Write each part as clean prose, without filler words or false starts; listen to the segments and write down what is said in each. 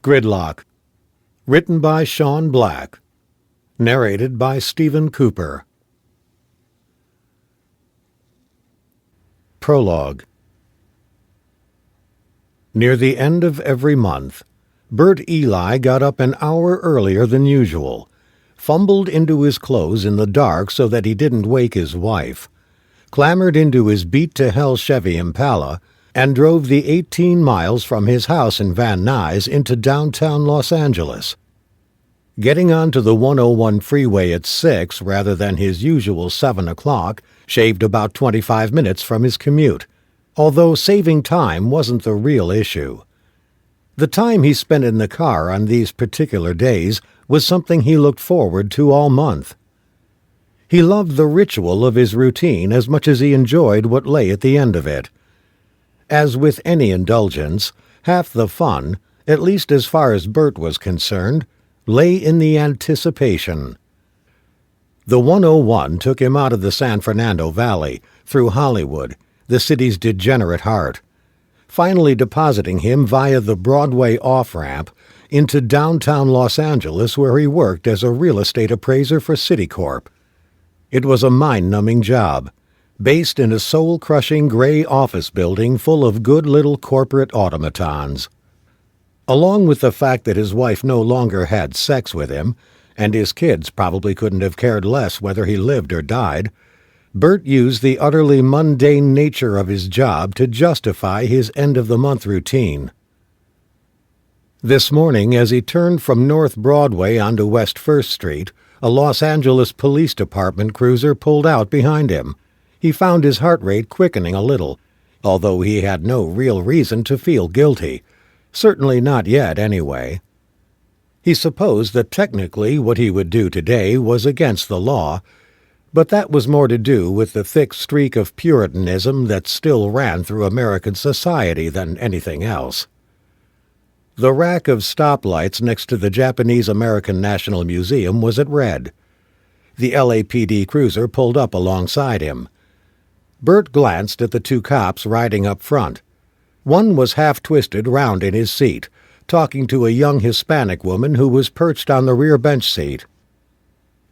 GRIDLOCK. Written by Sean Black. Narrated by Stephen Cooper. Prologue. Near the end of every month, Bert Eli got up an hour earlier than usual, fumbled into his clothes in the dark so that he didn't wake his wife, clambered into his beat-to-hell Chevy Impala, and drove the 18 miles from his house in Van Nuys into downtown Los Angeles. Getting onto the 101 freeway at 6 rather than his usual 7 o'clock shaved about 25 minutes from his commute, although saving time wasn't the real issue. The time he spent in the car on these particular days was something he looked forward to all month. He loved the ritual of his routine as much as he enjoyed what lay at the end of it. As with any indulgence, half the fun, at least as far as Bert was concerned, lay in the anticipation. The 101 took him out of the San Fernando Valley, through Hollywood, the city's degenerate heart, finally depositing him via the Broadway off-ramp into downtown Los Angeles, where he worked as a real estate appraiser for Citicorp. It was a mind-numbing job, based in a soul-crushing gray office building full of good little corporate automatons. Along with the fact that his wife no longer had sex with him, and his kids probably couldn't have cared less whether he lived or died, Bert used the utterly mundane nature of his job to justify his end-of-the-month routine. This morning, as he turned from North Broadway onto West First Street, a Los Angeles Police Department cruiser pulled out behind him. He found his heart rate quickening a little, although he had no real reason to feel guilty. Certainly not yet, anyway. He supposed that technically what he would do today was against the law, but that was more to do with the thick streak of Puritanism that still ran through American society than anything else. The rack of stoplights next to the Japanese-American National Museum was at red. The LAPD cruiser pulled up alongside him. Bert glanced at the two cops riding up front. One was half-twisted round in his seat, talking to a young Hispanic woman who was perched on the rear bench seat.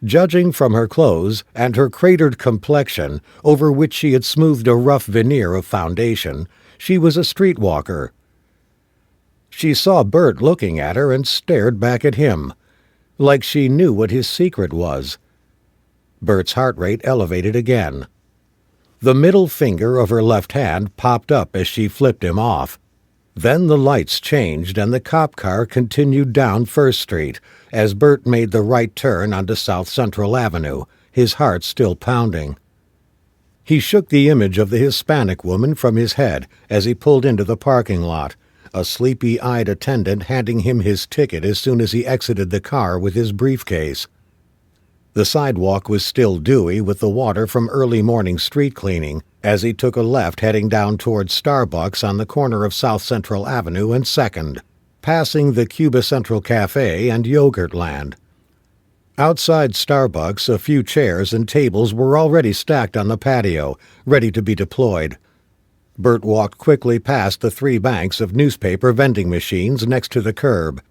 Judging from her clothes and her cratered complexion, over which she had smoothed a rough veneer of foundation, she was a streetwalker. She saw Bert looking at her and stared back at him, like she knew what his secret was. Bert's heart rate elevated again. The middle finger of her left hand popped up as she flipped him off. Then the lights changed and the cop car continued down First Street as Bert made the right turn onto South Central Avenue, his heart still pounding. He shook the image of the Hispanic woman from his head as he pulled into the parking lot, a sleepy-eyed attendant handing him his ticket as soon as he exited the car with his briefcase. The sidewalk was still dewy with the water from early morning street cleaning as he took a left heading down towards Starbucks on the corner of South Central Avenue and 2nd, passing the Cuba Central Cafe and Yogurtland. Outside Starbucks, a few chairs and tables were already stacked on the patio, ready to be deployed. Bert walked quickly past the 3 banks of newspaper vending machines next to the curb,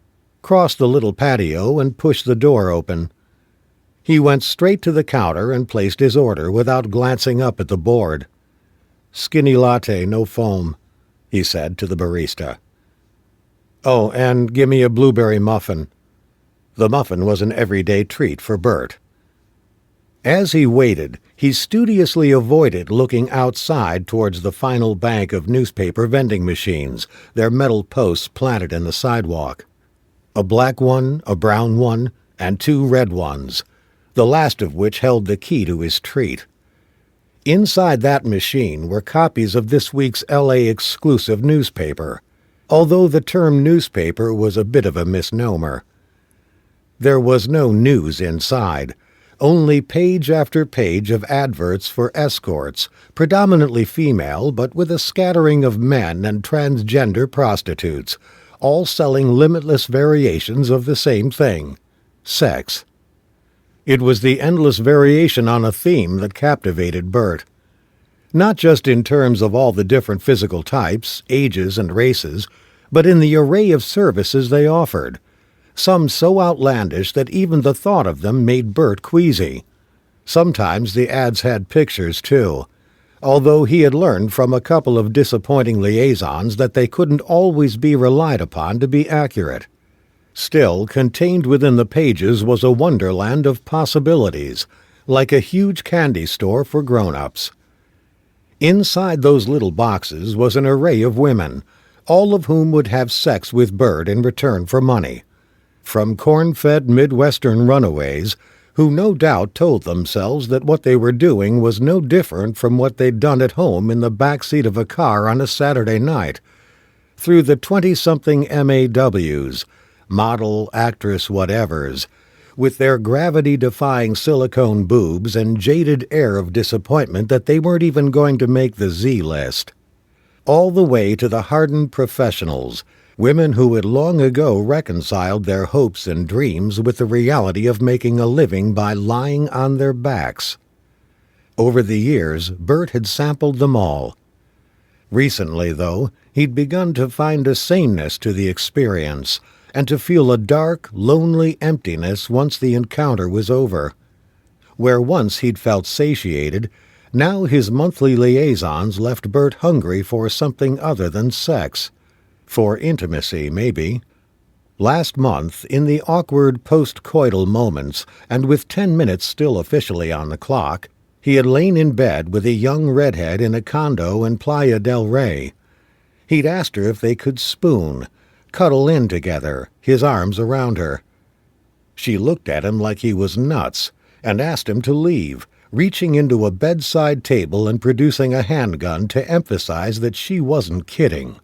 crossed the little patio, and pushed the door open. He went straight to the counter and placed his order without glancing up at the board. "Skinny latte, no foam," he said to the barista. "Oh, and give me a blueberry muffin." The muffin was an everyday treat for Bert. As he waited, he studiously avoided looking outside towards the final bank of newspaper vending machines, their metal posts planted in the sidewalk. A black one, a brown one, and 2 red ones, the last of which held the key to his treat. Inside that machine were copies of this week's L.A. exclusive newspaper, although the term newspaper was a bit of a misnomer. There was no news inside, only page after page of adverts for escorts, predominantly female but with a scattering of men and transgender prostitutes, all selling limitless variations of the same thing: sex. It was the endless variation on a theme that captivated Bert. Not just in terms of all the different physical types, ages, and races, but in the array of services they offered, some so outlandish that even the thought of them made Bert queasy. Sometimes the ads had pictures, too, although he had learned from a couple of disappointing liaisons that they couldn't always be relied upon to be accurate. Still, contained within the pages was a wonderland of possibilities, like a huge candy store for grown-ups. Inside those little boxes was an array of women, all of whom would have sex with Bert in return for money. From corn-fed Midwestern runaways, who no doubt told themselves that what they were doing was no different from what they'd done at home in the back seat of a car on a Saturday night, through the 20-something MAWs, model, actress, whatevers, with their gravity-defying silicone boobs and jaded air of disappointment that they weren't even going to make the Z-list. All the way to the hardened professionals, women who had long ago reconciled their hopes and dreams with the reality of making a living by lying on their backs. Over the years, Bert had sampled them all. Recently, though, he'd begun to find a sameness to the experience, and to feel a dark, lonely emptiness once the encounter was over. Where once he'd felt satiated, now his monthly liaisons left Bert hungry for something other than sex. For intimacy, maybe. Last month, in the awkward post-coital moments, and with 10 minutes still officially on the clock, he had lain in bed with a young redhead in a condo in Playa del Rey. He'd asked her if they could spoon, cuddle in together, his arms around her. She looked at him like he was nuts, and asked him to leave, reaching into a bedside table and producing a handgun to emphasize that she wasn't kidding.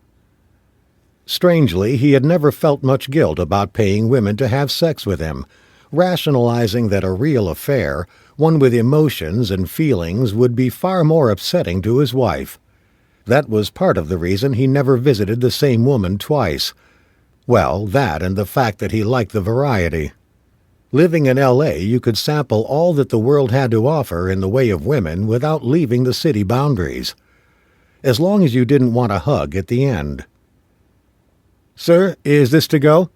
Strangely, he had never felt much guilt about paying women to have sex with him, rationalizing that a real affair, one with emotions and feelings, would be far more upsetting to his wife. That was part of the reason he never visited the same woman twice. Well, that and the fact that he liked the variety. Living in L.A., you could sample all that the world had to offer in the way of women without leaving the city boundaries, as long as you didn't want a hug at the end. "Sir, is this to go?"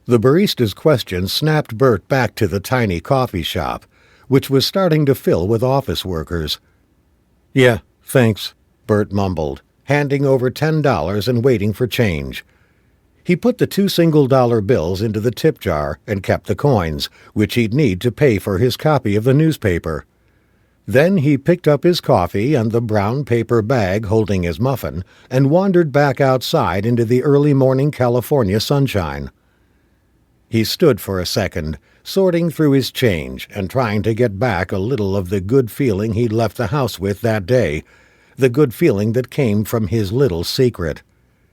The barista's question snapped Bert back to the tiny coffee shop, which was starting to fill with office workers. "Yeah, thanks," Bert mumbled, handing over $10 and waiting for change. He put the 2 single-dollar bills into the tip jar and kept the coins, which he'd need to pay for his copy of the newspaper. Then he picked up his coffee and the brown paper bag holding his muffin and wandered back outside into the early morning California sunshine. He stood for a second, sorting through his change and trying to get back a little of the good feeling he'd left the house with that day, the good feeling that came from his little secret.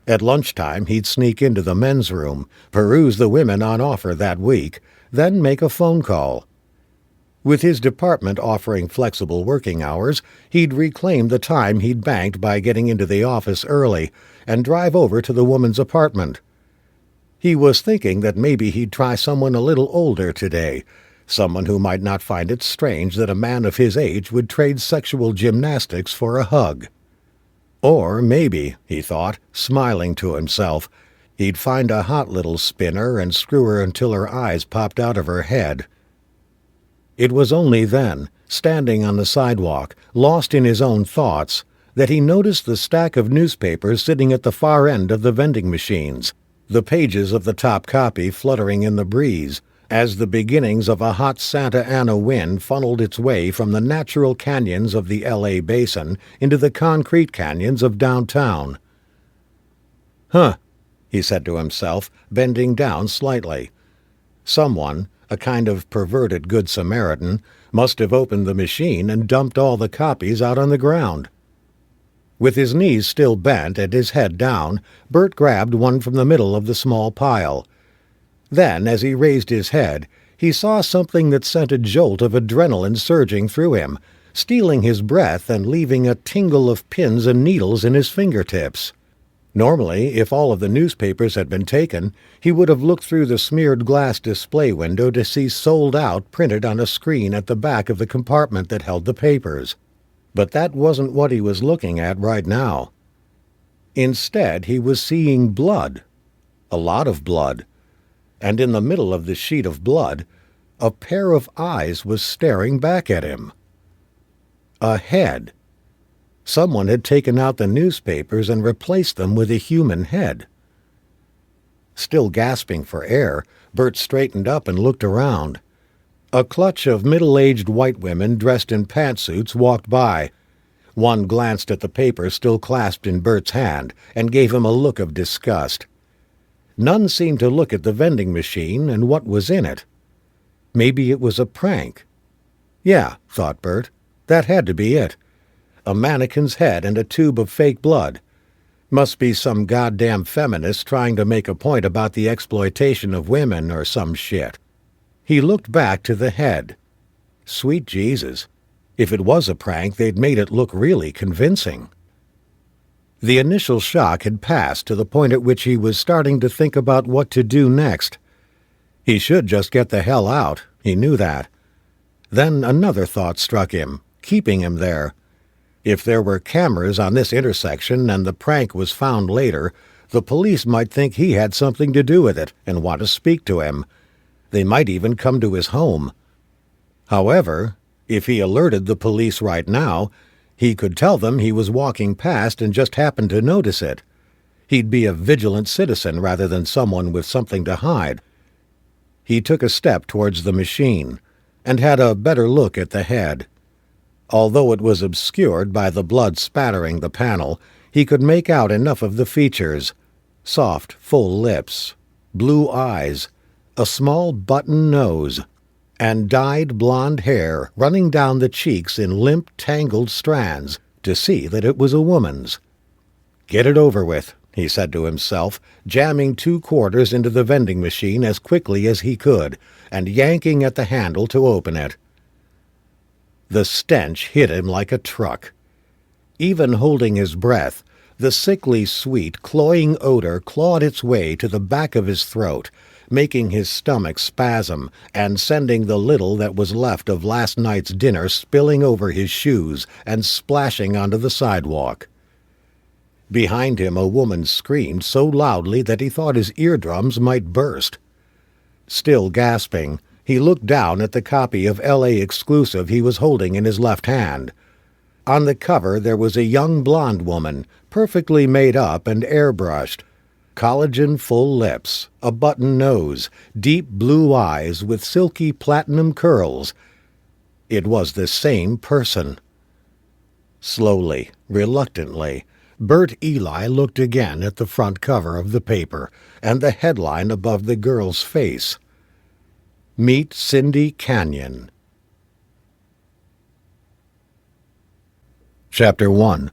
At lunchtime, he'd sneak into the men's room, peruse the women on offer that week, then make a phone call. With his department offering flexible working hours, he'd reclaim the time he'd banked by getting into the office early and drive over to the woman's apartment. He was thinking that maybe he'd try someone a little older today, someone who might not find it strange that a man of his age would trade sexual gymnastics for a hug. Or maybe, he thought, smiling to himself, he'd find a hot little spinner and screw her until her eyes popped out of her head. It was only then, standing on the sidewalk, lost in his own thoughts, that he noticed the stack of newspapers sitting at the far end of the vending machines, the pages of the top copy fluttering in the breeze, as the beginnings of a hot Santa Ana wind funneled its way from the natural canyons of the L.A. basin into the concrete canyons of downtown. "Huh," he said to himself, bending down slightly. Someone, a kind of perverted Good Samaritan, must have opened the machine and dumped all the copies out on the ground. With his knees still bent and his head down, Bert grabbed one from the middle of the small pile. Then, as he raised his head, he saw something that sent a jolt of adrenaline surging through him, stealing his breath and leaving a tingle of pins and needles in his fingertips. Normally, if all of the newspapers had been taken, he would have looked through the smeared glass display window to see "Sold Out" printed on a screen at the back of the compartment that held the papers. But that wasn't what he was looking at right now. Instead, he was seeing blood. A lot of blood. And in the middle of the sheet of blood, a pair of eyes was staring back at him. A head. Someone had taken out the newspapers and replaced them with a human head. Still gasping for air, Bert straightened up and looked around. A clutch of middle-aged white women dressed in pantsuits walked by. One glanced at the paper still clasped in Bert's hand and gave him a look of disgust. None seemed to look at the vending machine and what was in it. Maybe it was a prank. Yeah, thought Bert, that had to be it. A mannequin's head and a tube of fake blood. Must be some goddamn feminist trying to make a point about the exploitation of women or some shit. He looked back to the head. Sweet Jesus. If it was a prank, they'd made it look really convincing. The initial shock had passed to the point at which he was starting to think about what to do next. He should just get the hell out, he knew that. Then another thought struck him, keeping him there. If there were cameras on this intersection and the prank was found later, the police might think he had something to do with it and want to speak to him. They might even come to his home. However, if he alerted the police right now, he could tell them he was walking past and just happened to notice it. He'd be a vigilant citizen rather than someone with something to hide. He took a step towards the machine and had a better look at the head. Although it was obscured by the blood spattering the panel, he could make out enough of the features. Soft, full lips, blue eyes, a small button nose, and dyed blonde hair running down the cheeks in limp, tangled strands, to see that it was a woman's. Get it over with, he said to himself, jamming 2 quarters into the vending machine as quickly as he could, and yanking at the handle to open it. The stench hit him like a truck. Even holding his breath, the sickly sweet, cloying odor clawed its way to the back of his throat, making his stomach spasm and sending the little that was left of last night's dinner spilling over his shoes and splashing onto the sidewalk. Behind him a woman screamed so loudly that he thought his eardrums might burst. Still gasping, he looked down at the copy of L.A. Exclusive he was holding in his left hand. On the cover there was a young blonde woman, perfectly made up and airbrushed. Collagen full lips, a button nose, deep blue eyes with silky platinum curls. It was the same person. Slowly, reluctantly, Bert Eli looked again at the front cover of the paper and the headline above the girl's face. Meet Cindy Canyon. Chapter 1.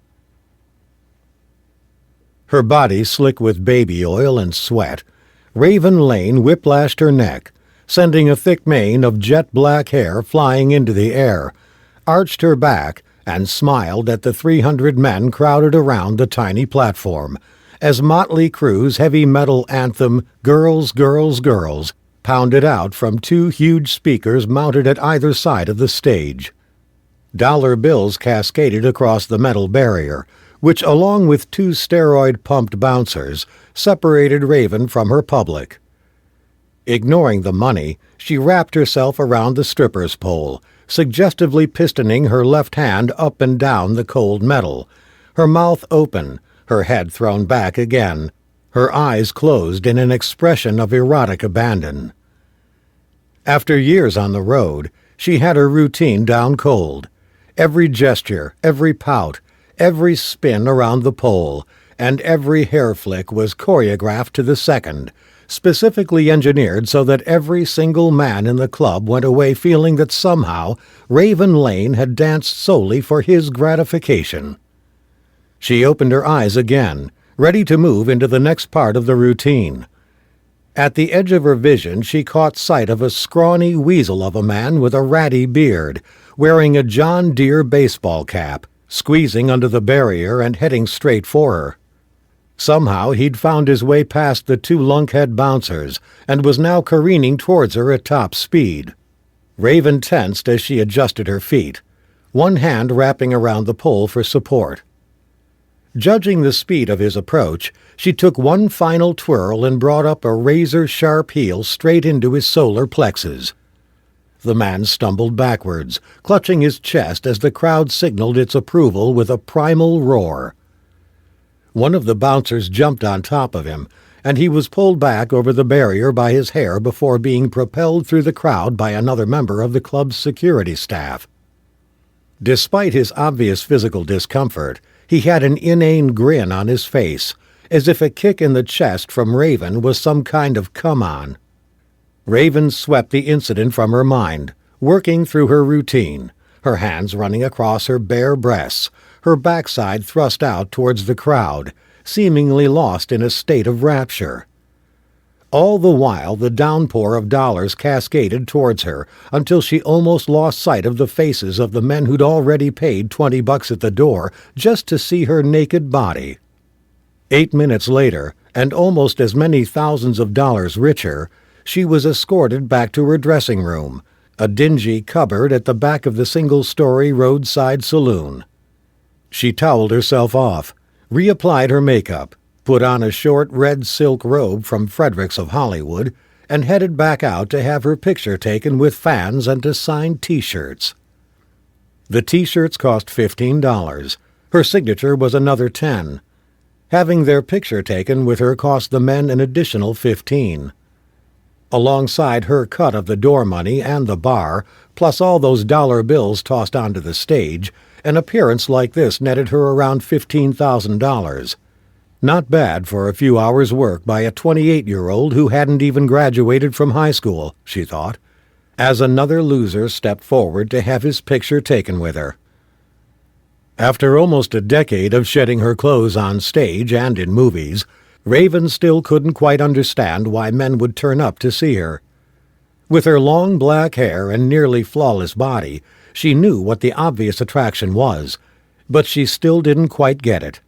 Her body slick with baby oil and sweat, Raven Lane whiplashed her neck, sending a thick mane of jet-black hair flying into the air, arched her back, and smiled at the 300 men crowded around the tiny platform, as Motley Crue's heavy metal anthem Girls, Girls, Girls pounded out from 2 huge speakers mounted at either side of the stage. Dollar bills cascaded across the metal barrier, which, along with 2 steroid-pumped bouncers, separated Raven from her public. Ignoring the money, she wrapped herself around the stripper's pole, suggestively pistoning her left hand up and down the cold metal, her mouth open, her head thrown back again, her eyes closed in an expression of erotic abandon. After years on the road, she had her routine down cold. Every gesture, every pout, every spin around the pole, and every hair flick was choreographed to the second, specifically engineered so that every single man in the club went away feeling that somehow Raven Lane had danced solely for his gratification. She opened her eyes again, ready to move into the next part of the routine. At the edge of her vision she caught sight of a scrawny weasel of a man with a ratty beard, wearing a John Deere baseball cap, squeezing under the barrier and heading straight for her. Somehow he'd found his way past the 2 lunkhead bouncers and was now careening towards her at top speed. Raven tensed as she adjusted her feet, one hand wrapping around the pole for support. Judging the speed of his approach, she took one final twirl and brought up a razor-sharp heel straight into his solar plexus. The man stumbled backwards, clutching his chest as the crowd signaled its approval with a primal roar. One of the bouncers jumped on top of him, and he was pulled back over the barrier by his hair before being propelled through the crowd by another member of the club's security staff. Despite his obvious physical discomfort, he had an inane grin on his face, as if a kick in the chest from Raven was some kind of come-on. Raven swept the incident from her mind, working through her routine, her hands running across her bare breasts, her backside thrust out towards the crowd, seemingly lost in a state of rapture. All the while the downpour of dollars cascaded towards her until she almost lost sight of the faces of the men who'd already paid $20 at the door just to see her naked body. 8 minutes later, and almost as many thousands of dollars richer, she was escorted back to her dressing room, a dingy cupboard at the back of the single-story roadside saloon. She toweled herself off, reapplied her makeup, put on a short red silk robe from Fredericks of Hollywood, and headed back out to have her picture taken with fans and to sign T-shirts. The T-shirts cost $15. Her signature was another $10. Having their picture taken with her cost the men an additional $15. Alongside her cut of the door money and the bar, plus all those dollar bills tossed onto the stage, an appearance like this netted her around $15,000. Not bad for a few hours' work by a 28-year-old who hadn't even graduated from high school, she thought, as another loser stepped forward to have his picture taken with her. After almost a decade of shedding her clothes on stage and in movies, Raven still couldn't quite understand why men would turn up to see her. With her long black hair and nearly flawless body, she knew what the obvious attraction was, but she still didn't quite get it.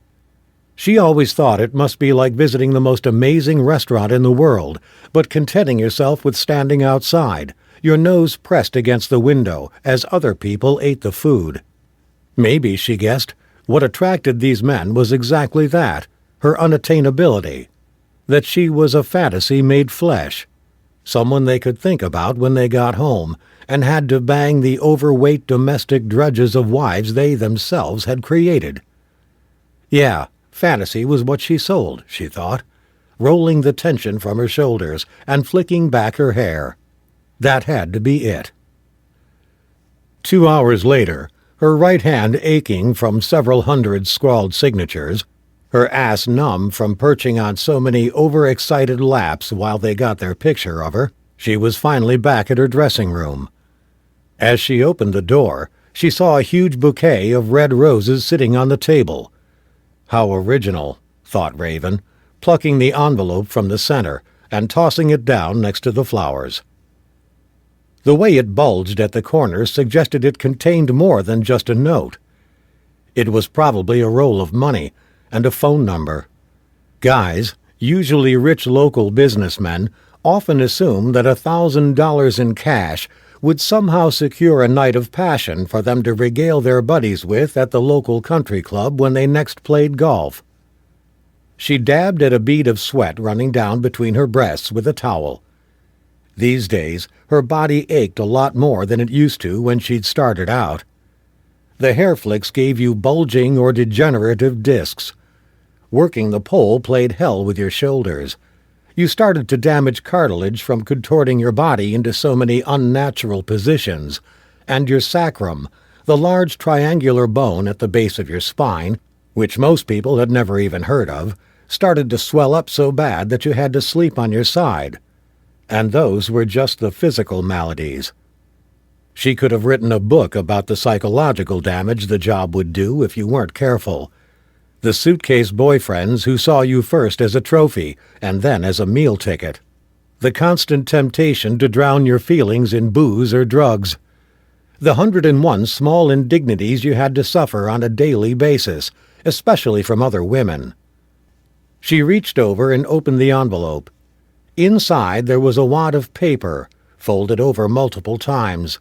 She always thought it must be like visiting the most amazing restaurant in the world, but contenting yourself with standing outside, your nose pressed against the window as other people ate the food. Maybe, she guessed, what attracted these men was exactly that, her unattainability, that she was a fantasy made flesh, someone they could think about when they got home and had to bang the overweight domestic drudges of wives they themselves had created. Yeah, fantasy was what she sold, she thought, rolling the tension from her shoulders and flicking back her hair. That had to be it. 2 hours later, her right hand aching from several hundred scrawled signatures, her ass numb from perching on so many overexcited laps while they got their picture of her, she was finally back at her dressing room. As she opened the door, she saw a huge bouquet of red roses sitting on the table. How original, thought Raven, plucking the envelope from the center and tossing it down next to the flowers. The way it bulged at the corners suggested it contained more than just a note. It was probably a roll of money and a phone number. Guys, usually rich local businessmen, often assume that $1,000 in cash would somehow secure a night of passion for them to regale their buddies with at the local country club when they next played golf. She dabbed at a bead of sweat running down between her breasts with a towel. These days, her body ached a lot more than it used to when she'd started out. The hair flicks gave you bulging or degenerative discs. Working the pole played hell with your shoulders. You started to damage cartilage from contorting your body into so many unnatural positions, and your sacrum, the large triangular bone at the base of your spine, which most people had never even heard of, started to swell up so bad that you had to sleep on your side. And those were just the physical maladies. She could have written a book about the psychological damage the job would do if you weren't careful. The suitcase boyfriends who saw you first as a trophy and then as a meal ticket. The constant temptation to drown your feelings in booze or drugs. The 101 small indignities you had to suffer on a daily basis, especially from other women. She reached over and opened the envelope. Inside there was a wad of paper, folded over multiple times.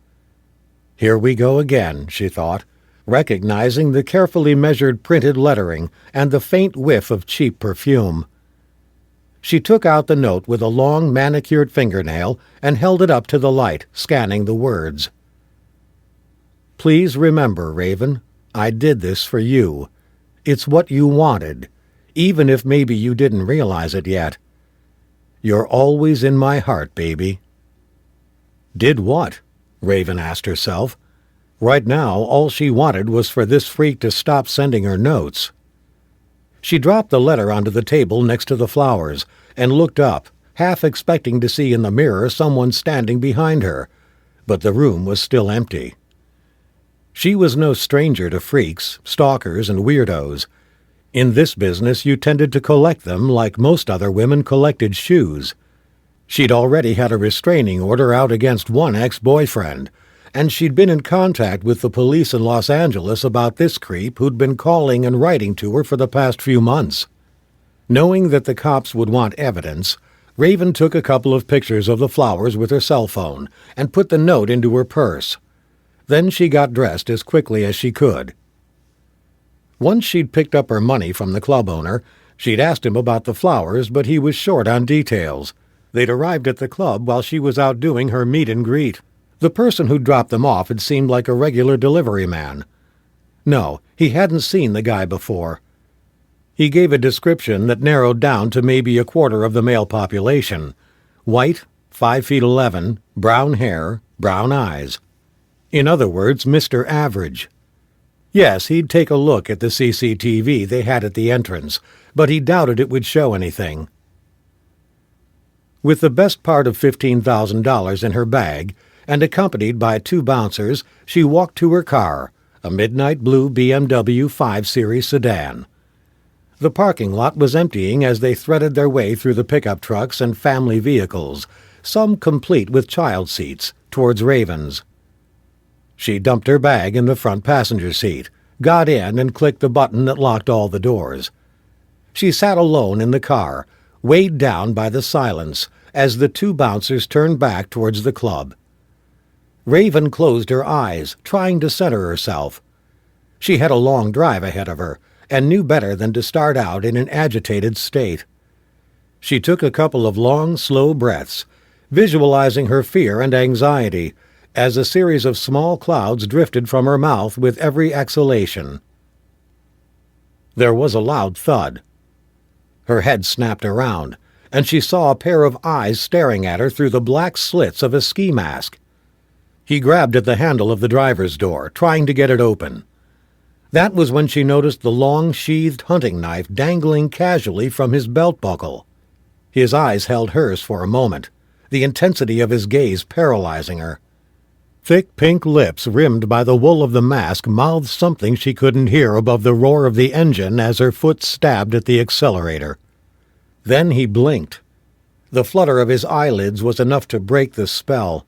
Here we go again, she thought, recognizing the carefully measured printed lettering and the faint whiff of cheap perfume. She took out the note with a long manicured fingernail and held it up to the light, scanning the words. "Please remember, Raven, I did this for you. It's what you wanted, even if maybe you didn't realize it yet. You're always in my heart, baby." Did what? Raven asked herself. Right now, all she wanted was for this freak to stop sending her notes. She dropped the letter onto the table next to the flowers and looked up, half expecting to see in the mirror someone standing behind her, but the room was still empty. She was no stranger to freaks, stalkers, and weirdos. In this business you tended to collect them like most other women collected shoes. She'd already had a restraining order out against one ex-boyfriend, and she'd been in contact with the police in Los Angeles about this creep who'd been calling and writing to her for the past few months. Knowing that the cops would want evidence, Raven took a couple of pictures of the flowers with her cell phone and put the note into her purse. Then she got dressed as quickly as she could. Once she'd picked up her money from the club owner, she'd asked him about the flowers, but he was short on details. They'd arrived at the club while she was out doing her meet and greet. The person who dropped them off had seemed like a regular delivery man. No, he hadn't seen the guy before. He gave a description that narrowed down to maybe a quarter of the male population. White, 5'11", brown hair, brown eyes. In other words, Mr. Average. Yes, he'd take a look at the CCTV they had at the entrance, but he doubted it would show anything. With the best part of $15,000 in her bag, and accompanied by 2 bouncers, she walked to her car, a midnight blue BMW 5 Series sedan. The parking lot was emptying as they threaded their way through the pickup trucks and family vehicles, some complete with child seats, towards Raven's. She dumped her bag in the front passenger seat, got in and clicked the button that locked all the doors. She sat alone in the car, weighed down by the silence, as the 2 bouncers turned back towards the club. Raven closed her eyes, trying to center herself. She had a long drive ahead of her, and knew better than to start out in an agitated state. She took a couple of long, slow breaths, visualizing her fear and anxiety, as a series of small clouds drifted from her mouth with every exhalation. There was a loud thud. Her head snapped around, and she saw a pair of eyes staring at her through the black slits of a ski mask. He grabbed at the handle of the driver's door, trying to get it open. That was when she noticed the long, sheathed hunting knife dangling casually from his belt buckle. His eyes held hers for a moment, the intensity of his gaze paralyzing her. Thick pink lips rimmed by the wool of the mask mouthed something she couldn't hear above the roar of the engine as her foot stabbed at the accelerator. Then he blinked. The flutter of his eyelids was enough to break the spell.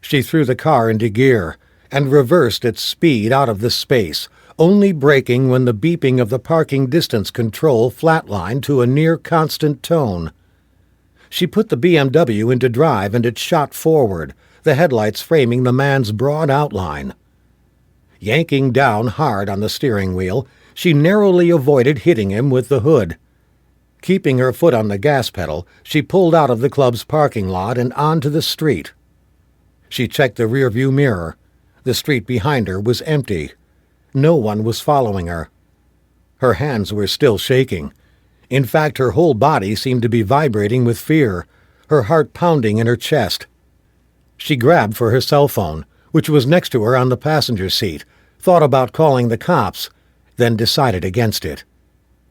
She threw the car into gear and reversed its speed out of the space, only braking when the beeping of the parking distance control flatlined to a near-constant tone. She put the BMW into drive and it shot forward, the headlights framing the man's broad outline. Yanking down hard on the steering wheel, she narrowly avoided hitting him with the hood. Keeping her foot on the gas pedal, she pulled out of the club's parking lot and onto the street. She checked the rearview mirror. The street behind her was empty. No one was following her. Her hands were still shaking. In fact, her whole body seemed to be vibrating with fear, her heart pounding in her chest. She grabbed for her cell phone, which was next to her on the passenger seat, thought about calling the cops, then decided against it.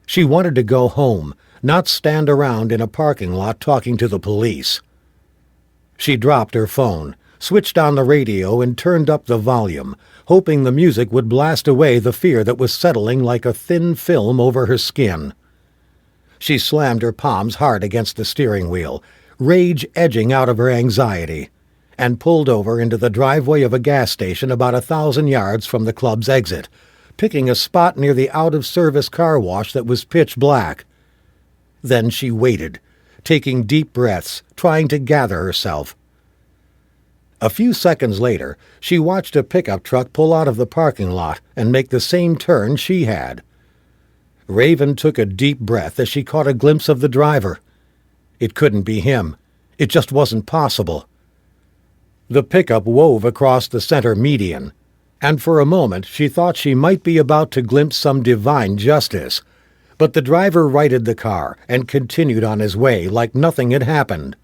She wanted to go home, not stand around in a parking lot talking to the police. She dropped her phone, switched on the radio and turned up the volume, hoping the music would blast away the fear that was settling like a thin film over her skin. She slammed her palms hard against the steering wheel, rage edging out of her anxiety, and pulled over into the driveway of a gas station about 1,000 yards from the club's exit, picking a spot near the out-of-service car wash that was pitch black. Then she waited, taking deep breaths, trying to gather herself. A few seconds later, she watched a pickup truck pull out of the parking lot and make the same turn she had. Raven took a deep breath as she caught a glimpse of the driver. It couldn't be him. It just wasn't possible. The pickup wove across the center median, and for a moment she thought she might be about to glimpse some divine justice. But the driver righted the car and continued on his way like nothing had happened.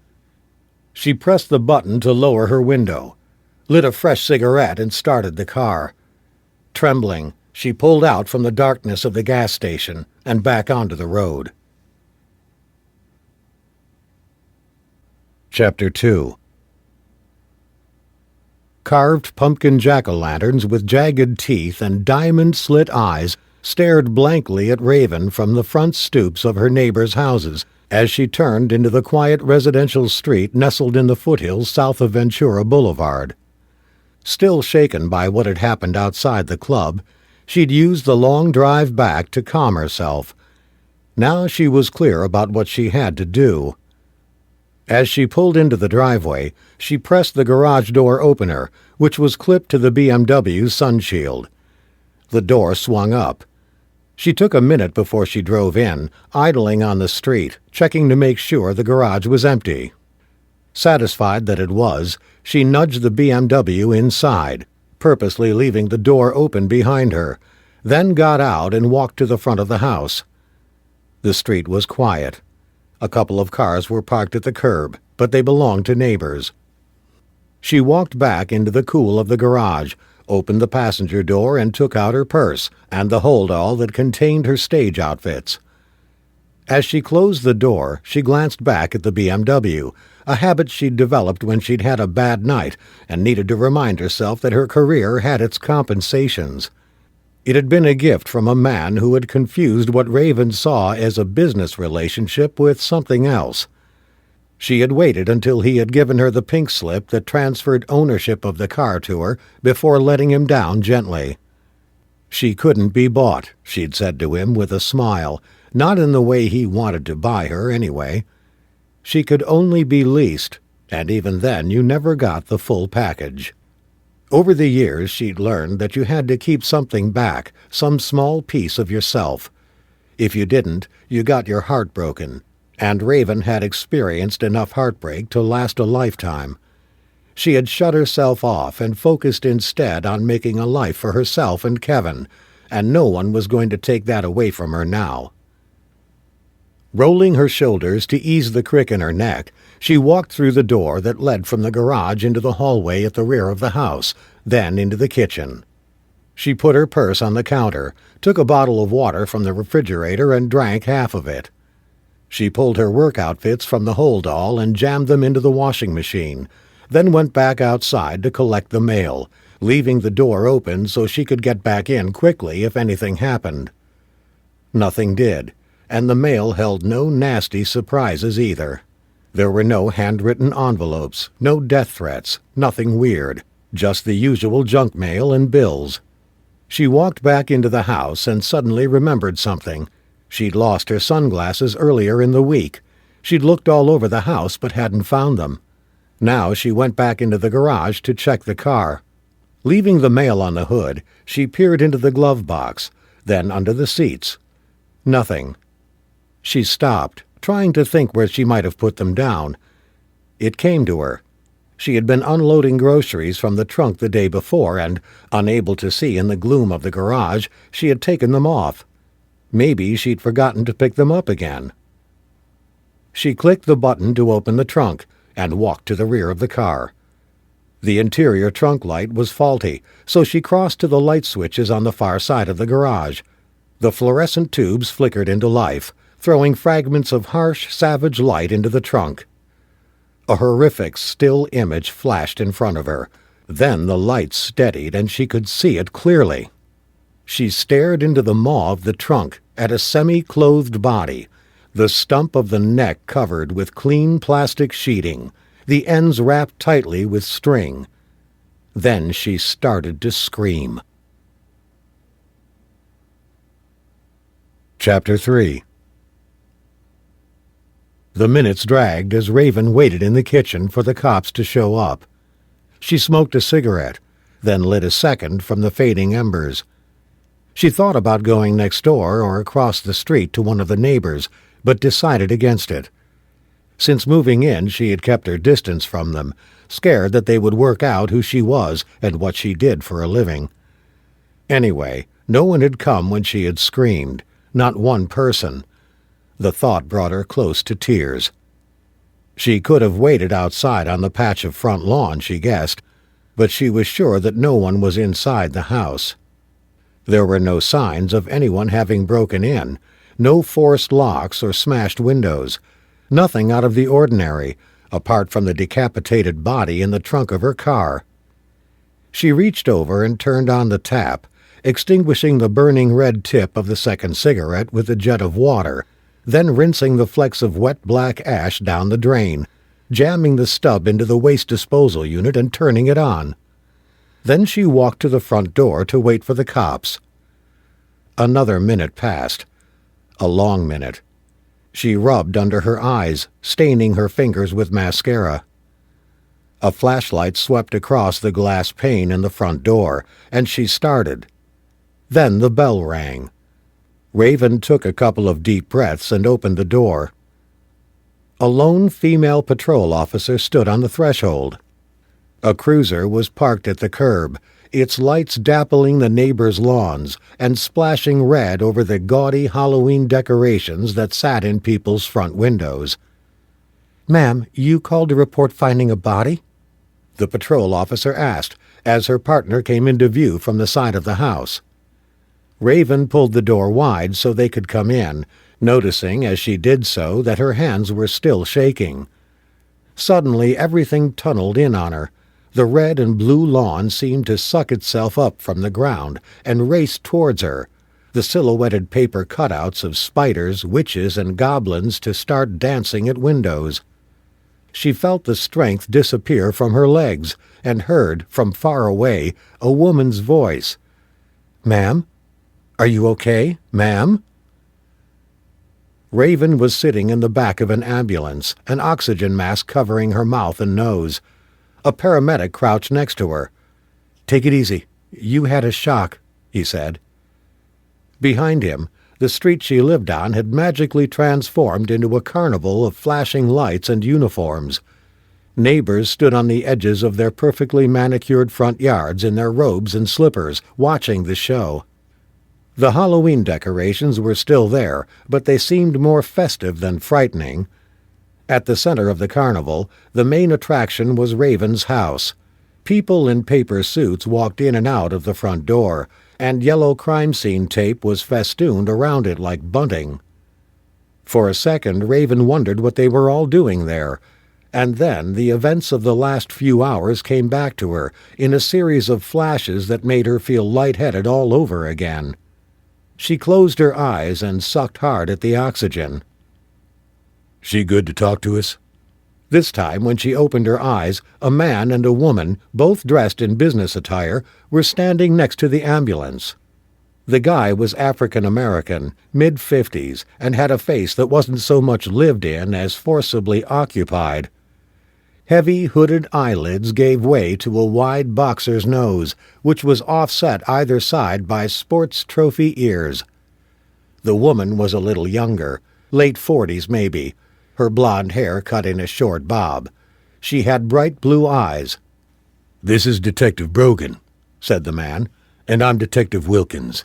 She pressed the button to lower her window, lit a fresh cigarette, and started the car. Trembling, she pulled out from the darkness of the gas station and back onto the road. Chapter 2. Carved pumpkin jack-o'-lanterns with jagged teeth and diamond-slit eyes stared blankly at Raven from the front stoops of her neighbors' houses as she turned into the quiet residential street nestled in the foothills south of Ventura Boulevard. Still shaken by what had happened outside the club, she'd used the long drive back to calm herself. Now she was clear about what she had to do. As she pulled into the driveway, she pressed the garage door opener, which was clipped to the BMW's sunshield. The door swung up. She took a minute before she drove in, idling on the street, checking to make sure the garage was empty. Satisfied that it was, she nudged the BMW inside, purposely leaving the door open behind her, then got out and walked to the front of the house. The street was quiet. A couple of cars were parked at the curb, but they belonged to neighbors. She walked back into the cool of the garage, opened the passenger door, and took out her purse and the hold-all that contained her stage outfits. As she closed the door, she glanced back at the BMW, a habit she'd developed when she'd had a bad night and needed to remind herself that her career had its compensations. It had been a gift from a man who had confused what Raven saw as a business relationship with something else. She had waited until he had given her the pink slip that transferred ownership of the car to her before letting him down gently. She couldn't be bought, she'd said to him with a smile, not in the way he wanted to buy her anyway. She could only be leased, and even then you never got the full package. Over the years she'd learned that you had to keep something back, some small piece of yourself. If you didn't, you got your heart broken, and Raven had experienced enough heartbreak to last a lifetime. She had shut herself off and focused instead on making a life for herself and Kevin, and no one was going to take that away from her now. Rolling her shoulders to ease the crick in her neck, she walked through the door that led from the garage into the hallway at the rear of the house, then into the kitchen. She put her purse on the counter, took a bottle of water from the refrigerator, and drank half of it. She pulled her work outfits from the hold-all and jammed them into the washing machine, then went back outside to collect the mail, leaving the door open so she could get back in quickly if anything happened. Nothing did, and the mail held no nasty surprises either. There were no handwritten envelopes, no death threats, nothing weird, just the usual junk mail and bills. She walked back into the house and suddenly remembered something. She'd lost her sunglasses earlier in the week. She'd looked all over the house but hadn't found them. Now she went back into the garage to check the car. Leaving the mail on the hood, she peered into the glove box, then under the seats. Nothing. She stopped, trying to think where she might have put them down. It came to her. She had been unloading groceries from the trunk the day before, and, unable to see in the gloom of the garage, she had taken them off. Maybe she'd forgotten to pick them up again. She clicked the button to open the trunk and walked to the rear of the car. The interior trunk light was faulty, so she crossed to the light switches on the far side of the garage. The fluorescent tubes flickered into life, throwing fragments of harsh, savage light into the trunk. A horrific, still image flashed in front of her. Then the light steadied and she could see it clearly. She stared into the maw of the trunk at a semi-clothed body, the stump of the neck covered with clean plastic sheeting, the ends wrapped tightly with string. Then she started to scream. Chapter 3. The minutes dragged as Raven waited in the kitchen for the cops to show up. She smoked a cigarette, then lit a second from the fading embers. She thought about going next door or across the street to one of the neighbors, but decided against it. Since moving in, she had kept her distance from them, scared that they would work out who she was and what she did for a living. Anyway, no one had come when she had screamed, not one person. The thought brought her close to tears. She could have waited outside on the patch of front lawn, she guessed, but she was sure that no one was inside the house. There were no signs of anyone having broken in, no forced locks or smashed windows, nothing out of the ordinary, apart from the decapitated body in the trunk of her car. She reached over and turned on the tap, extinguishing the burning red tip of the second cigarette with a jet of water, then rinsing the flecks of wet black ash down the drain, jamming the stub into the waste disposal unit and turning it on. Then she walked to the front door to wait for the cops. Another minute passed. A long minute. She rubbed under her eyes, staining her fingers with mascara. A flashlight swept across the glass pane in the front door, and she started. Then the bell rang. Raven took a couple of deep breaths and opened the door. A lone female patrol officer stood on the threshold. A cruiser was parked at the curb, its lights dappling the neighbors' lawns and splashing red over the gaudy Halloween decorations that sat in people's front windows. "Ma'am, you called to report finding a body?" the patrol officer asked, as her partner came into view from the side of the house. Raven pulled the door wide so they could come in, noticing as she did so that her hands were still shaking. Suddenly everything tunneled in on her. The red and blue lawn seemed to suck itself up from the ground and race towards her, the silhouetted paper cutouts of spiders, witches, and goblins to start dancing at windows. She felt the strength disappear from her legs and heard, from far away, a woman's voice. "Ma'am? Are you okay, ma'am?" Raven was sitting in the back of an ambulance, an oxygen mask covering her mouth and nose. A paramedic crouched next to her. "Take it easy. You had a shock," he said. Behind him, the street she lived on had magically transformed into a carnival of flashing lights and uniforms. Neighbors stood on the edges of their perfectly manicured front yards in their robes and slippers, watching the show. The Halloween decorations were still there, but they seemed more festive than frightening. At the center of the carnival, the main attraction was Raven's house. People in paper suits walked in and out of the front door, and yellow crime scene tape was festooned around it like bunting. For a second, Raven wondered what they were all doing there, and then the events of the last few hours came back to her in a series of flashes that made her feel lightheaded all over again. She closed her eyes and sucked hard at the oxygen. "She good to talk to us?" This time, when she opened her eyes, a man and a woman, both dressed in business attire, were standing next to the ambulance. The guy was African-American, mid-50s, and had a face that wasn't so much lived in as forcibly occupied. Heavy, hooded eyelids gave way to a wide boxer's nose, which was offset either side by sports trophy ears. The woman was a little younger, late 40s maybe, her blonde hair cut in a short bob. She had bright blue eyes. "This is Detective Brogan," said the man, "and I'm Detective Wilkins."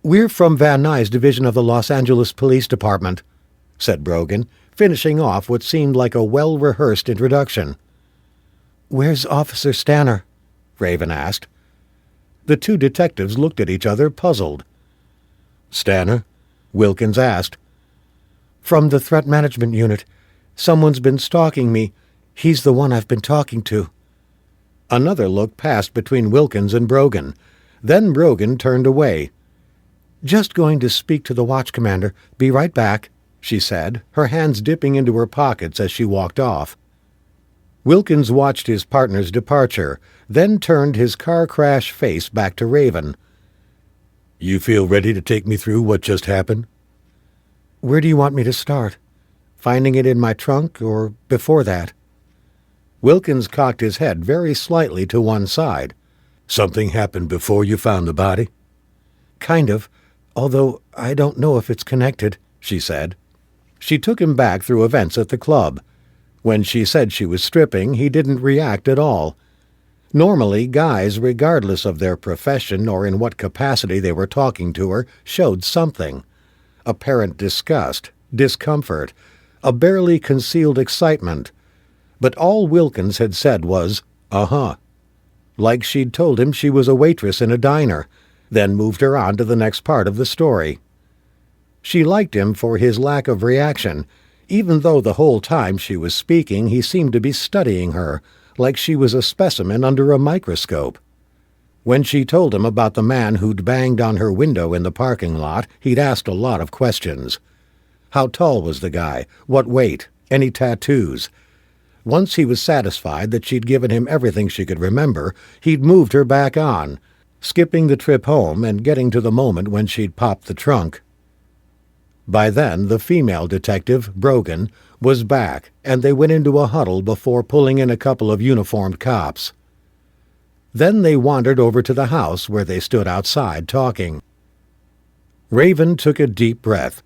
"We're from Van Nuys Division of the Los Angeles Police Department," said Brogan, finishing off what seemed like a well-rehearsed introduction. "Where's Officer Stanner?" Raven asked. The two detectives looked at each other, puzzled. "Stanner?" Wilkins asked. "From the Threat Management Unit. Someone's been stalking me. He's the one I've been talking to." Another look passed between Wilkins and Brogan. Then Brogan turned away. "Just going to speak to the watch commander. Be right back," she said, her hands dipping into her pockets as she walked off. Wilkins watched his partner's departure, then turned his car crash face back to Raven. "You feel ready to take me through what just happened?" "Where do you want me to start? Finding it in my trunk, or before that?" Wilkins cocked his head very slightly to one side. "Something happened before you found the body?" "Kind of, although I don't know if it's connected," she said. She took him back through events at the club. When she said she was stripping, he didn't react at all. Normally, guys, regardless of their profession or in what capacity they were talking to her, showed something. Apparent disgust, discomfort, a barely concealed excitement. But all Wilkins had said was, "Uh-huh." Like she'd told him she was a waitress in a diner, then moved her on to the next part of the story. She liked him for his lack of reaction, even though the whole time she was speaking he seemed to be studying her, like she was a specimen under a microscope. When she told him about the man who'd banged on her window in the parking lot, he'd asked a lot of questions. How tall was the guy? What weight? Any tattoos? Once he was satisfied that she'd given him everything she could remember, he'd moved her back on, skipping the trip home and getting to the moment when she'd popped the trunk. By then, the female detective, Brogan, was back, and they went into a huddle before pulling in a couple of uniformed cops. Then they wandered over to the house where they stood outside talking. Raven took a deep breath.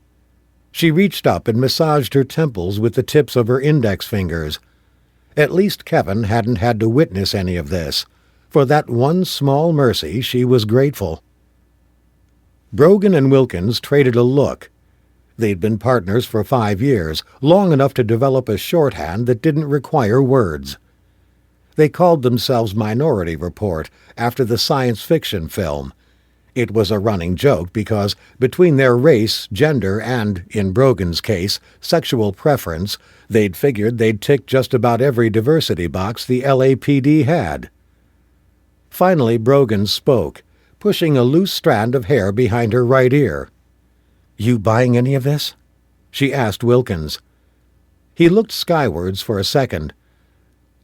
She reached up and massaged her temples with the tips of her index fingers. At least Kevin hadn't had to witness any of this. For that one small mercy she was grateful. Brogan and Wilkins traded a look. They'd been partners for 5 years, long enough to develop a shorthand that didn't require words. They called themselves Minority Report, after the science fiction film. It was a running joke because, between their race, gender, and, in Brogan's case, sexual preference, they'd figured they'd ticked just about every diversity box the LAPD had. Finally Brogan spoke, pushing a loose strand of hair behind her right ear. "You buying any of this?" she asked Wilkins. He looked skywards for a second.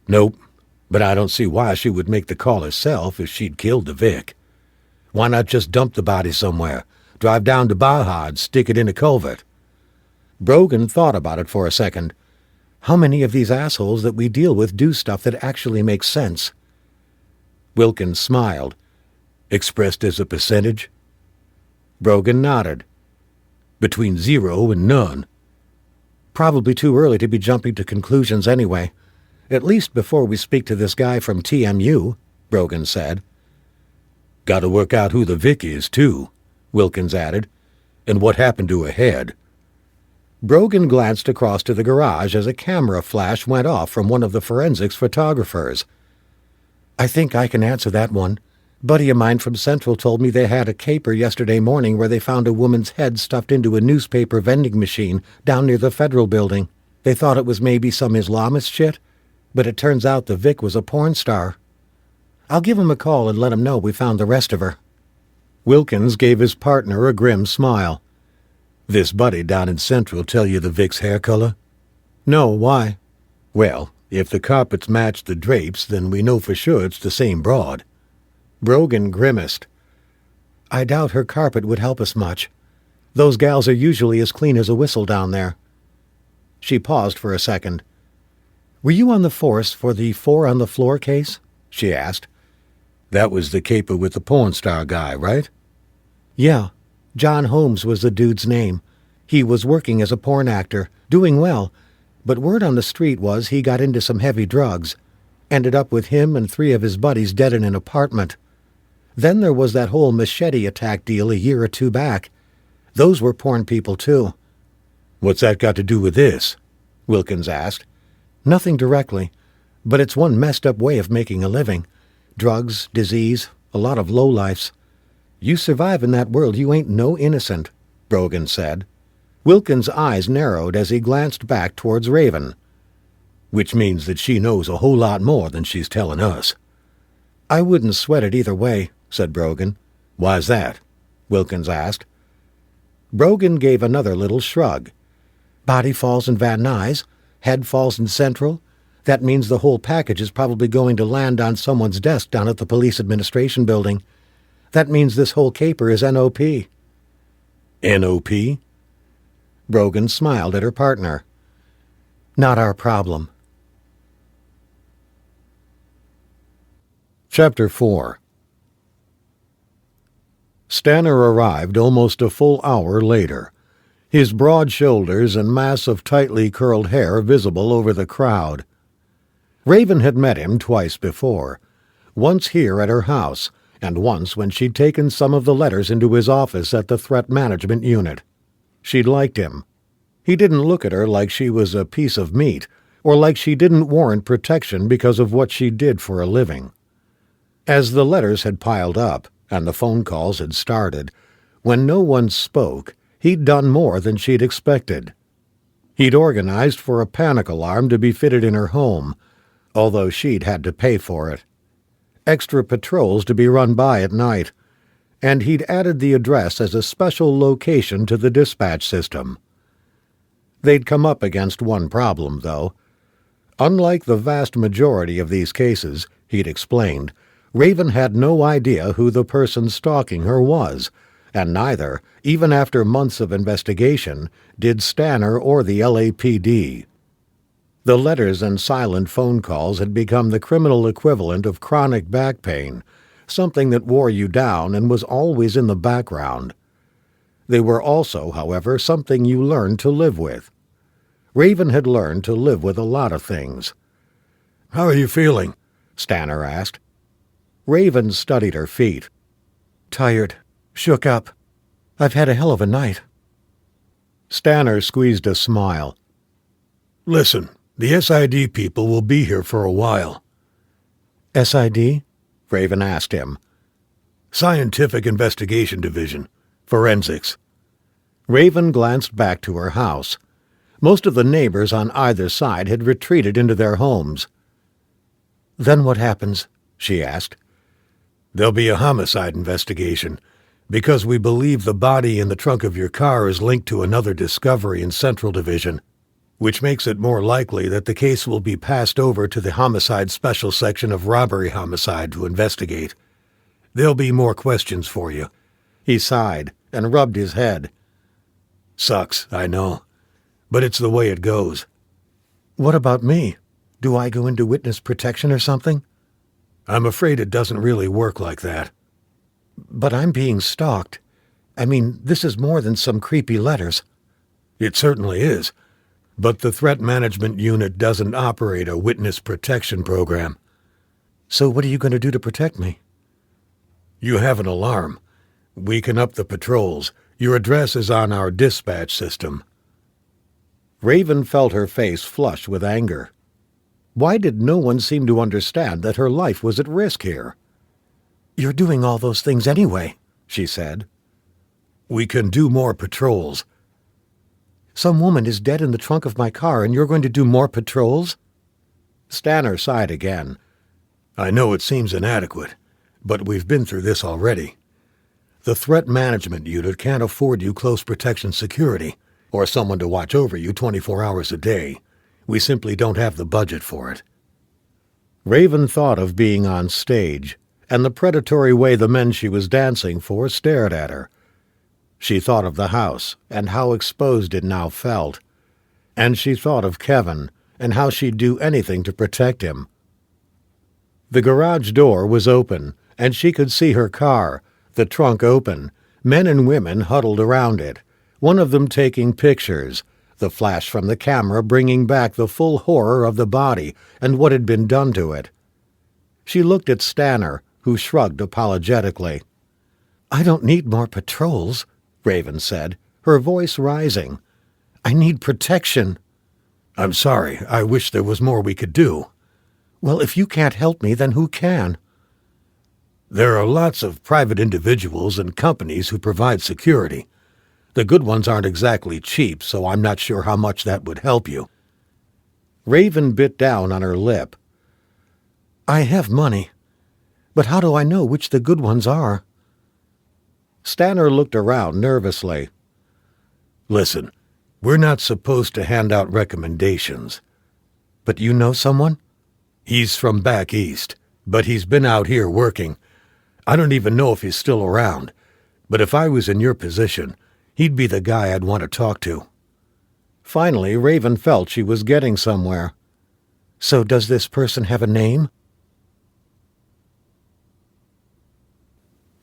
"Nope, but I don't see why she would make the call herself if she'd killed the Vic. Why not just dump the body somewhere, drive down to Baja and stick it in a culvert?" Brogan thought about it for a second. "How many of these assholes that we deal with do stuff that actually makes sense?" Wilkins smiled. "Expressed as a percentage?" Brogan nodded. "Between 0 and none." "Probably too early to be jumping to conclusions anyway. At least before we speak to this guy from TMU, Brogan said. "Got to work out who the Vic is, too," Wilkins added. "And what happened to her head?" Brogan glanced across to the garage as a camera flash went off from one of the forensics photographers. "I think I can answer that one. Buddy of mine from Central told me they had a caper yesterday morning where they found a woman's head stuffed into a newspaper vending machine down near the Federal Building. They thought it was maybe some Islamist shit, but it turns out the Vic was a porn star. I'll give him a call and let him know we found the rest of her." Wilkins gave his partner a grim smile. "This buddy down in Central tell you the Vic's hair color?" "No, why?" "Well, if the carpets match the drapes, then we know for sure it's the same broad." Brogan grimaced. "I doubt her carpet would help us much. Those gals are usually as clean as a whistle down there." She paused for a second. "Were you on the force for the 4-on-the-floor case?" she asked. "That was the caper with the porn star guy, right?" "Yeah. John Holmes was the dude's name. He was working as a porn actor, doing well, but word on the street was he got into some heavy drugs. Ended up with him and 3 of his buddies dead in an apartment. Then there was that whole machete attack deal a year or 2 back. Those were porn people, too." "What's that got to do with this?" Wilkins asked. "Nothing directly, but it's one messed up way of making a living. Drugs, disease, a lot of lowlifes. You survive in that world, you ain't no innocent," Brogan said. Wilkins' eyes narrowed as he glanced back towards Raven. "Which means that she knows a whole lot more than she's telling us." "I wouldn't sweat it either way," said Brogan. "Why's that?" Wilkins asked. Brogan gave another little shrug. "Body falls in Van Nuys, head falls in Central. That means the whole package is probably going to land on someone's desk down at the police administration building. That means this whole caper is NOP." "NOP?" Brogan smiled at her partner. "Not our problem." Chapter 4. Stanner arrived almost a full hour later, his broad shoulders and mass of tightly curled hair visible over the crowd. Raven had met him twice before, once here at her house, and once when she'd taken some of the letters into his office at the Threat Management Unit. She'd liked him. He didn't look at her like she was a piece of meat, or like she didn't warrant protection because of what she did for a living. As the letters had piled up, and the phone calls had started, when no one spoke, he'd done more than she'd expected. He'd organized for a panic alarm to be fitted in her home, although she'd had to pay for it. Extra patrols to be run by at night, and he'd added the address as a special location to the dispatch system. They'd come up against one problem, though. Unlike the vast majority of these cases, he'd explained, Raven had no idea who the person stalking her was, and neither, even after months of investigation, did Stanner or the LAPD. The letters and silent phone calls had become the criminal equivalent of chronic back pain, something that wore you down and was always in the background. They were also, however, something you learned to live with. Raven had learned to live with a lot of things. "How are you feeling?" Stanner asked. Raven studied her feet. "Tired. Shook up. I've had a hell of a night." Stanner squeezed a smile. "Listen, the SID people will be here for a while." "SID?" Raven asked him. "Scientific Investigation Division. Forensics." Raven glanced back to her house. Most of the neighbors on either side had retreated into their homes. "Then what happens?" she asked. "There'll be a homicide investigation, because we believe the body in the trunk of your car is linked to another discovery in Central Division, which makes it more likely that the case will be passed over to the Homicide Special Section of Robbery Homicide to investigate. There'll be more questions for you." He sighed and rubbed his head. "Sucks, I know, but it's the way it goes." "What about me? Do I go into witness protection or something?" "I'm afraid it doesn't really work like that." "But I'm being stalked. I mean, this is more than some creepy letters." "It certainly is, but the Threat Management Unit doesn't operate a witness protection program." "So what are you going to do to protect me?" "You have an alarm. We can up the patrols. Your address is on our dispatch system." Raven felt her face flush with anger. Why did no one seem to understand that her life was at risk here? "You're doing all those things anyway," she said. "We can do more patrols." "Some woman is dead in the trunk of my car and you're going to do more patrols?" Stanner sighed again. "I know it seems inadequate, but we've been through this already. The Threat Management Unit can't afford you close protection security, or someone to watch over you 24 hours a day. We simply don't have the budget for it." Raven thought of being on stage, and the predatory way the men she was dancing for stared at her. She thought of the house, and how exposed it now felt. And she thought of Kevin, and how she'd do anything to protect him. The garage door was open, and she could see her car, the trunk open, men and women huddled around it, one of them taking pictures, the flash from the camera bringing back the full horror of the body and what had been done to it. She looked at Stanner, who shrugged apologetically. "I don't need more patrols," Raven said, her voice rising. "I need protection." "I'm sorry. I wish there was more we could do." "Well, if you can't help me, then who can?" "There are lots of private individuals and companies who provide security. The good ones aren't exactly cheap, so I'm not sure how much that would help you." Raven bit down on her lip. "I have money, but how do I know which the good ones are?" Stanner looked around nervously. "Listen, we're not supposed to hand out recommendations." "But you know someone?" "He's from back east, but he's been out here working. I don't even know if he's still around, but if I was in your position, he'd be the guy I'd want to talk to." Finally, Raven felt she was getting somewhere. "So does this person have a name?"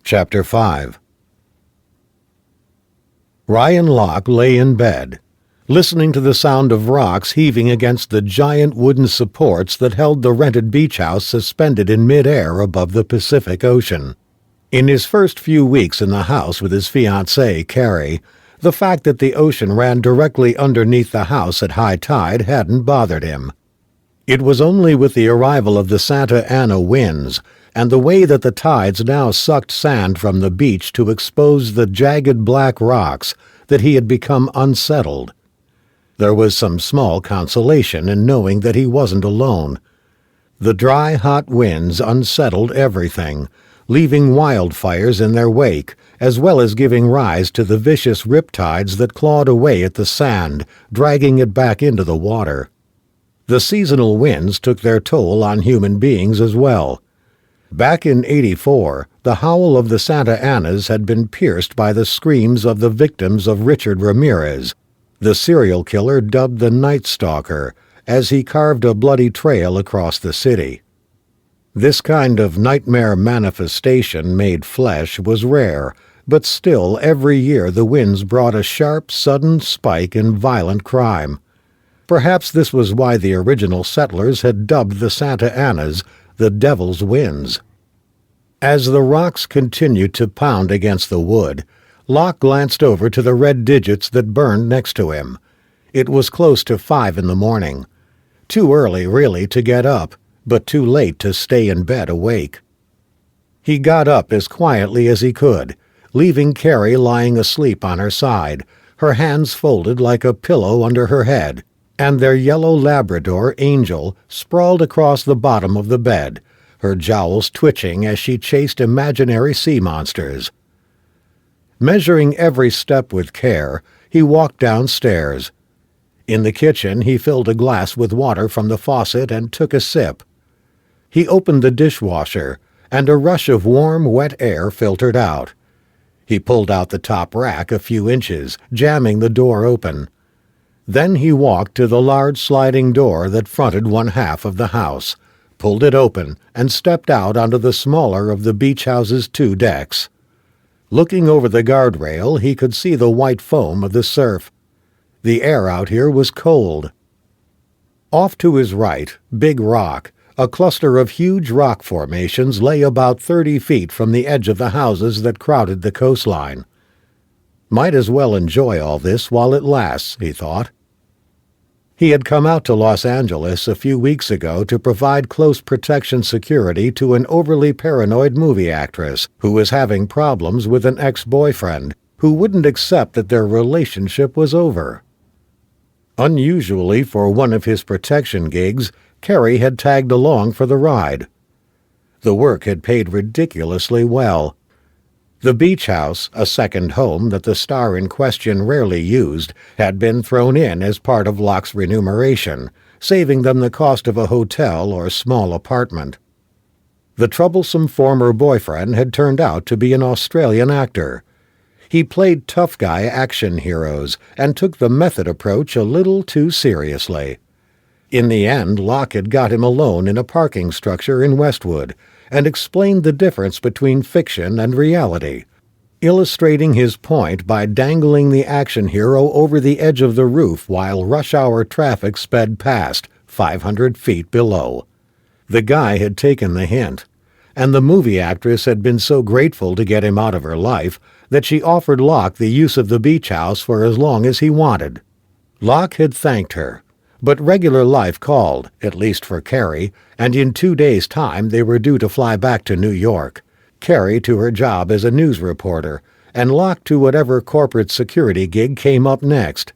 Chapter 5. Ryan Locke lay in bed, listening to the sound of rocks heaving against the giant wooden supports that held the rented beach house suspended in mid-air above the Pacific Ocean. In his first few weeks in the house with his fiancée, Carrie, the fact that the ocean ran directly underneath the house at high tide hadn't bothered him. It was only with the arrival of the Santa Ana winds and the way that the tides now sucked sand from the beach to expose the jagged black rocks that he had become unsettled. There was some small consolation in knowing that he wasn't alone. The dry, hot winds unsettled everything, leaving wildfires in their wake, as well as giving rise to the vicious riptides that clawed away at the sand, dragging it back into the water. The seasonal winds took their toll on human beings as well. Back in '84, the howl of the Santa Anas had been pierced by the screams of the victims of Richard Ramirez, the serial killer dubbed the Night Stalker, as he carved a bloody trail across the city. This kind of nightmare manifestation made flesh was rare, but still every year the winds brought a sharp, sudden spike in violent crime. Perhaps this was why the original settlers had dubbed the Santa Anas the Devil's Winds. As the rocks continued to pound against the wood, Locke glanced over to the red digits that burned next to him. It was close to 5 in the morning. Too early, really, to get up, but too late to stay in bed awake. He got up as quietly as he could, leaving Carrie lying asleep on her side, her hands folded like a pillow under her head, and their yellow Labrador, Angel, sprawled across the bottom of the bed, her jowls twitching as she chased imaginary sea monsters. Measuring every step with care, he walked downstairs. In the kitchen, he filled a glass with water from the faucet and took a sip. He opened the dishwasher, and a rush of warm, wet air filtered out. He pulled out the top rack a few inches, jamming the door open. Then he walked to the large sliding door that fronted one half of the house, pulled it open, and stepped out onto the smaller of the beach house's 2 decks. Looking over the guardrail, he could see the white foam of the surf. The air out here was cold. Off to his right, Big Rock, a cluster of huge rock formations, lay about 30 feet from the edge of the houses that crowded the coastline. Might as well enjoy all this while it lasts, he thought. He had come out to Los Angeles a few weeks ago to provide close protection security to an overly paranoid movie actress who was having problems with an ex-boyfriend who wouldn't accept that their relationship was over. Unusually for one of his protection gigs, Carrie had tagged along for the ride. The work had paid ridiculously well. The beach house, a second home that the star in question rarely used, had been thrown in as part of Locke's remuneration, saving them the cost of a hotel or small apartment. The troublesome former boyfriend had turned out to be an Australian actor. He played tough guy action heroes and took the method approach a little too seriously. In the end, Locke had got him alone in a parking structure in Westwood and explained the difference between fiction and reality, illustrating his point by dangling the action hero over the edge of the roof while rush-hour traffic sped past, 500 feet below. The guy had taken the hint, and the movie actress had been so grateful to get him out of her life that she offered Locke the use of the beach house for as long as he wanted. Locke had thanked her, but regular life called, at least for Carrie, and in 2 days' time they were due to fly back to New York, Carrie to her job as a news reporter, and Locke to whatever corporate security gig came up next.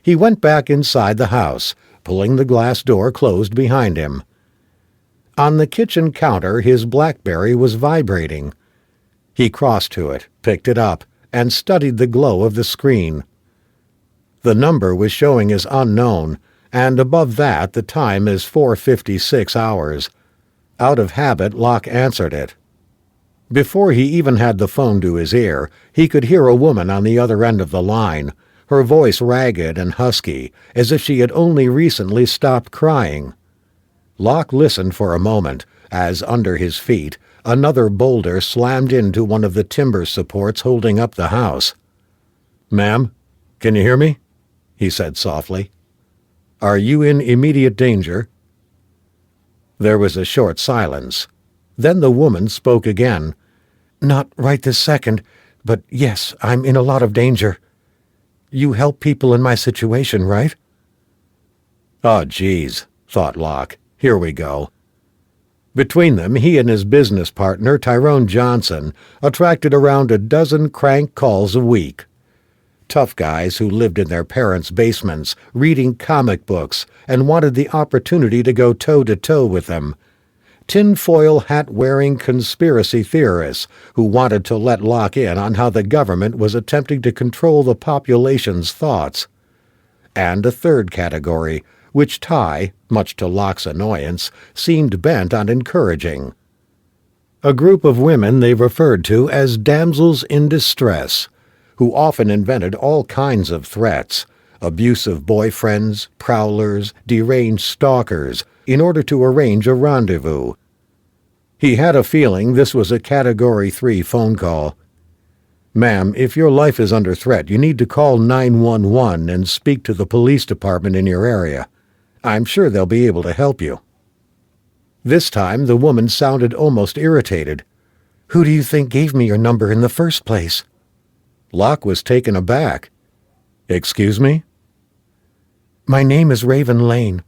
He went back inside the house, pulling the glass door closed behind him. On the kitchen counter his BlackBerry was vibrating. He crossed to it, picked it up, and studied the glow of the screen. The number was showing as unknown, and above that the time as 4:56 hours. Out of habit, Locke answered it. Before he even had the phone to his ear, he could hear a woman on the other end of the line, her voice ragged and husky, as if she had only recently stopped crying. Locke listened for a moment, as under his feet, another boulder slammed into one of the timber supports holding up the house. "Ma'am, can you hear me?" he said softly. "Are you in immediate danger?" There was a short silence. Then the woman spoke again. "Not right this second, but yes, I'm in a lot of danger. You help people in my situation, right?" "Oh, geez," thought Locke. "Here we go." Between them, he and his business partner, Tyrone Johnson, attracted around a dozen crank calls a week. Tough guys who lived in their parents' basements, reading comic books, and wanted the opportunity to go toe-to-toe with them. Tinfoil hat-wearing conspiracy theorists who wanted to let Locke in on how the government was attempting to control the population's thoughts. And a third category, which Ty, much to Locke's annoyance, seemed bent on encouraging. A group of women they referred to as damsels in distress, who often invented all kinds of threats, abusive boyfriends, prowlers, deranged stalkers, in order to arrange a rendezvous. He had a feeling this was a Category 3 phone call. "Ma'am, if your life is under threat, you need to call 911 and speak to the police department in your area. I'm sure they'll be able to help you." This time the woman sounded almost irritated. "Who do you think gave me your number in the first place?" Locke was taken aback. "Excuse me?" "My name is Raven Lane.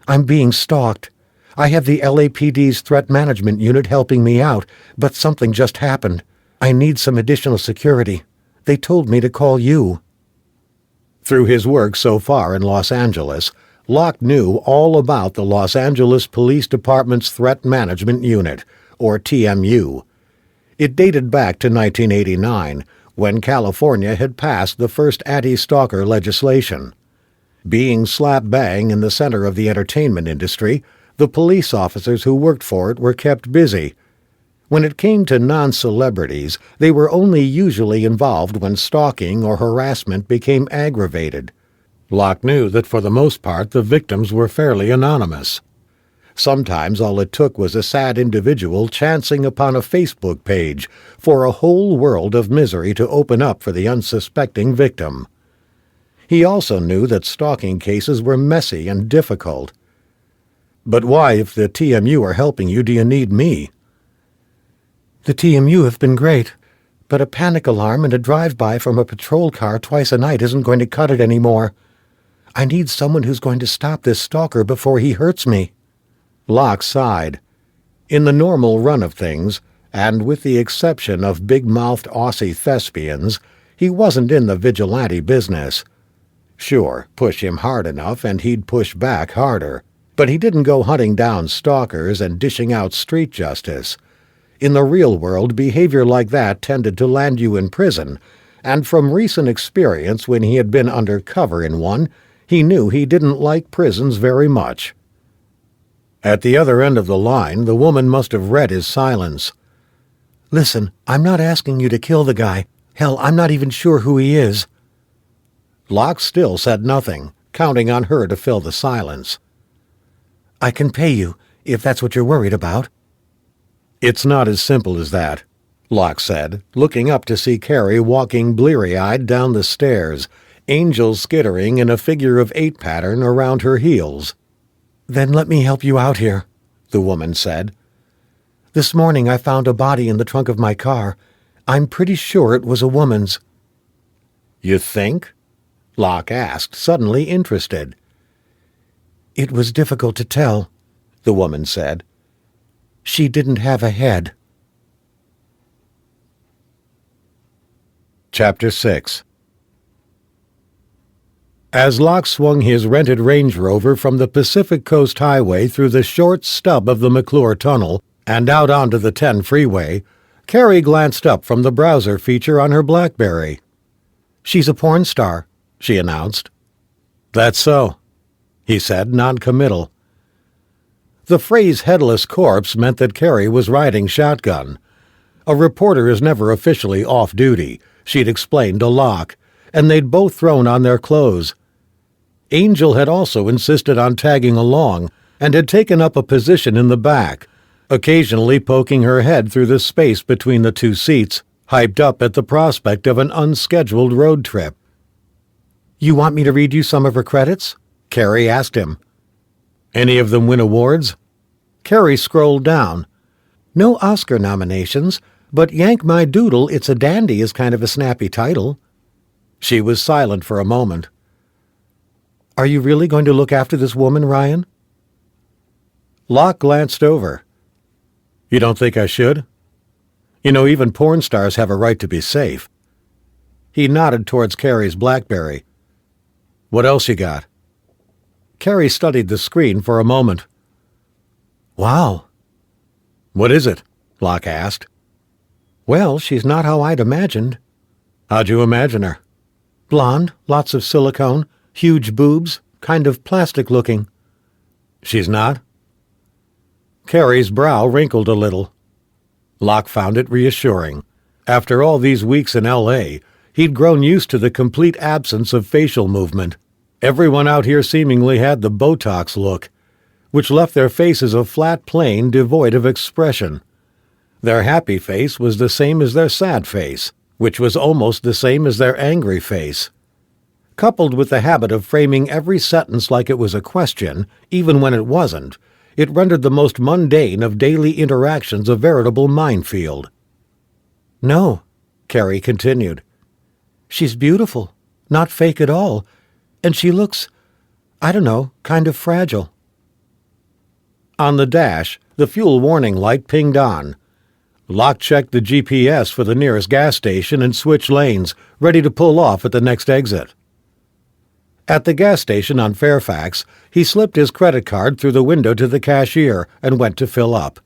I'm being stalked. I have the LAPD's Threat Management Unit helping me out, but something just happened. I need some additional security. They told me to call you." Through his work so far in Los Angeles, Locke knew all about the Los Angeles Police Department's Threat Management Unit, or TMU. It dated back to 1989, when California had passed the first anti-stalker legislation. Being slap-bang in the center of the entertainment industry, the police officers who worked for it were kept busy. When it came to non-celebrities, they were only usually involved when stalking or harassment became aggravated. Locke knew that for the most part the victims were fairly anonymous. Sometimes all it took was a sad individual chancing upon a Facebook page for a whole world of misery to open up for the unsuspecting victim. He also knew that stalking cases were messy and difficult. "But why, if the TMU are helping you, do you need me?" "The TMU have been great, but a panic alarm and a drive-by from a patrol car twice a night isn't going to cut it anymore. I need someone who's going to stop this stalker before he hurts me." Locke sighed. In the normal run of things, and with the exception of big-mouthed Aussie thespians, he wasn't in the vigilante business. Sure, push him hard enough and he'd push back harder, but he didn't go hunting down stalkers and dishing out street justice. In the real world, behavior like that tended to land you in prison, and from recent experience when he had been undercover in one, he knew he didn't like prisons very much. At the other end of the line, the woman must have read his silence. "Listen, I'm not asking you to kill the guy. Hell, I'm not even sure who he is." Locke still said nothing, counting on her to fill the silence. "I can pay you, if that's what you're worried about." "It's not as simple as that," Locke said, looking up to see Carrie walking bleary-eyed down the stairs, Angel skittering in a figure-of-8 pattern around her heels. "Then let me help you out here," the woman said. "This morning I found a body in the trunk of my car. I'm pretty sure it was a woman's." "You think?" Locke asked, suddenly interested. "It was difficult to tell," the woman said. "She didn't have a head." Chapter 6. As Locke swung his rented Range Rover from the Pacific Coast Highway through the short stub of the McClure Tunnel and out onto the 10 freeway, Carrie glanced up from the browser feature on her BlackBerry. "She's a porn star," she announced. "That's so," he said, non-committal. The phrase headless corpse meant that Carrie was riding shotgun. A reporter is never officially off-duty, she'd explained to Locke, and they'd both thrown on their clothes. Angel had also insisted on tagging along, and had taken up a position in the back, occasionally poking her head through the space between the two seats, hyped up at the prospect of an unscheduled road trip. "You want me to read you some of her credits?" Carrie asked him. "Any of them win awards?" Carrie scrolled down. "No Oscar nominations, but Yank My Doodle, It's a Dandy is kind of a snappy title." She was silent for a moment. "Are you really going to look after this woman, Ryan?" Locke glanced over. "You don't think I should? You know, even porn stars have a right to be safe." He nodded towards Carrie's BlackBerry. "What else you got?" Carrie studied the screen for a moment. "Wow." "What is it?" Locke asked. "Well, she's not how I'd imagined." "How'd you imagine her?" "Blonde, lots of silicone, huge boobs, kind of plastic-looking." "She's not?" Carrie's brow wrinkled a little. Locke found it reassuring. After all these weeks in L.A., he'd grown used to the complete absence of facial movement. Everyone out here seemingly had the Botox look, which left their faces a flat plane devoid of expression. Their happy face was the same as their sad face, which was almost the same as their angry face. Coupled with the habit of framing every sentence like it was a question, even when it wasn't, it rendered the most mundane of daily interactions a veritable minefield. "No," Carrie continued. "She's beautiful, not fake at all, and she looks, I don't know, kind of fragile." On the dash, the fuel warning light pinged on. Locke checked the GPS for the nearest gas station and switched lanes, ready to pull off at the next exit. At the gas station on Fairfax, he slipped his credit card through the window to the cashier and went to fill up.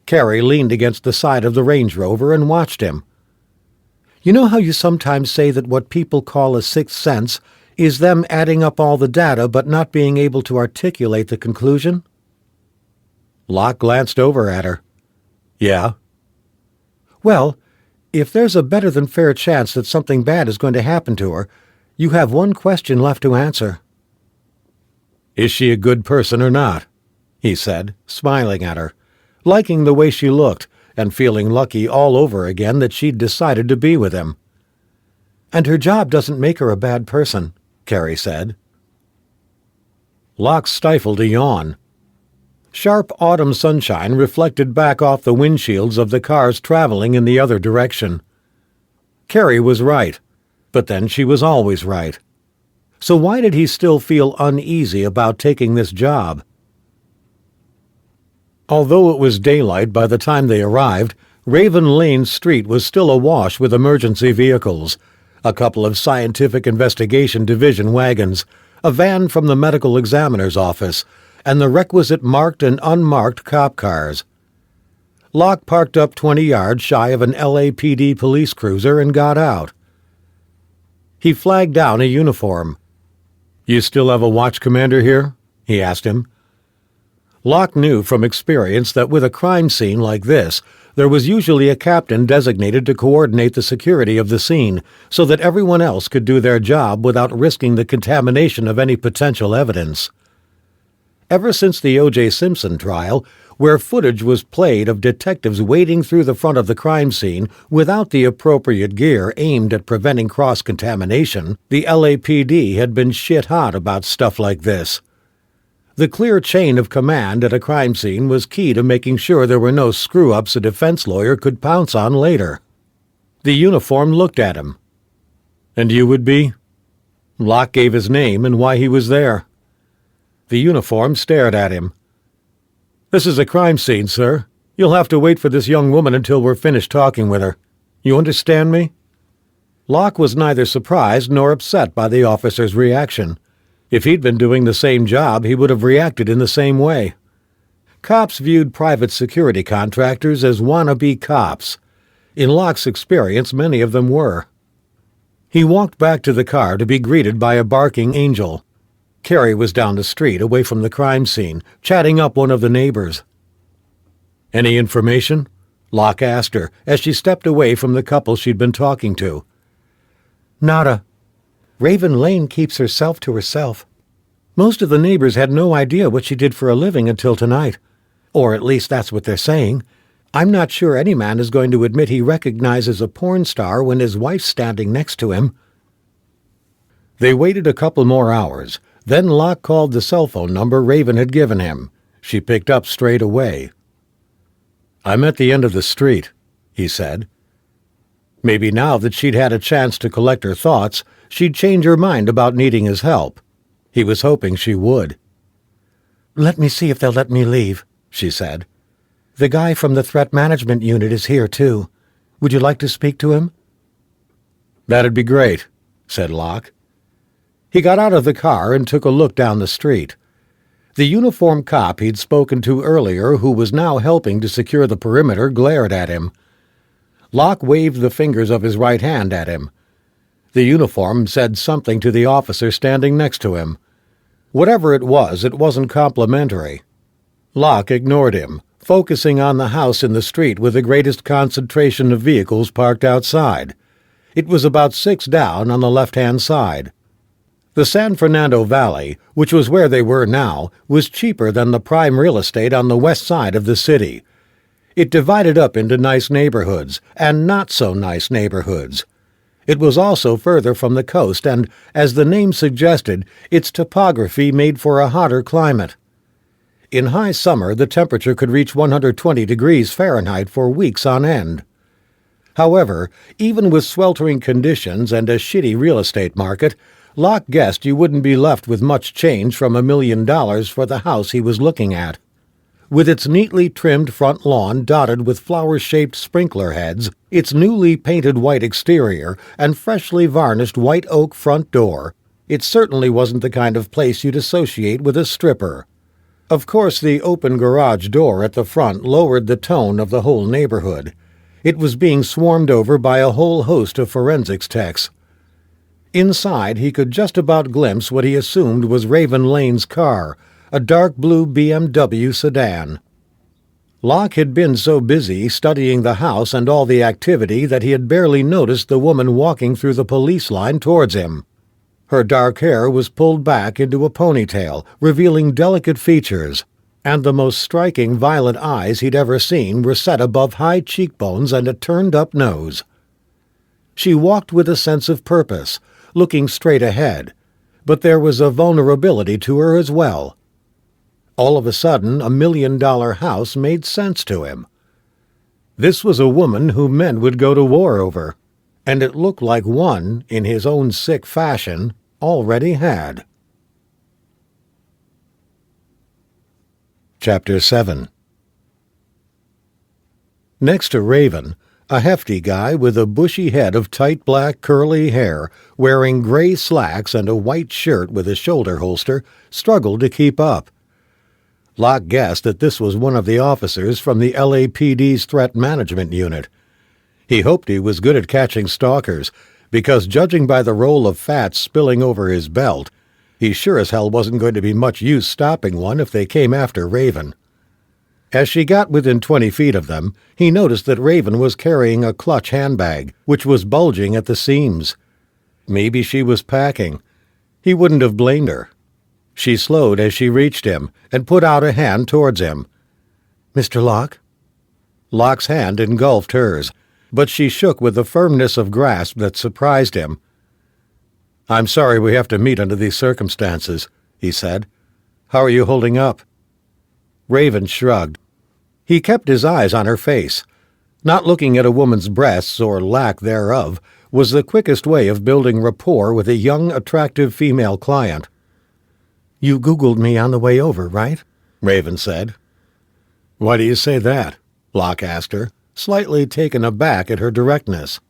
Carrie leaned against the side of the Range Rover and watched him. "You know how you sometimes say that what people call a sixth sense is them adding up all the data but not being able to articulate the conclusion?" Locke glanced over at her. "Yeah." "Well, if there's a better-than-fair chance that something bad is going to happen to her, you have one question left to answer." "Is she a good person or not?" he said, smiling at her, liking the way she looked, and feeling lucky all over again that she'd decided to be with him. "And her job doesn't make her a bad person," Carrie said. Locke stifled a yawn. Sharp autumn sunshine reflected back off the windshields of the cars traveling in the other direction. Carrie was right, but then she was always right. So why did he still feel uneasy about taking this job? Although it was daylight by the time they arrived, Raven Lane Street was still awash with emergency vehicles, a couple of Scientific Investigation Division wagons, a van from the medical examiner's office, and the requisite marked and unmarked cop cars. Locke parked up 20 yards shy of an LAPD police cruiser and got out. He flagged down a uniform. "You still have a watch commander here?" he asked him. Locke knew from experience that with a crime scene like this, there was usually a captain designated to coordinate the security of the scene so that everyone else could do their job without risking the contamination of any potential evidence. Ever since the O.J. Simpson trial, where footage was played of detectives wading through the front of the crime scene without the appropriate gear aimed at preventing cross-contamination, the LAPD had been shit-hot about stuff like this. The clear chain of command at a crime scene was key to making sure there were no screw-ups a defense lawyer could pounce on later. The uniform looked at him. "And you would be?" Locke gave his name and why he was there. The uniform stared at him. "This is a crime scene, sir. You'll have to wait for this young woman until we're finished talking with her. You understand me?" Locke was neither surprised nor upset by the officer's reaction. If he'd been doing the same job, he would have reacted in the same way. Cops viewed private security contractors as wannabe cops. In Locke's experience, many of them were. He walked back to the car to be greeted by a barking angel. Carrie was down the street, away from the crime scene, chatting up one of the neighbors. "Any information?" Locke asked her, as she stepped away from the couple she'd been talking to. "Nada. Raven Lane keeps herself to herself." Most of the neighbors had no idea what she did for a living until tonight. Or at least that's what they're saying. I'm not sure any man is going to admit he recognizes a porn star when his wife's standing next to him." They waited a couple more hours. Then Locke called the cell phone number Raven had given him. She picked up straight away. "I'm at the end of the street," he said. Maybe now that she'd had a chance to collect her thoughts, she'd change her mind about needing his help. He was hoping she would. "Let me see if they'll let me leave," she said. "The guy from the threat management unit is here, too. Would you like to speak to him?" "That'd be great," said Locke. He got out of the car and took a look down the street. The uniformed cop he'd spoken to earlier, who was now helping to secure the perimeter, glared at him. Locke waved the fingers of his right hand at him. The uniform said something to the officer standing next to him. Whatever it wasn't complimentary. Locke ignored him, focusing on the house in the street with the greatest concentration of vehicles parked outside. It was about 6 down on the left-hand side. The San Fernando Valley, which was where they were now, was cheaper than the prime real estate on the west side of the city. It divided up into nice neighborhoods and not-so-nice neighborhoods. It was also further from the coast and, as the name suggested, its topography made for a hotter climate. In high summer, the temperature could reach 120 degrees Fahrenheit for weeks on end. However, even with sweltering conditions and a shitty real estate market, Locke guessed you wouldn't be left with much change from $1 million for the house he was looking at. With its neatly trimmed front lawn dotted with flower-shaped sprinkler heads, its newly painted white exterior, and freshly varnished white oak front door, it certainly wasn't the kind of place you'd associate with a stripper. Of course, the open garage door at the front lowered the tone of the whole neighborhood. It was being swarmed over by a whole host of forensics techs. Inside, he could just about glimpse what he assumed was Raven Lane's car, a dark blue BMW sedan. Locke had been so busy studying the house and all the activity that he had barely noticed the woman walking through the police line towards him. Her dark hair was pulled back into a ponytail, revealing delicate features, and the most striking violet eyes he'd ever seen were set above high cheekbones and a turned-up nose. She walked with a sense of purpose, looking straight ahead, but there was a vulnerability to her as well. All of a sudden, $1 million house made sense to him. This was a woman who men would go to war over, and it looked like one, in his own sick fashion, already had. Chapter 7. Next to Raven, a hefty guy with a bushy head of tight black curly hair, wearing gray slacks and a white shirt with a shoulder holster, struggled to keep up. Locke guessed that this was one of the officers from the LAPD's Threat Management Unit. He hoped he was good at catching stalkers, because judging by the roll of fat spilling over his belt, he sure as hell wasn't going to be much use stopping one if they came after Raven. As she got within 20 feet of them, he noticed that Raven was carrying a clutch handbag, which was bulging at the seams. Maybe she was packing. He wouldn't have blamed her. She slowed as she reached him and put out a hand towards him. "Mr. Locke?" Locke's hand engulfed hers, but she shook with a firmness of grasp that surprised him. "I'm sorry we have to meet under these circumstances," he said. "How are you holding up?" Raven shrugged. He kept his eyes on her face. Not looking at a woman's breasts, or lack thereof, was the quickest way of building rapport with a young, attractive female client. "You Googled me on the way over, right?" Raven said. "Why do you say that?" Locke asked her, slightly taken aback at her directness.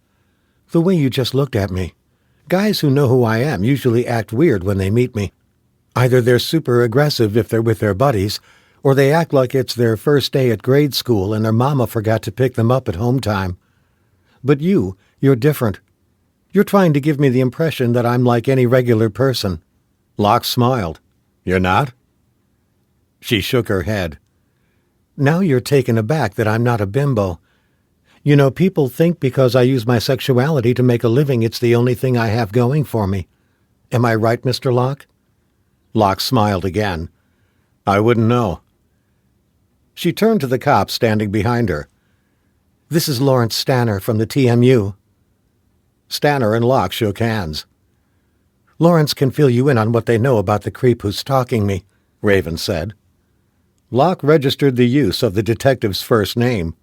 "The way you just looked at me. Guys who know who I am usually act weird when they meet me. Either they're super aggressive if they're with their buddies, or they act like it's their first day at grade school and their mama forgot to pick them up at home time. But you're different. You're trying to give me the impression that I'm like any regular person." Locke smiled. "You're not?" She shook her head. "Now you're taken aback that I'm not a bimbo. You know, people think because I use my sexuality to make a living it's the only thing I have going for me. Am I right, Mr. Locke?" Locke smiled again. I wouldn't know. She turned to the cop standing behind her. This is Lawrence Stanner from the TMU. Stanner and Locke shook hands. Lawrence can fill you in on what they know about the creep who's stalking me, Raven said. Locke registered the use of the detective's first name.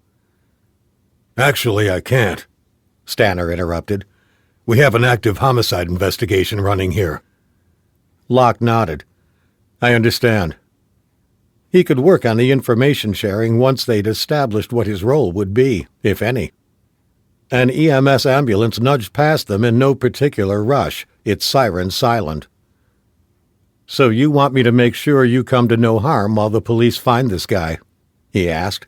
Actually, I can't, Stanner interrupted. We have an active homicide investigation running here. Locke nodded. I understand. He could work on the information sharing once they'd established what his role would be, if any. An EMS ambulance nudged past them in no particular rush, its siren silent. So you want me to make sure you come to no harm while the police find this guy? He asked.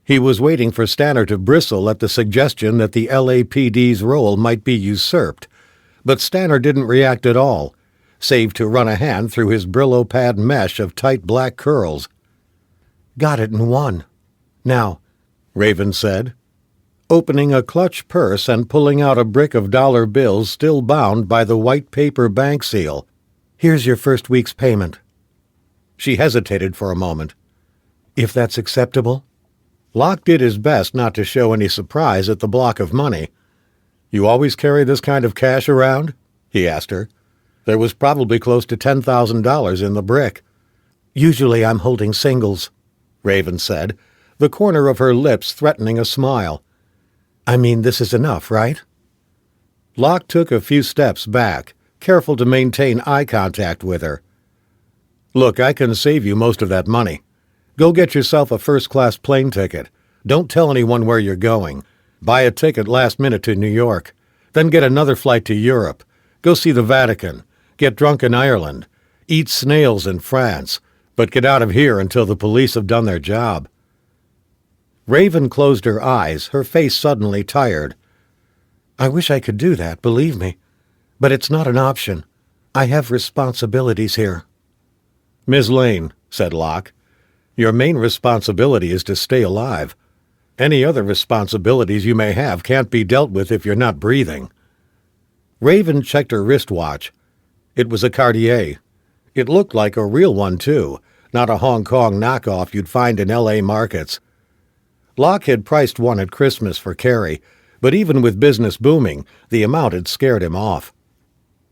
He was waiting for Stanner to bristle at the suggestion that the LAPD's role might be usurped, but Stanner didn't react at all, save to run a hand through his Brillo pad mesh of tight black curls. Got it in one. Now, Raven said, opening a clutch purse and pulling out a brick of dollar bills still bound by the white paper bank seal. Here's your first week's payment. She hesitated for a moment. If that's acceptable? Locke did his best not to show any surprise at the block of money. You always carry this kind of cash around? He asked her. There was probably close to $10,000 in the brick. Usually I'm holding singles, Raven said, the corner of her lips threatening a smile. I mean, this is enough, right? Locke took a few steps back, careful to maintain eye contact with her. Look, I can save you most of that money. Go get yourself a first-class plane ticket. Don't tell anyone where you're going. Buy a ticket last minute to New York. Then get another flight to Europe. Go see the Vatican. Get drunk in Ireland. Eat snails in France. But get out of here until the police have done their job. Raven closed her eyes, her face suddenly tired. I wish I could do that, believe me. But it's not an option. I have responsibilities here. Miss Lane, said Locke, your main responsibility is to stay alive. Any other responsibilities you may have can't be dealt with if you're not breathing. Raven checked her wristwatch. It was a Cartier. It looked like a real one, too, not a Hong Kong knockoff you'd find in L.A. markets. Locke had priced one at Christmas for Carrie, but even with business booming, the amount had scared him off.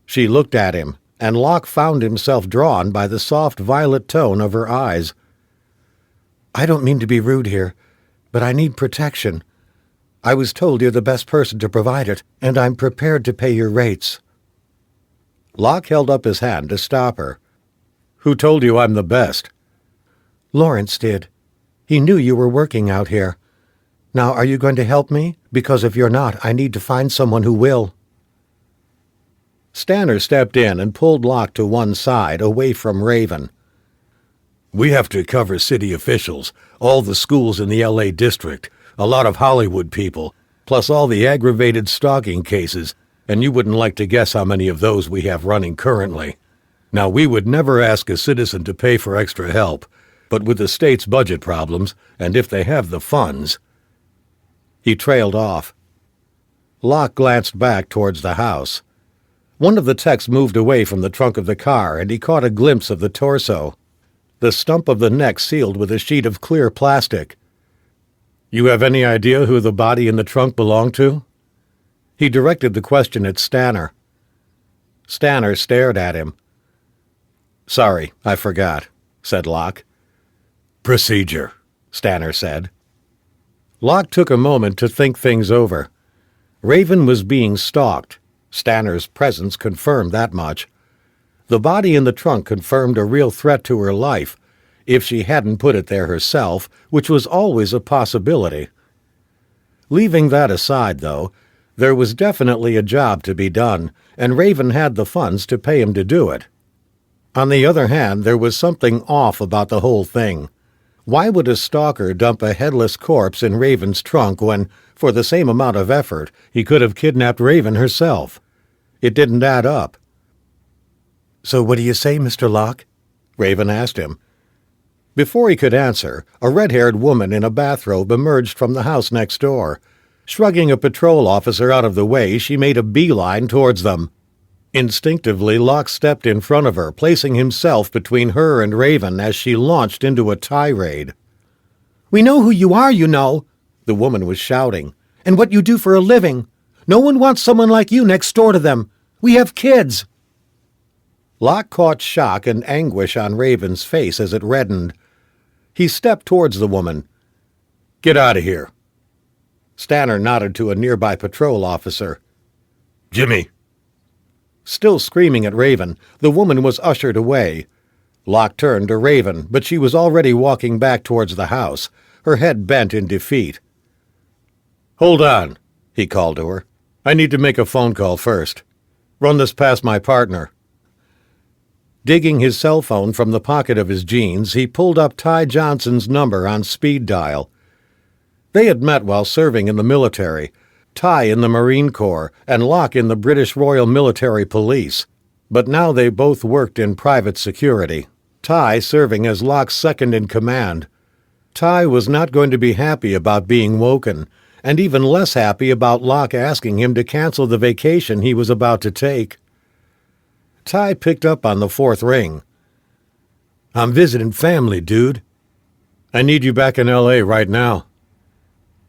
She looked at him, and Locke found himself drawn by the soft violet tone of her eyes. I don't mean to be rude here, but I need protection. I was told you're the best person to provide it, and I'm prepared to pay your rates. Locke held up his hand to stop her. Who told you I'm the best? Lawrence did. He knew you were working out here. Now, are you going to help me? Because if you're not, I need to find someone who will. Stanner stepped in and pulled Locke to one side, away from Raven. We have to cover city officials, all the schools in the L.A. district, a lot of Hollywood people, plus all the aggravated stalking cases, and you wouldn't like to guess how many of those we have running currently. Now, we would never ask a citizen to pay for extra help, but with the state's budget problems, and if they have the funds... He trailed off. Locke glanced back towards the house. One of the techs moved away from the trunk of the car, and he caught a glimpse of the torso. The stump of the neck sealed with a sheet of clear plastic. You have any idea who the body in the trunk belonged to? He directed the question at Stanner. Stanner stared at him. Sorry, I forgot, said Locke. Procedure, Stanner said. Locke took a moment to think things over. Raven was being stalked. Stanner's presence confirmed that much. The body in the trunk confirmed a real threat to her life, if she hadn't put it there herself, which was always a possibility. Leaving that aside, though, there was definitely a job to be done, and Raven had the funds to pay him to do it. On the other hand, there was something off about the whole thing. Why would a stalker dump a headless corpse in Raven's trunk when, for the same amount of effort, he could have kidnapped Raven herself? It didn't add up. So what do you say, Mr. Locke? Raven asked him. Before he could answer, a red-haired woman in a bathrobe emerged from the house next door. Shrugging a patrol officer out of the way, she made a beeline towards them. Instinctively, Locke stepped in front of her, placing himself between her and Raven as she launched into a tirade. "We know who you are, you know," the woman was shouting, "and what you do for a living. No one wants someone like you next door to them. We have kids." Locke caught shock and anguish on Raven's face as it reddened. He stepped towards the woman. "Get out of here." Stanner nodded to a nearby patrol officer. "Jimmy." Still screaming at Raven, the woman was ushered away. Locke turned to Raven, but she was already walking back towards the house, her head bent in defeat. "Hold on," he called to her. "I need to make a phone call first. Run this past my partner." Digging his cell phone from the pocket of his jeans, he pulled up Ty Johnson's number on speed dial. They had met while serving in the military, Ty in the Marine Corps and Locke in the British Royal Military Police, but now they both worked in private security, Ty serving as Locke's second-in-command. Ty was not going to be happy about being woken, and even less happy about Locke asking him to cancel the vacation he was about to take. Ty picked up on the fourth ring. "I'm visiting family, dude. I need you back in L.A. right now."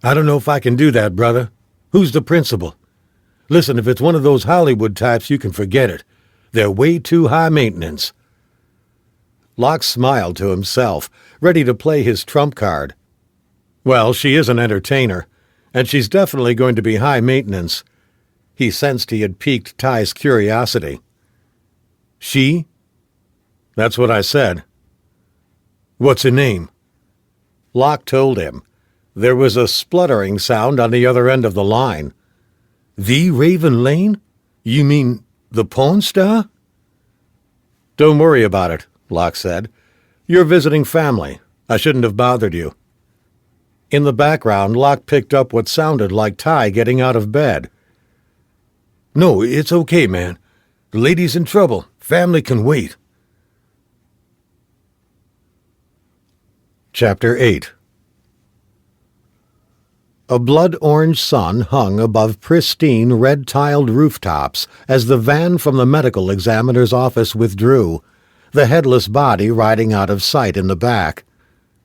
"I don't know if I can do that, brother. Who's the principal? Listen, if it's one of those Hollywood types, you can forget it. They're way too high maintenance." Locke smiled to himself, ready to play his trump card. Well, she is an entertainer, and she's definitely going to be high maintenance. He sensed he had piqued Ty's curiosity. "She?" "That's what I said." "What's her name?" Locke told him. There was a spluttering sound on the other end of the line. "The Raven Lane? You mean the porn star?" "Don't worry about it," Locke said. "You're visiting family. I shouldn't have bothered you." In the background, Locke picked up what sounded like Ty getting out of bed. "No, it's okay, man. The lady's in trouble. Family can wait." Chapter 8. A blood-orange sun hung above pristine, red-tiled rooftops as the van from the medical examiner's office withdrew, the headless body riding out of sight in the back.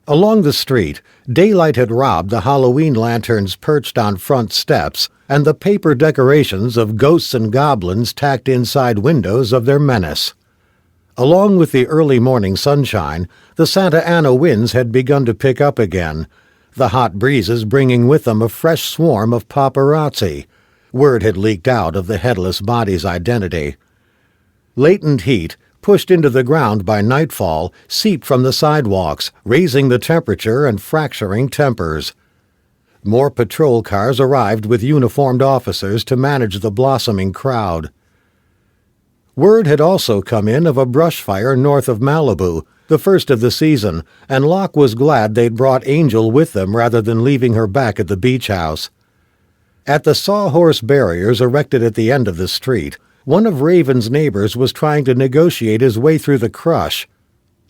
Along the street, daylight had robbed the Halloween lanterns perched on front steps and the paper decorations of ghosts and goblins tacked inside windows of their menace. Along with the early morning sunshine, the Santa Ana winds had begun to pick up again, the hot breezes bringing with them a fresh swarm of paparazzi. Word had leaked out of the headless body's identity. Latent heat, pushed into the ground by nightfall, seeped from the sidewalks, raising the temperature and fracturing tempers. More patrol cars arrived with uniformed officers to manage the blossoming crowd. Word had also come in of a brush fire north of Malibu, the first of the season, and Locke was glad they'd brought Angel with them rather than leaving her back at the beach house. At the sawhorse barriers erected at the end of the street, one of Raven's neighbors was trying to negotiate his way through the crush.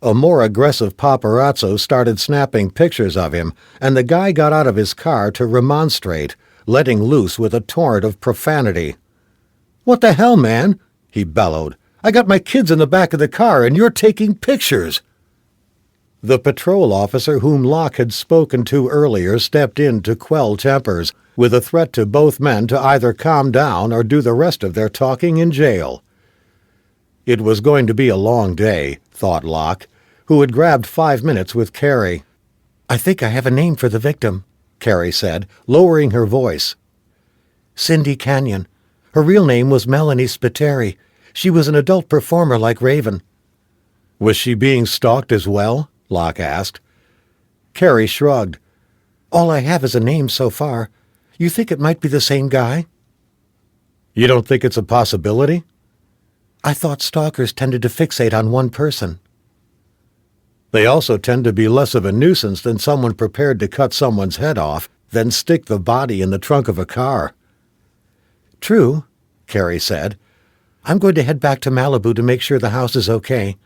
A more aggressive paparazzo started snapping pictures of him, and the guy got out of his car to remonstrate, letting loose with a torrent of profanity. "What the hell, man?" he bellowed. "I got my kids in the back of the car, and you're taking pictures." The patrol officer whom Locke had spoken to earlier stepped in to quell tempers, with a threat to both men to either calm down or do the rest of their talking in jail. It was going to be a long day, thought Locke, who had grabbed 5 minutes with Carrie. "I think I have a name for the victim," Carrie said, lowering her voice. "Cindy Canyon. Her real name was Melanie Spiteri. She was an adult performer like Raven." "Was she being stalked as well?" Locke asked. Carrie shrugged. "All I have is a name so far. You think it might be the same guy?" "You don't think it's a possibility?" "I thought stalkers tended to fixate on one person." "They also tend to be less of a nuisance than someone prepared to cut someone's head off, then stick the body in the trunk of a car." "True," Carrie said. "I'm going to head back to Malibu to make sure the house is okay.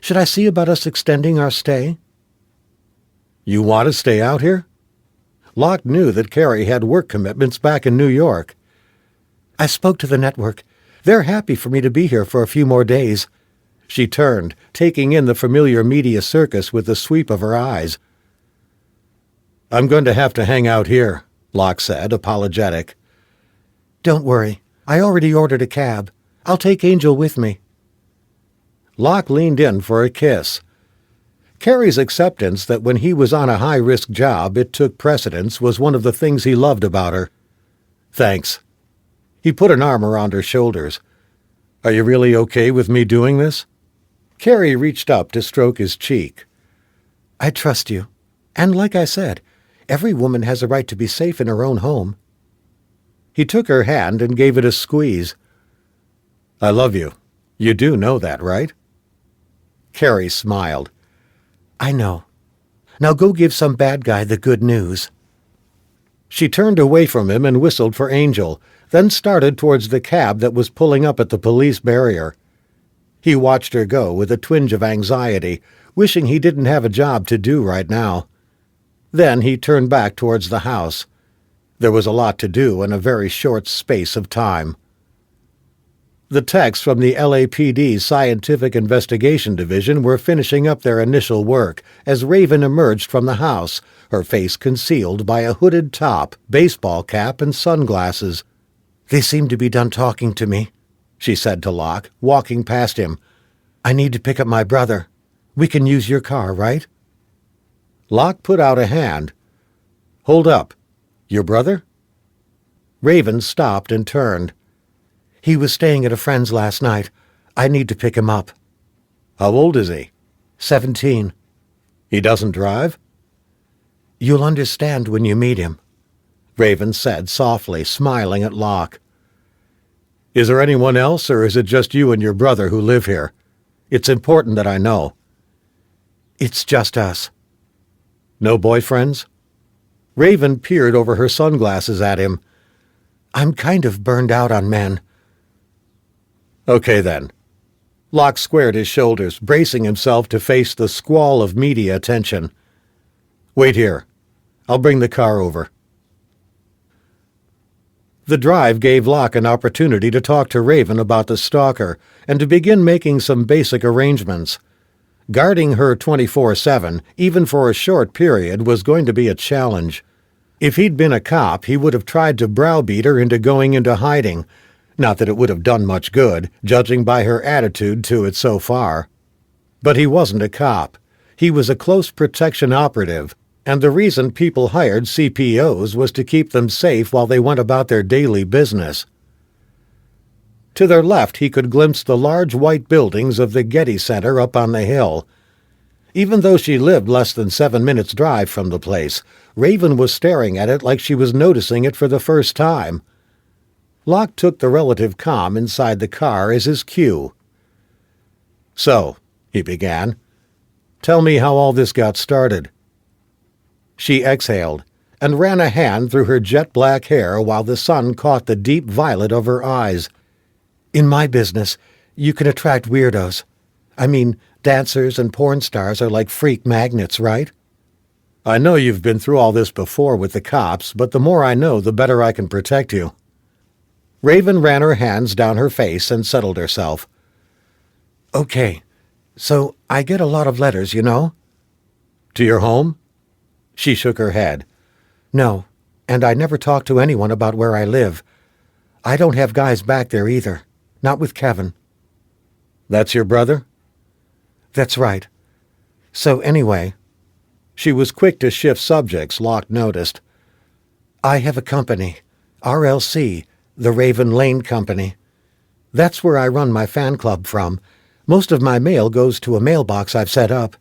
Should I see about us extending our stay?" "You want to stay out here?" Locke knew that Carrie had work commitments back in New York. "I spoke to the network. They're happy for me to be here for a few more days." She turned, taking in the familiar media circus with a sweep of her eyes. "I'm going to have to hang out here," Locke said, apologetic. "Don't worry. I already ordered a cab. I'll take Angel with me." Locke leaned in for a kiss. Carrie's acceptance that when he was on a high-risk job it took precedence was one of the things he loved about her. "Thanks." He put an arm around her shoulders. "Are you really okay with me doing this?" Carrie reached up to stroke his cheek. "I trust you. And like I said, every woman has a right to be safe in her own home." He took her hand and gave it a squeeze. "I love you. You do know that, right?" Carrie smiled. "I know. Now go give some bad guy the good news." She turned away from him and whistled for Angel, then started towards the cab that was pulling up at the police barrier. He watched her go with a twinge of anxiety, wishing he didn't have a job to do right now. Then he turned back towards the house. There was a lot to do in a very short space of time. The techs from the LAPD's Scientific Investigation Division were finishing up their initial work as Raven emerged from the house, her face concealed by a hooded top, baseball cap, and sunglasses. "They seem to be done talking to me," she said to Locke, walking past him. "I need to pick up my brother. We can use your car, right?" Locke put out a hand. "Hold up. Your brother?" Raven stopped and turned. "He was staying at a friend's last night. I need to pick him up." "How old is he?" 17. "He doesn't drive?" "You'll understand when you meet him," Raven said softly, smiling at Locke. "Is there anyone else, or is it just you and your brother who live here? It's important that I know." "It's just us." "No boyfriends?" Raven peered over her sunglasses at him. "I'm kind of burned out on men." "Okay, then." Locke squared his shoulders, bracing himself to face the squall of media attention. "Wait here. I'll bring the car over." The drive gave Locke an opportunity to talk to Raven about the stalker and to begin making some basic arrangements. Guarding her 24/7, even for a short period, was going to be a challenge. If he'd been a cop, he would have tried to browbeat her into going into hiding. Not that it would have done much good, judging by her attitude to it so far. But he wasn't a cop. He was a close protection operative, and the reason people hired CPOs was to keep them safe while they went about their daily business. To their left he could glimpse the large white buildings of the Getty Center up on the hill. Even though she lived less than 7 minutes' drive from the place, Raven was staring at it like she was noticing it for the first time. Locke took the relative calm inside the car as his cue. "So," he began, "tell me how all this got started." She exhaled and ran a hand through her jet-black hair while the sun caught the deep violet of her eyes. "In my business, you can attract weirdos. I mean, dancers and porn stars are like freak magnets, right?" "I know you've been through all this before with the cops, but the more I know, the better I can protect you." Raven ran her hands down her face and settled herself. "Okay, so I get a lot of letters, you know?" "To your home?" She shook her head. "No, and I never talk to anyone about where I live. I don't have guys back there either, not with Kevin." "That's your brother?" "That's right. So anyway," she was quick to shift subjects, Locke noticed. "I have a company, RLC, the Raven Lane Company. That's where I run my fan club from. Most of my mail goes to a mailbox I've set up."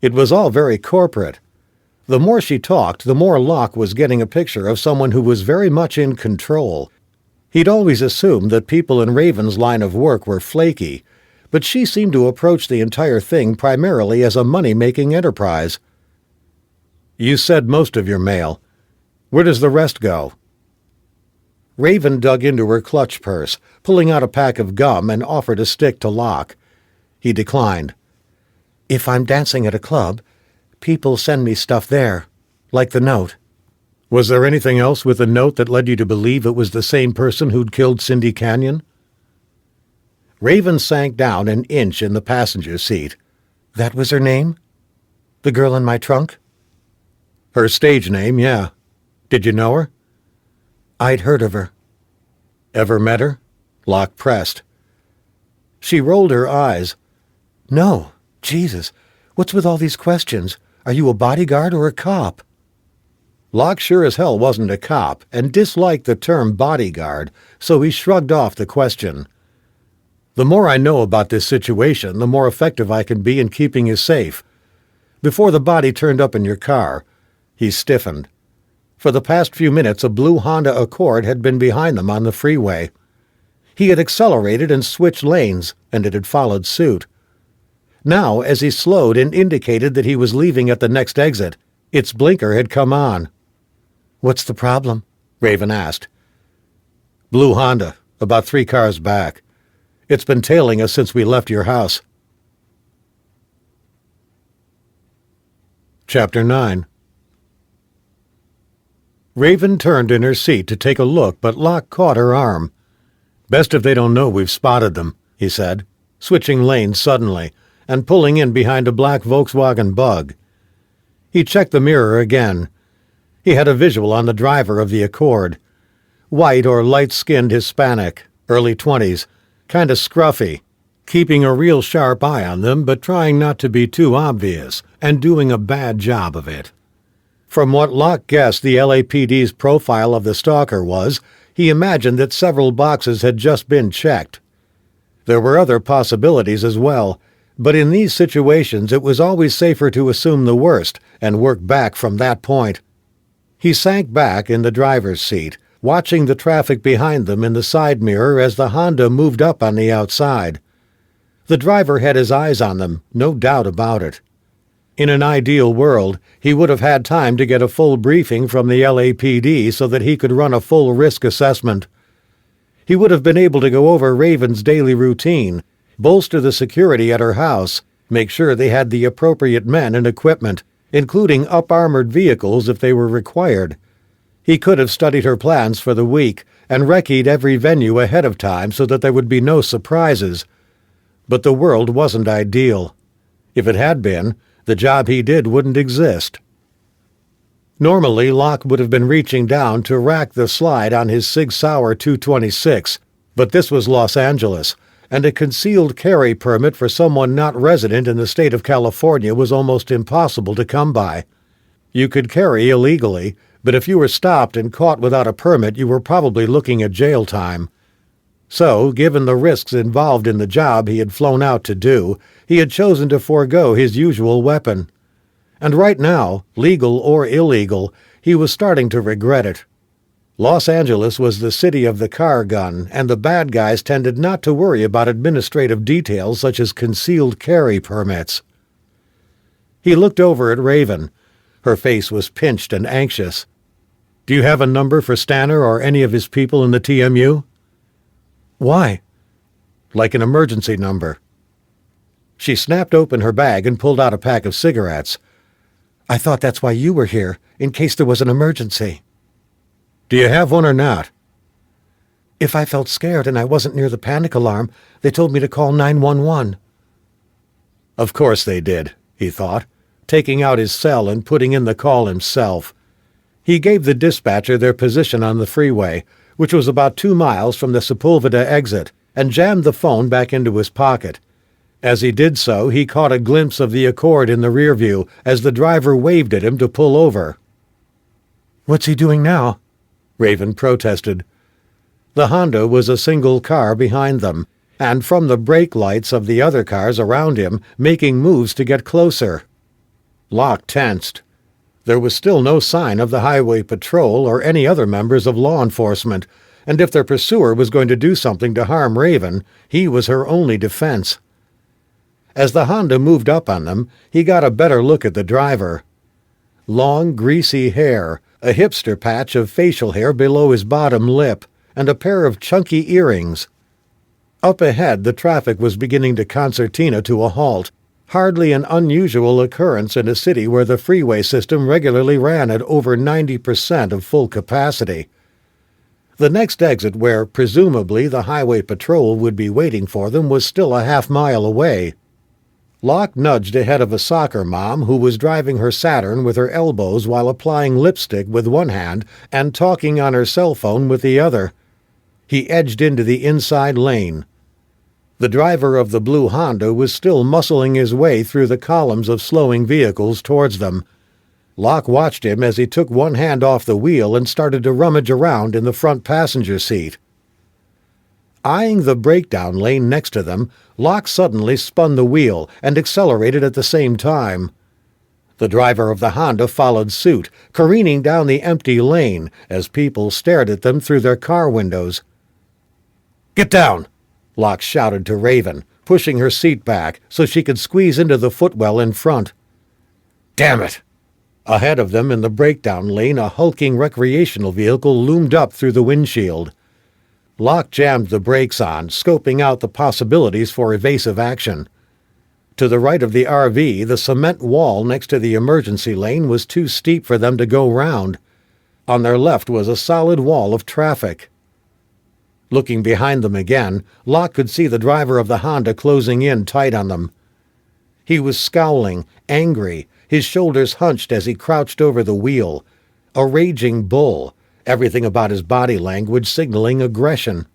It was all very corporate. The more she talked, the more Locke was getting a picture of someone who was very much in control. He'd always assumed that people in Raven's line of work were flaky, but she seemed to approach the entire thing primarily as a money-making enterprise. "You said most of your mail. Where does the rest go?" Raven dug into her clutch purse, pulling out a pack of gum, and offered a stick to Locke. He declined. "If I'm dancing at a club, people send me stuff there, like the note." "Was there anything else with the note that led you to believe it was the same person who'd killed Cindy Canyon?" Raven sank down an inch in the passenger seat. That was her name? The girl in my trunk? Her stage name, yeah. Did you know her? I'd heard of her. Ever met her? Locke pressed. She rolled her eyes. No, Jesus, what's with all these questions? Are you a bodyguard or a cop? Locke sure as hell wasn't a cop and disliked the term bodyguard, so he shrugged off the question. The more I know about this situation, the more effective I can be in keeping you safe. Before the body turned up in your car, he stiffened. For the past few minutes, a blue Honda Accord had been behind them on the freeway. He had accelerated and switched lanes, and it had followed suit. Now, as he slowed and indicated that he was leaving at the next exit, its blinker had come on. What's the problem? Raven asked. Blue Honda, about 3 cars back. It's been tailing us since we left your house. Chapter 9. Raven turned in her seat to take a look, but Locke caught her arm. Best if they don't know we've spotted them, he said, switching lanes suddenly and pulling in behind a black Volkswagen Bug. He checked the mirror again. He had a visual on the driver of the Accord. White or light-skinned Hispanic, early 20s, kind of scruffy, keeping a real sharp eye on them but trying not to be too obvious and doing a bad job of it. From what Locke guessed the LAPD's profile of the stalker was, he imagined that several boxes had just been checked. There were other possibilities as well, but in these situations it was always safer to assume the worst and work back from that point. He sank back in the driver's seat, watching the traffic behind them in the side mirror as the Honda moved up on the outside. The driver had his eyes on them, no doubt about it. In an ideal world, he would have had time to get a full briefing from the LAPD so that he could run a full risk assessment. He would have been able to go over Raven's daily routine, bolster the security at her house, make sure they had the appropriate men and equipment, including up-armored vehicles if they were required. He could have studied her plans for the week and recce'd every venue ahead of time so that there would be no surprises. But the world wasn't ideal. If it had been, the job he did wouldn't exist. Normally, Locke would have been reaching down to rack the slide on his Sig Sauer 226, but this was Los Angeles, and a concealed carry permit for someone not resident in the state of California was almost impossible to come by. You could carry illegally, but if you were stopped and caught without a permit, you were probably looking at jail time. So, given the risks involved in the job he had flown out to do, he had chosen to forego his usual weapon. And right now, legal or illegal, he was starting to regret it. Los Angeles was the city of the car gun, and the bad guys tended not to worry about administrative details such as concealed carry permits. He looked over at Raven. Her face was pinched and anxious. "Do you have a number for Stanner or any of his people in the TMU?" "Why?" "Like an emergency number." She snapped open her bag and pulled out a pack of cigarettes. "I thought that's why you were here, in case there was an emergency." "Do you have one or not?" "If I felt scared and I wasn't near the panic alarm, they told me to call 911. Of course they did, he thought, taking out his cell and putting in the call himself. He gave the dispatcher their position on the freeway, which was about 2 miles from the Sepulveda exit, and jammed the phone back into his pocket. As he did so, he caught a glimpse of the Accord in the rear view as the driver waved at him to pull over. "What's he doing now?" Raven protested. The Honda was a single car behind them, and from the brake lights of the other cars around him, making moves to get closer. Locke tensed. There was still no sign of the highway patrol or any other members of law enforcement, and if their pursuer was going to do something to harm Raven, he was her only defense. As the Honda moved up on them, he got a better look at the driver. Long, greasy hair, a hipster patch of facial hair below his bottom lip, and a pair of chunky earrings. Up ahead, the traffic was beginning to concertina to a halt, hardly an unusual occurrence in a city where the freeway system regularly ran at over 90% of full capacity. The next exit, where presumably the highway patrol would be waiting for them, was still a half-mile away. Locke nudged ahead of a soccer mom who was driving her Saturn with her elbows while applying lipstick with one hand and talking on her cell phone with the other. He edged into the inside lane. The driver of the blue Honda was still muscling his way through the columns of slowing vehicles towards them. Locke watched him as he took one hand off the wheel and started to rummage around in the front passenger seat. Eyeing the breakdown lane next to them, Locke suddenly spun the wheel and accelerated at the same time. The driver of the Honda followed suit, careening down the empty lane as people stared at them through their car windows. "Get down!" Locke shouted to Raven, pushing her seat back so she could squeeze into the footwell in front. "Damn it!" Ahead of them in the breakdown lane, a hulking recreational vehicle loomed up through the windshield. Locke jammed the brakes on, scoping out the possibilities for evasive action. To the right of the RV, the cement wall next to the emergency lane was too steep for them to go round. On their left was a solid wall of traffic. Looking behind them again, Locke could see the driver of the Honda closing in tight on them. He was scowling, angry, his shoulders hunched as he crouched over the wheel. A raging bull, everything about his body language signaling aggression.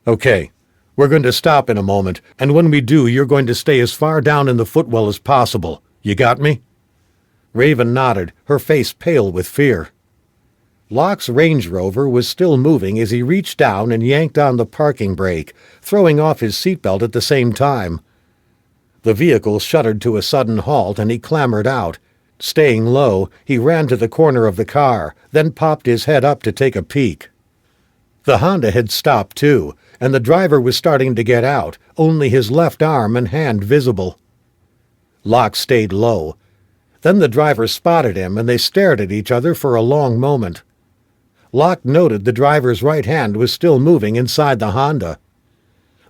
"Okay, we're going to stop in a moment, and when we do, you're going to stay as far down in the footwell as possible. You got me?" Raven nodded, her face pale with fear. Locke's Range Rover was still moving as he reached down and yanked on the parking brake, throwing off his seatbelt at the same time. The vehicle shuddered to a sudden halt, and he clambered out. Staying low, he ran to the corner of the car, then popped his head up to take a peek. The Honda had stopped too, and the driver was starting to get out, only his left arm and hand visible. Locke stayed low. Then the driver spotted him, and they stared at each other for a long moment. Locke noted the driver's right hand was still moving inside the Honda.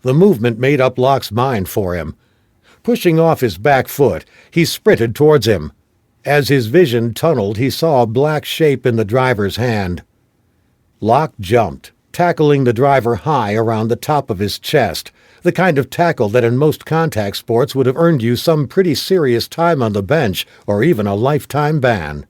The movement made up Locke's mind for him. Pushing off his back foot, he sprinted towards him. As his vision tunneled, he saw a black shape in the driver's hand. Locke jumped, tackling the driver high around the top of his chest, the kind of tackle that in most contact sports would have earned you some pretty serious time on the bench or even a lifetime ban.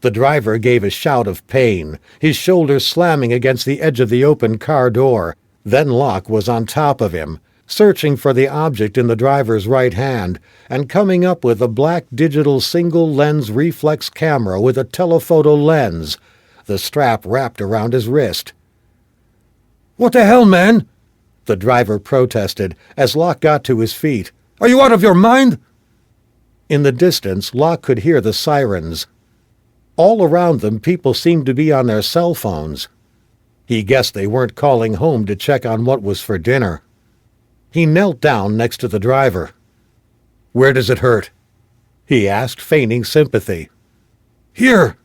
The driver gave a shout of pain, his shoulders slamming against the edge of the open car door. Then Locke was on top of him, searching for the object in the driver's right hand, and coming up with a black digital single-lens reflex camera with a telephoto lens, the strap wrapped around his wrist. "What the hell, man?" the driver protested as Locke got to his feet. "Are you out of your mind?" In the distance, Locke could hear the sirens. All around them, people seemed to be on their cell phones. He guessed they weren't calling home to check on what was for dinner. He knelt down next to the driver. "Where does it hurt?" he asked, feigning sympathy. "Here,"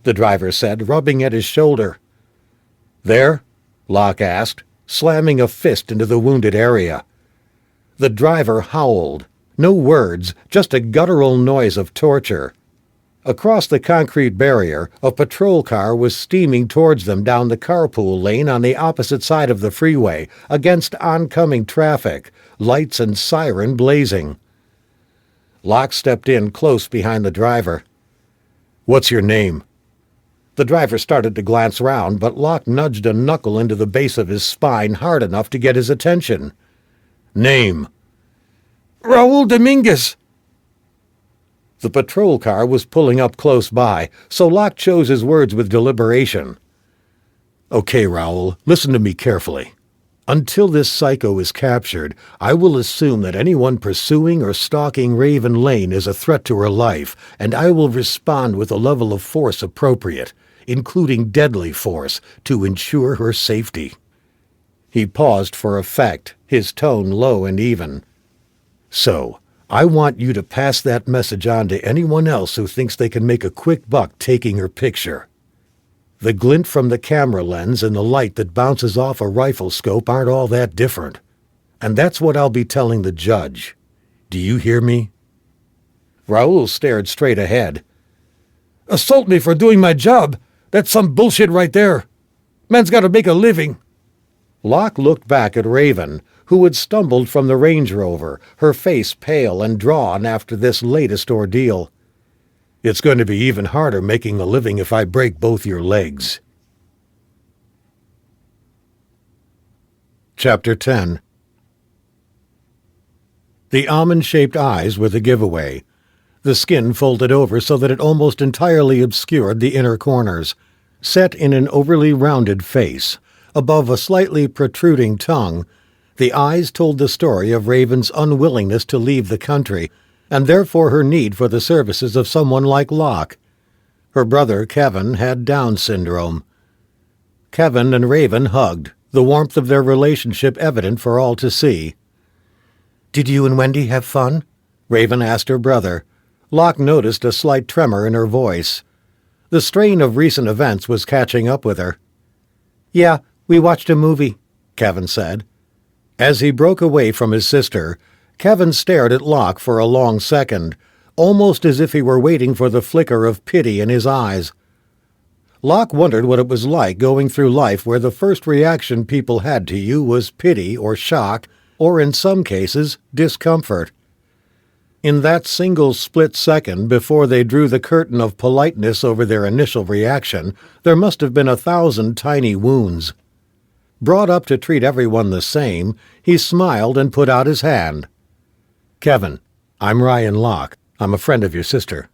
the driver said, rubbing at his shoulder. "There?" Locke asked, slamming a fist into the wounded area. The driver howled. No words, just a guttural noise of torture. Across the concrete barrier, a patrol car was steaming towards them down the carpool lane on the opposite side of the freeway, against oncoming traffic, lights and siren blazing. Locke stepped in close behind the driver. "What's your name?" The driver started to glance round, but Locke nudged a knuckle into the base of his spine hard enough to get his attention. "Name?" "Raul Dominguez." The patrol car was pulling up close by, so Locke chose his words with deliberation. "Okay, Raul, listen to me carefully. Until this psycho is captured, I will assume that anyone pursuing or stalking Raven Lane is a threat to her life, and I will respond with a level of force appropriate, including deadly force, to ensure her safety." He paused for effect, his tone low and even. "So, I want you to pass that message on to anyone else who thinks they can make a quick buck taking her picture. The glint from the camera lens and the light that bounces off a rifle scope aren't all that different. And that's what I'll be telling the judge. Do you hear me?" Raul stared straight ahead. "Assault me for doing my job? That's some bullshit right there." Man's got to make a living." Locke looked back at Raven, who had stumbled from the Range Rover, her face pale and drawn after this latest ordeal. "It's going to be even harder making a living if I break both your legs." Chapter 10. The almond-shaped eyes were the giveaway. The skin folded over so that it almost entirely obscured the inner corners, set in an overly rounded face. Above a slightly protruding tongue, the eyes told the story of Raven's unwillingness to leave the country, and therefore her need for the services of someone like Locke. Her brother, Kevin, had Down syndrome. Kevin and Raven hugged, the warmth of their relationship evident for all to see. "Did you and Wendy have fun?" Raven asked her brother. Locke noticed a slight tremor in her voice. The strain of recent events was catching up with her. "Yeah, we watched a movie," Kevin said. As he broke away from his sister, Kevin stared at Locke for a long second, almost as if he were waiting for the flicker of pity in his eyes. Locke wondered what it was like going through life where the first reaction people had to you was pity or shock, or in some cases, discomfort. In that single split second before they drew the curtain of politeness over their initial reaction, there must have been 1,000 tiny wounds. Brought up to treat everyone the same, he smiled and put out his hand. "Kevin, I'm Ryan Locke. I'm a friend of your sister."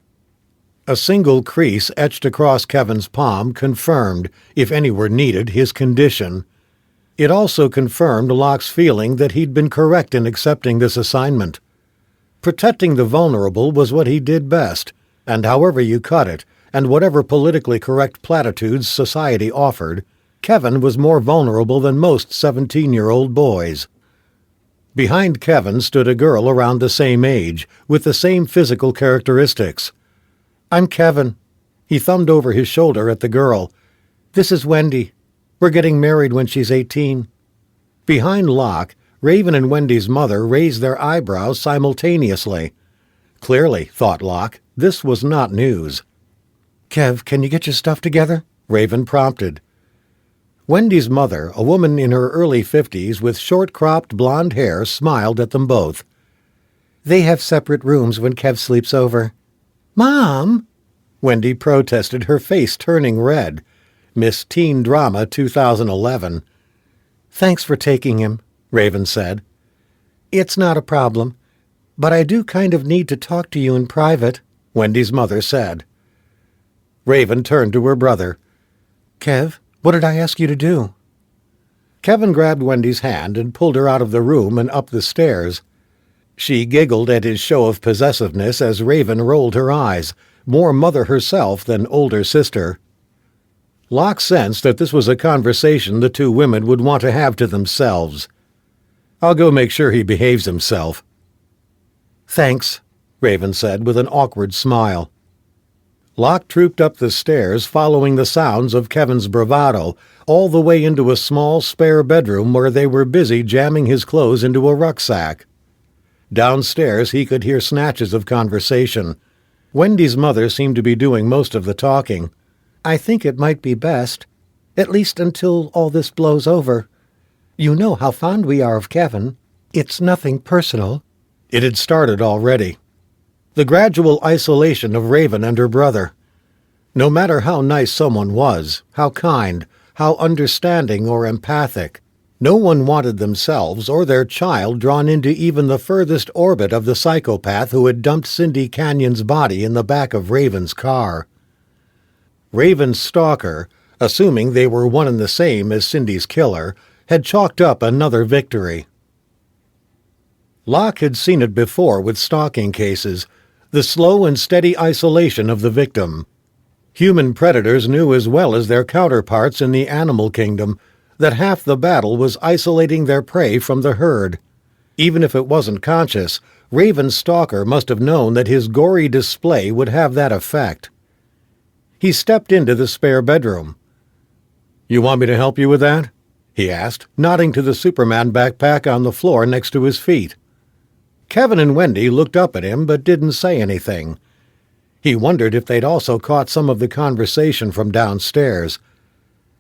A single crease etched across Kevin's palm confirmed, if any were needed, his condition. It also confirmed Locke's feeling that he'd been correct in accepting this assignment. Protecting the vulnerable was what he did best, and however you cut it, and whatever politically correct platitudes society offered, Kevin was more vulnerable than most 17-year-old boys. Behind Kevin stood a girl around the same age, with the same physical characteristics. "I'm Kevin." He thumbed over his shoulder at the girl. "This is Wendy. We're getting married when she's 18. Behind Locke, Raven and Wendy's mother raised their eyebrows simultaneously. Clearly, thought Locke, this was not news. "Kev, can you get your stuff together?" Raven prompted. Wendy's mother, a woman in her early 50s with short-cropped blonde hair, smiled at them both. "They have separate rooms when Kev sleeps over." "Mom!" Wendy protested, her face turning red. Miss Teen Drama 2011. "Thanks for taking him," Raven said. "It's not a problem, but I do kind of need to talk to you in private," Wendy's mother said. Raven turned to her brother. "Kev, what did I ask you to do?" Kevin grabbed Wendy's hand and pulled her out of the room and up the stairs. She giggled at his show of possessiveness as Raven rolled her eyes, more mother herself than older sister. Locke sensed that this was a conversation the two women would want to have to themselves. "I'll go make sure he behaves himself." "Thanks," Raven said with an awkward smile. Locke trooped up the stairs following the sounds of Kevin's bravado, all the way into a small spare bedroom where they were busy jamming his clothes into a rucksack. Downstairs he could hear snatches of conversation. Wendy's mother seemed to be doing most of the talking. "I think it might be best, at least until all this blows over. You know how fond we are of Kevin. It's nothing personal." It had started already. The gradual isolation of Raven and her brother. No matter how nice someone was, how kind, how understanding or empathic, no one wanted themselves or their child drawn into even the furthest orbit of the psychopath who had dumped Cindy Canyon's body in the back of Raven's car. Raven's stalker, assuming they were one and the same as Cindy's killer, had chalked up another victory. Locke had seen it before with stalking cases, the slow and steady isolation of the victim. Human predators knew as well as their counterparts in the animal kingdom that half the battle was isolating their prey from the herd. Even if it wasn't conscious, Raven's stalker must have known that his gory display would have that effect. He stepped into the spare bedroom. "You want me to help you with that?" he asked, nodding to the Superman backpack on the floor next to his feet. Kevin and Wendy looked up at him but didn't say anything. He wondered if they'd also caught some of the conversation from downstairs.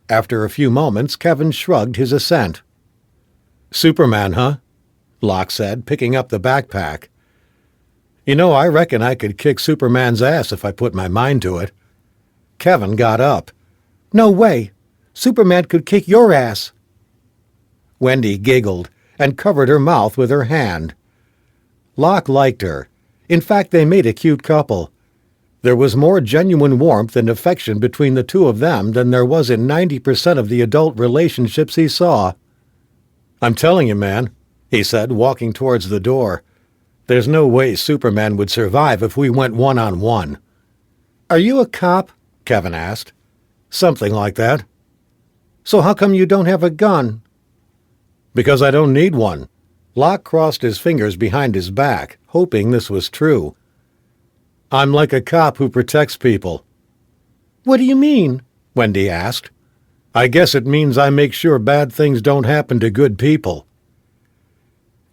After a few moments, Kevin shrugged his assent. "Superman, huh?" Locke said, picking up the backpack. "You know, I reckon I could kick Superman's ass if I put my mind to it." Kevin got up. "No way! Superman could kick your ass!" Wendy giggled and covered her mouth with her hand. Locke liked her. In fact, they made a cute couple. There was more genuine warmth and affection between the two of them than there was in 90% of the adult relationships he saw. "I'm telling you, man," he said, walking towards the door. "There's no way Superman would survive if we went one-on-one." "Are you a cop?" Kevin asked. "Something like that." "So how come you don't have a gun?" "Because I don't need one." Locke crossed his fingers behind his back, hoping this was true. "I'm like a cop who protects people." "What do you mean?" Wendy asked. "I guess it means I make sure bad things don't happen to good people."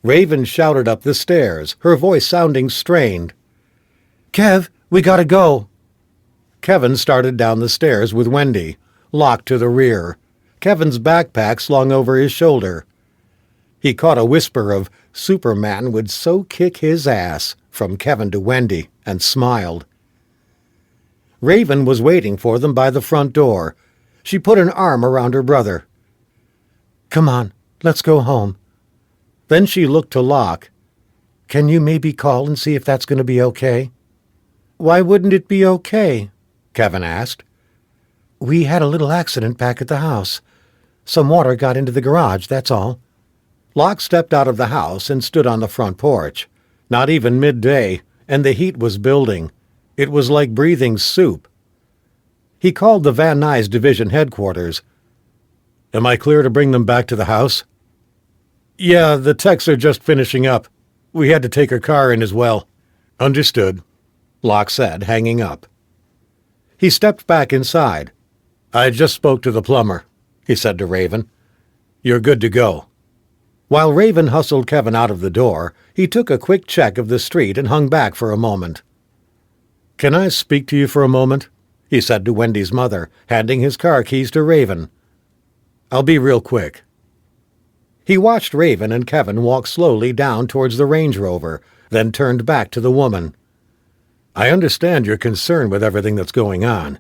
Raven shouted up the stairs, her voice sounding strained. "Kev, we gotta go." Kevin started down the stairs with Wendy, Locke to the rear, Kevin's backpack slung over his shoulder. He caught a whisper of "Superman would so kick his ass" from Kevin to Wendy, and smiled. Raven was waiting for them by the front door. She put an arm around her brother. "Come on, let's go home." Then she looked to Locke. "Can you maybe call and see if that's going to be okay?" "Why wouldn't it be okay?" Kevin asked. "We had a little accident back at the house. Some water got into the garage, that's all." Locke stepped out of the house and stood on the front porch. Not even midday, and the heat was building. It was like breathing soup. He called the Van Nuys Division headquarters. "Am I clear to bring them back to the house?" "Yeah, the techs are just finishing up. We had to take her car in as well." "Understood," Locke said, hanging up. He stepped back inside. "I just spoke to the plumber," he said to Raven. "You're good to go." While Raven hustled Kevin out of the door, he took a quick check of the street and hung back for a moment. "Can I speak to you for a moment?" he said to Wendy's mother, handing his car keys to Raven. "I'll be real quick." He watched Raven and Kevin walk slowly down towards the Range Rover, then turned back to the woman. "I understand your concern with everything that's going on,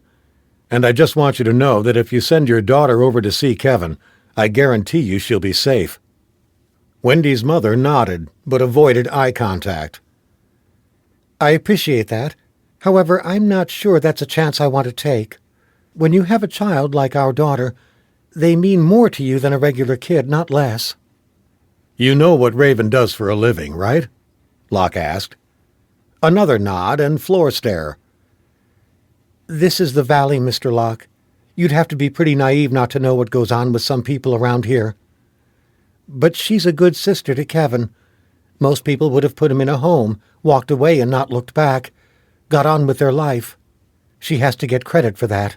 and I just want you to know that if you send your daughter over to see Kevin, I guarantee you she'll be safe." Wendy's mother nodded, but avoided eye contact. "I appreciate that. However, I'm not sure that's a chance I want to take. When you have a child like our daughter, they mean more to you than a regular kid, not less." "You know what Raven does for a living, right?" Locke asked. Another nod and floor stare. "This is the Valley, Mr. Locke. You'd have to be pretty naive not to know what goes on with some people around here. But she's a good sister to Kevin. Most people would have put him in a home, walked away and not looked back, got on with their life. She has to get credit for that."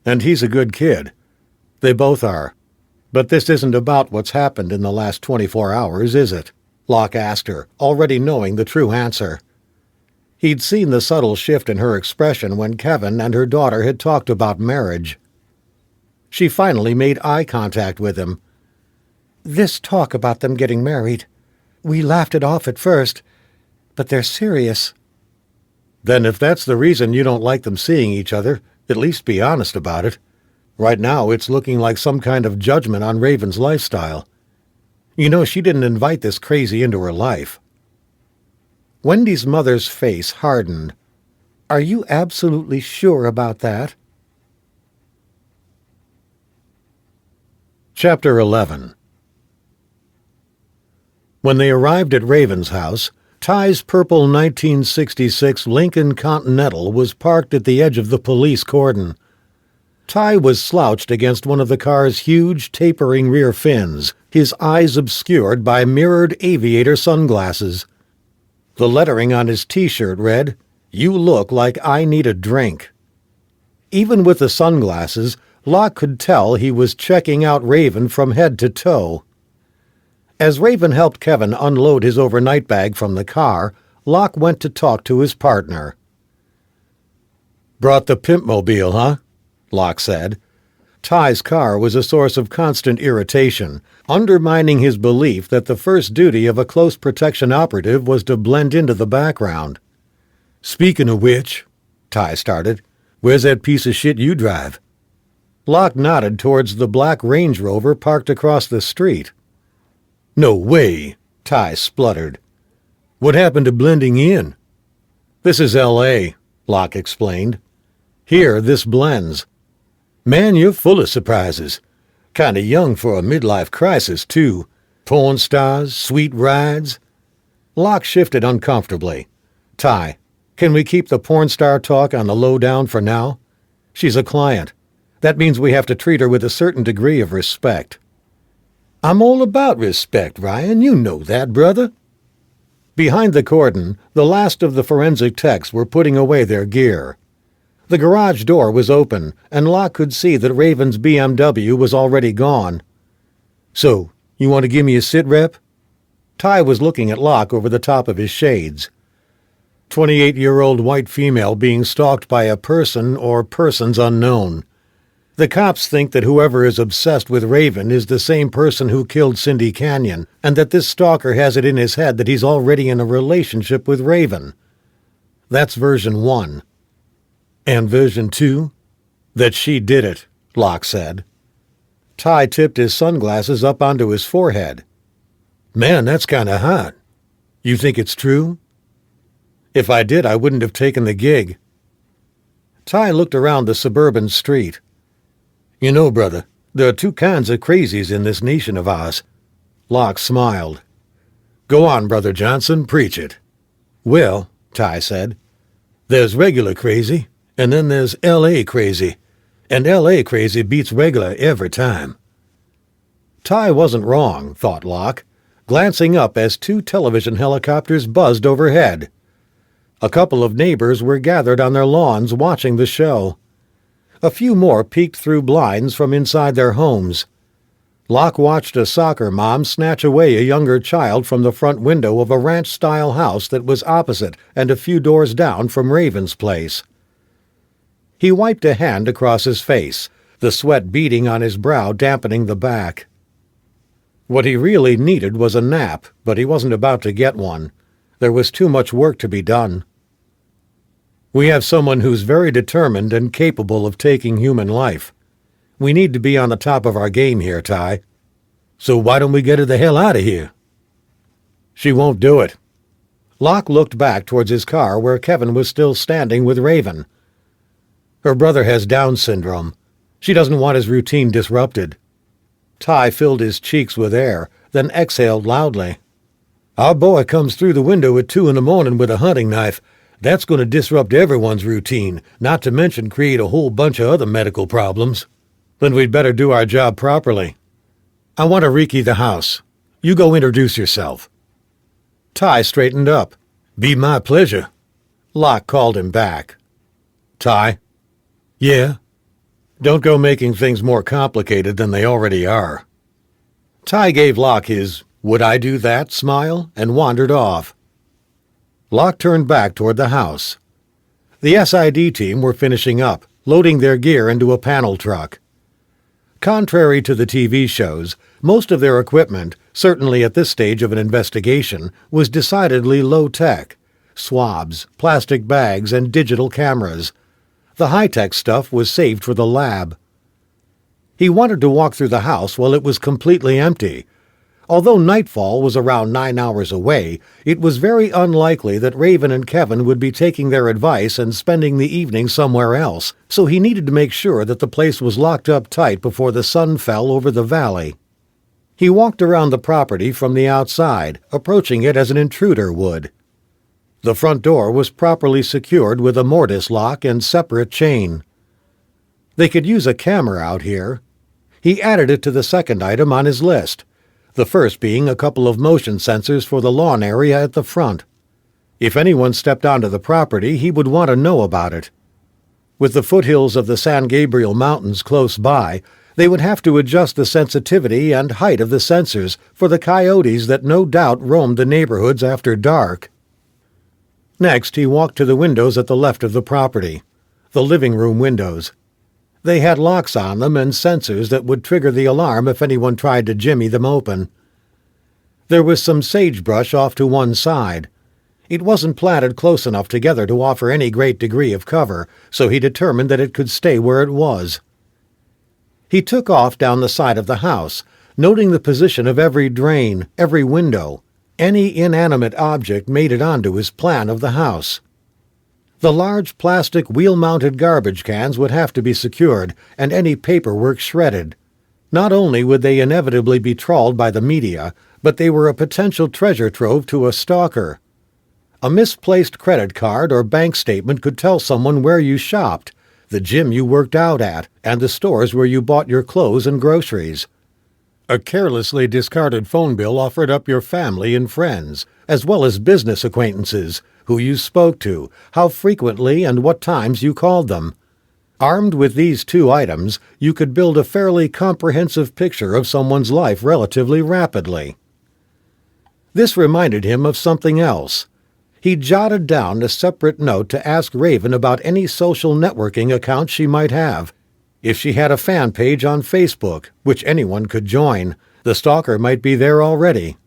"And he's a good kid. They both are. But this isn't about what's happened in the last 24 hours, is it?" Locke asked her, already knowing the true answer. He'd seen the subtle shift in her expression when Kevin and her daughter had talked about marriage. She finally made eye contact with him. "This talk about them getting married, we laughed it off at first, but they're serious." "Then if that's the reason you don't like them seeing each other, at least be honest about it. Right now it's looking like some kind of judgment on Raven's lifestyle. You know, she didn't invite this crazy into her life." Wendy's mother's face hardened. "Are you absolutely sure about that?" Chapter 11. When they arrived at Raven's house, Ty's purple 1966 Lincoln Continental was parked at the edge of the police cordon. Ty was slouched against one of the car's huge, tapering rear fins, his eyes obscured by mirrored aviator sunglasses. The lettering on his T-shirt read, "You look like I need a drink." Even with the sunglasses, Locke could tell he was checking out Raven from head to toe. As Raven helped Kevin unload his overnight bag from the car, Locke went to talk to his partner. "Brought the pimpmobile, huh?" Locke said. Ty's car was a source of constant irritation, undermining his belief that the first duty of a close protection operative was to blend into the background. "Speaking of which," Ty started, "where's that piece of shit you drive?" Locke nodded towards the black Range Rover parked across the street. "No way," Ty spluttered. "What happened to blending in?" "This is L.A., Locke explained. "Here, this blends." "Man, you're full of surprises. Kinda young for a midlife crisis, too. Porn stars, sweet rides." Locke shifted uncomfortably. "Ty, can we keep the porn star talk on the lowdown for now? She's a client. That means we have to treat her with a certain degree of respect." "I'm all about respect, Ryan. You know that, brother." Behind the cordon, the last of the forensic techs were putting away their gear. The garage door was open, and Locke could see that Raven's BMW was already gone. "So, you want to give me a sit rep?" Ty was looking at Locke over the top of his shades. 28-year-old white female being stalked by a person or persons unknown. The cops think that whoever is obsessed with Raven is the same person who killed Cindy Canyon, and that this stalker has it in his head that he's already in a relationship with Raven. That's version 1. "And version 2? That she did it," Locke said. Ty tipped his sunglasses up onto his forehead. "Man, that's kinda hot. You think it's true?" "If I did, I wouldn't have taken the gig." Ty looked around the suburban street. "You know, brother, there are two kinds of crazies in this nation of ours." Locke smiled. "Go on, Brother Johnson, preach it." "Well," Ty said, "there's regular crazy, and then there's L.A. crazy, and L.A. crazy beats regular every time." Ty wasn't wrong, thought Locke, glancing up as 2 television helicopters buzzed overhead. A couple of neighbors were gathered on their lawns watching the show. A few more peeked through blinds from inside their homes. Locke watched a soccer mom snatch away a younger child from the front window of a ranch-style house that was opposite and a few doors down from Raven's place. He wiped a hand across his face, the sweat beading on his brow dampening the back. What he really needed was a nap, but he wasn't about to get one. There was too much work to be done. "We have someone who's very determined and capable of taking human life. We need to be on the top of our game here, Ty. So why don't we get her the hell out of here?" "She won't do it." Locke looked back towards his car where Kevin was still standing with Raven. "Her brother has Down syndrome. She doesn't want his routine disrupted." Ty filled his cheeks with air, then exhaled loudly. "Our boy comes through the window at 2 a.m. with a hunting knife. That's going to disrupt everyone's routine, not to mention create a whole bunch of other medical problems. Then we'd better do our job properly. I want to recce the house. You go introduce yourself." Ty straightened up. "Be my pleasure." Locke called him back. "Ty?" "Yeah?" "Don't go making things more complicated than they already are." Ty gave Locke his "would I do that" smile and wandered off. Locke turned back toward the house. The SID team were finishing up, loading their gear into a panel truck. Contrary to the TV shows, most of their equipment, certainly at this stage of an investigation, was decidedly low-tech. Swabs, plastic bags, and digital cameras. The high-tech stuff was saved for the lab. He wanted to walk through the house while it was completely empty. Although nightfall was around 9 hours away, it was very unlikely that Raven and Kevin would be taking their advice and spending the evening somewhere else, so he needed to make sure that the place was locked up tight before the sun fell over the valley. He walked around the property from the outside, approaching it as an intruder would. The front door was properly secured with a mortise lock and separate chain. They could use a camera out here. He added it to the second item on his list, the first being a couple of motion sensors for the lawn area at the front. If anyone stepped onto the property, he would want to know about it. With the foothills of the San Gabriel Mountains close by, they would have to adjust the sensitivity and height of the sensors for the coyotes that no doubt roamed the neighborhoods after dark. Next, he walked to the windows at the left of the property, the living room windows. They had locks on them and sensors that would trigger the alarm if anyone tried to jimmy them open. There was some sagebrush off to one side. It wasn't planted close enough together to offer any great degree of cover, so he determined that it could stay where it was. He took off down the side of the house, noting the position of every drain, every window. Any inanimate object made it onto his plan of the house. The large plastic wheel-mounted garbage cans would have to be secured and any paperwork shredded. Not only would they inevitably be trawled by the media, but they were a potential treasure trove to a stalker. A misplaced credit card or bank statement could tell someone where you shopped, the gym you worked out at, and the stores where you bought your clothes and groceries. A carelessly discarded phone bill offered up your family and friends, as well as business acquaintances, who you spoke to, how frequently and what times you called them. Armed with these two items, you could build a fairly comprehensive picture of someone's life relatively rapidly. This reminded him of something else. He jotted down a separate note to ask Raven about any social networking accounts she might have. If she had a fan page on Facebook, which anyone could join, the stalker might be there already.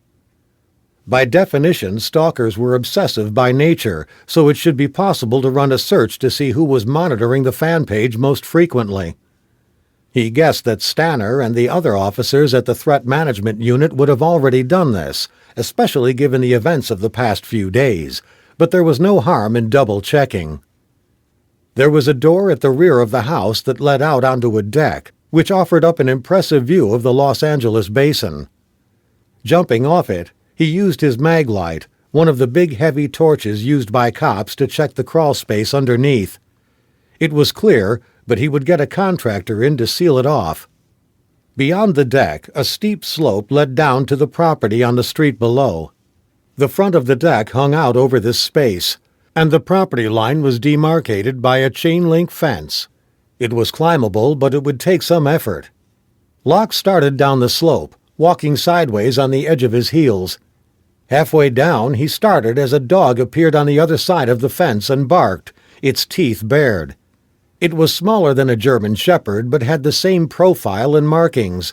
By definition, stalkers were obsessive by nature, so it should be possible to run a search to see who was monitoring the fan page most frequently. He guessed that Stanner and the other officers at the Threat Management Unit would have already done this, especially given the events of the past few days, but there was no harm in double-checking. There was a door at the rear of the house that led out onto a deck, which offered up an impressive view of the Los Angeles basin. Jumping off it, he used his mag light, one of the big heavy torches used by cops to check the crawl space underneath. It was clear, but he would get a contractor in to seal it off. Beyond the deck, a steep slope led down to the property on the street below. The front of the deck hung out over this space, and the property line was demarcated by a chain-link fence. It was climbable, but it would take some effort. Locke started down the slope, walking sideways on the edge of his heels. Halfway down, he started as a dog appeared on the other side of the fence and barked, its teeth bared. It was smaller than a German shepherd, but had the same profile and markings.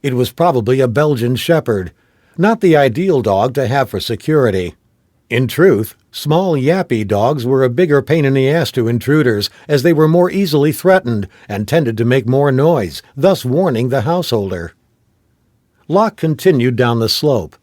It was probably a Belgian shepherd, not the ideal dog to have for security. In truth, small yappy dogs were a bigger pain in the ass to intruders, as they were more easily threatened and tended to make more noise, thus warning the householder. Locke continued down the slope.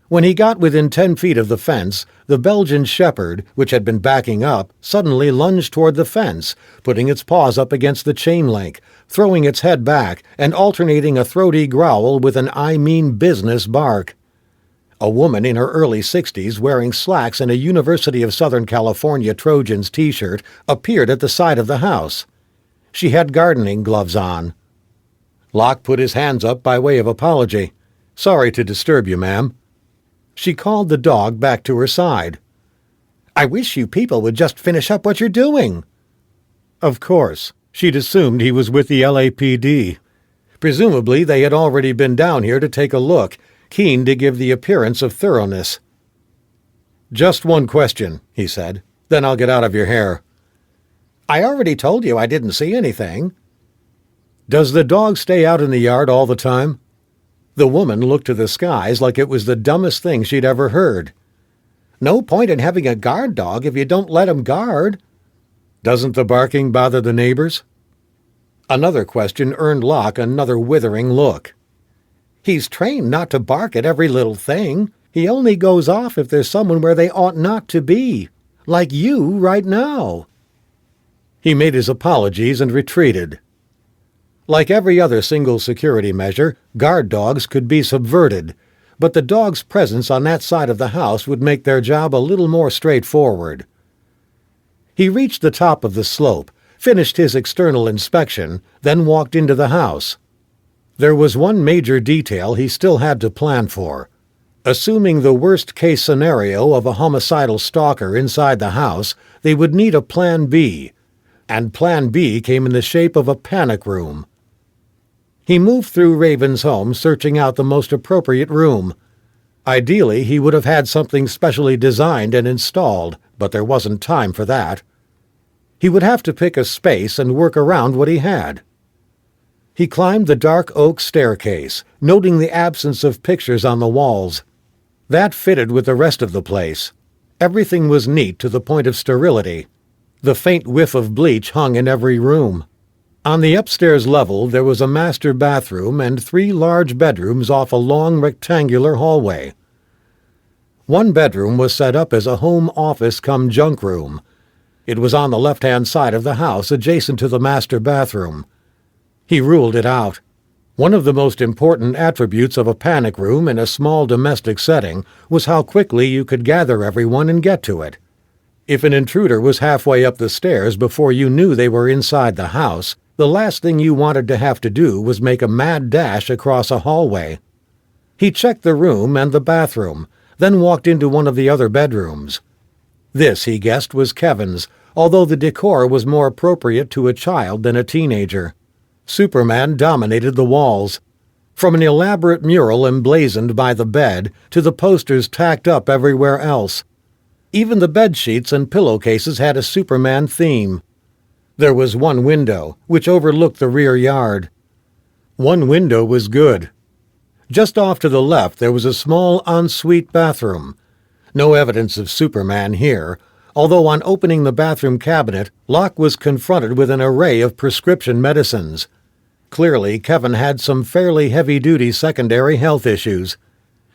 When he got within 10 feet of the fence, the Belgian shepherd, which had been backing up, suddenly lunged toward the fence, putting its paws up against the chain link, throwing its head back, and alternating a throaty growl with an "I mean business" bark. A woman in her early 60s, wearing slacks and a University of Southern California Trojans t-shirt, appeared at the side of the house. She had gardening gloves on. Locke put his hands up by way of apology. "Sorry to disturb you, ma'am." She called the dog back to her side. "I wish you people would just finish up what you're doing." Of course, she'd assumed he was with the LAPD. Presumably they had already been down here to take a look, keen to give the appearance of thoroughness. "Just one question," he said. "Then I'll get out of your hair." "I already told you I didn't see anything." "Does the dog stay out in the yard all the time?" The woman looked to the skies like it was the dumbest thing she'd ever heard. "No point in having a guard dog if you don't let him guard." "Doesn't the barking bother the neighbors?" Another question earned Locke another withering look. "He's trained not to bark at every little thing. He only goes off if there's someone where they ought not to be. Like you right now." He made his apologies and retreated. Like every other single security measure, guard dogs could be subverted, but the dog's presence on that side of the house would make their job a little more straightforward. He reached the top of the slope, finished his external inspection, then walked into the house. There was one major detail he still had to plan for. Assuming the worst-case scenario of a homicidal stalker inside the house, they would need a Plan B, and Plan B came in the shape of a panic room. He moved through Raven's home, searching out the most appropriate room. Ideally, he would have had something specially designed and installed, but there wasn't time for that. He would have to pick a space and work around what he had. He climbed the dark oak staircase, noting the absence of pictures on the walls. That fitted with the rest of the place. Everything was neat to the point of sterility. The faint whiff of bleach hung in every room. On the upstairs level there was a master bathroom and 3 large bedrooms off a long rectangular hallway. One bedroom was set up as a home office cum junk room. It was on the left-hand side of the house, adjacent to the master bathroom. He ruled it out. One of the most important attributes of a panic room in a small domestic setting was how quickly you could gather everyone and get to it. If an intruder was halfway up the stairs before you knew they were inside the house, the last thing you wanted to have to do was make a mad dash across a hallway. He checked the room and the bathroom, then walked into one of the other bedrooms. This, he guessed, was Kevin's, although the decor was more appropriate to a child than a teenager. Superman dominated the walls. From an elaborate mural emblazoned by the bed to the posters tacked up everywhere else. Even the bedsheets and pillowcases had a Superman theme. There was one window, which overlooked the rear yard. One window was good. Just off to the left there was a small ensuite bathroom. No evidence of Superman here, although on opening the bathroom cabinet, Locke was confronted with an array of prescription medicines. Clearly, Kevin had some fairly heavy-duty secondary health issues.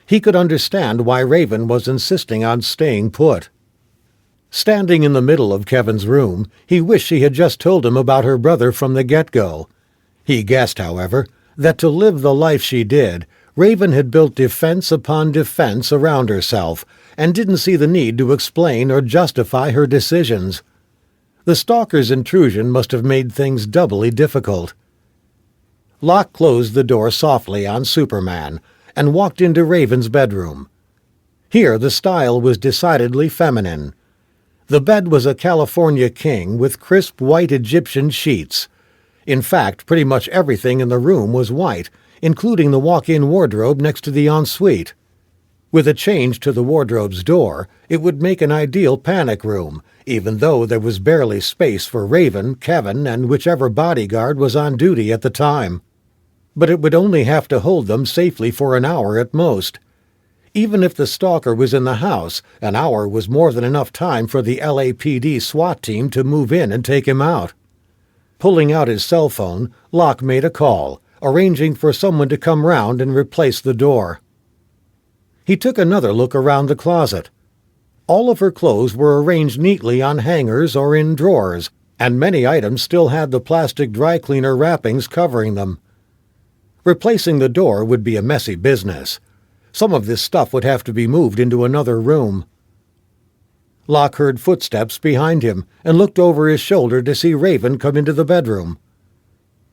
He could understand why Raven was insisting on staying put. Standing in the middle of Kevin's room, he wished she had just told him about her brother from the get-go. He guessed, however, that to live the life she did, Raven had built defense upon defense around herself, and didn't see the need to explain or justify her decisions. The stalker's intrusion must have made things doubly difficult. Locke closed the door softly on Superman and walked into Raven's bedroom. Here the style was decidedly feminine. The bed was a California king with crisp white Egyptian sheets. In fact, pretty much everything in the room was white, including the walk-in wardrobe next to the ensuite. With a change to the wardrobe's door, it would make an ideal panic room, even though there was barely space for Raven, Kevin, and whichever bodyguard was on duty at the time. But it would only have to hold them safely for an hour at most. Even if the stalker was in the house, an hour was more than enough time for the LAPD SWAT team to move in and take him out. Pulling out his cell phone, Locke made a call, arranging for someone to come round and replace the door. He took another look around the closet. All of her clothes were arranged neatly on hangers or in drawers, and many items still had the plastic dry cleaner wrappings covering them. Replacing the door would be a messy business. Some of this stuff would have to be moved into another room. Locke heard footsteps behind him and looked over his shoulder to see Raven come into the bedroom.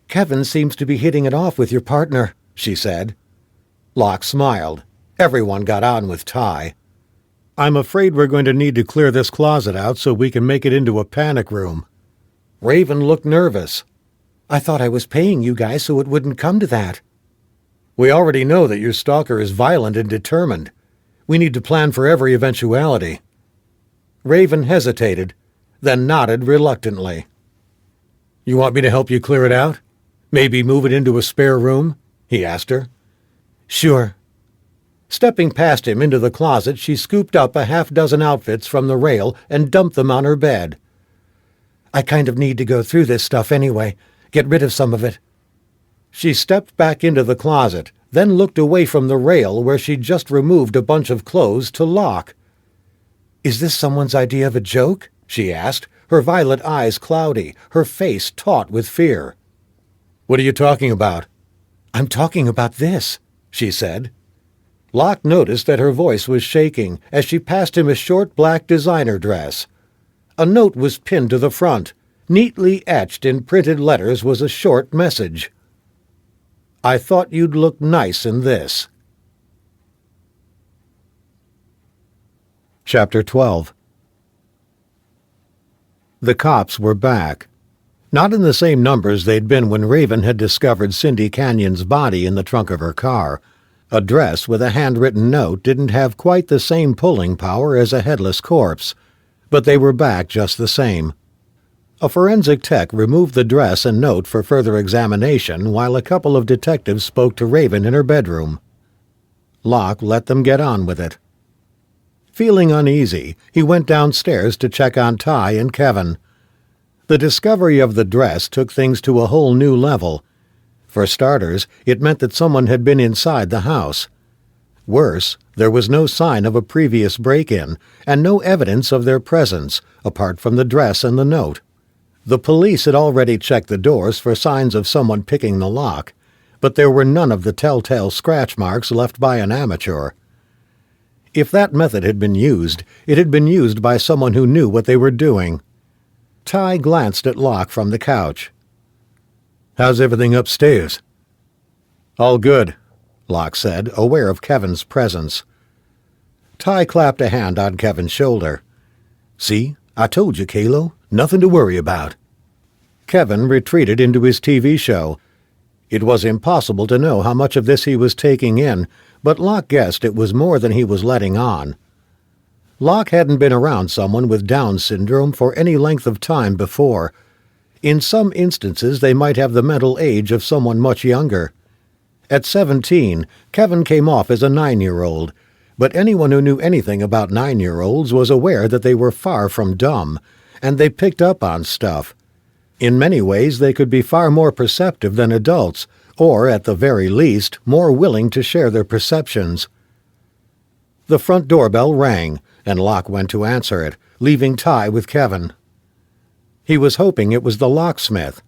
"Kevin seems to be hitting it off with your partner," she said. Locke smiled. Everyone got on with Ty. "I'm afraid we're going to need to clear this closet out so we can make it into a panic room." Raven looked nervous. "I thought I was paying you guys so it wouldn't come to that." "We already know that your stalker is violent and determined. We need to plan for every eventuality." Raven hesitated, then nodded reluctantly. "You want me to help you clear it out? Maybe move it into a spare room?" he asked her. "Sure." Stepping past him into the closet, she scooped up a half-dozen outfits from the rail and dumped them on her bed. "I kind of need to go through this stuff anyway. Get rid of some of it." She stepped back into the closet, then looked away from the rail where she'd just removed a bunch of clothes to Locke. "Is this someone's idea of a joke?" she asked, her violet eyes cloudy, her face taut with fear. "What are you talking about?" "I'm talking about this," she said. Locke noticed that her voice was shaking as she passed him a short black designer dress. A note was pinned to the front. Neatly etched in printed letters was a short message. "I thought you'd look nice in this." Chapter 12. The cops were back. Not in the same numbers they'd been when Raven had discovered Cindy Canyon's body in the trunk of her car. A dress with a handwritten note didn't have quite the same pulling power as a headless corpse, but they were back just the same. A forensic tech removed the dress and note for further examination while a couple of detectives spoke to Raven in her bedroom. Locke let them get on with it. Feeling uneasy, he went downstairs to check on Ty and Kevin. The discovery of the dress took things to a whole new level. For starters, it meant that someone had been inside the house. Worse, there was no sign of a previous break-in, and no evidence of their presence, apart from the dress and the note. The police had already checked the doors for signs of someone picking the lock, but there were none of the telltale scratch marks left by an amateur. If that method had been used, it had been used by someone who knew what they were doing. Ty glanced at Locke from the couch. "How's everything upstairs?" "All good," Locke said, aware of Kevin's presence. Ty clapped a hand on Kevin's shoulder. "See, I told you, Kalo. Nothing to worry about." Kevin retreated into his TV show. It was impossible to know how much of this he was taking in, but Locke guessed it was more than he was letting on. Locke hadn't been around someone with Down syndrome for any length of time before. In some instances, they might have the mental age of someone much younger. At 17, Kevin came off as a 9-year-old, but anyone who knew anything about 9-year-olds was aware that they were far from dumb, and they picked up on stuff. In many ways, they could be far more perceptive than adults, or, at the very least, more willing to share their perceptions. The front doorbell rang, and Locke went to answer it, leaving Ty with Kevin. He was hoping it was the locksmith.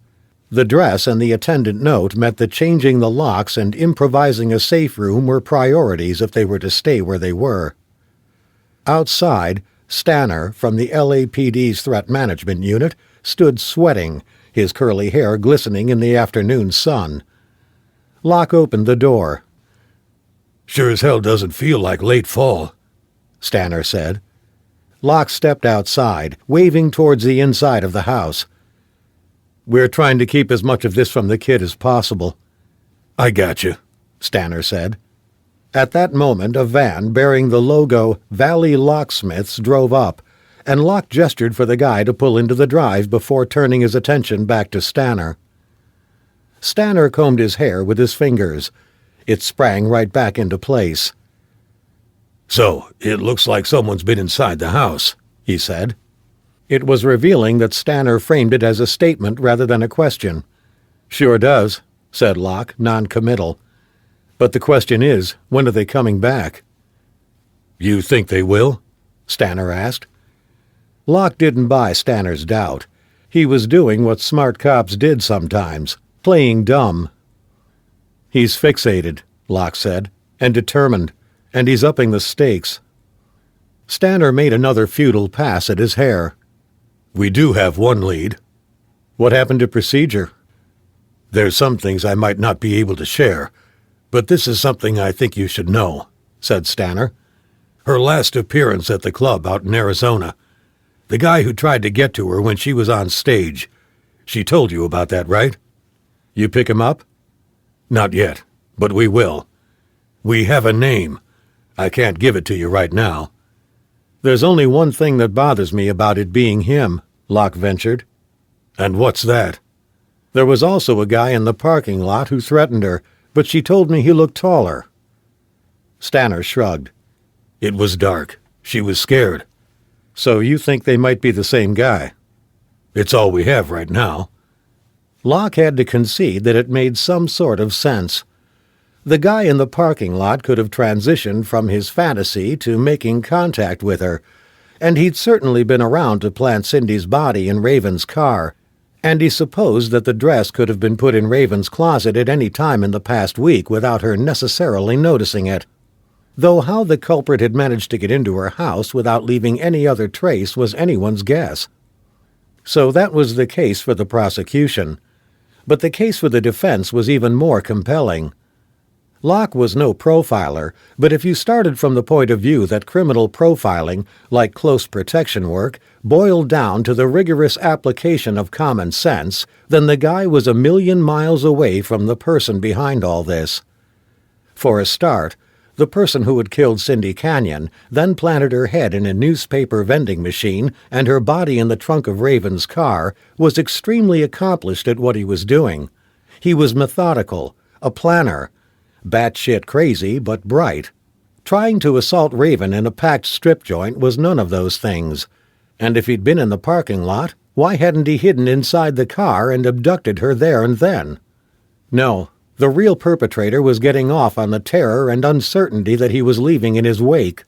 The dress and the attendant note meant that changing the locks and improvising a safe room were priorities if they were to stay where they were. Outside, Stanner, from the LAPD's Threat Management Unit, stood sweating, his curly hair glistening in the afternoon sun. Locke opened the door. "Sure as hell doesn't feel like late fall," Stanner said. Locke stepped outside, waving towards the inside of the house. "We're trying to keep as much of this from the kid as possible." "I gotcha," Stanner said. At that moment, a van bearing the logo Valley Locksmiths drove up, and Locke gestured for the guy to pull into the drive before turning his attention back to Stanner. Stanner combed his hair with his fingers. It sprang right back into place. "So, it looks like someone's been inside the house," he said. It was revealing that Stanner framed it as a statement rather than a question. "Sure does," said Locke, non-committal. "But the question is, when are they coming back?" "You think they will?" Stanner asked. Locke didn't buy Stanner's doubt. He was doing what smart cops did sometimes, playing dumb. "He's fixated," Locke said, "and determined, and he's upping the stakes." Stanner made another futile pass at his hair. "We do have one lead." "What happened to procedure?" "There's some things I might not be able to share, but this is something I think you should know," said Stanner. "Her last appearance at the club out in Arizona. The guy who tried to get to her when she was on stage. She told you about that, right?" "You pick him up?" "Not yet, but we will. We have a name. I can't give it to you right now." "There's only one thing that bothers me about it being him," Locke ventured. "And what's that?" "There was also a guy in the parking lot who threatened her, but she told me he looked taller." Stanner shrugged. "It was dark. She was scared." "So you think they might be the same guy?" "It's all we have right now." Locke had to concede that it made some sort of sense. The guy in the parking lot could have transitioned from his fantasy to making contact with her, and he'd certainly been around to plant Cindy's body in Raven's car, and he supposed that the dress could have been put in Raven's closet at any time in the past week without her necessarily noticing it. Though how the culprit had managed to get into her house without leaving any other trace was anyone's guess. So that was the case for the prosecution. But the case for the defense was even more compelling. Locke was no profiler, but if you started from the point of view that criminal profiling, like close protection work, boiled down to the rigorous application of common sense, then the guy was a million miles away from the person behind all this. For a start, The person who had killed Cindy Canyon then planted her head in a newspaper vending machine and her body in the trunk of Raven's car was extremely accomplished at what he was doing. He was methodical, a planner, batshit crazy but bright. Trying to assault Raven in a packed strip joint was none of those things. And if he'd been in the parking lot, why hadn't he hidden inside the car and abducted her there and then? No. The real perpetrator was getting off on the terror and uncertainty that he was leaving in his wake.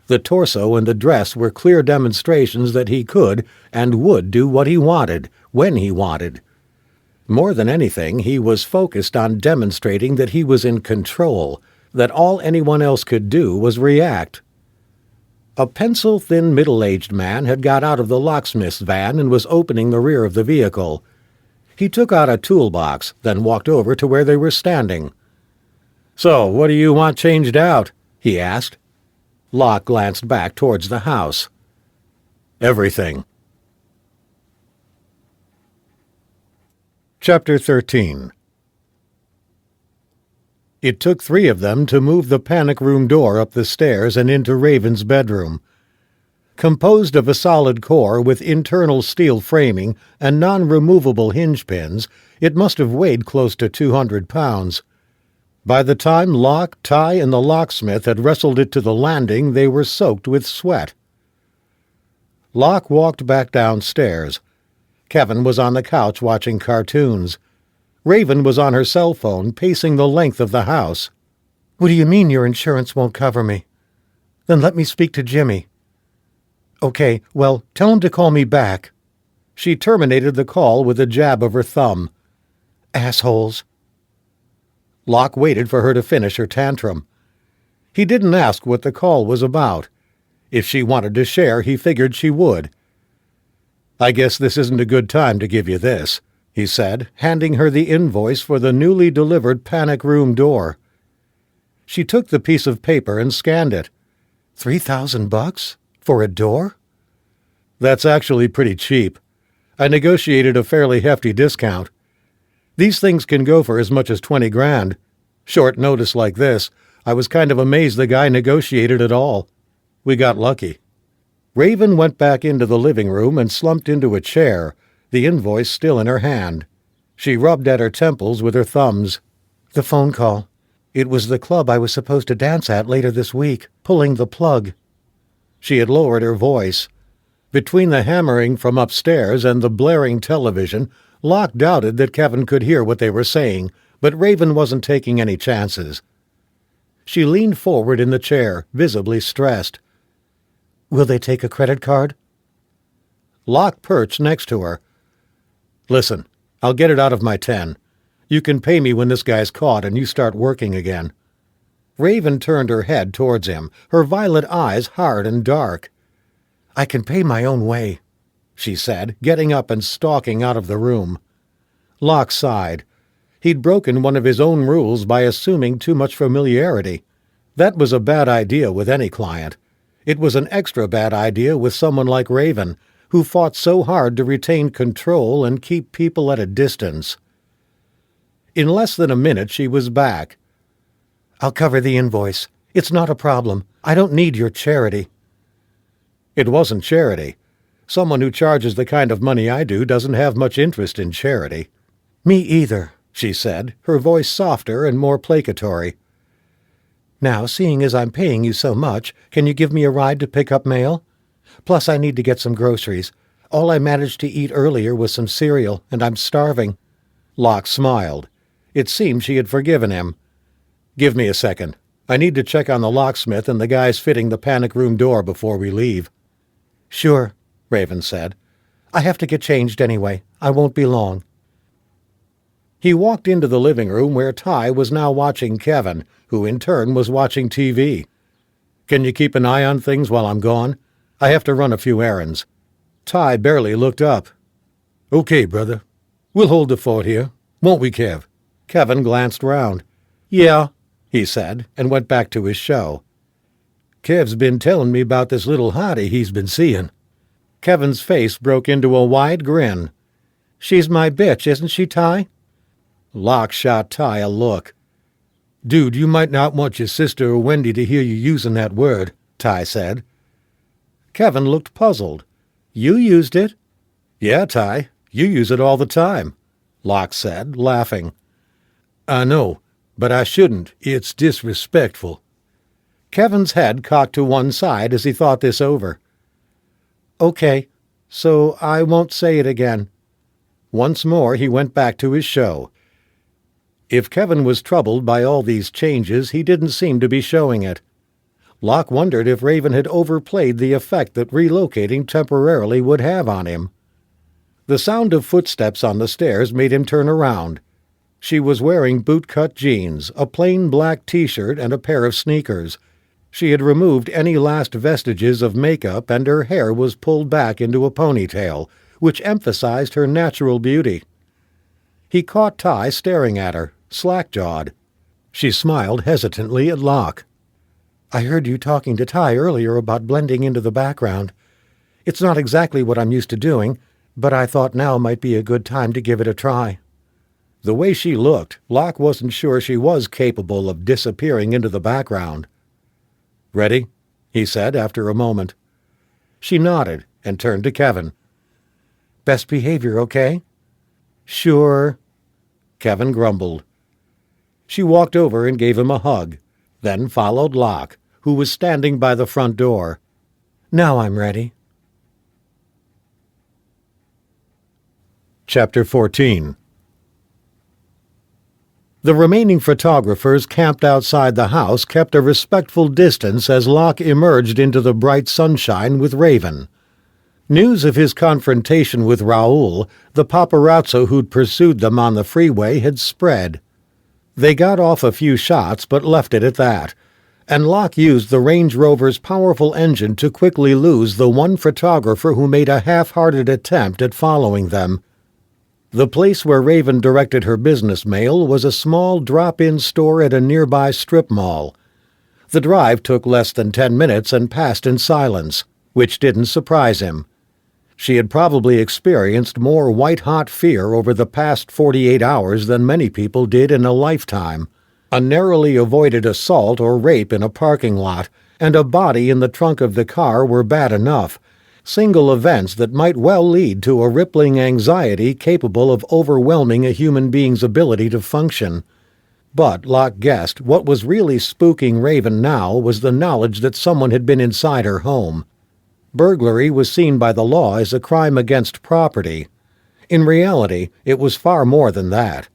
The torso and the dress were clear demonstrations that he could and would do what he wanted, when he wanted. More than anything, he was focused on demonstrating that he was in control, that all anyone else could do was react. A pencil-thin middle-aged man had got out of the locksmith's van and was opening the rear of the vehicle. He took out a toolbox, then walked over to where they were standing. "So, what do you want changed out?" he asked. Locke glanced back towards the house. "Everything." Chapter 13. It took 3 of them to move the panic room door up the stairs and into Raven's bedroom. Composed of a solid core with internal steel framing and non-removable hinge pins, it must have weighed close to 200 pounds. By the time Locke, Ty, and the locksmith had wrestled it to the landing, they were soaked with sweat. Locke walked back downstairs. Kevin was on the couch watching cartoons. Raven was on her cell phone, pacing the length of the house. "What do you mean your insurance won't cover me? Then let me speak to Jimmy." "Okay, well, tell him to call me back." She terminated the call with a jab of her thumb. "Assholes." Locke waited for her to finish her tantrum. He didn't ask what the call was about. If she wanted to share, he figured she would. "I guess this isn't a good time to give you this," he said, handing her the invoice for the newly delivered panic room door. She took the piece of paper and scanned it. $3,000 for a door? "That's actually pretty cheap. I negotiated a fairly hefty discount. These things can go for as much as 20 grand. Short notice like this, I was kind of amazed the guy negotiated at all. We got lucky." Raven went back into the living room and slumped into a chair, the invoice still in her hand. She rubbed at her temples with her thumbs. "The phone call. It was the club I was supposed to dance at later this week, pulling the plug." She had lowered her voice. Between the hammering from upstairs and the blaring television, Locke doubted that Kevin could hear what they were saying, but Raven wasn't taking any chances. She leaned forward in the chair, visibly stressed. "Will they take a credit card?" Locke perched next to her. "Listen, I'll get it out of my 10. You can pay me when this guy's caught and you start working again." Raven turned her head towards him, her violet eyes hard and dark. "I can pay my own way," she said, getting up and stalking out of the room. Locke sighed. He'd broken one of his own rules by assuming too much familiarity. That was a bad idea with any client. It was an extra bad idea with someone like Raven, who fought so hard to retain control and keep people at a distance. In less than a minute she was back. "I'll cover the invoice. It's not a problem. I don't need your charity." It wasn't charity. Someone who charges the kind of money I do doesn't have much interest in charity. "Me either," she said, her voice softer and more placatory. "Now, seeing as I'm paying you so much, can you give me a ride to pick up mail? Plus, I need to get some groceries. All I managed to eat earlier was some cereal, and I'm starving." Locke smiled. It seemed she had forgiven him. "Give me a second. I need to check on the locksmith and the guys fitting the panic room door before we leave." "Sure," Raven said. "I have to get changed anyway. I won't be long." He walked into the living room where Ty was now watching Kevin, who in turn was watching TV. "Can you keep an eye on things while I'm gone? I have to run a few errands." Ty barely looked up. "Okay, brother. We'll hold the fort here, won't we, Kev?" Kevin glanced round. "Yeah," he said, and went back to his show. "Kev's been telling me about this little hottie he's been seeing." Kevin's face broke into a wide grin. "She's my bitch, isn't she, Ty?" Locke shot Ty a look. Dude, you might not want your sister or Wendy to hear you using that word, Ty said. Kevin looked puzzled. You used it? Yeah, Ty, you use it all the time, Locke said, laughing. I know, but I shouldn't. It's disrespectful. Kevin's head cocked to one side as he thought this over. Okay, so I won't say it again. Once more he went back to his show. If Kevin was troubled by all these changes, he didn't seem to be showing it. Locke wondered if Raven had overplayed the effect that relocating temporarily would have on him. The sound of footsteps on the stairs made him turn around. She was wearing boot-cut jeans, a plain black t-shirt, and a pair of sneakers. She had removed any last vestiges of makeup, and her hair was pulled back into a ponytail, which emphasized her natural beauty. He caught Ty staring at her, slack-jawed. She smiled hesitantly at Locke. I heard you talking to Ty earlier about blending into the background. It's not exactly what I'm used to doing, but I thought now might be a good time to give it a try. The way she looked, Locke wasn't sure she was capable of disappearing into the background. Ready? He said after a moment. She nodded and turned to Kevin. Best behavior, okay? Sure. Kevin grumbled. She walked over and gave him a hug, then followed Locke, who was standing by the front door. Now I'm ready. Chapter 14. The remaining photographers camped outside the house kept a respectful distance as Locke emerged into the bright sunshine with Raven. News of his confrontation with Raoul, the paparazzo who'd pursued them on the freeway, had spread. They got off a few shots but left it at that, and Locke used the Range Rover's powerful engine to quickly lose the one photographer who made a half-hearted attempt at following them. The place where Raven directed her business mail was a small drop-in store at a nearby strip mall. The drive took less than 10 minutes and passed in silence, which didn't surprise him. She had probably experienced more white-hot fear over the past 48 hours than many people did in a lifetime. A narrowly avoided assault or rape in a parking lot, and a body in the trunk of the car were bad enough, single events that might well lead to a rippling anxiety capable of overwhelming a human being's ability to function. But Locke guessed what was really spooking Raven now was the knowledge that someone had been inside her home. Burglary was seen by the law as a crime against property. In reality, it was far more than that.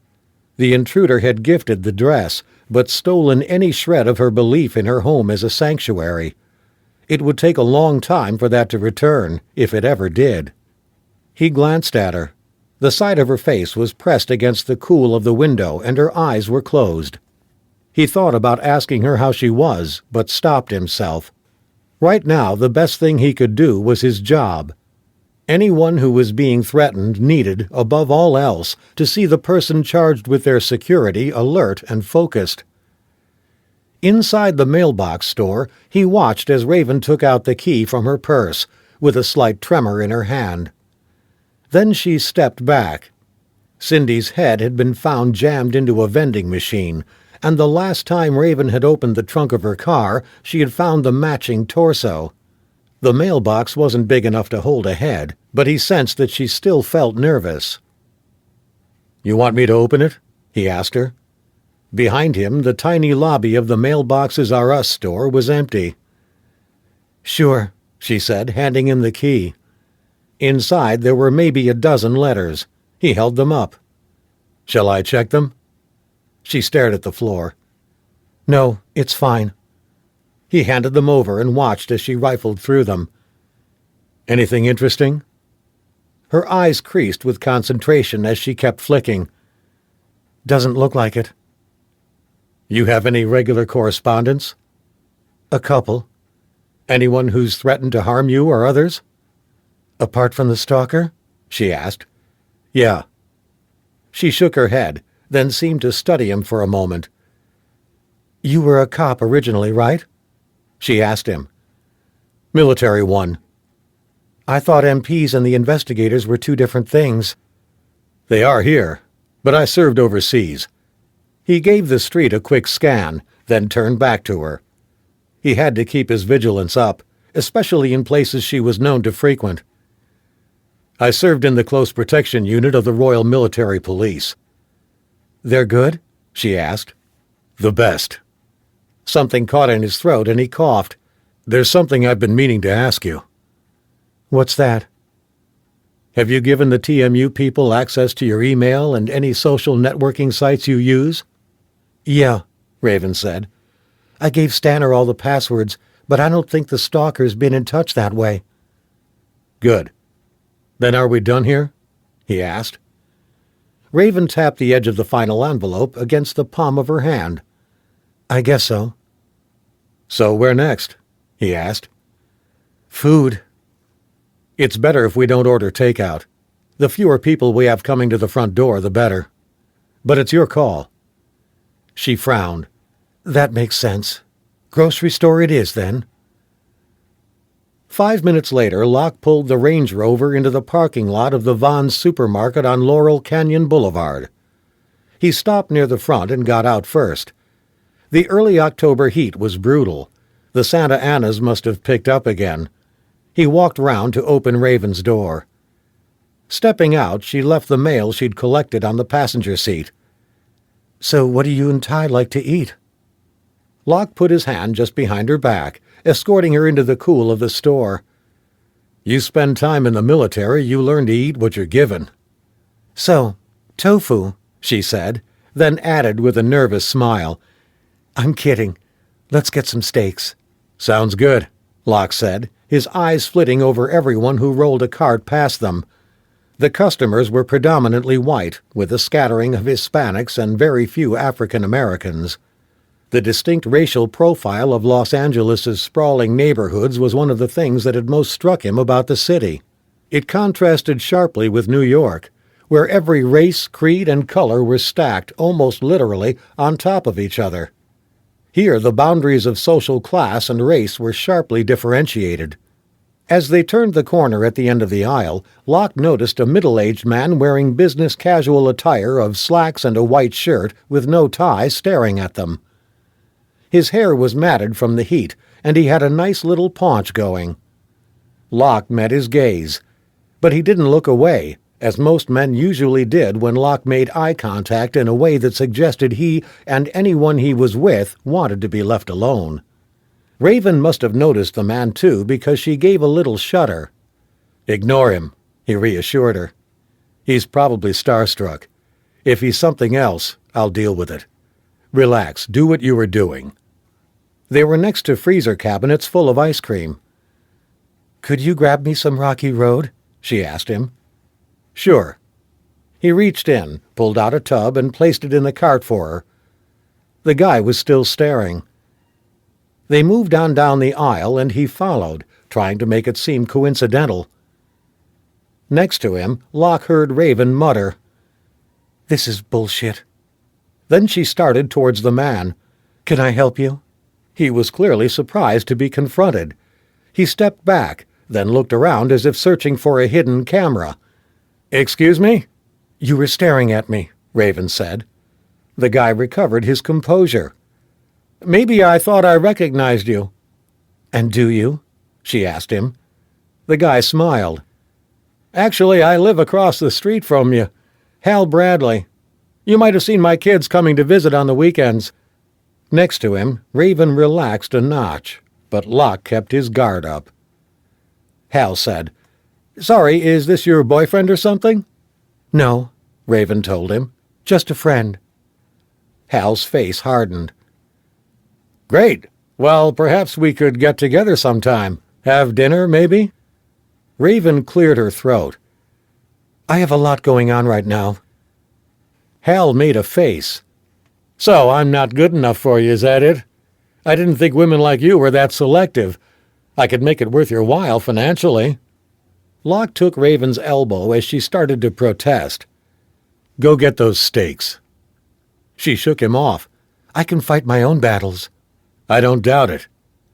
The intruder had gifted the dress, but stolen any shred of her belief in her home as a sanctuary. It would take a long time for that to return, if it ever did. He glanced at her. The side of her face was pressed against the cool of the window, and her eyes were closed. He thought about asking her how she was, but stopped himself. Right now, the best thing he could do was his job. Anyone who was being threatened needed, above all else, to see the person charged with their security alert and focused. Inside the mailbox store, he watched as Raven took out the key from her purse, with a slight tremor in her hand. Then she stepped back. Cindy's head had been found jammed into a vending machine, and the last time Raven had opened the trunk of her car, she had found the matching torso. The mailbox wasn't big enough to hold a head, but he sensed that she still felt nervous. "You want me to open it?" he asked her. Behind him, the tiny lobby of the Mailboxes R Us store was empty. "Sure," she said, handing him the key. Inside there were maybe a dozen letters. He held them up. "Shall I check them?" She stared at the floor. "No, it's fine." He handed them over and watched as she rifled through them. "Anything interesting?" Her eyes creased with concentration as she kept flicking. "Doesn't look like it." "You have any regular correspondence?" "A couple." "Anyone who's threatened to harm you or others?" "Apart from the stalker?" she asked. "Yeah." She shook her head, then seemed to study him for a moment. "You were a cop originally, right?" she asked him. "Military one." "I thought MPs and the investigators were two different things." "They are here, but I served overseas." He gave the street a quick scan, then turned back to her. He had to keep his vigilance up, especially in places she was known to frequent. I served in the close protection unit of the Royal Military Police. They're good? She asked. The best. Something caught in his throat and he coughed. There's something I've been meaning to ask you. What's that? Have you given the TMU people access to your email and any social networking sites you use? Yeah, Raven said. I gave Stanner all the passwords, but I don't think the stalker's been in touch that way. Good. Then are we done here? He asked. Raven tapped the edge of the final envelope against the palm of her hand. I guess so. So where next? He asked. Food. It's better if we don't order takeout. The fewer people we have coming to the front door, the better. But it's your call. She frowned. That makes sense. Grocery store it is, then. 5 minutes later, Locke pulled the Range Rover into the parking lot of the Vons supermarket on Laurel Canyon Boulevard. He stopped near the front and got out first. The early October heat was brutal. The Santa Anas must have picked up again. He walked round to open Raven's door. Stepping out, she left the mail she'd collected on the passenger seat. So what do you and Ty like to eat? Locke put his hand just behind her back, escorting her into the cool of the store. You spend time in the military, you learn to eat what you're given. So, tofu, she said, then added with a nervous smile. I'm kidding. Let's get some steaks. Sounds good, Locke said, his eyes flitting over everyone who rolled a cart past them. The customers were predominantly white, with a scattering of Hispanics and very few African Americans. The distinct racial profile of Los Angeles's sprawling neighborhoods was one of the things that had most struck him about the city. It contrasted sharply with New York, where every race, creed, and color were stacked, almost literally, on top of each other. Here the boundaries of social class and race were sharply differentiated. As they turned the corner at the end of the aisle, Locke noticed a middle-aged man wearing business casual attire of slacks and a white shirt with no tie staring at them. His hair was matted from the heat, and he had a nice little paunch going. Locke met his gaze, but he didn't look away, as most men usually did when Locke made eye contact in a way that suggested he and anyone he was with wanted to be left alone. Raven must have noticed the man, too, because she gave a little shudder. Ignore him, he reassured her. He's probably starstruck. If he's something else, I'll deal with it. Relax, do what you were doing. They were next to freezer cabinets full of ice cream. Could you grab me some Rocky Road? She asked him. Sure. He reached in, pulled out a tub, and placed it in the cart for her. The guy was still staring. They moved on down the aisle, and he followed, trying to make it seem coincidental. Next to him, Locke heard Raven mutter, "This is bullshit." Then she started towards the man. "Can I help you?" He was clearly surprised to be confronted. He stepped back, then looked around as if searching for a hidden camera. "Excuse me?" "You were staring at me," Raven said. The guy recovered his composure. "Maybe I thought I recognized you." "And do you?" she asked him. The guy smiled. "Actually, I live across the street from you. Hal Bradley. You might have seen my kids coming to visit on the weekends." Next to him, Raven relaxed a notch, but Locke kept his guard up. Hal said, "Sorry, is this your boyfriend or something?" "No," Raven told him. "Just a friend." Hal's face hardened. "Great. Well, perhaps we could get together sometime. Have dinner, maybe?" Raven cleared her throat. "I have a lot going on right now." Hal made a face. "So I'm not good enough for you, is that it? I didn't think women like you were that selective. I could make it worth your while financially." Locke took Raven's elbow as she started to protest. "Go get those steaks." She shook him off. "I can fight my own battles." "I don't doubt it,"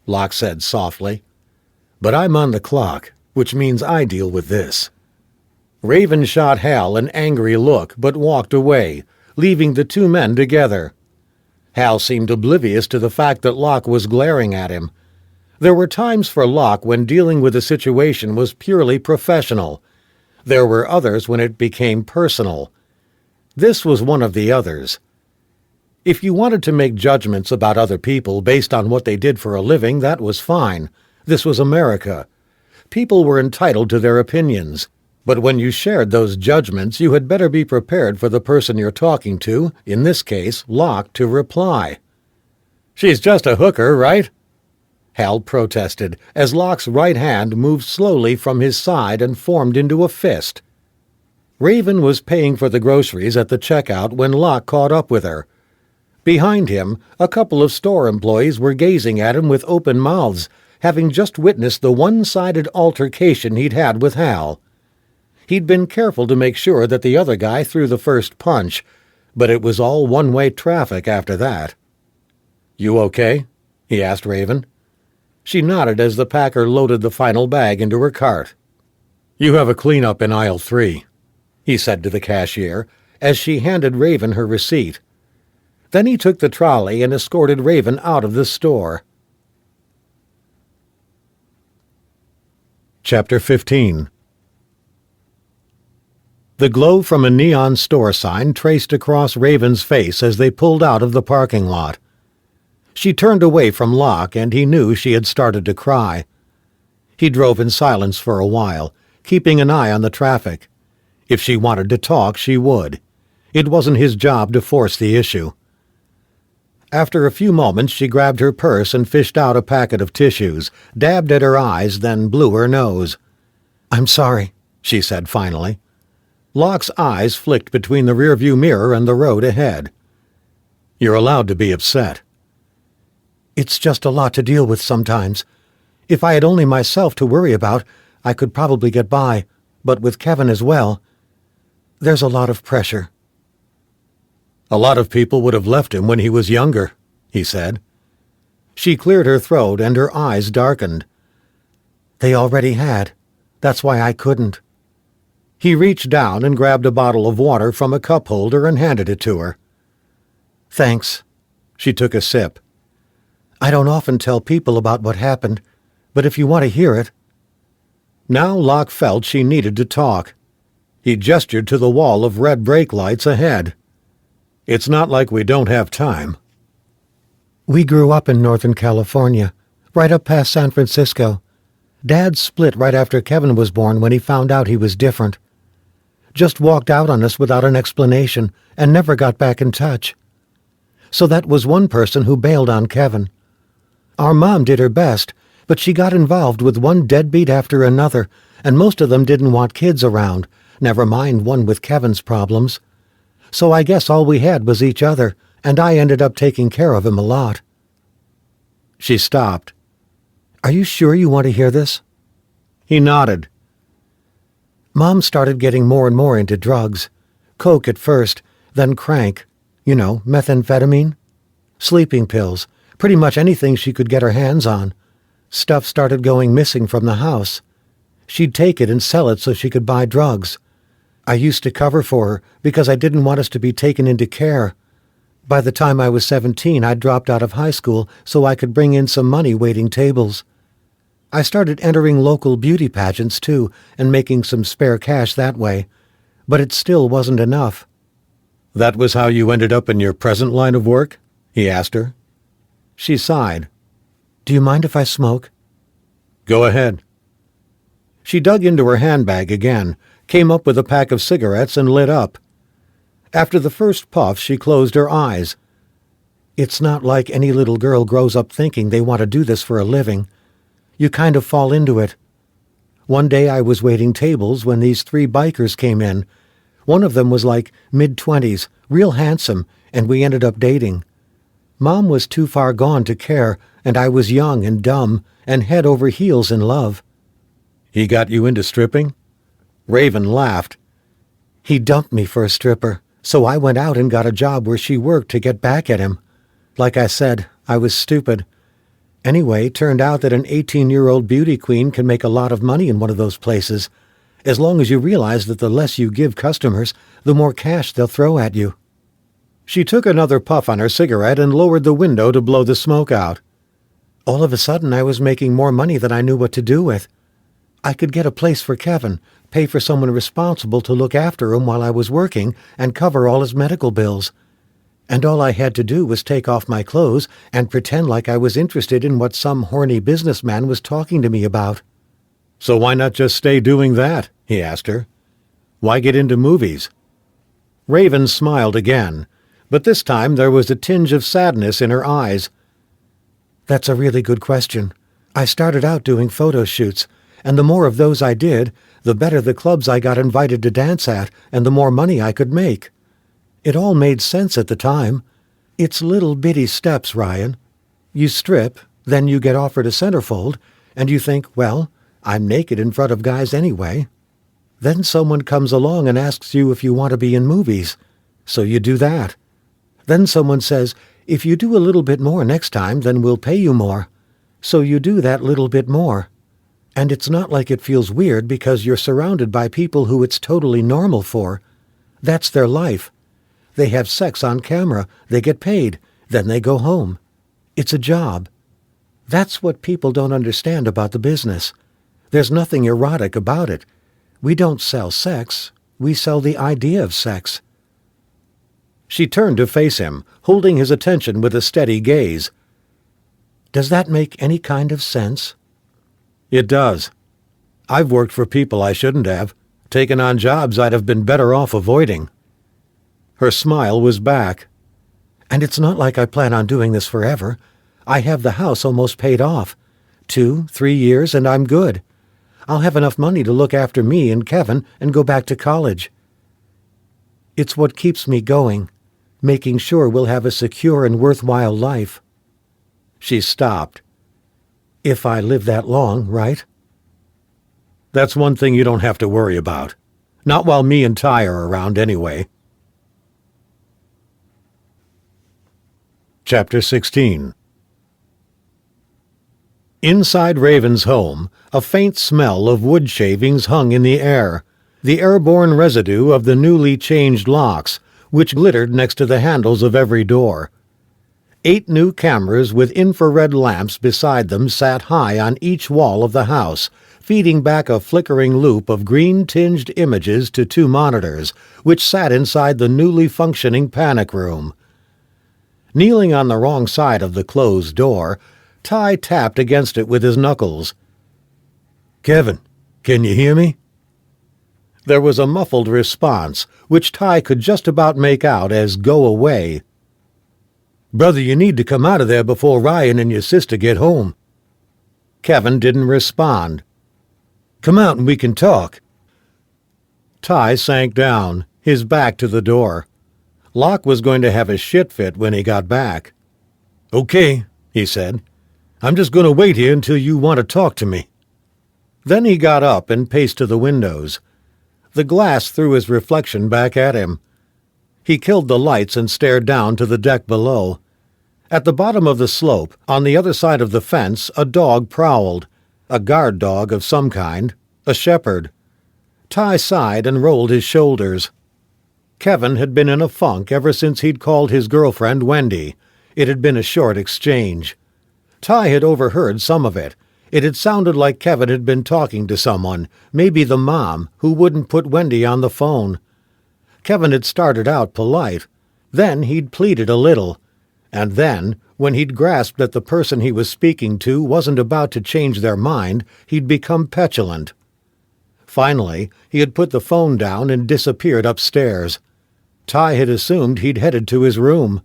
Locke said softly. "But I'm on the clock, which means I deal with this." Raven shot Hal an angry look, but walked away, leaving the two men together, Hal seemed oblivious to the fact that Locke was glaring at him. There were times for Locke when dealing with a situation was purely professional. There were others when it became personal. This was one of the others. If you wanted to make judgments about other people based on what they did for a living, that was fine. This was America. People were entitled to their opinions. But when you shared those judgments, you had better be prepared for the person you're talking to, in this case, Locke, to reply. "She's just a hooker, right?" Hal protested, as Locke's right hand moved slowly from his side and formed into a fist. Raven was paying for the groceries at the checkout when Locke caught up with her. Behind him, a couple of store employees were gazing at him with open mouths, having just witnessed the one-sided altercation he'd had with Hal. He'd been careful to make sure that the other guy threw the first punch, but it was all one-way traffic after that. "You okay?" he asked Raven. She nodded as the packer loaded the final bag into her cart. "You have a cleanup in aisle 3, he said to the cashier, as she handed Raven her receipt. Then he took the trolley and escorted Raven out of the store. Chapter 15. The glow from a neon store sign traced across Raven's face as they pulled out of the parking lot. She turned away from Locke, and he knew she had started to cry. He drove in silence for a while, keeping an eye on the traffic. If she wanted to talk, she would. It wasn't his job to force the issue. After a few moments, she grabbed her purse and fished out a packet of tissues, dabbed at her eyes, then blew her nose. "I'm sorry," she said finally. Locke's eyes flicked between the rearview mirror and the road ahead. "You're allowed to be upset." "It's just a lot to deal with sometimes. If I had only myself to worry about, I could probably get by, but with Kevin as well, there's a lot of pressure." "A lot of people would have left him when he was younger," he said. She cleared her throat and her eyes darkened. "They already had. That's why I couldn't." He reached down and grabbed a bottle of water from a cup holder and handed it to her. "Thanks." She took a sip. "I don't often tell people about what happened, but if you want to hear it—" Now Locke felt she needed to talk. He gestured to the wall of red brake lights ahead. "It's not like we don't have time." "We grew up in Northern California, right up past San Francisco. Dad split right after Kevin was born when he found out he was different. Just walked out on us without an explanation and never got back in touch. So that was one person who bailed on Kevin. Our mom did her best, but she got involved with one deadbeat after another, and most of them didn't want kids around, never mind one with Kevin's problems. So I guess all we had was each other, and I ended up taking care of him a lot." She stopped. "Are you sure you want to hear this?" He nodded. "Mom started getting more and more into drugs. Coke at first, then crank. You know, methamphetamine. Sleeping pills. Pretty much anything she could get her hands on. Stuff started going missing from the house. She'd take it and sell it so she could buy drugs. I used to cover for her because I didn't want us to be taken into care. By the time I was 17, I'd dropped out of high school so I could bring in some money waiting tables. I started entering local beauty pageants, too, and making some spare cash that way. But it still wasn't enough." "That was how you ended up in your present line of work?" he asked her. She sighed. "Do you mind if I smoke?" "Go ahead." She dug into her handbag again, came up with a pack of cigarettes and lit up. After the first puff, she closed her eyes. "It's not like any little girl grows up thinking they want to do this for a living. You kind of fall into it. One day I was waiting tables when these 3 bikers came in. One of them was like mid-20s, real handsome, and we ended up dating. Mom was too far gone to care, and I was young and dumb and head over heels in love." "He got you into stripping?" Raven laughed. "He dumped me for a stripper, so I went out and got a job where she worked to get back at him. Like I said, I was stupid. Anyway, turned out that an 18-year-old beauty queen can make a lot of money in one of those places, as long as you realize that the less you give customers, the more cash they'll throw at you." She took another puff on her cigarette and lowered the window to blow the smoke out. All of a sudden, I was making more money than I knew what to do with. I could get a place for Kevin, pay for someone responsible to look after him while I was working, and cover all his medical bills. And all I had to do was take off my clothes and pretend like I was interested in what some horny businessman was talking to me about. So why not just stay doing that? He asked her. Why get into movies? Raven smiled again, but this time there was a tinge of sadness in her eyes. That's a really good question. I started out doing photo shoots, and the more of those I did, the better the clubs I got invited to dance at, and the more money I could make. It all made sense at the time. It's little bitty steps, Ryan. You strip, then you get offered a centerfold, and you think, well, I'm naked in front of guys anyway. Then someone comes along and asks you if you want to be in movies, so you do that. Then someone says, if you do a little bit more next time, then we'll pay you more. So you do that little bit more. And it's not like it feels weird because you're surrounded by people who it's totally normal for. That's their life. They have sex on camera, they get paid, then they go home. It's a job. That's what people don't understand about the business. There's nothing erotic about it. We don't sell sex, we sell the idea of sex. She turned to face him, holding his attention with a steady gaze. Does that make any kind of sense? It does. I've worked for people I shouldn't have, taken on jobs I'd have been better off avoiding. Her smile was back. And it's not like I plan on doing this forever. I have the house almost paid off. 2-3 years and I'm good. I'll have enough money to look after me and Kevin and go back to college. It's what keeps me going, making sure we'll have a secure and worthwhile life. She stopped. If I live that long, right? That's one thing you don't have to worry about. Not while me and Ty are around anyway. Chapter 16. Inside Raven's home, a faint smell of wood shavings hung in the air, the airborne residue of the newly changed locks, which glittered next to the handles of every door. 8 new cameras with infrared lamps beside them sat high on each wall of the house, feeding back a flickering loop of green-tinged images to 2 monitors, which sat inside the newly functioning panic room. Kneeling on the wrong side of the closed door, Ty tapped against it with his knuckles. "Kevin, can you hear me?" There was a muffled response, which Ty could just about make out as "go away." "Brother, you need to come out of there before Ryan and your sister get home." Kevin didn't respond. "Come out and we can talk." Ty sank down, his back to the door. Locke was going to have a shit fit when he got back. "Okay," he said. "I'm just going to wait here until you want to talk to me." Then he got up and paced to the windows. The glass threw his reflection back at him. He killed the lights and stared down to the deck below. At the bottom of the slope, on the other side of the fence, a dog prowled, a guard dog of some kind, a shepherd. Ty sighed and rolled his shoulders. Kevin had been in a funk ever since he'd called his girlfriend Wendy. It had been a short exchange. Ty had overheard some of it. It had sounded like Kevin had been talking to someone, maybe the mom, who wouldn't put Wendy on the phone. Kevin had started out polite. Then he'd pleaded a little. And then, when he'd grasped that the person he was speaking to wasn't about to change their mind, he'd become petulant. Finally, he had put the phone down and disappeared upstairs. Ty had assumed he'd headed to his room.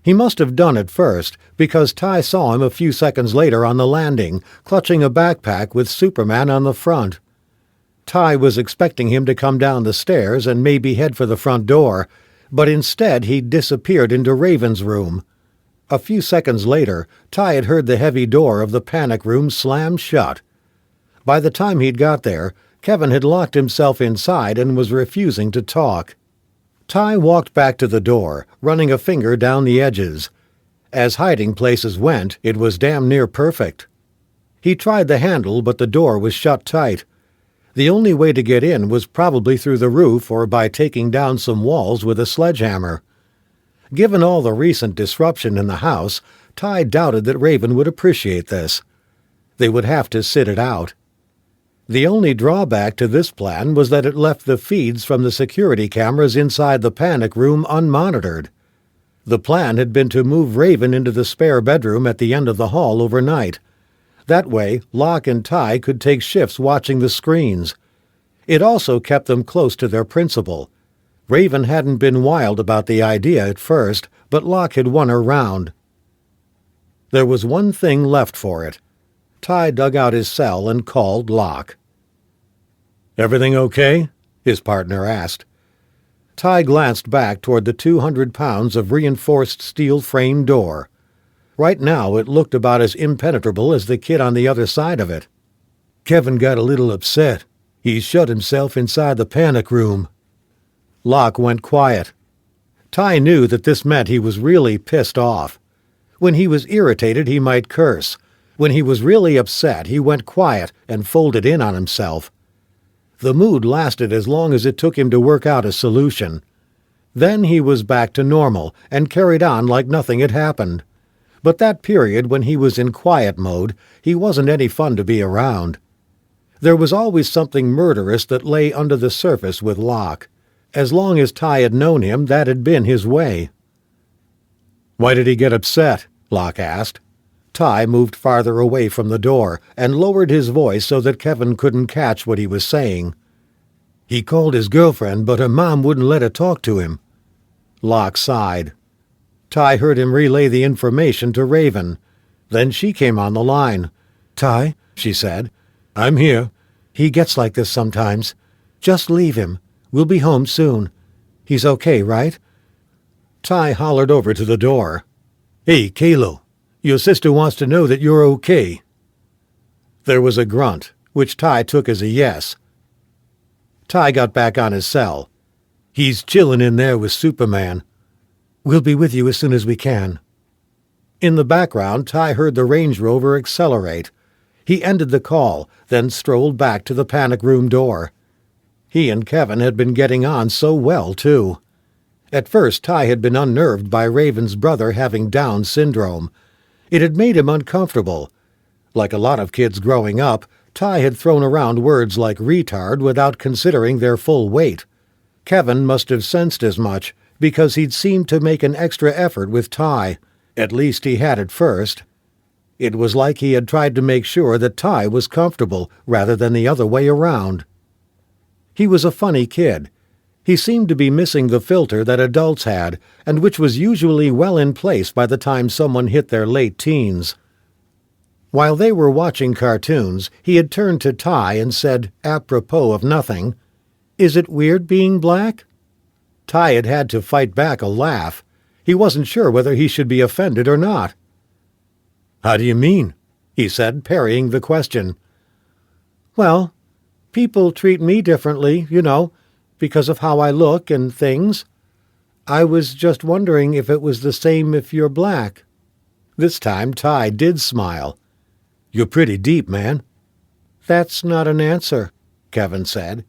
He must have done it first, because Ty saw him a few seconds later on the landing, clutching a backpack with Superman on the front. Ty was expecting him to come down the stairs and maybe head for the front door, but instead he disappeared into Raven's room. A few seconds later, Ty had heard the heavy door of the panic room slam shut. By the time he'd got there, Kevin had locked himself inside and was refusing to talk. Ty walked back to the door, running a finger down the edges. As hiding places went, it was damn near perfect. He tried the handle, but the door was shut tight. The only way to get in was probably through the roof or by taking down some walls with a sledgehammer. Given all the recent disruption in the house, Ty doubted that Raven would appreciate this. They would have to sit it out. The only drawback to this plan was that it left the feeds from the security cameras inside the panic room unmonitored. The plan had been to move Raven into the spare bedroom at the end of the hall overnight. That way, Locke and Ty could take shifts watching the screens. It also kept them close to their principal. Raven hadn't been wild about the idea at first, but Locke had won her round. There was one thing left for it. Ty dug out his cell and called Locke. "Everything okay?" his partner asked. Ty glanced back toward the 200 pounds of reinforced steel frame door. Right now it looked about as impenetrable as the kid on the other side of it. "Kevin got a little upset. He shut himself inside the panic room." Locke went quiet. Ty knew that this meant he was really pissed off. When he was irritated, he might curse. When he was really upset, he went quiet and folded in on himself. The mood lasted as long as it took him to work out a solution. Then he was back to normal and carried on like nothing had happened. But that period when he was in quiet mode, he wasn't any fun to be around. There was always something murderous that lay under the surface with Locke. As long as Ty had known him, that had been his way. "Why did he get upset?" Locke asked. Ty moved farther away from the door and lowered his voice so that Kevin couldn't catch what he was saying. "He called his girlfriend, but her mom wouldn't let her talk to him." Locke sighed. Ty heard him relay the information to Raven. Then she came on the line. "Ty," she said, "I'm here. He gets like this sometimes. Just leave him. We'll be home soon. He's okay, right?" Ty hollered over to the door. "Hey, Kalo, your sister wants to know that you're okay." There was a grunt, which Ty took as a yes. Ty got back on his cell. "He's chilling in there with Superman." "We'll be with you as soon as we can." In the background, Ty heard the Range Rover accelerate. He ended the call, then strolled back to the panic room door. He and Kevin had been getting on so well, too. At first, Ty had been unnerved by Raven's brother having Down syndrome. It had made him uncomfortable. Like a lot of kids growing up, Ty had thrown around words like retard without considering their full weight. Kevin must have sensed as much, because he'd seemed to make an extra effort with Ty. At least he had at first. It was like he had tried to make sure that Ty was comfortable, rather than the other way around. He was a funny kid. He seemed to be missing the filter that adults had, and which was usually well in place by the time someone hit their late teens. While they were watching cartoons, he had turned to Ty and said, apropos of nothing, "Is it weird being black?" Ty had had to fight back a laugh. He wasn't sure whether he should be offended or not. "How do you mean?" he said, parrying the question. "Well, people treat me differently, because of how I look and things. I was just wondering if it was the same if you're black." This time Ty did smile. "You're pretty deep, man." "That's not an answer," Kevin said.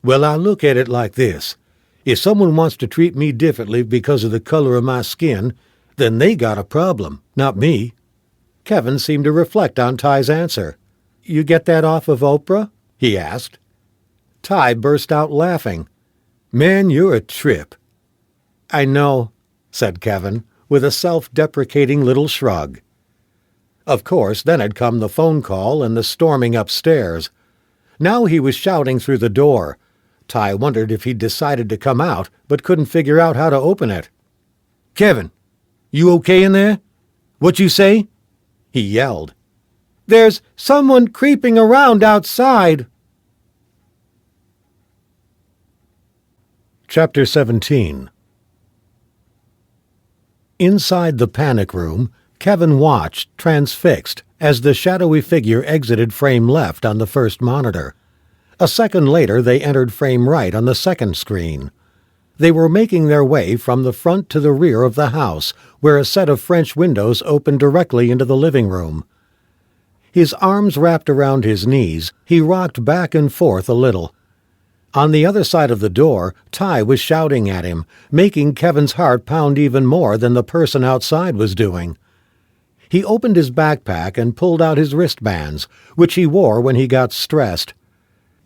"Well, I look at it like this. If someone wants to treat me differently because of the color of my skin, then they got a problem, not me." Kevin seemed to reflect on Ty's answer. "You get that off of Oprah?" he asked. Ty burst out laughing. "Man, you're a trip." "I know," said Kevin, with a self-deprecating little shrug. Of course, then had come the phone call and the storming upstairs. Now he was shouting through the door. Ty wondered if he'd decided to come out, but couldn't figure out how to open it. "Kevin, you okay in there? What you say?" he yelled. "There's someone creeping around outside." Chapter 17. Inside the panic room, Kevin watched, transfixed, as the shadowy figure exited frame left on the first monitor. A second later they entered frame right on the second screen. They were making their way from the front to the rear of the house, where a set of French windows opened directly into the living room. His arms wrapped around his knees, he rocked back and forth a little. On the other side of the door, Ty was shouting at him, making Kevin's heart pound even more than the person outside was doing. He opened his backpack and pulled out his wristbands, which he wore when he got stressed.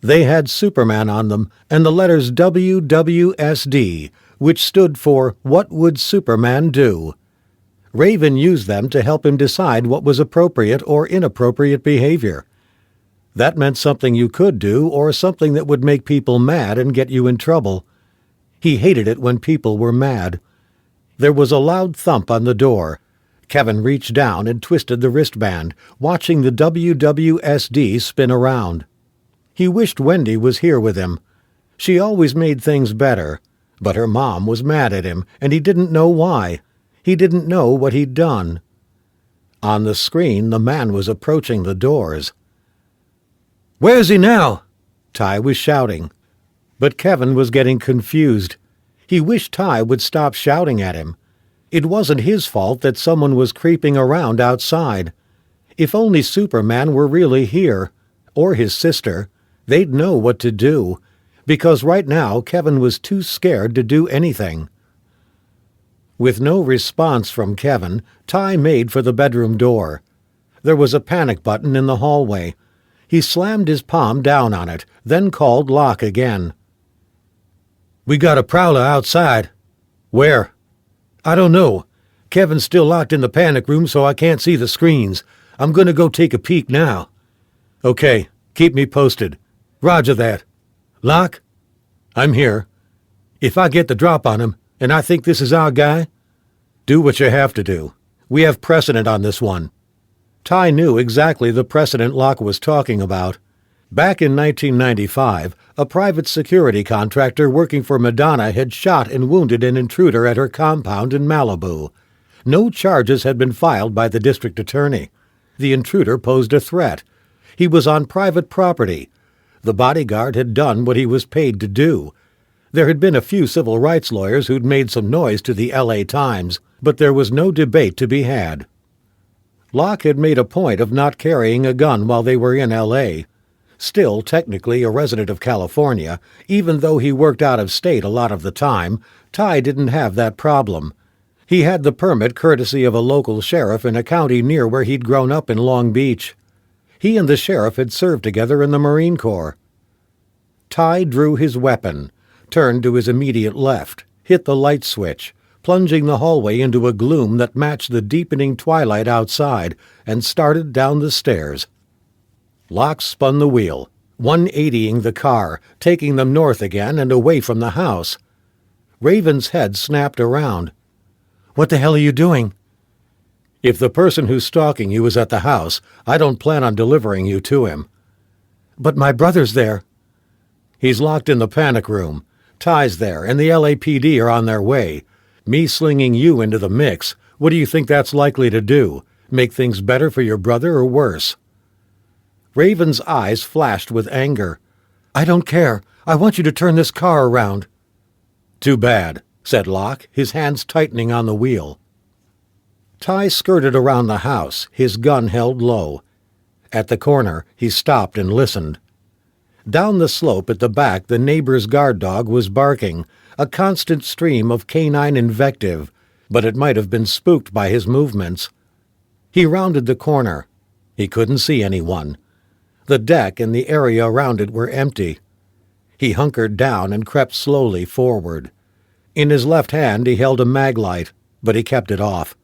They had Superman on them and the letters WWSD, which stood for What Would Superman Do? Raven used them to help him decide what was appropriate or inappropriate behavior. That meant something you could do or something that would make people mad and get you in trouble. He hated it when people were mad. There was a loud thump on the door. Kevin reached down and twisted the wristband, watching the WWSD spin around. He wished Wendy was here with him. She always made things better, but her mom was mad at him, and he didn't know why. He didn't know what he'd done. On the screen, the man was approaching the doors. "Where's he now?" Ty was shouting. But Kevin was getting confused. He wished Ty would stop shouting at him. It wasn't his fault that someone was creeping around outside. If only Superman were really here, or his sister, they'd know what to do, because right now Kevin was too scared to do anything. With no response from Kevin, Ty made for the bedroom door. There was a panic button in the hallway. He slammed his palm down on it, then called Locke again. "We got a prowler outside." "Where?" "I don't know. Kevin's still locked in the panic room, so I can't see the screens. I'm going to go take a peek now." "Okay, keep me posted." "Roger that." "Locke?" "I'm here." "If I get the drop on him, and I think this is our guy?" "Do what you have to do. We have precedent on this one." Ty knew exactly the precedent Locke was talking about. Back in 1995, a private security contractor working for Madonna had shot and wounded an intruder at her compound in Malibu. No charges had been filed by the district attorney. The intruder posed a threat. He was on private property. The bodyguard had done what he was paid to do. There had been a few civil rights lawyers who'd made some noise to the L.A. Times, but there was no debate to be had. Locke had made a point of not carrying a gun while they were in L.A. Still technically a resident of California, even though he worked out of state a lot of the time, Ty didn't have that problem. He had the permit courtesy of a local sheriff in a county near where he'd grown up in Long Beach. He and the sheriff had served together in the Marine Corps. Ty drew his weapon, turned to his immediate left, hit the light switch, plunging the hallway into a gloom that matched the deepening twilight outside, and started down the stairs. Locke spun the wheel, 180ing the car, taking them north again and away from the house. Raven's head snapped around. "What the hell are you doing?" "If the person who's stalking you is at the house, I don't plan on delivering you to him." "But my brother's there." "He's locked in the panic room. Ty's there, and the LAPD are on their way. Me slinging you into the mix, what do you think that's likely to do? Make things better for your brother or worse?" Raven's eyes flashed with anger. "I don't care. I want you to turn this car around." "Too bad," said Locke, his hands tightening on the wheel. Ty skirted around the house, his gun held low. At the corner, he stopped and listened. Down the slope at the back, the neighbor's guard dog was barking, a constant stream of canine invective, but it might have been spooked by his movements. He rounded the corner. He couldn't see anyone. The deck and the area around it were empty. He hunkered down and crept slowly forward. In his left hand he held a maglite, but he kept it off.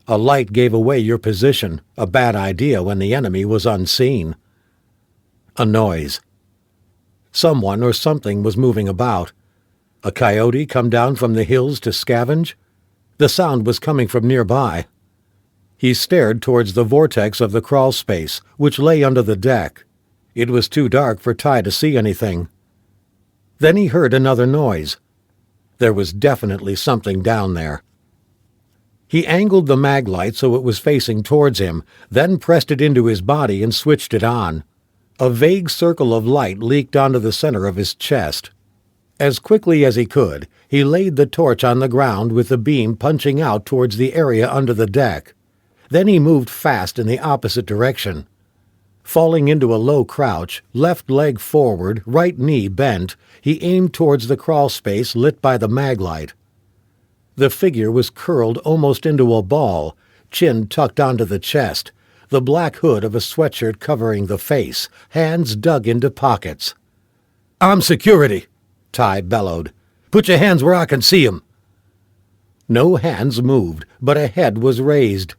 A light gave away your position, a bad idea when the enemy was unseen. A noise. Someone or something was moving about. A coyote come down from the hills to scavenge? The sound was coming from nearby. He stared towards the vortex of the crawl space, which lay under the deck. It was too dark for Ty to see anything. Then he heard another noise. There was definitely something down there. He angled the maglite so it was facing towards him, then pressed it into his body and switched it on. A vague circle of light leaked onto the center of his chest. As quickly as he could, he laid the torch on the ground with the beam punching out towards the area under the deck. Then he moved fast in the opposite direction. Falling into a low crouch, left leg forward, right knee bent, he aimed towards the crawl space lit by the mag light. The figure was curled almost into a ball, chin tucked onto the chest, the black hood of a sweatshirt covering the face, hands dug into pockets. "I'm security," Ty bellowed. "Put your hands where I can see 'em." No hands moved, but a head was raised.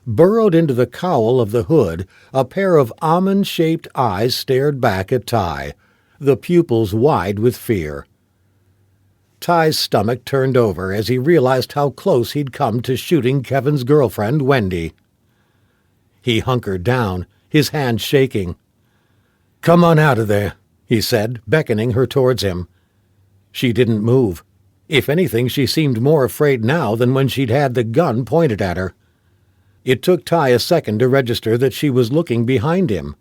Burrowed into the cowl of the hood, a pair of almond-shaped eyes stared back at Ty, the pupils wide with fear. Ty's stomach turned over as he realized how close he'd come to shooting Kevin's girlfriend, Wendy. He hunkered down, his hand shaking. "Come on out of there," he said, beckoning her towards him. She didn't move. If anything, she seemed more afraid now than when she'd had the gun pointed at her. It took Ty a second to register that she was looking behind him.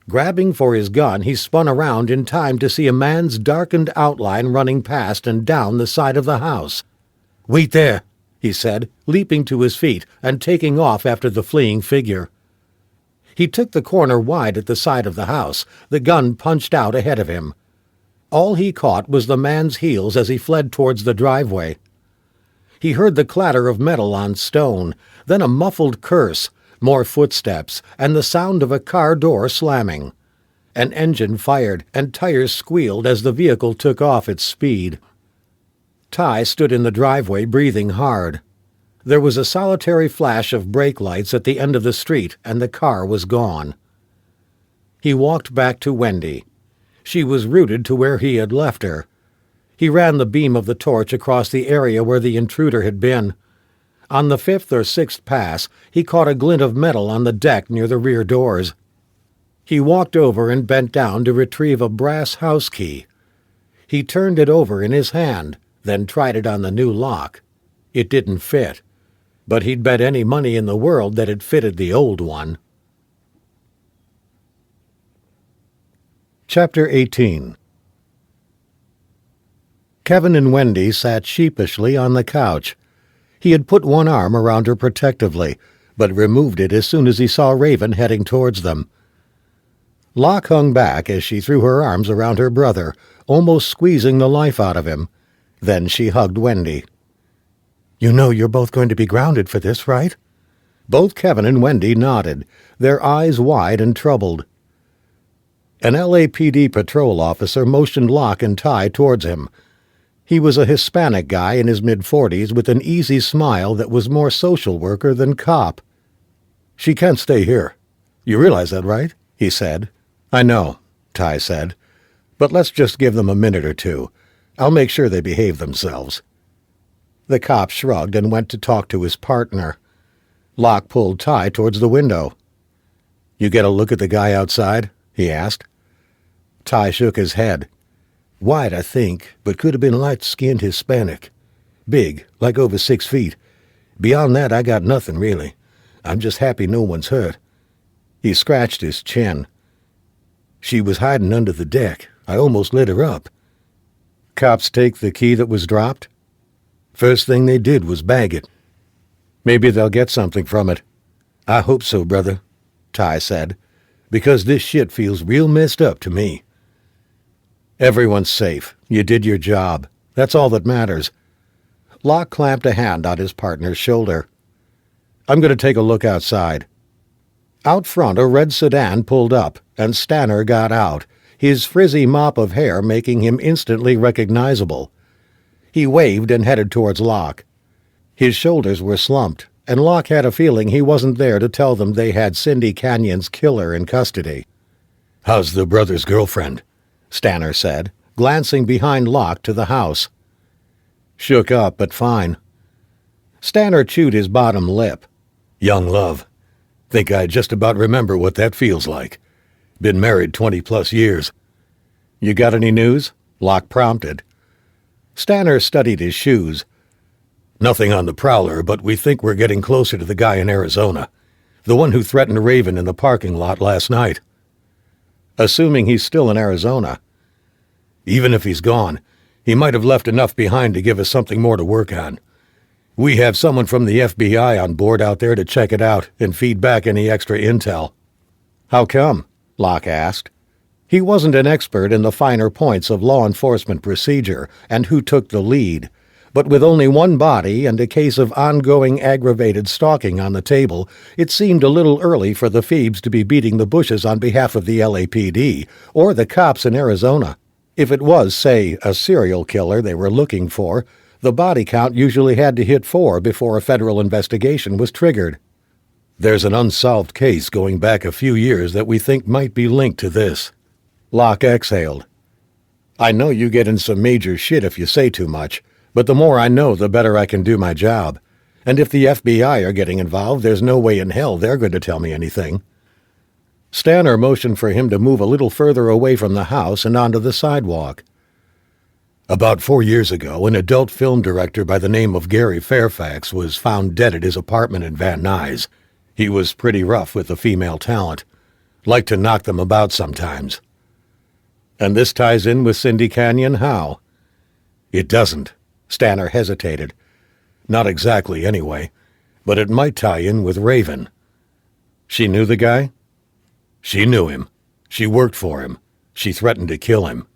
Grabbing for his gun, he spun around in time to see a man's darkened outline running past and down the side of the house. "Wait there," he said, leaping to his feet and taking off after the fleeing figure. He took the corner wide at the side of the house, the gun punched out ahead of him. All he caught was the man's heels as he fled towards the driveway. He heard the clatter of metal on stone, then a muffled curse, more footsteps, and the sound of a car door slamming. An engine fired, and tires squealed as the vehicle took off its speed. Ty stood in the driveway, breathing hard. There was a solitary flash of brake lights at the end of the street, and the car was gone. He walked back to Wendy. She was rooted to where he had left her. He ran the beam of the torch across the area where the intruder had been. On the fifth or sixth pass, he caught a glint of metal on the deck near the rear doors. He walked over and bent down to retrieve a brass house key. He turned it over in his hand, then tried it on the new lock. It didn't fit, but he'd bet any money in the world that it fitted the old one. Chapter 18. Kevin and Wendy sat sheepishly on the couch. He had put one arm around her protectively, but removed it as soon as he saw Raven heading towards them. Locke hung back as she threw her arms around her brother, almost squeezing the life out of him. Then she hugged Wendy. "You know you're both going to be grounded for this, right?" Both Kevin and Wendy nodded, their eyes wide and troubled. An LAPD patrol officer motioned Locke and Ty towards him. He was a Hispanic guy in his mid-40s with an easy smile that was more social worker than cop. "She can't stay here. You realize that, right?" he said. "I know," Ty said. "But let's just give them a minute or two. I'll make sure they behave themselves." The cop shrugged and went to talk to his partner. Locke pulled Ty towards the window. "You get a look at the guy outside?" he asked. Ty shook his head. "White, I think, but could have been light-skinned Hispanic. Big, like over 6 feet. Beyond that, I got nothing, really. I'm just happy no one's hurt." He scratched his chin. "She was hiding under the deck. I almost lit her up." "Cops take the key that was dropped?" "First thing they did was bag it. Maybe they'll get something from it." "I hope so, brother," Ty said, "because this shit feels real messed up to me." "Everyone's safe. You did your job. That's all that matters." Locke clamped a hand on his partner's shoulder. "I'm going to take a look outside." Out front, a red sedan pulled up, and Stanner got out, his frizzy mop of hair making him instantly recognizable. He waved and headed towards Locke. His shoulders were slumped, and Locke had a feeling he wasn't there to tell them they had Cindy Canyon's killer in custody. "How's the brother's girlfriend?" Stanner said, glancing behind Locke to the house. "Shook up, but fine." Stanner chewed his bottom lip. "Young love. Think I just about remember what that feels like. Been married 20-plus years." "You got any news?" Locke prompted. Stanner studied his shoes. "Nothing on the prowler, but we think we're getting closer to the guy in Arizona. The one who threatened Raven in the parking lot last night." "Assuming he's still in Arizona." "Even if he's gone, he might have left enough behind to give us something more to work on. We have someone from the FBI on board out there to check it out and feed back any extra intel." "How come?" Locke asked. He wasn't an expert in the finer points of law enforcement procedure and who took the lead, but with only one body and a case of ongoing aggravated stalking on the table, it seemed a little early for the Phoebes to be beating the bushes on behalf of the LAPD or the cops in Arizona. If it was, say, a serial killer they were looking for, the body count usually had to hit 4 before a federal investigation was triggered. "There's an unsolved case going back a few years that we think might be linked to this." Locke exhaled. "I know you get in some major shit if you say too much, but the more I know, the better I can do my job. And if the FBI are getting involved, there's no way in hell they're going to tell me anything." Stanner motioned for him to move a little further away from the house and onto the sidewalk. "About 4 years ago, an adult film director by the name of Gary Fairfax was found dead at his apartment in Van Nuys. He was pretty rough with the female talent. Liked to knock them about sometimes." "And this ties in with Cindy Canyon, how?" "It doesn't." Stanner hesitated. "Not exactly, anyway. But it might tie in with Raven." "She knew the guy?" "She knew him. She worked for him. She threatened to kill him."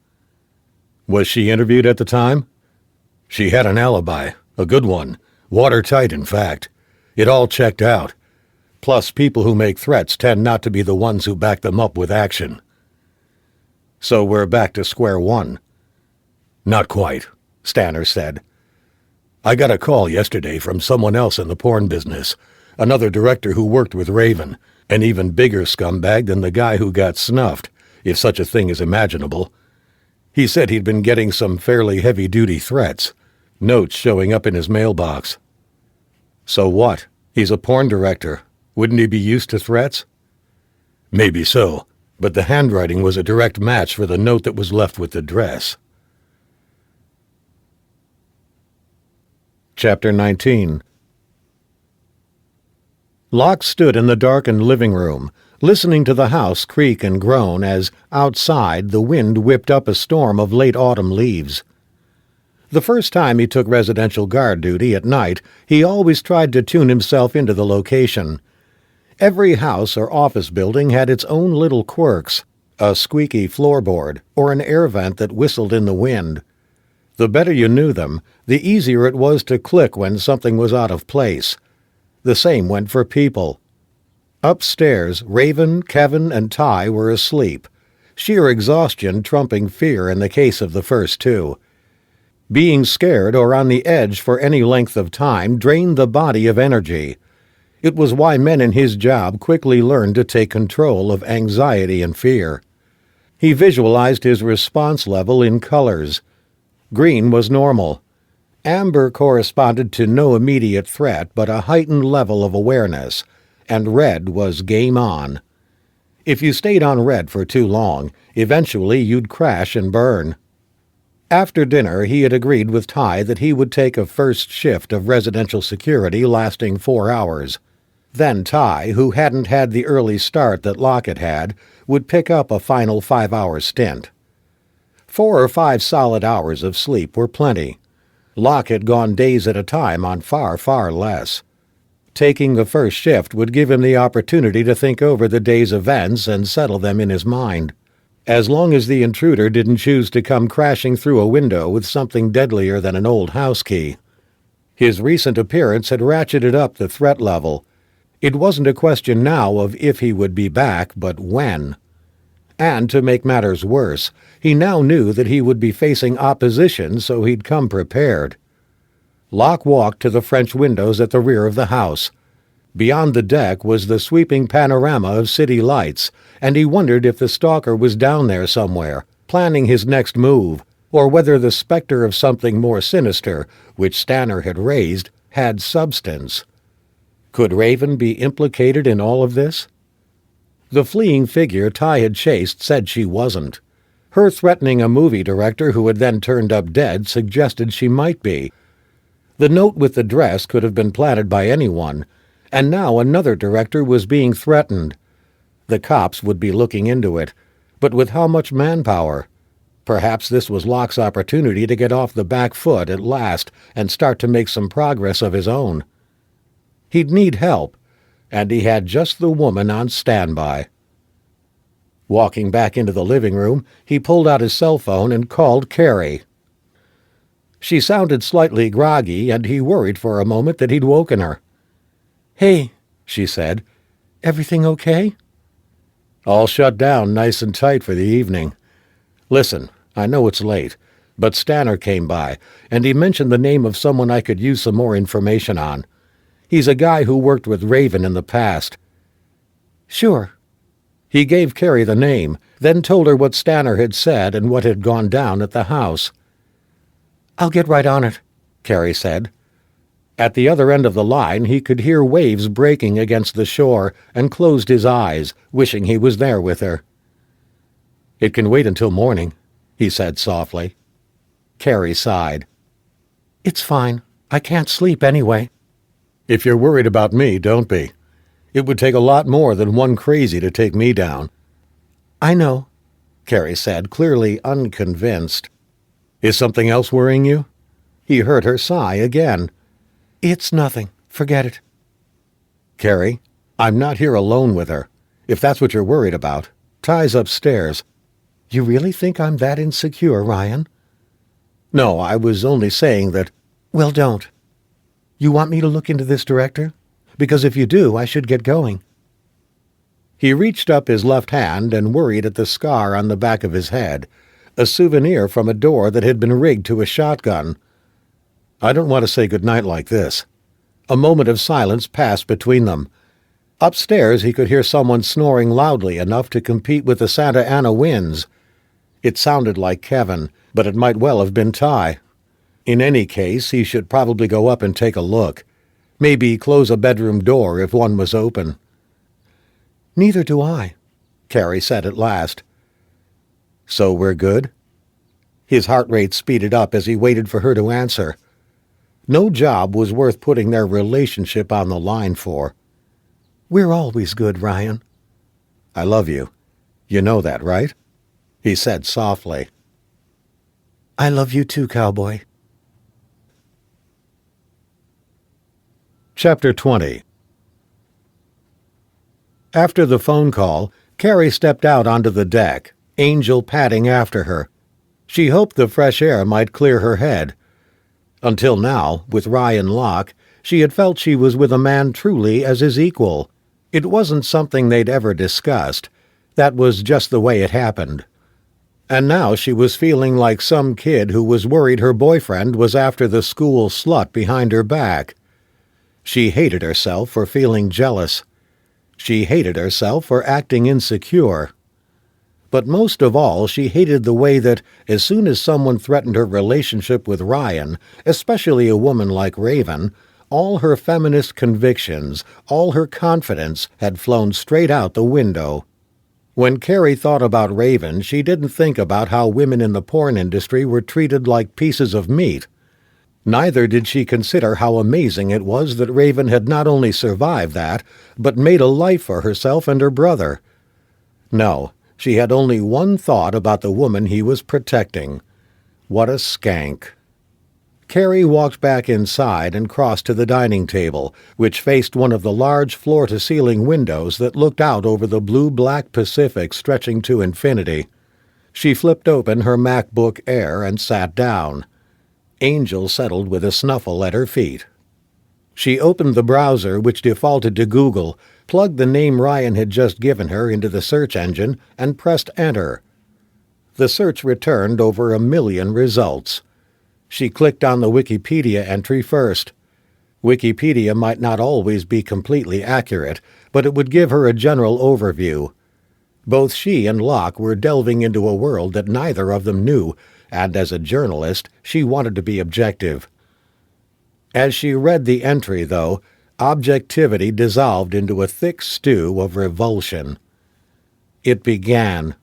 "Was she interviewed at the time?" "She had an alibi. A good one. Watertight, in fact. It all checked out. Plus, people who make threats tend not to be the ones who back them up with action." "So we're back to square one." "Not quite," Stanner said. "I got a call yesterday from someone else in the porn business, another director who worked with Raven, an even bigger scumbag than the guy who got snuffed, if such a thing is imaginable. He said he'd been getting some fairly heavy-duty threats, notes showing up in his mailbox." "So what? He's a porn director. Wouldn't he be used to threats?" "Maybe so, but the handwriting was a direct match for the note that was left with the dress." Chapter 19. Locke stood in the darkened living room, listening to the house creak and groan as, outside, the wind whipped up a storm of late autumn leaves. The first time he took residential guard duty at night, he always tried to tune himself into the location. Every house or office building had its own little quirks, a squeaky floorboard, or an air vent that whistled in the wind. The better you knew them, the easier it was to click when something was out of place. The same went for people. Upstairs, Raven, Kevin, and Ty were asleep, sheer exhaustion trumping fear in the case of the first two. Being scared or on the edge for any length of time drained the body of energy. It was why men in his job quickly learned to take control of anxiety and fear. He visualized his response level in colors. Green was normal. Amber corresponded to no immediate threat but a heightened level of awareness, and red was game on. If you stayed on red for too long, eventually you'd crash and burn. After dinner, he had agreed with Ty that he would take a first shift of residential security lasting 4 hours. Then Ty, who hadn't had the early start that Locke had, would pick up a final 5-hour stint. 4 or 5 solid hours of sleep were plenty. Locke had gone days at a time on far, far less. Taking the first shift would give him the opportunity to think over the day's events and settle them in his mind. As long as the intruder didn't choose to come crashing through a window with something deadlier than an old house key. His recent appearance had ratcheted up the threat level. It wasn't a question now of if he would be back, but when. And to make matters worse, he now knew that he would be facing opposition, so he'd come prepared. Locke walked to the French windows at the rear of the house. Beyond the deck was the sweeping panorama of city lights, and he wondered if the stalker was down there somewhere, planning his next move, or whether the specter of something more sinister, which Stanner had raised, had substance. Could Raven be implicated in all of this? The fleeing figure Ty had chased said she wasn't. Her threatening a movie director who had then turned up dead suggested she might be. The note with the dress could have been planted by anyone, and now another director was being threatened. The cops would be looking into it, but with how much manpower? Perhaps this was Locke's opportunity to get off the back foot at last and start to make some progress of his own. He'd need help, and he had just the woman on standby. Walking back into the living room, he pulled out his cell phone and called Carrie. She sounded slightly groggy, and he worried for a moment that he'd woken her. "Hey," she said. "Everything okay?" "All shut down nice and tight for the evening. Listen, I know it's late, but Stanner came by, and he mentioned the name of someone I could use some more information on. He's a guy who worked with Raven in the past." "Sure." He gave Carrie the name, then told her what Stanner had said and what had gone down at the house. "I'll get right on it," Carrie said. At the other end of the line, he could hear waves breaking against the shore and closed his eyes, wishing he was there with her. "It can wait until morning," he said softly. Carrie sighed. "It's fine. I can't sleep anyway." "If you're worried about me, don't be. It would take a lot more than one crazy to take me down." "I know," Carrie said, clearly unconvinced. "Is something else worrying you?" He heard her sigh again. "It's nothing. Forget it." "Carrie, I'm not here alone with her. If that's what you're worried about, Ty's upstairs." "You really think I'm that insecure, Ryan?" "No, I was only saying that—" "Well, don't. You want me to look into this director? Because if you do, I should get going." He reached up his left hand and worried at the scar on the back of his head, a souvenir from a door that had been rigged to a shotgun. "I don't want to say goodnight like this." A moment of silence passed between them. Upstairs he could hear someone snoring loudly enough to compete with the Santa Ana winds. It sounded like Kevin, but it might well have been Ty. In any case, he should probably go up and take a look. Maybe close a bedroom door if one was open. "Neither do I," Carrie said at last. "So we're good?" His heart rate speeded up as he waited for her to answer. No job was worth putting their relationship on the line for. "We're always good, Ryan." "I love you. You know that, right?" he said softly. "I love you too, cowboy." Chapter 20. After the phone call, Carrie stepped out onto the deck, Angel padding after her. She hoped the fresh air might clear her head. Until now, with Ryan Locke, she had felt she was with a man truly as his equal. It wasn't something they'd ever discussed. That was just the way it happened. And now she was feeling like some kid who was worried her boyfriend was after the school slut behind her back. She hated herself for feeling jealous. She hated herself for acting insecure. But most of all, she hated the way that, as soon as someone threatened her relationship with Ryan, especially a woman like Raven, all her feminist convictions, all her confidence had flown straight out the window. When Carrie thought about Raven, she didn't think about how women in the porn industry were treated like pieces of meat. Neither did she consider how amazing it was that Raven had not only survived that, but made a life for herself and her brother. No, she had only one thought about the woman he was protecting. What a skank. Carrie walked back inside and crossed to the dining table, which faced one of the large floor-to-ceiling windows that looked out over the blue-black Pacific stretching to infinity. She flipped open her MacBook Air and sat down. Angel settled with a snuffle at her feet. She opened the browser, which defaulted to Google, plugged the name Ryan had just given her into the search engine, and pressed Enter. The search returned over 1 million results. She clicked on the Wikipedia entry first. Wikipedia might not always be completely accurate, but it would give her a general overview. Both she and Locke were delving into a world that neither of them knew, and as a journalist, she wanted to be objective. As she read the entry, though, objectivity dissolved into a thick stew of revulsion. It began.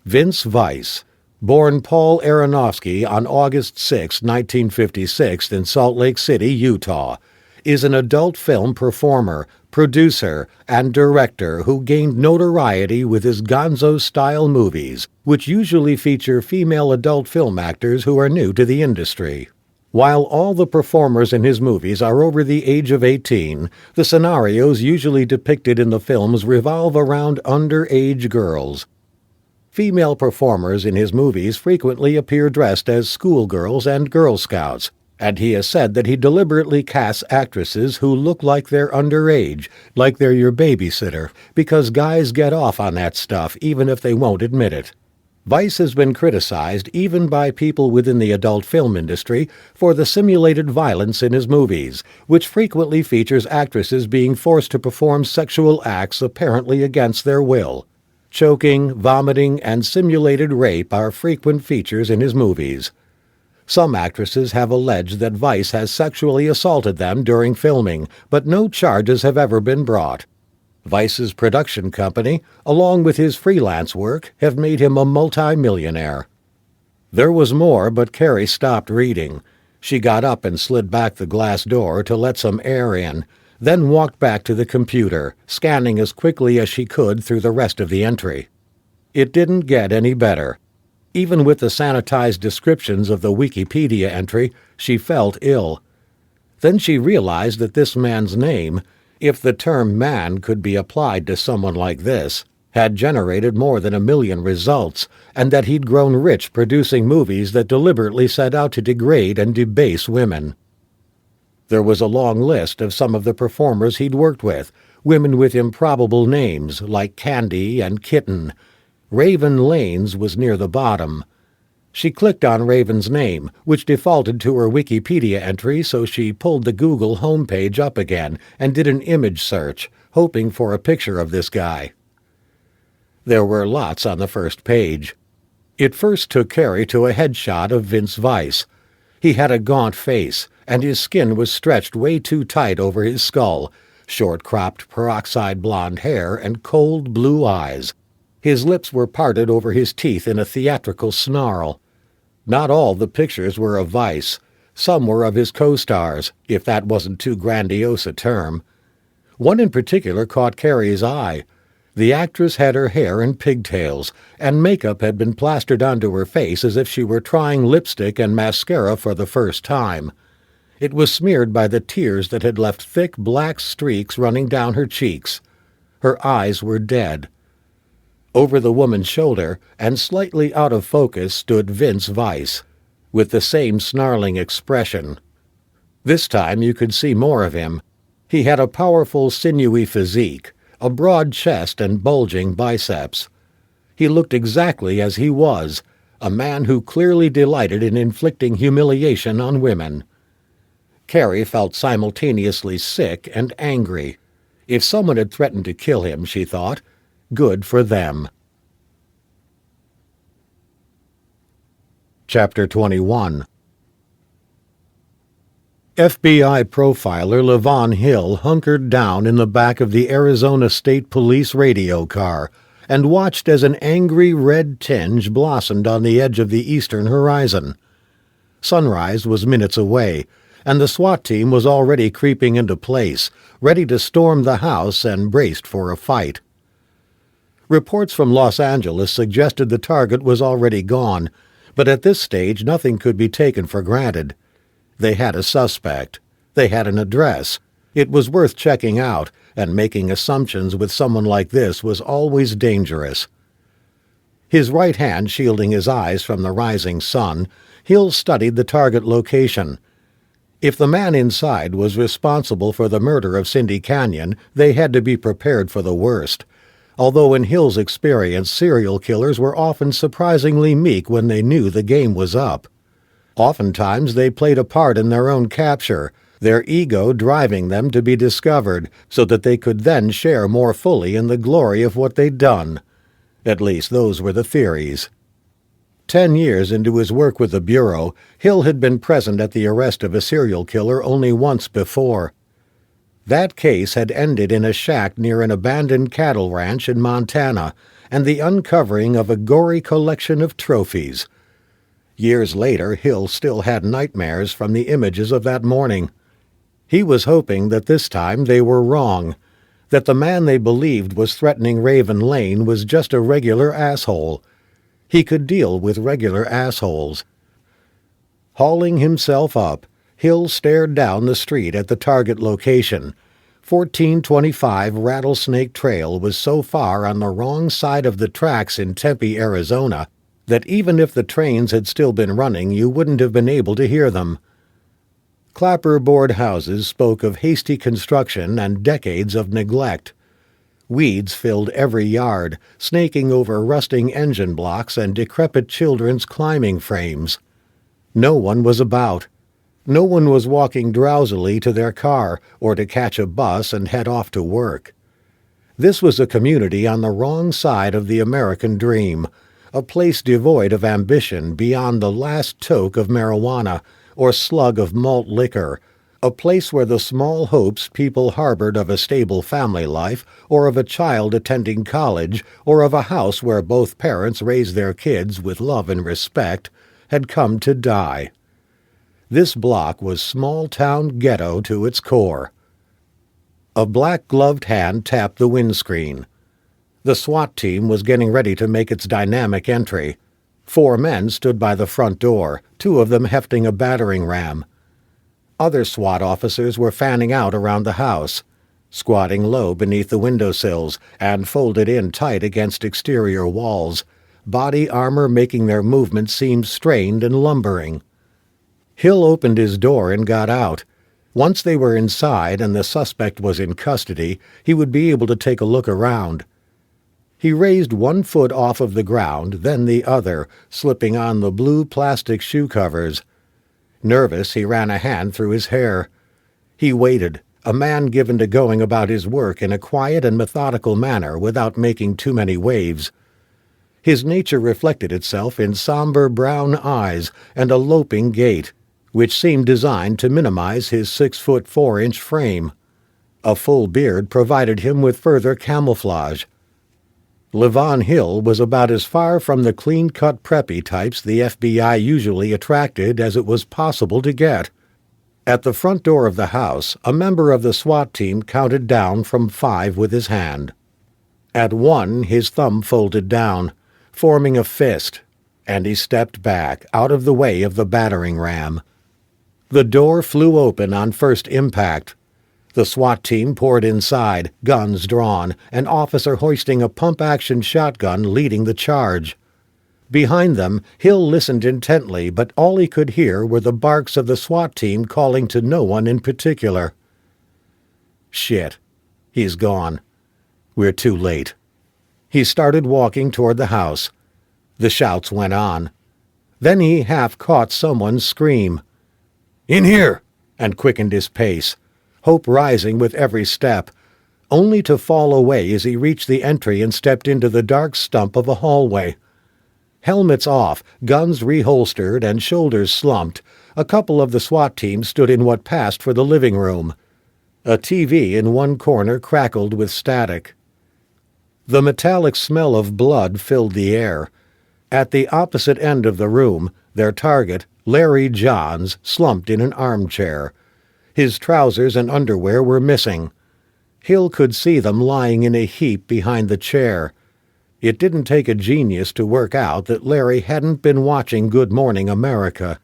Vince Weiss, born Paul Aronofsky on August 6, 1956 in Salt Lake City, Utah, is an adult film performer, producer, and director who gained notoriety with his gonzo-style movies, which usually feature female adult film actors who are new to the industry. While all the performers in his movies are over the age of 18, the scenarios usually depicted in the films revolve around underage girls. Female performers in his movies frequently appear dressed as schoolgirls and Girl Scouts, and he has said that he deliberately casts actresses who look like they're underage, like they're your babysitter, because guys get off on that stuff even if they won't admit it. Vice has been criticized even by people within the adult film industry for the simulated violence in his movies, which frequently features actresses being forced to perform sexual acts apparently against their will. Choking, vomiting, and simulated rape are frequent features in his movies. Some actresses have alleged that Vice has sexually assaulted them during filming, but no charges have ever been brought. Vice's production company, along with his freelance work, have made him a multi-millionaire. There was more, but Carrie stopped reading. She got up and slid back the glass door to let some air in, then walked back to the computer, scanning as quickly as she could through the rest of the entry. It didn't get any better. Even with the sanitized descriptions of the Wikipedia entry, she felt ill. Then she realized that this man's name, if the term man could be applied to someone like this, had generated more than 1 million results, and that he'd grown rich producing movies that deliberately set out to degrade and debase women. There was a long list of some of the performers he'd worked with, women with improbable names like Candy and Kitten. Raven Lanes was near the bottom. She clicked on Raven's name, which defaulted to her Wikipedia entry, so she pulled the Google homepage up again and did an image search, hoping for a picture of this guy. There were lots on the first page. It first took Carrie to a headshot of Vince Vice. He had a gaunt face, and his skin was stretched way too tight over his skull, short-cropped peroxide blonde hair and cold blue eyes. His lips were parted over his teeth in a theatrical snarl. Not all the pictures were of Vice. Some were of his co-stars, if that wasn't too grandiose a term. One in particular caught Carrie's eye. The actress had her hair in pigtails, and makeup had been plastered onto her face as if she were trying lipstick and mascara for the first time. It was smeared by the tears that had left thick black streaks running down her cheeks. Her eyes were dead. Over the woman's shoulder, and slightly out of focus, stood Vince Vice, with the same snarling expression. This time you could see more of him. He had a powerful, sinewy physique, a broad chest and bulging biceps. He looked exactly as he was, a man who clearly delighted in inflicting humiliation on women. Carrie felt simultaneously sick and angry. If someone had threatened to kill him, she thought, good for them. Chapter 21. FBI profiler Levon Hill hunkered down in the back of the Arizona State Police radio car and watched as an angry red tinge blossomed on the edge of the eastern horizon. Sunrise was minutes away, and the SWAT team was already creeping into place, ready to storm the house and braced for a fight. Reports from Los Angeles suggested the target was already gone, but at this stage nothing could be taken for granted. They had a suspect. They had an address. It was worth checking out, and making assumptions with someone like this was always dangerous. His right hand shielding his eyes from the rising sun, Hill studied the target location. If the man inside was responsible for the murder of Cindy Canyon, they had to be prepared for the worst. Although in Hill's experience, serial killers were often surprisingly meek when they knew the game was up. Oftentimes they played a part in their own capture, their ego driving them to be discovered so that they could then share more fully in the glory of what they'd done. At least those were the theories. 10 years into his work with the Bureau, Hill had been present at the arrest of a serial killer only once before. That case had ended in a shack near an abandoned cattle ranch in Montana and the uncovering of a gory collection of trophies. Years later, Hill still had nightmares from the images of that morning. He was hoping that this time they were wrong, that the man they believed was threatening Raven Lane was just a regular asshole. He could deal with regular assholes. Hauling himself up, Hill stared down the street at the target location. 1425 Rattlesnake Trail was so far on the wrong side of the tracks in Tempe, Arizona, that even if the trains had still been running, you wouldn't have been able to hear them. Clapperboard houses spoke of hasty construction and decades of neglect. Weeds filled every yard, snaking over rusting engine blocks and decrepit children's climbing frames. No one was about. No one was walking drowsily to their car or to catch a bus and head off to work. This was a community on the wrong side of the American dream, a place devoid of ambition beyond the last toke of marijuana or slug of malt liquor, a place where the small hopes people harbored of a stable family life, or of a child attending college, or of a house where both parents raised their kids with love and respect, had come to die. This block was small-town ghetto to its core. A black-gloved hand tapped the windscreen. The SWAT team was getting ready to make its dynamic entry. 4 men stood by the front door, 2 of them hefting a battering ram. Other SWAT officers were fanning out around the house, squatting low beneath the windowsills and folded in tight against exterior walls, body armor making their movements seem strained and lumbering. Hill opened his door and got out. Once they were inside and the suspect was in custody, he would be able to take a look around. He raised 1 foot off of the ground, then the other, slipping on the blue plastic shoe covers. Nervous, he ran a hand through his hair. He waited, a man given to going about his work in a quiet and methodical manner without making too many waves. His nature reflected itself in somber brown eyes and a loping gait, which seemed designed to minimize his 6'4" frame. A full beard provided him with further camouflage. Levon Hill was about as far from the clean-cut preppy types the FBI usually attracted as it was possible to get. At the front door of the house, a member of the SWAT team counted down from 5 with his hand. At 1, his thumb folded down, forming a fist, and he stepped back, out of the way of the battering ram. The door flew open on first impact. The SWAT team poured inside, guns drawn, an officer hoisting a pump-action shotgun leading the charge. Behind them, Hill listened intently, but all he could hear were the barks of the SWAT team calling to no one in particular. Shit. He's gone. We're too late. He started walking toward the house. The shouts went on. Then he half caught someone scream, "In here!" and quickened his pace, hope rising with every step, only to fall away as he reached the entry and stepped into the dark stump of a hallway. Helmets off, guns reholstered, and shoulders slumped, a couple of the SWAT team stood in what passed for the living room. A TV in one corner crackled with static. The metallic smell of blood filled the air. At the opposite end of the room, their target, Larry Johns, slumped in an armchair. His trousers and underwear were missing. Hill could see them lying in a heap behind the chair. It didn't take a genius to work out that Larry hadn't been watching Good Morning America.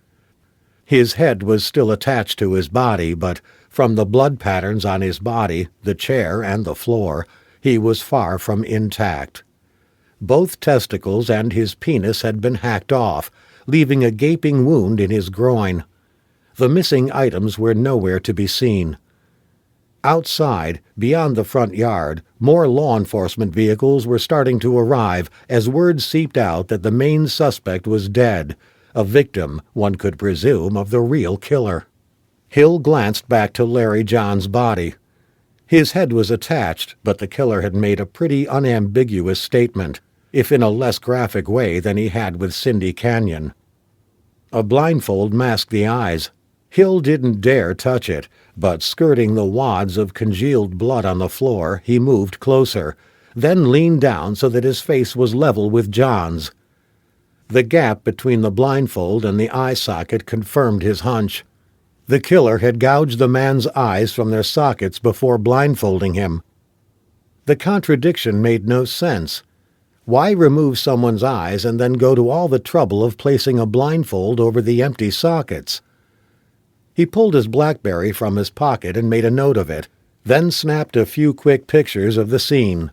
His head was still attached to his body, but from the blood patterns on his body, the chair, and the floor, he was far from intact. Both testicles and his penis had been hacked off, leaving a gaping wound in his groin. The missing items were nowhere to be seen. Outside, beyond the front yard, more law enforcement vehicles were starting to arrive as word seeped out that the main suspect was dead, a victim, one could presume, of the real killer. Hill glanced back to Larry John's body. His head was attached, but the killer had made a pretty unambiguous statement, if in a less graphic way than he had with Cindy Canyon. A blindfold masked the eyes. Hill didn't dare touch it, but skirting the wads of congealed blood on the floor, he moved closer, then leaned down so that his face was level with John's. The gap between the blindfold and the eye socket confirmed his hunch. The killer had gouged the man's eyes from their sockets before blindfolding him. The contradiction made no sense. Why remove someone's eyes and then go to all the trouble of placing a blindfold over the empty sockets? He pulled his BlackBerry from his pocket and made a note of it, then snapped a few quick pictures of the scene.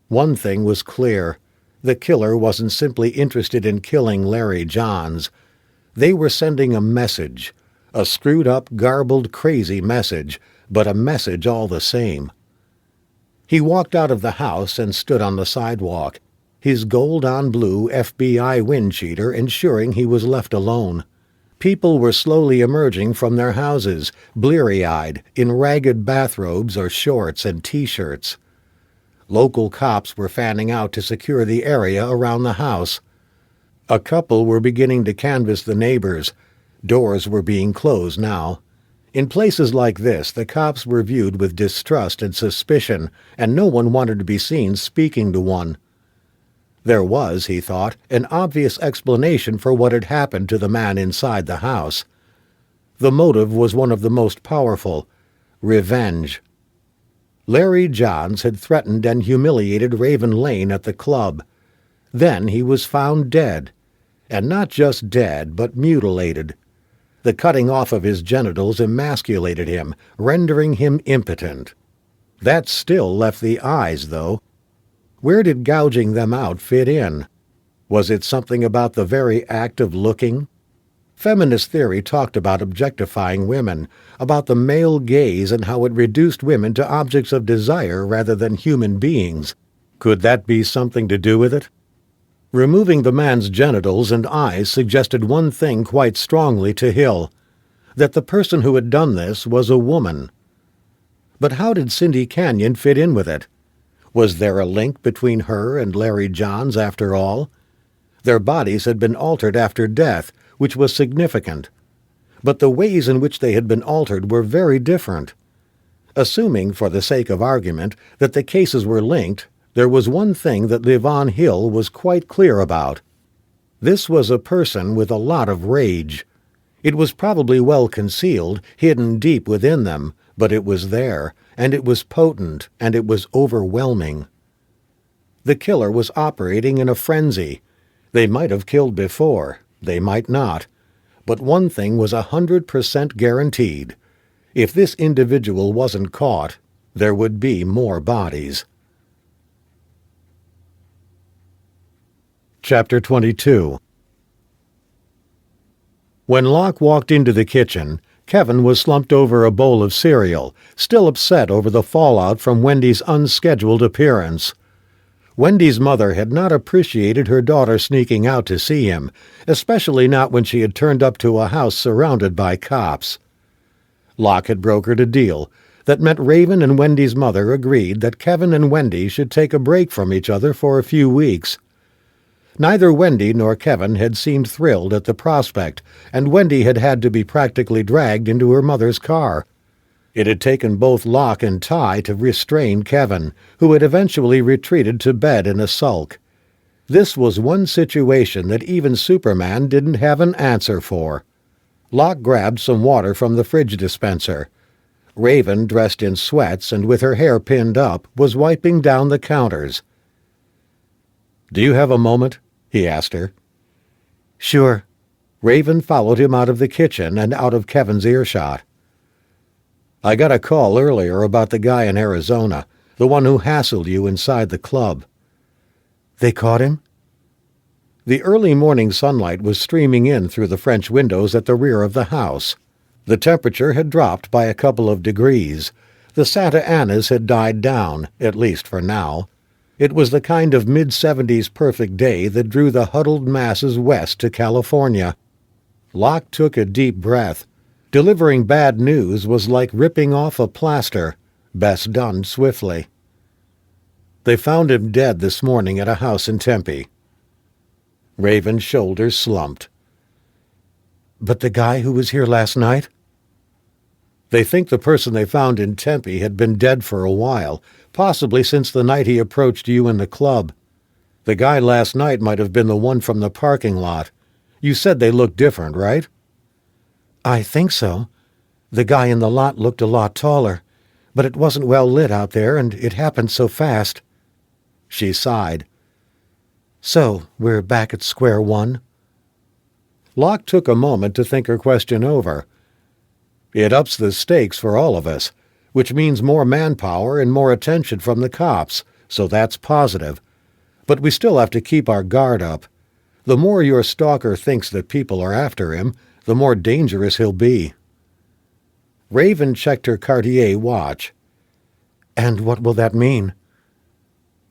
One thing was clear. The killer wasn't simply interested in killing Larry Johns. They were sending a message, a screwed-up, garbled, crazy message, but a message all the same. He walked out of the house and stood on the sidewalk, his gold-on-blue FBI wind cheater ensuring he was left alone. People were slowly emerging from their houses, bleary-eyed, in ragged bathrobes or shorts and T-shirts. Local cops were fanning out to secure the area around the house. A couple were beginning to canvass the neighbors. Doors were being closed now. In places like this, the cops were viewed with distrust and suspicion, and no one wanted to be seen speaking to one. There was, he thought, an obvious explanation for what had happened to the man inside the house. The motive was one of the most powerful: revenge. Larry Johns had threatened and humiliated Raven Lane at the club. Then he was found dead. And not just dead, but mutilated. The cutting off of his genitals emasculated him, rendering him impotent. That still left the eyes, though. Where did gouging them out fit in? Was it something about the very act of looking? Feminist theory talked about objectifying women, about the male gaze and how it reduced women to objects of desire rather than human beings. Could that be something to do with it? Removing the man's genitals and eyes suggested one thing quite strongly to Hill: that the person who had done this was a woman. But how did Cindy Canyon fit in with it? Was there a link between her and Larry Johns after all? Their bodies had been altered after death, which was significant. But the ways in which they had been altered were very different. Assuming, for the sake of argument, that the cases were linked, there was one thing that Yvonne Hill was quite clear about. This was a person with a lot of rage. It was probably well concealed, hidden deep within them, but it was there, and it was potent, and it was overwhelming. The killer was operating in a frenzy. They might have killed before, they might not. But one thing was 100% guaranteed. If this individual wasn't caught, there would be more bodies. Chapter 22. When Locke walked into the kitchen, Kevin was slumped over a bowl of cereal, still upset over the fallout from Wendy's unscheduled appearance. Wendy's mother had not appreciated her daughter sneaking out to see him, especially not when she had turned up to a house surrounded by cops. Locke had brokered a deal that meant Raven and Wendy's mother agreed that Kevin and Wendy should take a break from each other for a few weeks. Neither Wendy nor Kevin had seemed thrilled at the prospect, and Wendy had had to be practically dragged into her mother's car. It had taken both Locke and Ty to restrain Kevin, who had eventually retreated to bed in a sulk. This was one situation that even Superman didn't have an answer for. Locke grabbed some water from the fridge dispenser. Raven, dressed in sweats and with her hair pinned up, was wiping down the counters. "Do you have a moment?" he asked her. "Sure." Raven followed him out of the kitchen and out of Kevin's earshot. "I got a call earlier about the guy in Arizona, the one who hassled you inside the club." "They caught him?" The early morning sunlight was streaming in through the French windows at the rear of the house. The temperature had dropped by a couple of degrees. The Santa Anas had died down, at least for now. It was the kind of mid-70s perfect day that drew the huddled masses west to California. Locke took a deep breath. Delivering bad news was like ripping off a plaster, best done swiftly. "They found him dead this morning at a house in Tempe." Raven's shoulders slumped. "But the guy who was here last night?" "They think the person they found in Tempe had been dead for a while, possibly since the night he approached you in the club. The guy last night might have been the one from the parking lot. You said they looked different, right?" "I think so. The guy in the lot looked a lot taller, but it wasn't well lit out there, and it happened so fast." She sighed. "So, we're back at square one?" Locke took a moment to think her question over. "It ups the stakes for all of us. which means more manpower and more attention from the cops, so that's positive. But we still have to keep our guard up. The more your stalker thinks that people are after him, the more dangerous he'll be." Raven checked her Cartier watch. "And what will that mean?"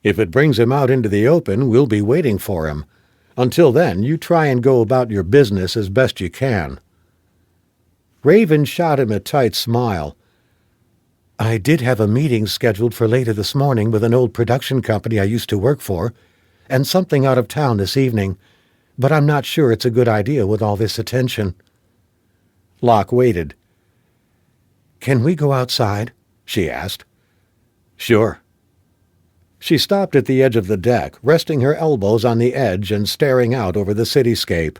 "If it brings him out into the open, we'll be waiting for him. Until then, you try and go about your business as best you can." Raven shot him a tight smile. "I did have a meeting scheduled for later this morning with an old production company I used to work for, and something out of town this evening, but I'm not sure it's a good idea with all this attention." Locke waited. "Can we go outside?" she asked. "Sure." She stopped at the edge of the deck, resting her elbows on the edge and staring out over the cityscape.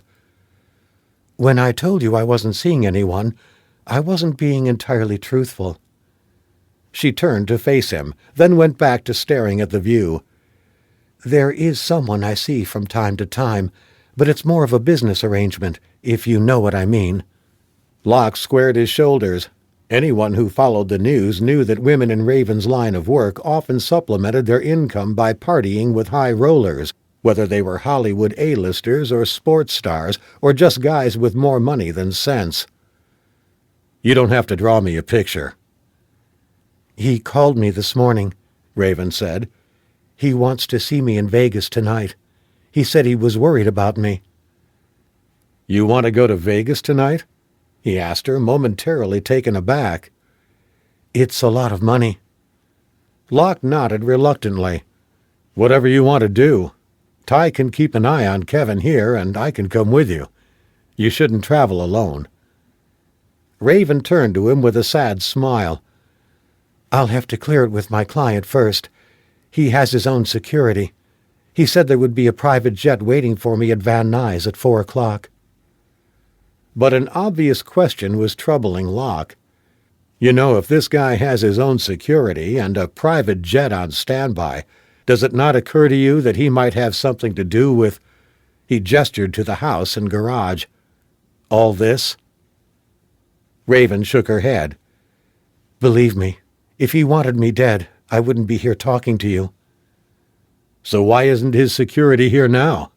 "When I told you I wasn't seeing anyone, I wasn't being entirely truthful." She turned to face him, then went back to staring at the view. "There is someone I see from time to time, but it's more of a business arrangement, if you know what I mean." Locke squared his shoulders. Anyone who followed the news knew that women in Raven's line of work often supplemented their income by partying with high rollers, whether they were Hollywood A-listers or sports stars or just guys with more money than sense. "You don't have to draw me a picture." "He called me this morning," Raven said. "He wants to see me in Vegas tonight. He said he was worried about me." "You want to go to Vegas tonight?" he asked her, momentarily taken aback. "It's a lot of money." Locke nodded reluctantly. "Whatever you want to do. Ty can keep an eye on Kevin here, and I can come with you. You shouldn't travel alone." Raven turned to him with a sad smile. "I'll have to clear it with my client first. He has his own security. He said there would be a private jet waiting for me at Van Nuys at 4 o'clock. But an obvious question was troubling Locke. "You know, if this guy has his own security and a private jet on standby, does it not occur to you that he might have something to do with—" He gestured to the house and garage. "All this?" Raven shook her head. "Believe me, if he wanted me dead, I wouldn't be here talking to you." "So why isn't his security here now?"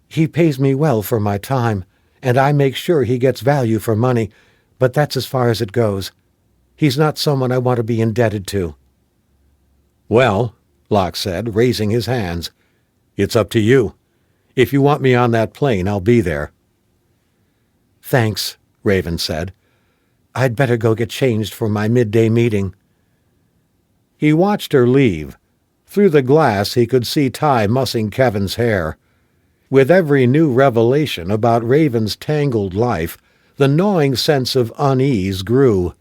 "He pays me well for my time, and I make sure he gets value for money, but that's as far as it goes. He's not someone I want to be indebted to." "Well," Locke said, raising his hands, "it's up to you. If you want me on that plane, I'll be there." "Thanks," Raven said. "I'd better go get changed for my midday meeting." He watched her leave. Through the glass he could see Ty mussing Kevin's hair. With every new revelation about Raven's tangled life, the gnawing sense of unease grew.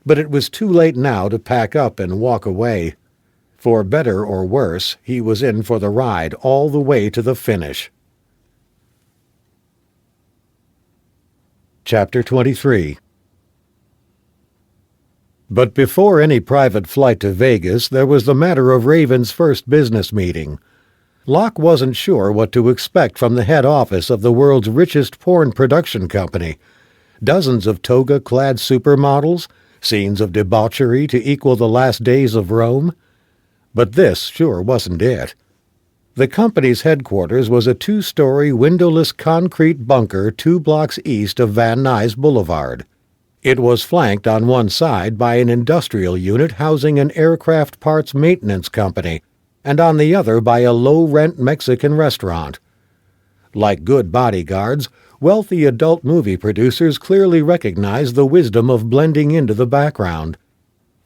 But it was too late now to pack up and walk away. For better or worse, he was in for the ride all the way to the finish. Chapter 23. But before any private flight to Vegas, there was the matter of Raven's first business meeting. Locke wasn't sure what to expect from the head office of the world's richest porn production company. Dozens of toga-clad supermodels, scenes of debauchery to equal the last days of Rome. But this sure wasn't it. The company's headquarters was a 2-story, windowless concrete bunker 2 blocks east of Van Nuys Boulevard. It was flanked on one side by an industrial unit housing an aircraft parts maintenance company, and on the other by a low-rent Mexican restaurant. Like good bodyguards, wealthy adult movie producers clearly recognized the wisdom of blending into the background.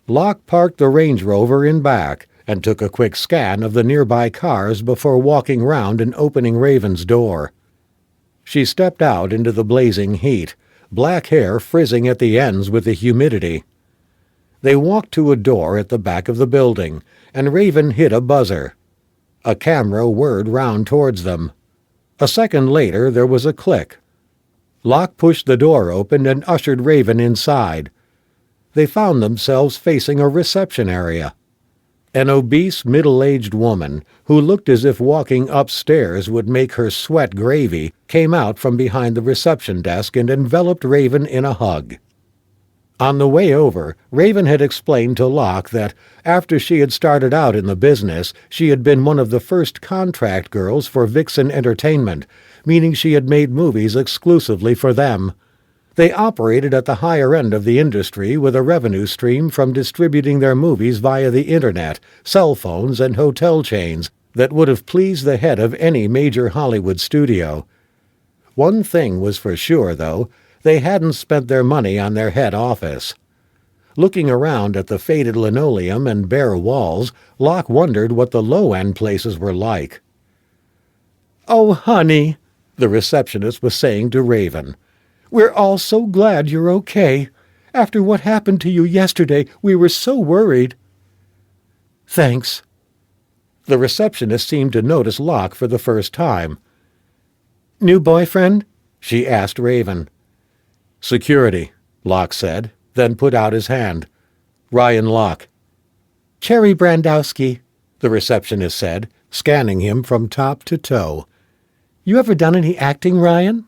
Locke parked the Range Rover in back and took a quick scan of the nearby cars before walking round and opening Raven's door. She stepped out into the blazing heat, black hair frizzing at the ends with the humidity. They walked to a door at the back of the building, and Raven hit a buzzer. A camera whirred round towards them. A second later there was a click. Locke pushed the door open and ushered Raven inside. They found themselves facing a reception area. An obese, middle-aged woman, who looked as if walking upstairs would make her sweat gravy, came out from behind the reception desk and enveloped Raven in a hug. On the way over, Raven had explained to Locke that, after she had started out in the business, she had been one of the first contract girls for Vixen Entertainment, meaning she had made movies exclusively for them. They operated at the higher end of the industry with a revenue stream from distributing their movies via the internet, cell phones, and hotel chains that would have pleased the head of any major Hollywood studio. One thing was for sure, though. They hadn't spent their money on their head office. Looking around at the faded linoleum and bare walls, Locke wondered what the low-end places were like. "Oh, honey," the receptionist was saying to Raven. "We're all so glad you're okay. After what happened to you yesterday, we were so worried." "Thanks." The receptionist seemed to notice Locke for the first time. "New boyfriend?" she asked Raven. "Security," Locke said, then put out his hand. "Ryan Locke." "Cherry Brandowski," the receptionist said, scanning him from top to toe. "You ever done any acting, Ryan?"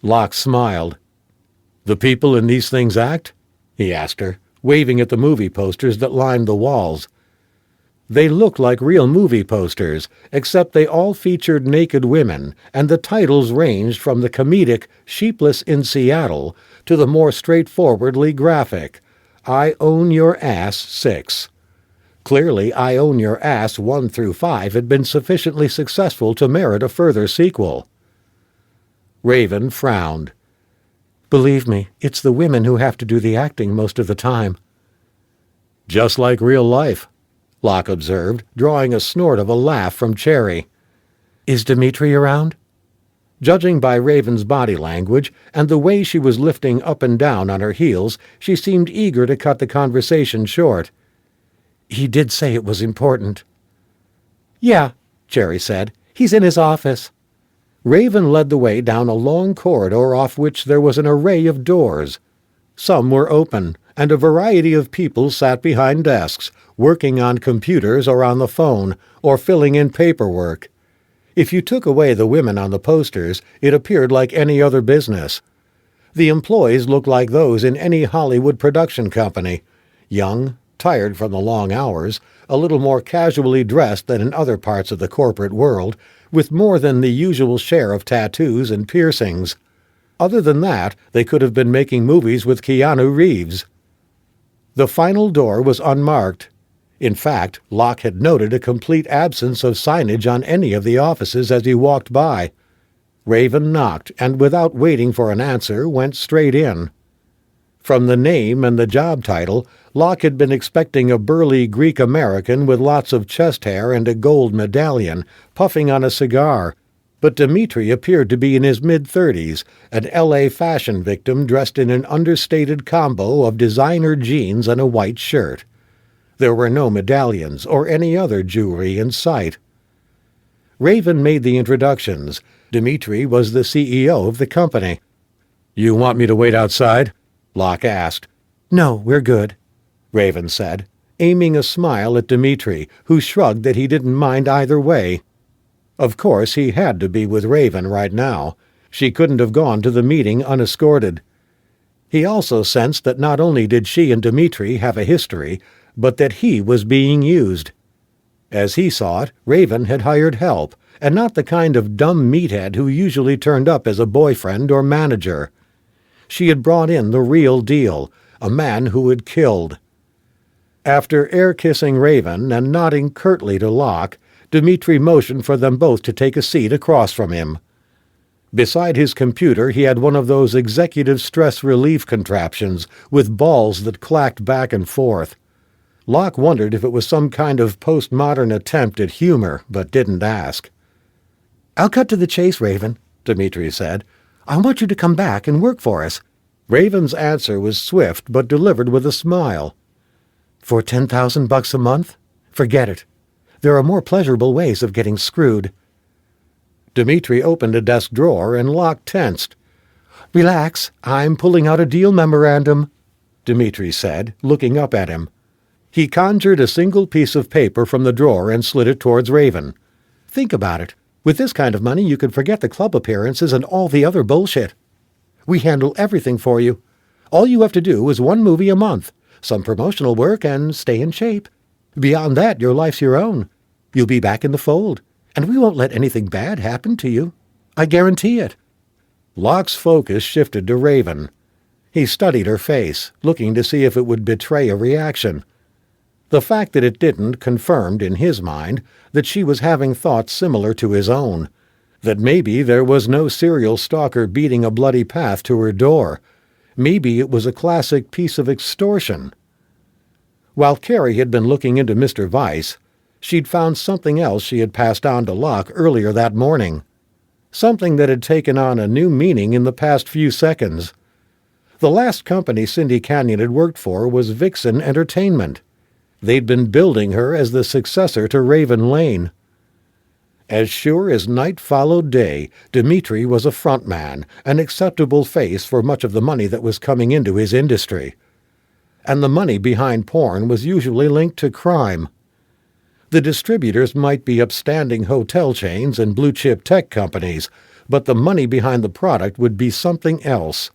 Locke smiled. "The people in these things act?" he asked her, waving at the movie posters that lined the walls. They looked like real movie posters, except they all featured naked women, and the titles ranged from the comedic Sheepless in Seattle to the more straightforwardly graphic I Own Your Ass 6. Clearly, I Own Your Ass 1 through 5 had been sufficiently successful to merit a further sequel. Raven frowned. "Believe me, it's the women who have to do the acting most of the time." "Just like real life," Locke observed, drawing a snort of a laugh from Cherry. "Is Dimitri around?" Judging by Raven's body language and the way she was lifting up and down on her heels, she seemed eager to cut the conversation short. "He did say it was important." "Yeah," Cherry said. "He's in his office." Raven led the way down a long corridor off which there was an array of doors. Some were open, and a variety of people sat behind desks, working on computers or on the phone, or filling in paperwork. If you took away the women on the posters, it appeared like any other business. The employees looked like those in any Hollywood production company, young, tired from the long hours, a little more casually dressed than in other parts of the corporate world, with more than the usual share of tattoos and piercings. Other than that, they could have been making movies with Keanu Reeves. The final door was unmarked. In fact, Locke had noted a complete absence of signage on any of the offices as he walked by. Raven knocked, and without waiting for an answer, went straight in. From the name and the job title, Locke had been expecting a burly Greek-American with lots of chest hair and a gold medallion, puffing on a cigar, but Dimitri appeared to be in his mid-30s, an L.A. fashion victim dressed in an understated combo of designer jeans and a white shirt. There were no medallions or any other jewelry in sight. Raven made the introductions. Dimitri was the CEO of the company. "You want me to wait outside?" Locke asked. "No, we're good," Raven said, aiming a smile at Dimitri, who shrugged that he didn't mind either way. Of course, he had to be with Raven right now. She couldn't have gone to the meeting unescorted. He also sensed that not only did she and Dimitri have a history, but that he was being used. As he saw it, Raven had hired help, and not the kind of dumb meathead who usually turned up as a boyfriend or manager. She had brought in the real deal, a man who had killed. After air-kissing Raven and nodding curtly to Locke, Dimitri motioned for them both to take a seat across from him. Beside his computer he had one of those executive stress relief contraptions with balls that clacked back and forth. Locke wondered if it was some kind of postmodern attempt at humor, but didn't ask. "I'll cut to the chase, Raven," Dimitri said. "I want you to come back and work for us." Raven's answer was swift but delivered with a smile. "For $10,000 a month? Forget it. There are more pleasurable ways of getting screwed." Dimitri opened a desk drawer and Locke tensed. "Relax, I'm pulling out a deal memorandum," Dimitri said, looking up at him. He conjured a single piece of paper from the drawer and slid it towards Raven. "Think about it. With this kind of money you could forget the club appearances and all the other bullshit. We handle everything for you. All you have to do is one movie a month, some promotional work, and stay in shape. Beyond that, your life's your own. You'll be back in the fold, and we won't let anything bad happen to you. I guarantee it." Locke's focus shifted to Raven. He studied her face, looking to see if it would betray a reaction. The fact that it didn't confirmed, in his mind, that she was having thoughts similar to his own, that maybe there was no serial stalker beating a bloody path to her door. Maybe it was a classic piece of extortion. While Carrie had been looking into Mr. Weiss, she'd found something else she had passed on to Locke earlier that morning. Something that had taken on a new meaning in the past few seconds. The last company Cindy Canyon had worked for was Vixen Entertainment. They'd been building her as the successor to Raven Lane. As sure as night followed day, Dmitri was a front man, an acceptable face for much of the money that was coming into his industry. And the money behind porn was usually linked to crime. The distributors might be upstanding hotel chains and blue-chip tech companies, but the money behind the product would be something else.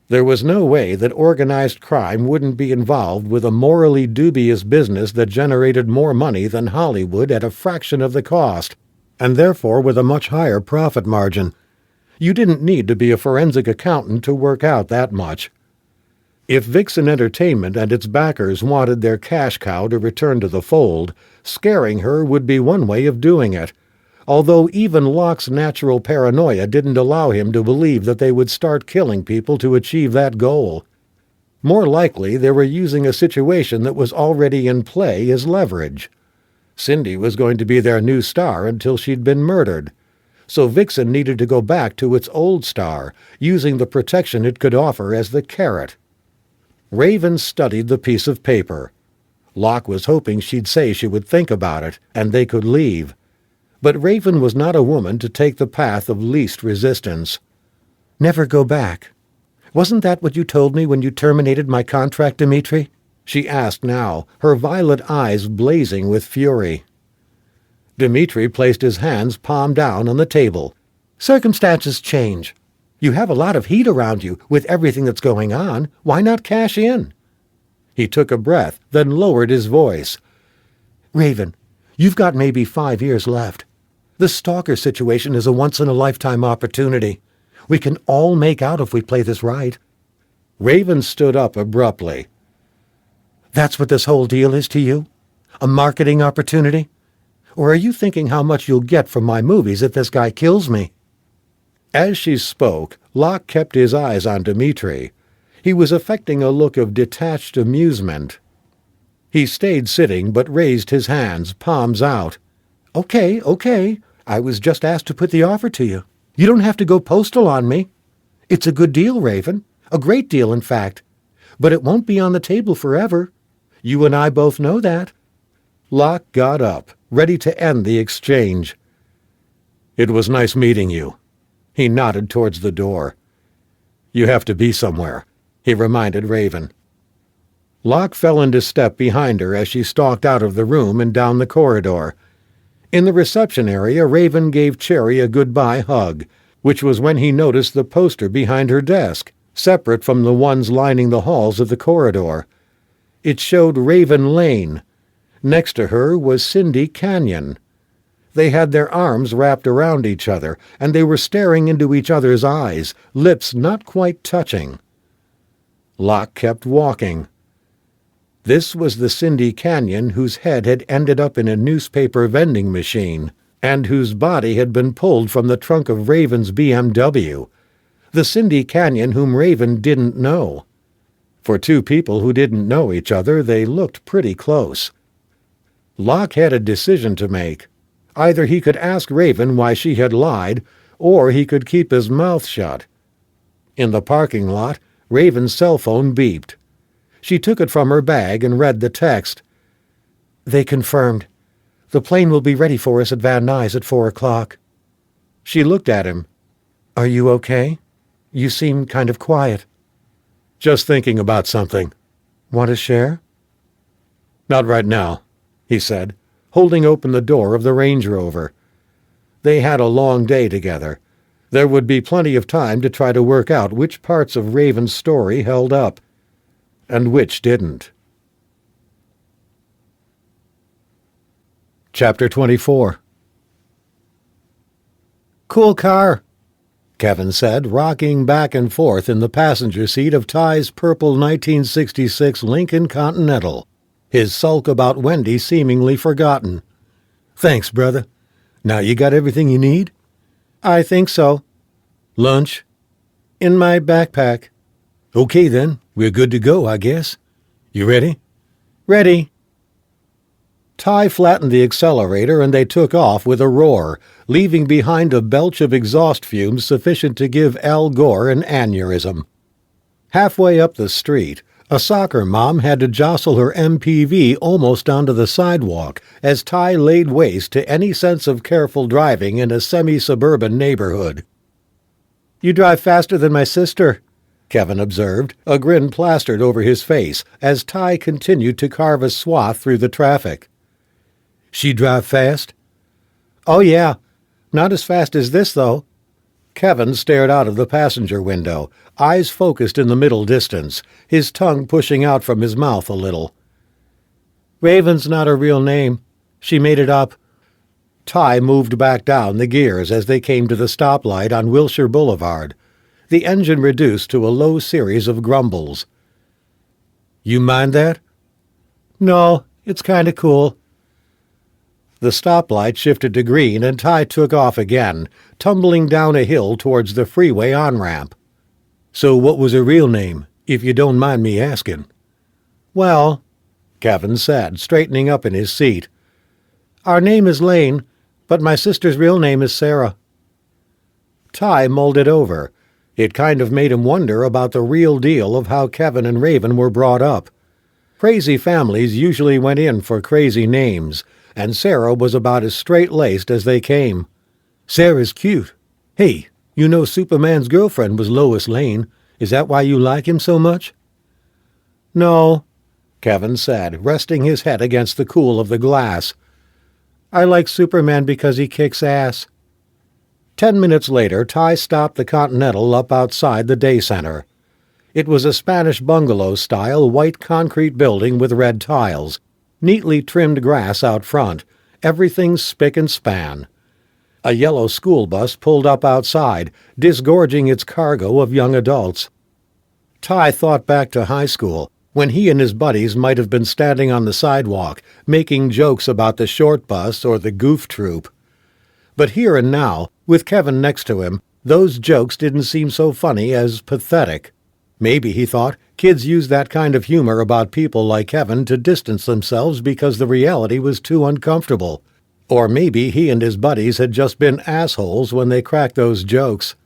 There was no way that organized crime wouldn't be involved with a morally dubious business that generated more money than Hollywood at a fraction of the cost, and therefore with a much higher profit margin. You didn't need to be a forensic accountant to work out that much. If Vixen Entertainment and its backers wanted their cash cow to return to the fold, scaring her would be one way of doing it, although even Locke's natural paranoia didn't allow him to believe that they would start killing people to achieve that goal. More likely, they were using a situation that was already in play as leverage. Cindy was going to be their new star until she'd been murdered, so Vixen needed to go back to its old star, using the protection it could offer as the carrot. Raven studied the piece of paper. Locke was hoping she'd say she would think about it, and they could leave. But Raven was not a woman to take the path of least resistance. "Never go back. Wasn't that what you told me when you terminated my contract, Dmitri?" she asked now, her violet eyes blazing with fury. Dmitri placed his hands palm down on the table. "Circumstances change. You have a lot of heat around you with everything that's going on. Why not cash in?" He took a breath, then lowered his voice. "Raven, you've got maybe 5 years left. The stalker situation is a once-in-a-lifetime opportunity. We can all make out if we play this right." Raven stood up abruptly. "That's what this whole deal is to you? A marketing opportunity? Or are you thinking how much you'll get from my movies if this guy kills me?" As she spoke, Locke kept his eyes on Dmitri. He was affecting a look of detached amusement. He stayed sitting but raised his hands, palms out. Okay. I was just asked to put the offer to you. You don't have to go postal on me. It's a good deal, Raven. A great deal, in fact. But it won't be on the table forever. You and I both know that." Locke got up, ready to end the exchange. "It was nice meeting you." He nodded towards the door. "You have to be somewhere," he reminded Raven. Locke fell into step behind her as she stalked out of the room and down the corridor. In the reception area, Raven gave Cherry a goodbye hug, which was when he noticed the poster behind her desk, separate from the ones lining the halls of the corridor. It showed Raven Lane. Next to her was Cindy Canyon. They had their arms wrapped around each other, and they were staring into each other's eyes, lips not quite touching. Locke kept walking. This was the Cindy Canyon whose head had ended up in a newspaper vending machine, and whose body had been pulled from the trunk of Raven's BMW. The Cindy Canyon whom Raven didn't know. For two people who didn't know each other, they looked pretty close. Locke had a decision to make. Either he could ask Raven why she had lied, or he could keep his mouth shut. In the parking lot, Raven's cell phone beeped. She took it from her bag and read the text. "They confirmed. The plane will be ready for us at Van Nuys at 4 o'clock. She looked at him. "Are you okay? You seem kind of quiet." "Just thinking about something." "Want to share?" "Not right now," he said, holding open the door of the Range Rover. They had a long day together. There would be plenty of time to try to work out which parts of Raven's story held up, and which didn't. Chapter 24. "Cool car," Kevin said, rocking back and forth in the passenger seat of Ty's purple 1966 Lincoln Continental, his sulk about Wendy seemingly forgotten. "Thanks, brother. Now you got everything you need?" "I think so." "Lunch?" "In my backpack." "Okay then, we're good to go, I guess. You ready?" "Ready." Ty flattened the accelerator and they took off with a roar, leaving behind a belch of exhaust fumes sufficient to give Al Gore an aneurysm. Halfway up the street, a soccer mom had to jostle her MPV almost onto the sidewalk as Ty laid waste to any sense of careful driving in a semi-suburban neighborhood. "You drive faster than my sister," Kevin observed, a grin plastered over his face as Ty continued to carve a swath through the traffic. "She drive fast?" "Oh, yeah. Not as fast as this, though." Kevin stared out of the passenger window, eyes focused in the middle distance, his tongue pushing out from his mouth a little. "Raven's not her real name. She made it up." Ty moved back down the gears as they came to the stoplight on Wilshire Boulevard. The engine reduced to a low series of grumbles. "You mind that?" "No, it's kind of cool." The stoplight shifted to green and Ty took off again, tumbling down a hill towards the freeway on-ramp. "So what was her real name, if you don't mind me asking?" "Well," Kevin said, straightening up in his seat, "our name is Lane, but my sister's real name is Sarah." Ty mulled it over. It kind of made him wonder about the real deal of how Kevin and Raven were brought up. Crazy families usually went in for crazy names, and Sarah was about as straight-laced as they came. "Sarah's cute. Hey, you know Superman's girlfriend was Lois Lane. Is that why you like him so much?" "No," Kevin said, resting his head against the cool of the glass. "I like Superman because he kicks ass." 10 minutes later, Ty stopped the Continental up outside the day center. It was a Spanish bungalow-style white concrete building with red tiles, neatly trimmed grass out front, everything spick and span. A yellow school bus pulled up outside, disgorging its cargo of young adults. Ty thought back to high school, when he and his buddies might have been standing on the sidewalk, making jokes about the short bus or the goof troop. But here and now, with Kevin next to him, those jokes didn't seem so funny as pathetic. Maybe, he thought, kids use that kind of humor about people like Kevin to distance themselves because the reality was too uncomfortable. Or maybe he and his buddies had just been assholes when they cracked those jokes.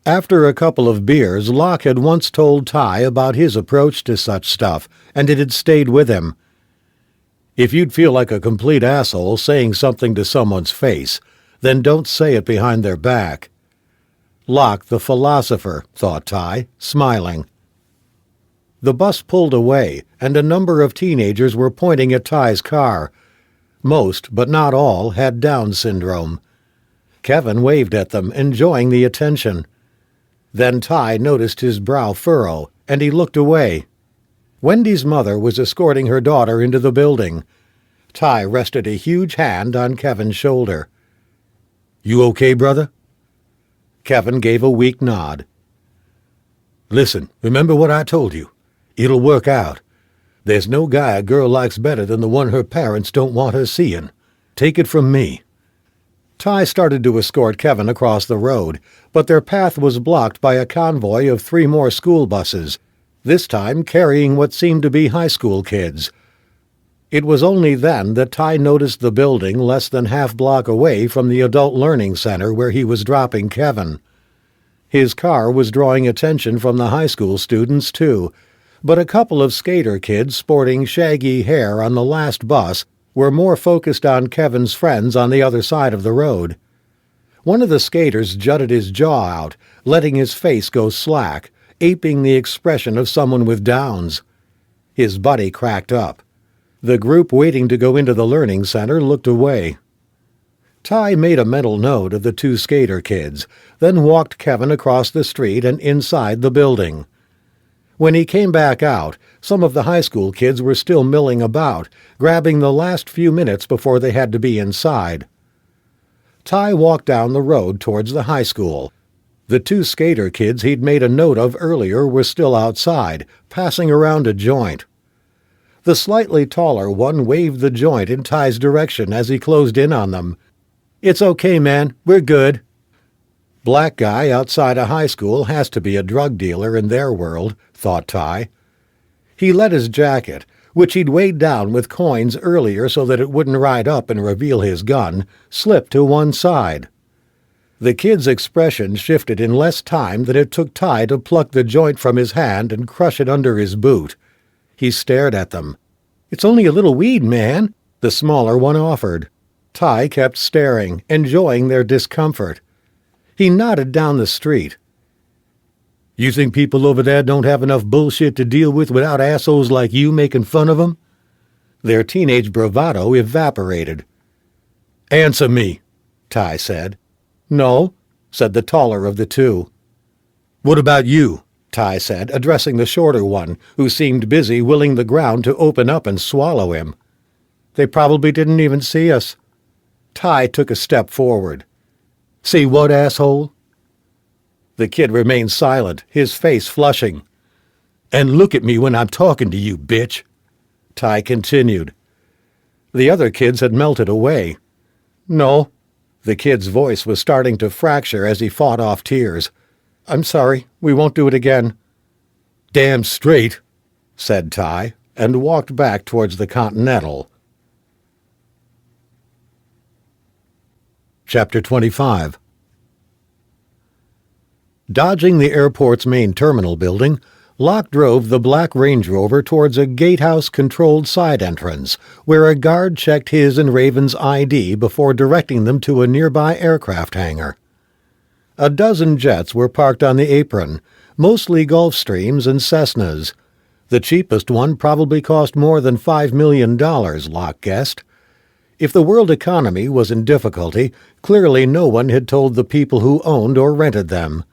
After a couple of beers, Locke had once told Ty about his approach to such stuff, and it had stayed with him. If you'd feel like a complete asshole saying something to someone's face, then don't say it behind their back. Locke the philosopher, thought Ty, smiling. The bus pulled away, and a number of teenagers were pointing at Ty's car. Most, but not all, had Down syndrome. Kevin waved at them, enjoying the attention. Then Ty noticed his brow furrow, and he looked away. Wendy's mother was escorting her daughter into the building. Ty rested a huge hand on Kevin's shoulder. "You okay, brother?" Kevin gave a weak nod. "Listen, remember what I told you. It'll work out. There's no guy a girl likes better than the one her parents don't want her seeing. Take it from me." Ty started to escort Kevin across the road, but their path was blocked by a convoy of 3 more school buses, this time carrying what seemed to be high school kids. It was only then that Ty noticed the building less than half-block away from the Adult Learning Center where he was dropping Kevin. His car was drawing attention from the high school students, too, but a couple of skater kids sporting shaggy hair on the last bus were more focused on Kevin's friends on the other side of the road. One of the skaters jutted his jaw out, letting his face go slack, aping the expression of someone with Downs. His buddy cracked up. The group waiting to go into the learning center looked away. Ty made a mental note of the two skater kids, then walked Kevin across the street and inside the building. When he came back out, some of the high school kids were still milling about, grabbing the last few minutes before they had to be inside. Ty walked down the road towards the high school. The two skater kids he'd made a note of earlier were still outside, passing around a joint. The slightly taller one waved the joint in Ty's direction as he closed in on them. "It's okay, man. We're good." Black guy outside a high school has to be a drug dealer in their world, thought Ty. He let his jacket, which he'd weighed down with coins earlier so that it wouldn't ride up and reveal his gun, slip to one side. The kid's expression shifted in less time than it took Ty to pluck the joint from his hand and crush it under his boot. He stared at them. "It's only a little weed, man," the smaller one offered. Ty kept staring, enjoying their discomfort. He nodded down the street. "You think people over there don't have enough bullshit to deal with without assholes like you making fun of them?" Their teenage bravado evaporated. "Answer me," Ty said. "No," said the taller of the two. "What about you?" Ty said, addressing the shorter one, who seemed busy willing the ground to open up and swallow him. "They probably didn't even see us." Ty took a step forward. "See what, asshole?" The kid remained silent, his face flushing. "And look at me when I'm talking to you, bitch," Ty continued. The other kids had melted away. "No." The kid's voice was starting to fracture as he fought off tears. "I'm sorry, we won't do it again." "Damn straight," said Ty, and walked back towards the Continental. Chapter 25. Dodging the airport's main terminal building, Locke drove the black Range Rover towards a gatehouse-controlled side entrance, where a guard checked his and Raven's ID before directing them to a nearby aircraft hangar. A dozen jets were parked on the apron, mostly Gulfstreams and Cessnas. The cheapest one probably cost more than $5 million, Locke guessed. If the world economy was in difficulty, clearly no one had told the people who owned or rented them.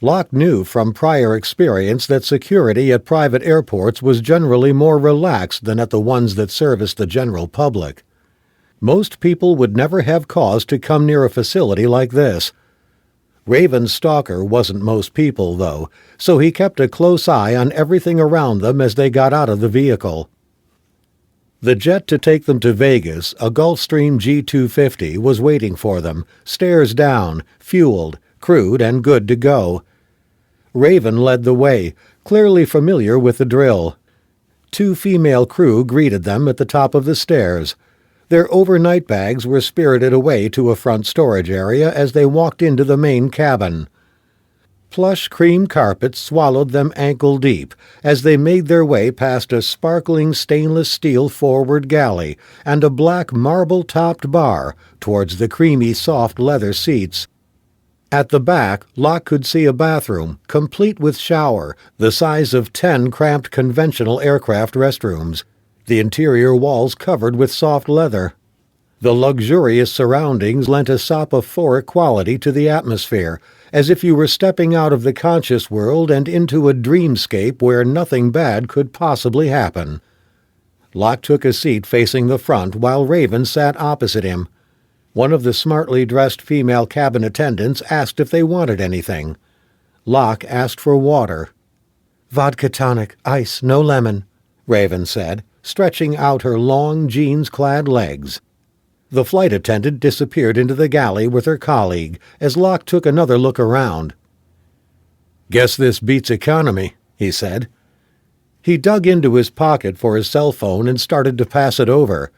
Locke knew from prior experience that security at private airports was generally more relaxed than at the ones that serviced the general public. Most people would never have cause to come near a facility like this. Raven's stalker wasn't most people, though, so he kept a close eye on everything around them as they got out of the vehicle. The jet to take them to Vegas, a Gulfstream G250, was waiting for them, stairs down, fueled, crewed, and good to go. Raven led the way, clearly familiar with the drill. Two female crew greeted them at the top of the stairs. Their overnight bags were spirited away to a front storage area as they walked into the main cabin. Plush cream carpets swallowed them ankle-deep as they made their way past a sparkling stainless steel forward galley and a black marble-topped bar towards the creamy soft leather seats. At the back, Locke could see a bathroom, complete with shower, the size of 10 cramped conventional aircraft restrooms, the interior walls covered with soft leather. The luxurious surroundings lent a soporific quality to the atmosphere, as if you were stepping out of the conscious world and into a dreamscape where nothing bad could possibly happen. Locke took a seat facing the front while Raven sat opposite him. One of the smartly dressed female cabin attendants asked if they wanted anything. Locke asked for water. "Vodka tonic, ice, no lemon," Raven said, stretching out her long jeans-clad legs. The flight attendant disappeared into the galley with her colleague as Locke took another look around. "Guess this beats economy," he said. He dug into his pocket for his cell phone and started to pass it over.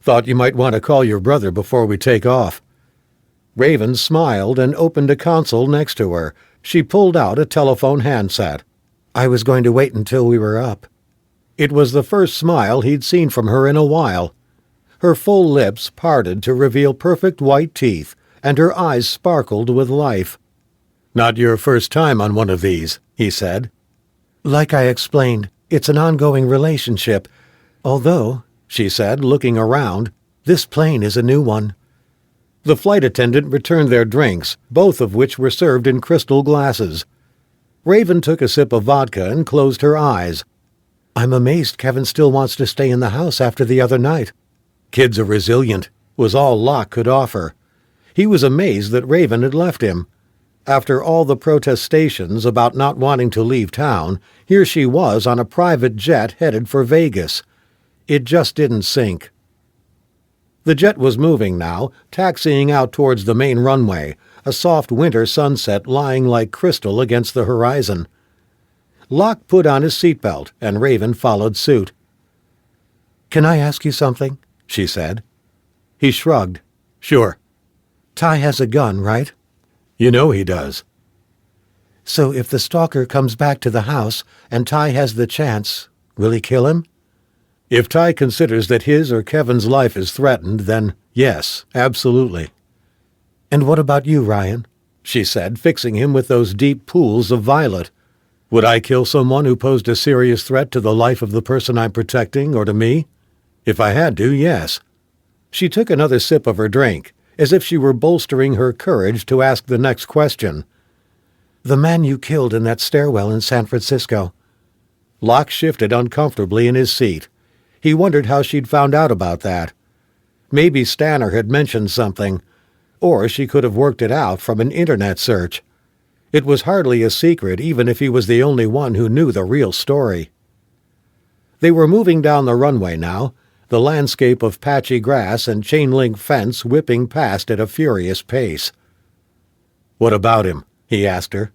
"Thought you might want to call your brother before we take off." Raven smiled and opened a console next to her. She pulled out a telephone handset. "I was going to wait until we were up." It was the first smile he'd seen from her in a while. Her full lips parted to reveal perfect white teeth, and her eyes sparkled with life. "Not your first time on one of these," he said. "Like I explained, it's an ongoing relationship. Although," she said, looking around, "this plane is a new one. The flight attendant returned their drinks, both of which were served in crystal glasses. Raven took a sip of vodka and closed her eyes. I'm amazed Kevin still wants to stay in the house after the other night. Kids are resilient, was all Locke could offer. He was amazed that Raven had left him. After all the protestations about not wanting to leave town, here she was on a private jet headed for Vegas. It just didn't sink. The jet was moving now, taxiing out towards the main runway, a soft winter sunset lying like crystal against the horizon. Locke put on his seatbelt, and Raven followed suit. "Can I ask you something?" she said. He shrugged. "Sure." "Ty has a gun, right?" "You know he does." "So if the stalker comes back to the house and Ty has the chance, will he kill him?" "If Ty considers that his or Kevin's life is threatened, then yes, absolutely." "And what about you, Ryan?" she said, fixing him with those deep pools of violet. "Would I kill someone who posed a serious threat to the life of the person I'm protecting or to me? If I had to, yes." She took another sip of her drink, as if she were bolstering her courage to ask the next question. "The man you killed in that stairwell in San Francisco." Locke shifted uncomfortably in his seat. He wondered how she'd found out about that. Maybe Stanner had mentioned something, or she could have worked it out from an internet search. It was hardly a secret, even if he was the only one who knew the real story. They were moving down the runway now, the landscape of patchy grass and chain-link fence whipping past at a furious pace. "What about him?" he asked her.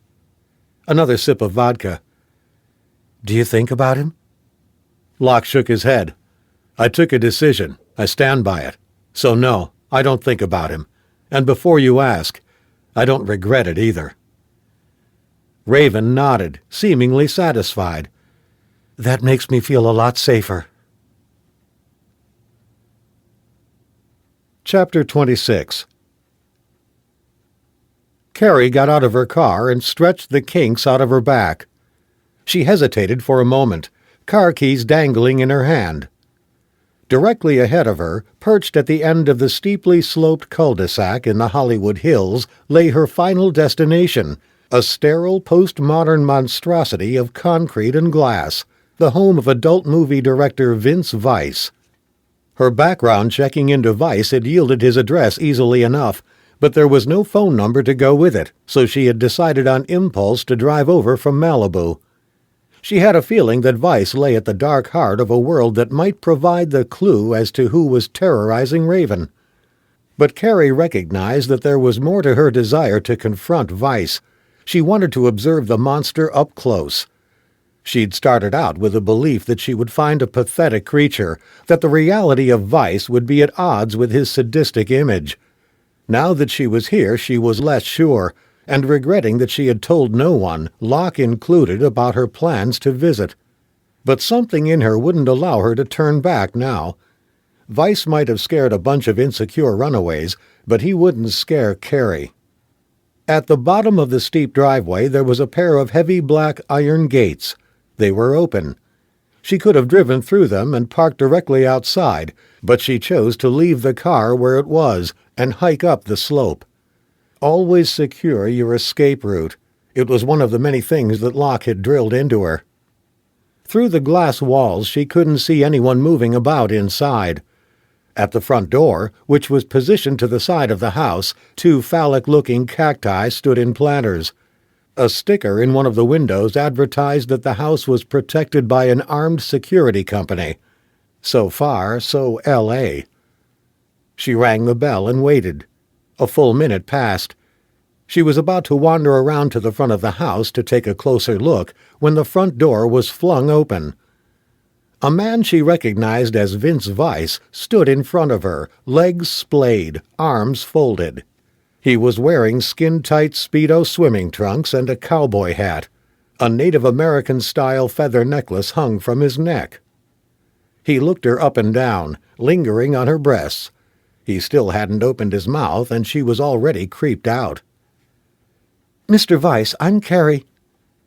Another sip of vodka. "Do you think about him?" Locke shook his head. "I took a decision. I stand by it. So no, I don't think about him. And before you ask, I don't regret it either." Raven nodded, seemingly satisfied. "That makes me feel a lot safer." Chapter 26. Carrie got out of her car and stretched the kinks out of her back. She hesitated for a moment, car keys dangling in her hand. Directly ahead of her, perched at the end of the steeply sloped cul-de-sac in the Hollywood Hills, lay her final destination, a sterile postmodern monstrosity of concrete and glass, the home of adult movie director Vince Weiss. Her background checking into Weiss had yielded his address easily enough, but there was no phone number to go with it, so she had decided on impulse to drive over from Malibu. She had a feeling that Weiss lay at the dark heart of a world that might provide the clue as to who was terrorizing Raven. But Carrie recognized that there was more to her desire to confront Weiss. She wanted to observe the monster up close. She'd started out with a belief that she would find a pathetic creature, that the reality of Weiss would be at odds with his sadistic image. Now that she was here, she was less sure, and regretting that she had told no one, Locke included, about her plans to visit. But something in her wouldn't allow her to turn back now. Weiss might have scared a bunch of insecure runaways, but he wouldn't scare Carrie. At the bottom of the steep driveway there was a pair of heavy black iron gates. They were open. She could have driven through them and parked directly outside, but she chose to leave the car where it was and hike up the slope. Always secure your escape route. It was one of the many things that Locke had drilled into her. Through the glass walls she couldn't see anyone moving about inside. At the front door, which was positioned to the side of the house, two phallic-looking cacti stood in planters. A sticker in one of the windows advertised that the house was protected by an armed security company. So far, so L.A. She rang the bell and waited. A full minute passed. She was about to wander around to the front of the house to take a closer look when the front door was flung open. A man she recognized as Vince Weiss stood in front of her, legs splayed, arms folded. He was wearing skin-tight Speedo swimming trunks and a cowboy hat. A Native American-style feather necklace hung from his neck. He looked her up and down, lingering on her breasts. He still hadn't opened his mouth, and she was already creeped out. "Mr. Weiss, I'm Carrie."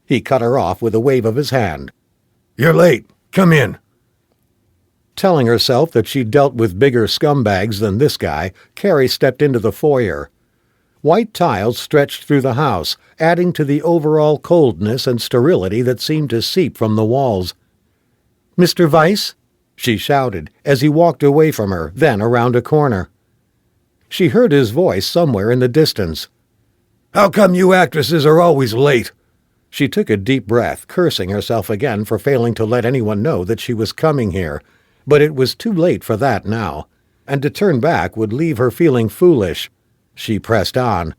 He cut her off with a wave of his hand. "You're late. Come in." Telling herself that she'd dealt with bigger scumbags than this guy, Carrie stepped into the foyer. White tiles stretched through the house, adding to the overall coldness and sterility that seemed to seep from the walls. "Mr. Weiss?" she shouted as he walked away from her, then around a corner. She heard his voice somewhere in the distance. "How come you actresses are always late?" She took a deep breath, cursing herself again for failing to let anyone know that she was coming here, but it was too late for that now, and to turn back would leave her feeling foolish. She pressed on.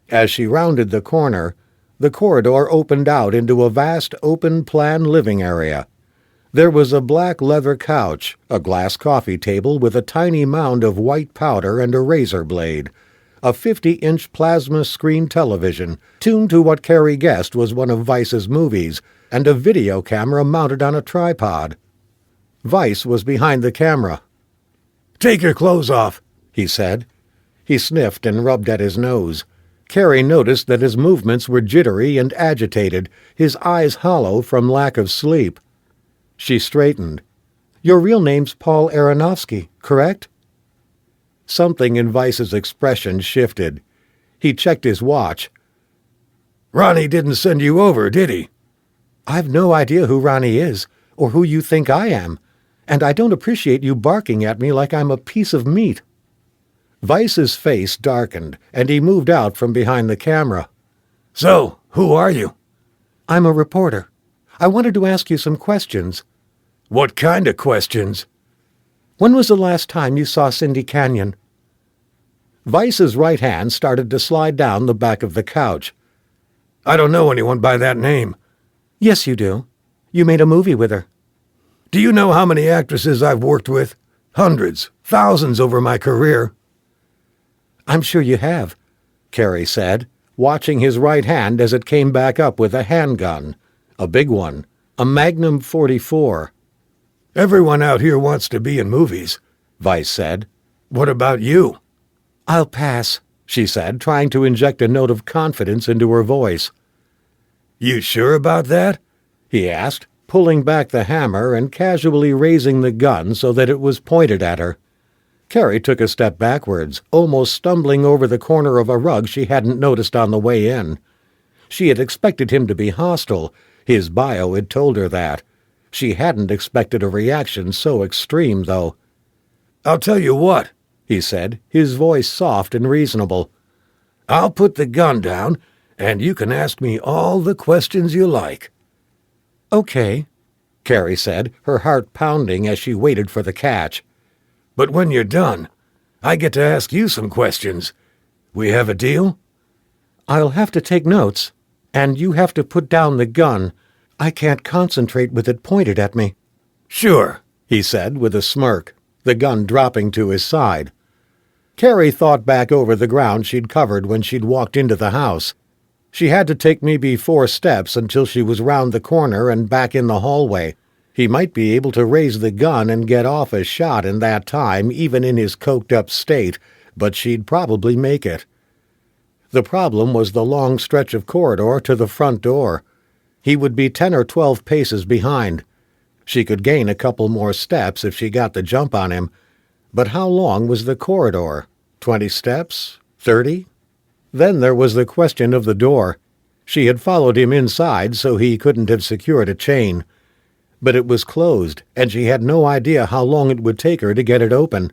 As she rounded the corner, the corridor opened out into a vast open-plan living area. There was a black leather couch, a glass coffee table with a tiny mound of white powder and a razor blade, a 50-inch plasma screen television, tuned to what Carrie guessed was one of Weiss's movies, and a video camera mounted on a tripod. Weiss was behind the camera. "Take your clothes off," he said. He sniffed and rubbed at his nose. Carrie noticed that his movements were jittery and agitated, his eyes hollow from lack of sleep. She straightened. "Your real name's Paul Aronofsky, correct?" Something in Weiss's expression shifted. He checked his watch. "Ronnie didn't send you over, did he?" "I've no idea who Ronnie is, or who you think I am, and I don't appreciate you barking at me like I'm a piece of meat." Weiss's face darkened, and he moved out from behind the camera. "So, who are you?" "I'm a reporter. I wanted to ask you some questions." "What kind of questions?" "When was the last time you saw Cindy Canyon?" Weiss's right hand started to slide down the back of the couch. "I don't know anyone by that name." "Yes, you do. You made a movie with her." "Do you know how many actresses I've worked with? Hundreds, thousands over my career." "I'm sure you have," Carrie said, watching his right hand as it came back up with a handgun. A big one, a Magnum .44. "Everyone out here wants to be in movies," Weiss said. "What about you?" "I'll pass," she said, trying to inject a note of confidence into her voice. "You sure about that?" he asked, pulling back the hammer and casually raising the gun so that it was pointed at her. Carrie took a step backwards, almost stumbling over the corner of a rug she hadn't noticed on the way in. She had expected him to be hostile. His bio had told her that. She hadn't expected a reaction so extreme, though. "I'll tell you what," he said, his voice soft and reasonable. "I'll put the gun down, and you can ask me all the questions you like." "Okay," Carrie said, her heart pounding as she waited for the catch. "But when you're done, I get to ask you some questions. We have a deal?" "I'll have to take notes, and you have to put down the gun. I can't concentrate with it pointed at me." "Sure," he said with a smirk, the gun dropping to his side. Carrie thought back over the ground she'd covered when she'd walked into the house. She had to take maybe 4 steps until she was round the corner and back in the hallway. He might be able to raise the gun and get off a shot in that time, even in his coked-up state, but she'd probably make it. The problem was the long stretch of corridor to the front door. He would be 10 or 12 paces behind. She could gain a couple more steps if she got the jump on him. But how long was the corridor? 20 steps? 30? Then there was the question of the door. She had followed him inside, so he couldn't have secured a chain. But it was closed, and she had no idea how long it would take her to get it open.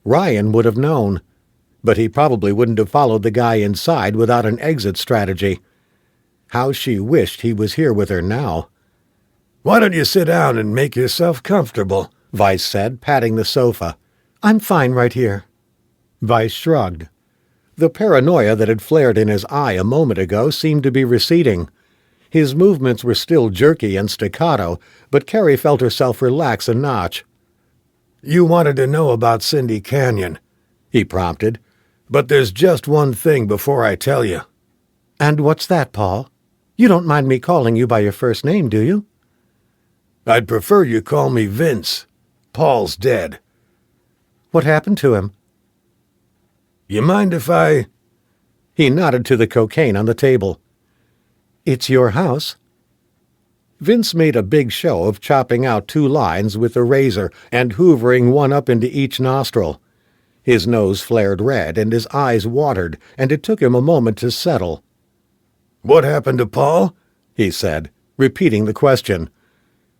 Ryan would have known, but he probably wouldn't have followed the guy inside without an exit strategy. How she wished he was here with her now. "Why don't you sit down and make yourself comfortable?" Weiss said, patting the sofa. "I'm fine right here." Weiss shrugged. The paranoia that had flared in his eye a moment ago seemed to be receding. His movements were still jerky and staccato, but Carrie felt herself relax a notch. "You wanted to know about Cindy Canyon," he prompted. "But there's just one thing before I tell you." "And what's that, Paul? You don't mind me calling you by your first name, do you?" "I'd prefer you call me Vince. Paul's dead." "What happened to him?" "You mind if I—" He nodded to the cocaine on the table. "It's your house." Vince made a big show of chopping out 2 lines with the razor and hoovering one up into each nostril. His nose flared red and his eyes watered, and it took him a moment to settle. "What happened to Paul?" he said, repeating the question.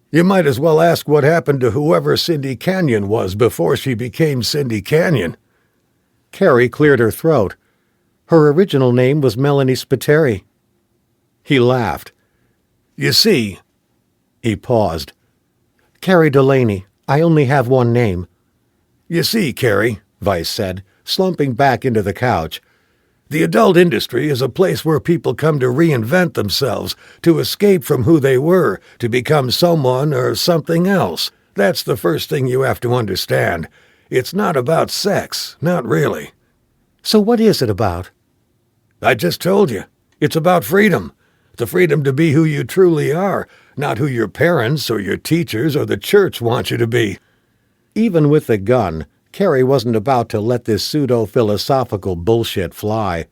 "You might as well ask what happened to whoever Cindy Canyon was before she became Cindy Canyon." Carrie cleared her throat. Her original name was Melanie Spiteri. He laughed. "You see—" He paused. Carrie Delaney. I only have one name. "You see, Carrie," Vice said, slumping back into the couch, "the adult industry is a place where people come to reinvent themselves, to escape from who they were, to become someone or something else. That's the first thing you have to understand. It's not about sex, not really." So what is it about? "I just told you. It's about freedom. The freedom to be who you truly are, not who your parents or your teachers or the church want you to be." Even with the gun, Carrie wasn't about to let this pseudo-philosophical bullshit fly.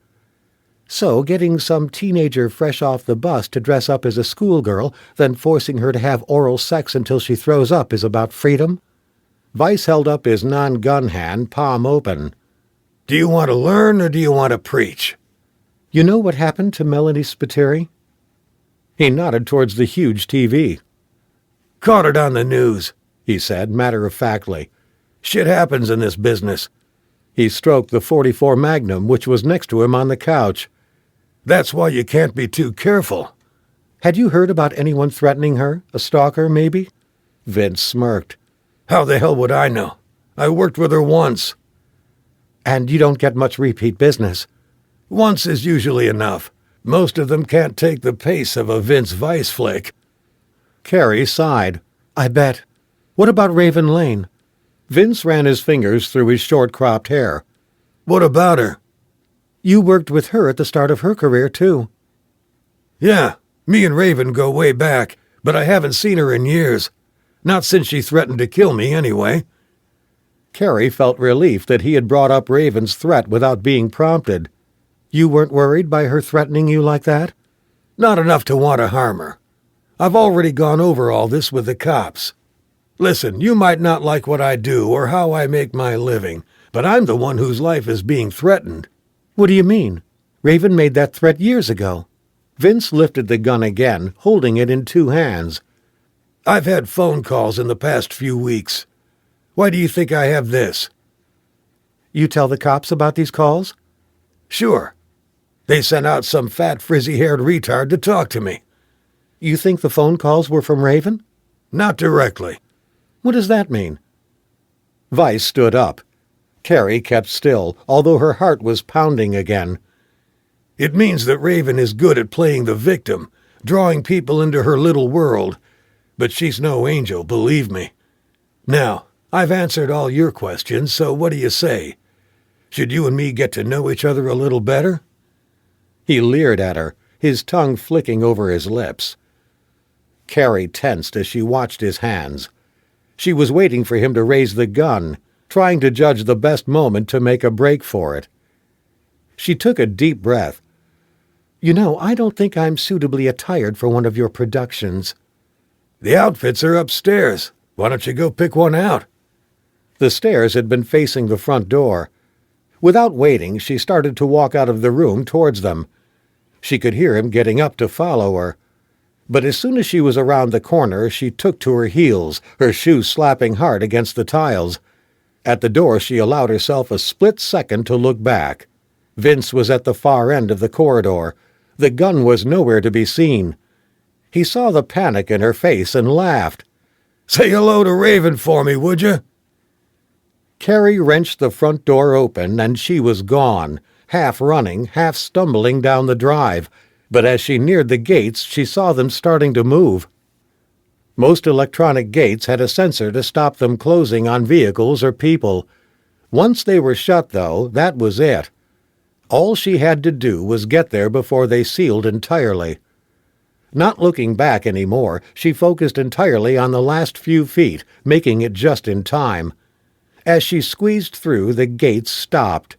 So getting some teenager fresh off the bus to dress up as a schoolgirl, then forcing her to have oral sex until she throws up is about freedom? Vice held up his non-gun hand, palm open. "Do you want to learn or do you want to preach?" You know what happened to Melanie Spiteri? He nodded towards the huge TV. "Caught it on the news," he said, matter-of-factly. "Shit happens in this business." He stroked the .44 Magnum, which was next to him on the couch. "That's why you can't be too careful." Had you heard about anyone threatening her? A stalker, maybe? Vince smirked. "How the hell would I know? I worked with her once." And you don't get much repeat business. "Once is usually enough. Most of them can't take the pace of a Vince Vice flick." Carrie sighed. I bet. What about Raven Lane? Vince ran his fingers through his short-cropped hair. "What about her?" You worked with her at the start of her career, too. "Yeah, me and Raven go way back, but I haven't seen her in years. Not since she threatened to kill me, anyway." Carrie felt relief that he had brought up Raven's threat without being prompted. You weren't worried by her threatening you like that? "Not enough to want to harm her. I've already gone over all this with the cops. Listen, you might not like what I do or how I make my living, but I'm the one whose life is being threatened." What do you mean? Raven made that threat years ago. Vince lifted the gun again, holding it in 2 hands. "I've had phone calls in the past few weeks. Why do you think I have this?" You tell the cops about these calls? "Sure. They sent out some fat, frizzy-haired retard to talk to me." You think the phone calls were from Raven? "Not directly." What does that mean? Vice stood up. Carrie kept still, although her heart was pounding again. "It means that Raven is good at playing the victim, drawing people into her little world. But she's no angel, believe me. Now, I've answered all your questions, so what do you say? Should you and me get to know each other a little better?" He leered at her, his tongue flicking over his lips. Carrie tensed as she watched his hands. She was waiting for him to raise the gun, trying to judge the best moment to make a break for it. She took a deep breath. You know, I don't think I'm suitably attired for one of your productions. "The outfits are upstairs. Why don't you go pick one out?" The stairs had been facing the front door. Without waiting, she started to walk out of the room towards them. She could hear him getting up to follow her. But as soon as she was around the corner, she took to her heels, her shoes slapping hard against the tiles. At the door, she allowed herself a split second to look back. Vince was at the far end of the corridor. The gun was nowhere to be seen. He saw the panic in her face and laughed. "Say hello to Raven for me, would you?" Carrie wrenched the front door open, and she was gone, half running, half stumbling down the drive. But as she neared the gates, she saw them starting to move. Most electronic gates had a sensor to stop them closing on vehicles or people. Once they were shut, though, that was it. All she had to do was get there before they sealed entirely. Not looking back anymore, she focused entirely on the last few feet, making it just in time. As she squeezed through, the gates stopped.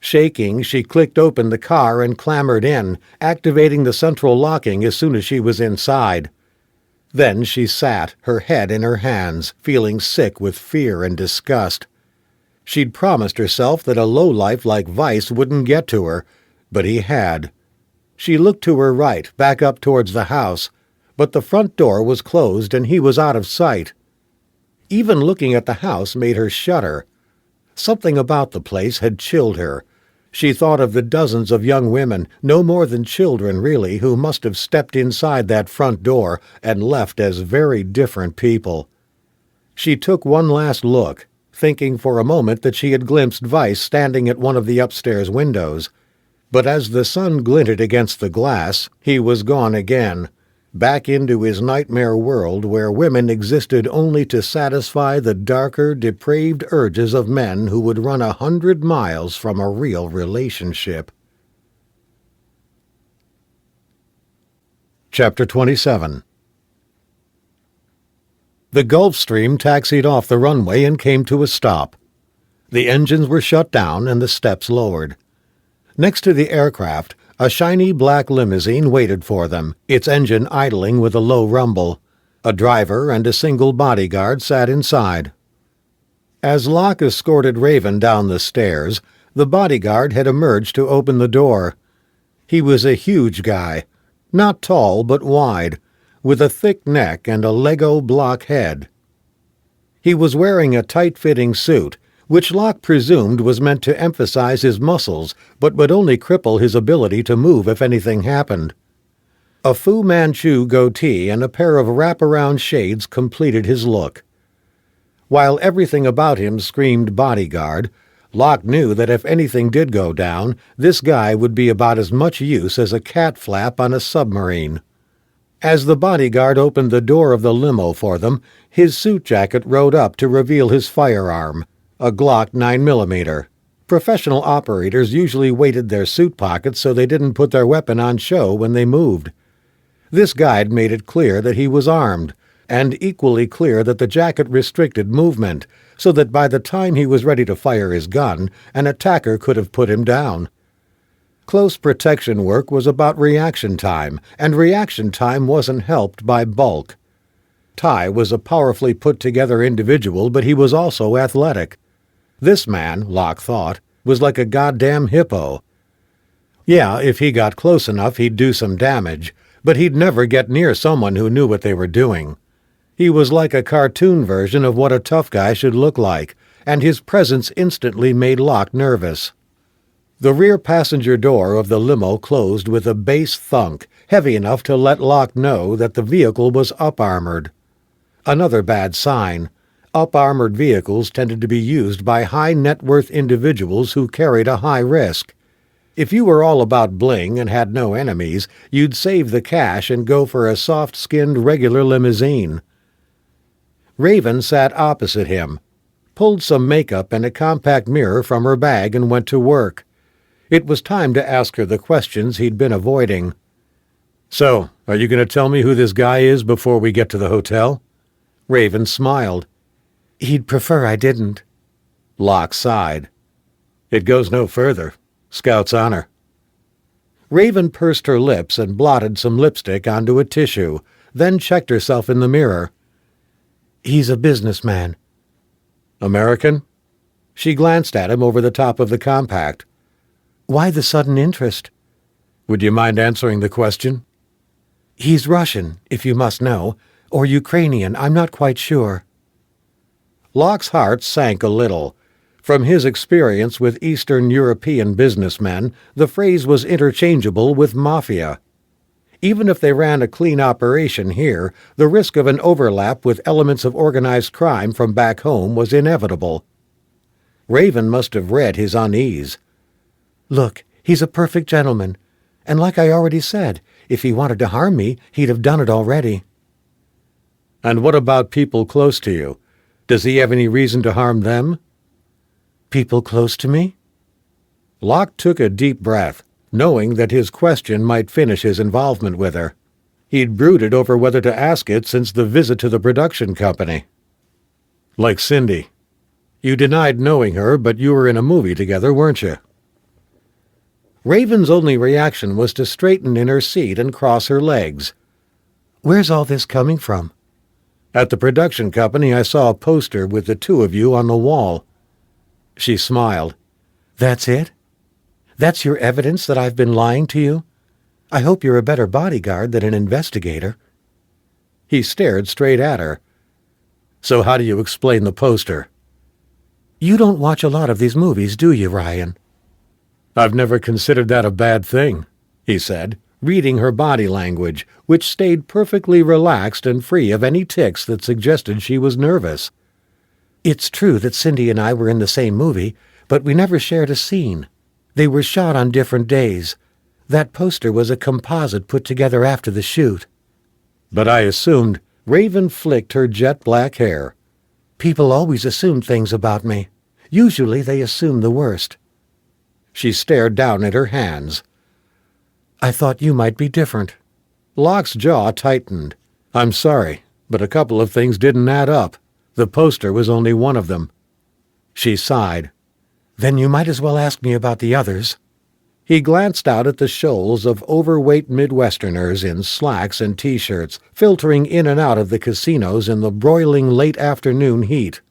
Shaking, she clicked open the car and clambered in, activating the central locking as soon as she was inside. Then she sat, her head in her hands, feeling sick with fear and disgust. She'd promised herself that a lowlife like Vice wouldn't get to her, but he had. She looked to her right, back up towards the house, but the front door was closed and he was out of sight. Even looking at the house made her shudder. Something about the place had chilled her. She thought of the dozens of young women, no more than children really, who must have stepped inside that front door and left as very different people. She took one last look, thinking for a moment that she had glimpsed Vice standing at one of the upstairs windows. But as the sun glinted against the glass, he was gone again, back into his nightmare world where women existed only to satisfy the darker, depraved urges of men who would run 100 miles from a real relationship. Chapter 27. The Gulfstream taxied off the runway and came to a stop. The engines were shut down and the steps lowered. Next to the aircraft, a shiny black limousine waited for them, its engine idling with a low rumble. A driver and a single bodyguard sat inside. As Locke escorted Raven down the stairs, the bodyguard had emerged to open the door. He was a huge guy, not tall but wide, with a thick neck and a Lego block head. He was wearing a tight-fitting suit, which Locke presumed was meant to emphasize his muscles, but would only cripple his ability to move if anything happened. A Fu Manchu goatee and a pair of wraparound shades completed his look. While everything about him screamed bodyguard, Locke knew that if anything did go down, this guy would be about as much use as a cat flap on a submarine. As the bodyguard opened the door of the limo for them, his suit jacket rode up to reveal his firearm, a Glock 9mm. Professional operators usually weighted their suit pockets so they didn't put their weapon on show when they moved. This guide made it clear that he was armed, and equally clear that the jacket restricted movement, so that by the time he was ready to fire his gun, an attacker could have put him down. Close protection work was about reaction time, and reaction time wasn't helped by bulk. Ty was a powerfully put-together individual, but he was also athletic. This man, Locke thought, was like a goddamn hippo. Yeah, if he got close enough he'd do some damage, but he'd never get near someone who knew what they were doing. He was like a cartoon version of what a tough guy should look like, and his presence instantly made Locke nervous. The rear passenger door of the limo closed with a bass thunk, heavy enough to let Locke know that the vehicle was up-armored. Another bad sign. Up-armored vehicles tended to be used by high-net-worth individuals who carried a high risk. If you were all about bling and had no enemies, you'd save the cash and go for a soft-skinned regular limousine. Raven sat opposite him, pulled some makeup and a compact mirror from her bag and went to work. It was time to ask her the questions he'd been avoiding. "So, are you going to tell me who this guy is before we get to the hotel?" Raven smiled. He'd prefer I didn't. Locke sighed. "It goes no further. Scout's honor." Raven pursed her lips and blotted some lipstick onto a tissue, then checked herself in the mirror. He's a businessman. American? She glanced at him over the top of the compact. Why the sudden interest? Would you mind answering the question? He's Russian, if you must know, or Ukrainian, I'm not quite sure. Locke's heart sank a little. From his experience with Eastern European businessmen, the phrase was interchangeable with mafia. Even if they ran a clean operation here, the risk of an overlap with elements of organized crime from back home was inevitable. Raven must have read his unease. Look, he's a perfect gentleman, and like I already said, if he wanted to harm me, he'd have done it already. And what about people close to you? Does he have any reason to harm them? People close to me? Locke took a deep breath, knowing that his question might finish his involvement with her. He'd brooded over whether to ask it since the visit to the production company. Like Cindy. You denied knowing her, but you were in a movie together, weren't you? Raven's only reaction was to straighten in her seat and cross her legs. Where's all this coming from? At the production company, I saw a poster with the two of you on the wall. She smiled. That's it? That's your evidence that I've been lying to you? I hope you're a better bodyguard than an investigator. He stared straight at her. So how do you explain the poster? You don't watch a lot of these movies, do you, Ryan? I've never considered that a bad thing, he said, reading her body language, which stayed perfectly relaxed and free of any tics that suggested she was nervous. It's true that Cindy and I were in the same movie, but we never shared a scene. They were shot on different days. That poster was a composite put together after the shoot. But I assumed. Raven flicked her jet-black hair. People always assume things about me. Usually they assume the worst. She stared down at her hands. I thought you might be different. Locke's jaw tightened. I'm sorry, but a couple of things didn't add up. The poster was only one of them. She sighed. Then you might as well ask me about the others. He glanced out at the shoals of overweight Midwesterners in slacks and T-shirts, filtering in and out of the casinos in the broiling late afternoon heat.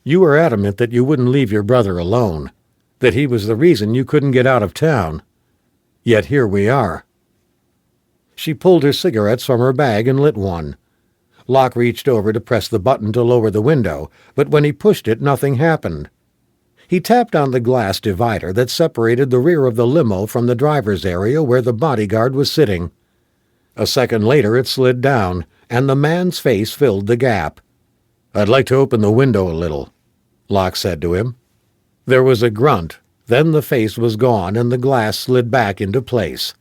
You were adamant that you wouldn't leave your brother alone, that he was the reason you couldn't get out of town. Yet here we are. She pulled her cigarettes from her bag and lit one. Locke reached over to press the button to lower the window, but when he pushed it, nothing happened. He tapped on the glass divider that separated the rear of the limo from the driver's area where the bodyguard was sitting. A second later it slid down, and the man's face filled the gap. "I'd like to open the window a little," Locke said to him. There was a grunt, then the face was gone and the glass slid back into place.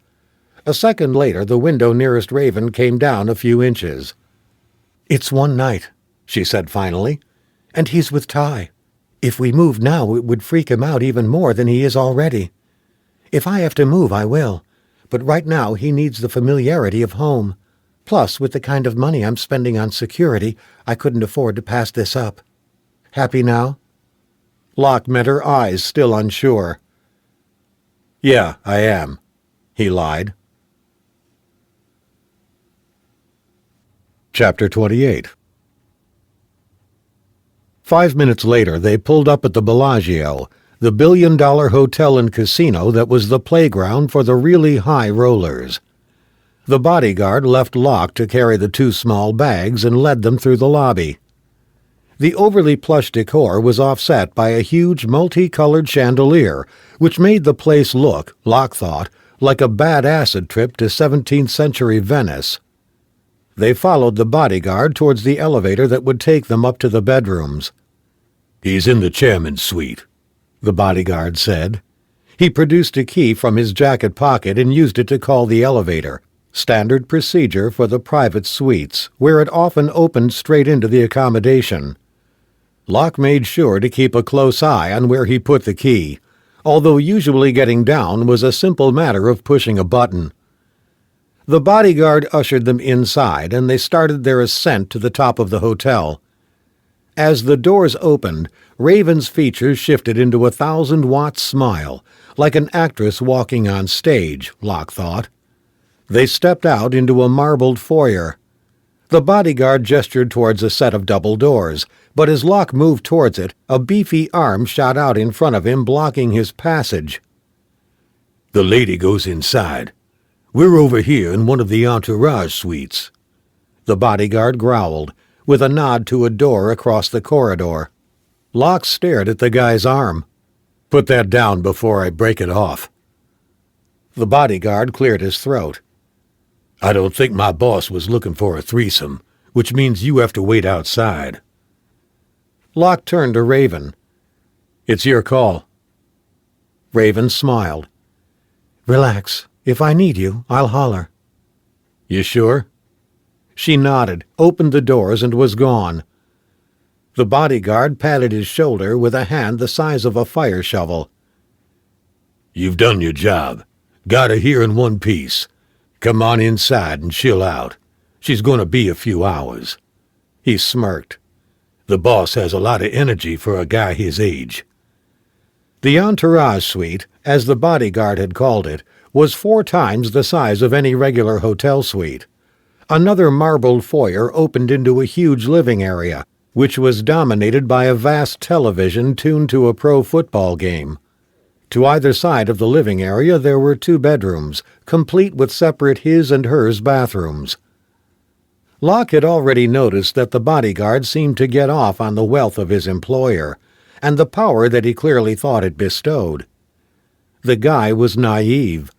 A second later the window nearest Raven came down a few inches. "It's one night," she said finally, "and he's with Ty. If we move now, it would freak him out even more than he is already. If I have to move, I will, but right now he needs the familiarity of home. Plus, with the kind of money I'm spending on security, I couldn't afford to pass this up. Happy now?" Locke met her eyes, still unsure. "Yeah, I am," he lied. Chapter 28. 5 minutes later, they pulled up at the Bellagio, the billion-dollar hotel and casino that was the playground for the really high rollers. The bodyguard left Locke to carry the two small bags and led them through the lobby. The overly plush decor was offset by a huge multicolored chandelier, which made the place look, Locke thought, like a bad acid trip to 17th century Venice. They followed the bodyguard towards the elevator that would take them up to the bedrooms. "He's in the chairman's suite," the bodyguard said. He produced a key from his jacket pocket and used it to call the elevator, standard procedure for the private suites, where it often opened straight into the accommodation. Locke made sure to keep a close eye on where he put the key, although usually getting down was a simple matter of pushing a button. The bodyguard ushered them inside, and they started their ascent to the top of the hotel. As the doors opened, Raven's features shifted into a 1,000-watt smile, like an actress walking on stage, Locke thought. They stepped out into a marbled foyer. The bodyguard gestured towards a set of double doors, but as Locke moved towards it, a beefy arm shot out in front of him, blocking his passage. "The lady goes inside. We're over here in one of the entourage suites," the bodyguard growled, with a nod to a door across the corridor. Locke stared at the guy's arm. "Put that down before I break it off." The bodyguard cleared his throat. "I don't think my boss was looking for a threesome, which means you have to wait outside." Locke turned to Raven. "It's your call." Raven smiled. "Relax. If I need you, I'll holler." "You sure?" She nodded, opened the doors, and was gone. The bodyguard patted his shoulder with a hand the size of a fire shovel. "You've done your job. Got her here in one piece. Come on inside and chill out. She's going to be a few hours." He smirked. "The boss has a lot of energy for a guy his age." The entourage suite, as the bodyguard had called it, was 4 times the size of any regular hotel suite. Another marbled foyer opened into a huge living area, which was dominated by a vast television tuned to a pro football game. To either side of the living area there were 2 bedrooms, complete with separate his and hers bathrooms. Locke had already noticed that the bodyguard seemed to get off on the wealth of his employer, and the power that he clearly thought it bestowed. The guy was naive.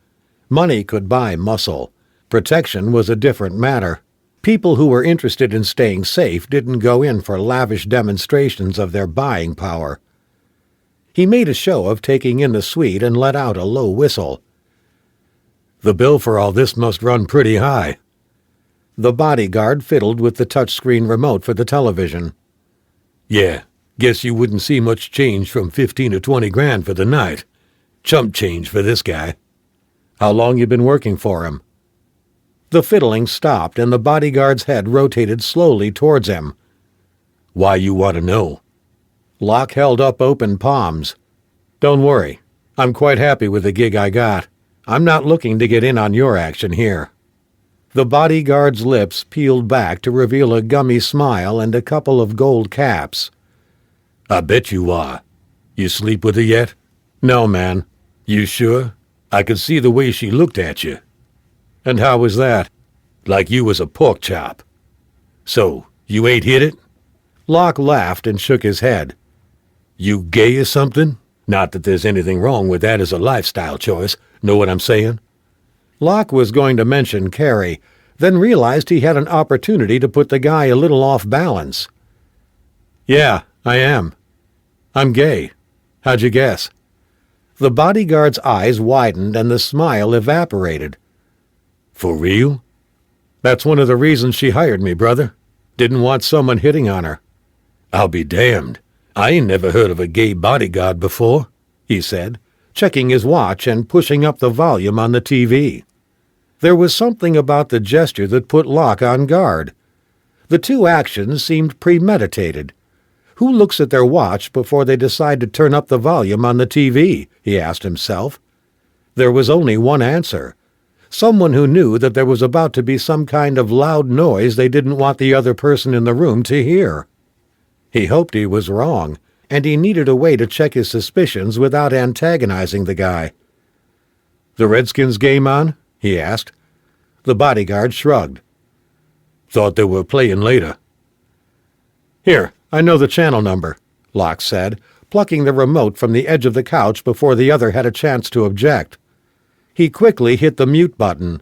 Money could buy muscle. Protection was a different matter. People who were interested in staying safe didn't go in for lavish demonstrations of their buying power. He made a show of taking in the suite and let out a low whistle. "The bill for all this must run pretty high." The bodyguard fiddled with the touchscreen remote for the television. "Yeah, guess you wouldn't see much change from 15 to 20 grand for the night. Chump change for this guy." "How long you been working for him?" The fiddling stopped, and the bodyguard's head rotated slowly towards him. "Why you want to know?" Locke held up open palms. "Don't worry. I'm quite happy with the gig I got. I'm not looking to get in on your action here." The bodyguard's lips peeled back to reveal a gummy smile and a couple of gold caps. "I bet you are. You sleep with her yet?" "No, man." "You sure? I could see the way she looked at you." "And how was that?" "Like you was a pork chop." "So, you ain't hit it?" Locke laughed and shook his head. "You gay or something? Not that there's anything wrong with that as a lifestyle choice. Know what I'm saying?" Locke was going to mention Carrie, then realized he had an opportunity to put the guy a little off balance. "Yeah, I am. I'm gay. How'd you guess?" The bodyguard's eyes widened and the smile evaporated. "For real?" "That's one of the reasons she hired me, brother. Didn't want someone hitting on her." "I'll be damned. I ain't never heard of a gay bodyguard before," he said, checking his watch and pushing up the volume on the TV. There was something about the gesture that put Locke on guard. The 2 actions seemed premeditated. Who looks at their watch before they decide to turn up the volume on the TV? He asked himself. There was only one answer. Someone who knew that there was about to be some kind of loud noise they didn't want the other person in the room to hear. He hoped he was wrong, and he needed a way to check his suspicions without antagonizing the guy. "The Redskins game on?" he asked. The bodyguard shrugged. "Thought they were playing later." "Here, I know the channel number," Locke said, plucking the remote from the edge of the couch before the other had a chance to object. He quickly hit the mute button.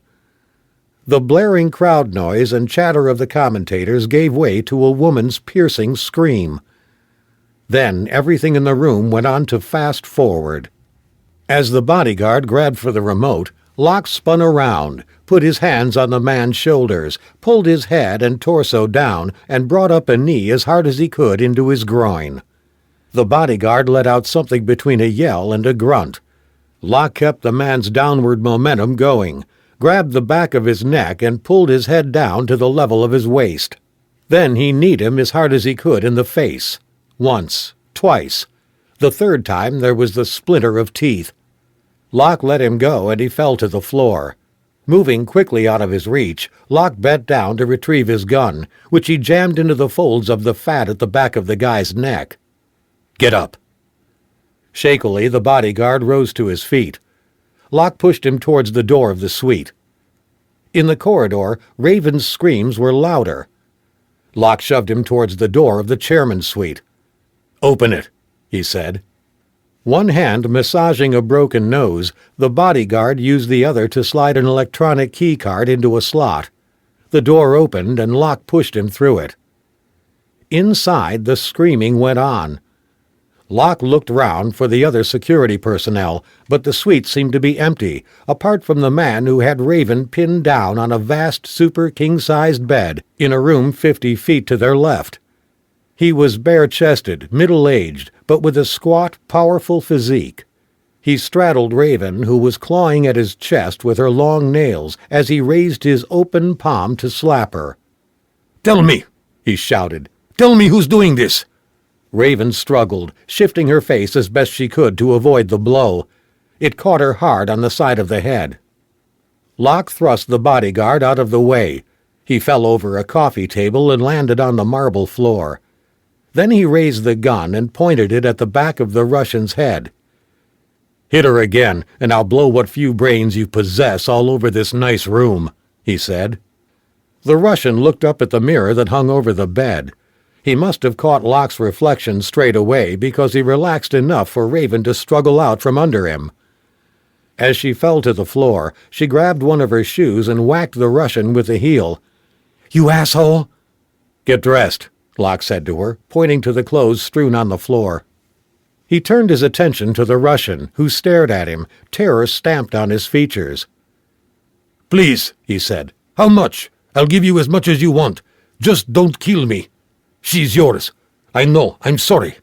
The blaring crowd noise and chatter of the commentators gave way to a woman's piercing scream. Then everything in the room went on to fast forward. As the bodyguard grabbed for the remote, Locke spun around, put his hands on the man's shoulders, pulled his head and torso down, and brought up a knee as hard as he could into his groin. The bodyguard let out something between a yell and a grunt. Locke kept the man's downward momentum going, grabbed the back of his neck and pulled his head down to the level of his waist. Then he kneed him as hard as he could in the face. Once, twice. The 3rd time there was the splinter of teeth. Locke let him go and he fell to the floor. Moving quickly out of his reach, Locke bent down to retrieve his gun, which he jammed into the folds of the fat at the back of the guy's neck. "Get up." Shakily, the bodyguard rose to his feet. Locke pushed him towards the door of the suite. In the corridor, Raven's screams were louder. Locke shoved him towards the door of the chairman's suite. "Open it," he said. One hand massaging a broken nose, the bodyguard used the other to slide an electronic keycard into a slot. The door opened and Locke pushed him through it. Inside, the screaming went on. Locke looked round for the other security personnel, but the suite seemed to be empty, apart from the man who had Raven pinned down on a vast super king-sized bed in a room 50 feet to their left. He was bare-chested, middle-aged, but with a squat, powerful physique. He straddled Raven, who was clawing at his chest with her long nails as he raised his open palm to slap her. "Tell me," he shouted. "Tell me who's doing this." Raven struggled, shifting her face as best she could to avoid the blow. It caught her hard on the side of the head. Locke thrust the bodyguard out of the way. He fell over a coffee table and landed on the marble floor. Then he raised the gun and pointed it at the back of the Russian's head. "Hit her again, and I'll blow what few brains you possess all over this nice room," he said. The Russian looked up at the mirror that hung over the bed. He must have caught Locke's reflection straight away because he relaxed enough for Raven to struggle out from under him. As she fell to the floor, she grabbed one of her shoes and whacked the Russian with the heel. "You asshole!" "Get dressed," Locke said to her, pointing to the clothes strewn on the floor. He turned his attention to the Russian, who stared at him, terror stamped on his features. "Please," he said. "How much? I'll give you as much as you want. Just don't kill me. She's yours. I know. I'm sorry."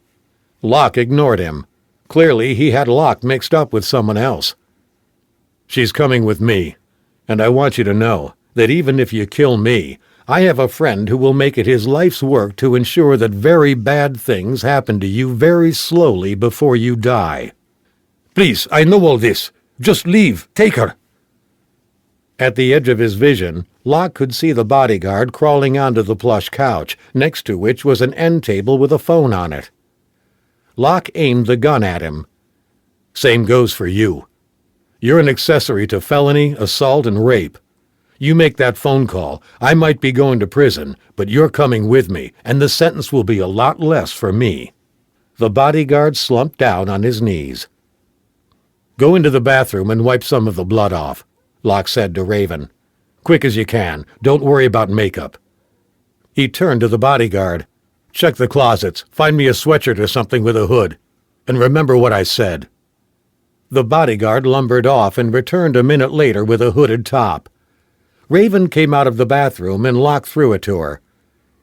Locke ignored him. Clearly, he had Locke mixed up with someone else. "She's coming with me, and I want you to know that even if you kill me, I have a friend who will make it his life's work to ensure that very bad things happen to you very slowly before you die. Please, I know all this. Just leave. Take her." At the edge of his vision, Locke could see the bodyguard crawling onto the plush couch, next to which was an end table with a phone on it. Locke aimed the gun at him. "Same goes for you. You're an accessory to felony, assault, and rape. You make that phone call. I might be going to prison, but you're coming with me, and the sentence will be a lot less for me." The bodyguard slumped down on his knees. "Go into the bathroom and wipe some of the blood off," Locke said to Raven. "Quick as you can. Don't worry about makeup." He turned to the bodyguard. "Check the closets. Find me a sweatshirt or something with a hood. And remember what I said." The bodyguard lumbered off and returned a minute later with a hooded top. Raven came out of the bathroom and Locke threw it to her.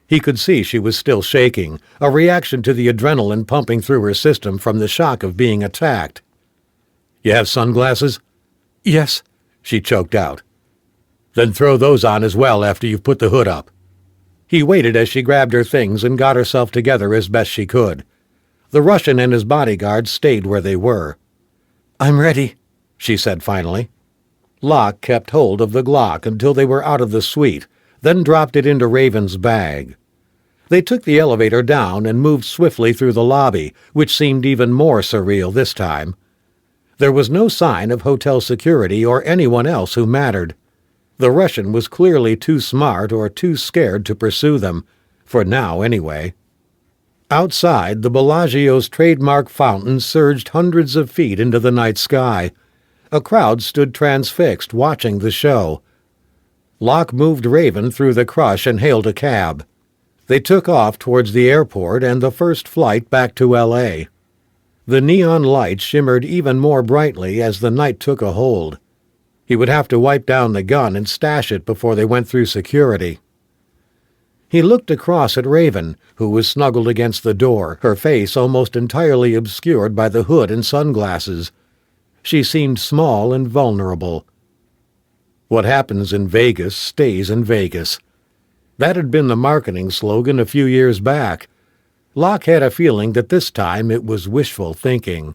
He could see she was still shaking, a reaction to the adrenaline pumping through her system from the shock of being attacked. "You have sunglasses?" "Yes," she choked out. "Then throw those on as well after you've put the hood up." He waited as she grabbed her things and got herself together as best she could. The Russian and his bodyguard stayed where they were. "I'm ready," she said finally. Locke kept hold of the Glock until they were out of the suite, then dropped it into Raven's bag. They took the elevator down and moved swiftly through the lobby, which seemed even more surreal this time. There was no sign of hotel security or anyone else who mattered. The Russian was clearly too smart or too scared to pursue them, for now anyway. Outside, the Bellagio's trademark fountain surged hundreds of feet into the night sky. A crowd stood transfixed, watching the show. Locke moved Raven through the crush and hailed a cab. They took off towards the airport and the first flight back to L.A. The neon lights shimmered even more brightly as the night took a hold. He would have to wipe down the gun and stash it before they went through security. He looked across at Raven, who was snuggled against the door, her face almost entirely obscured by the hood and sunglasses. She seemed small and vulnerable. What happens in Vegas stays in Vegas. That had been the marketing slogan a few years back. Locke had a feeling that this time it was wishful thinking.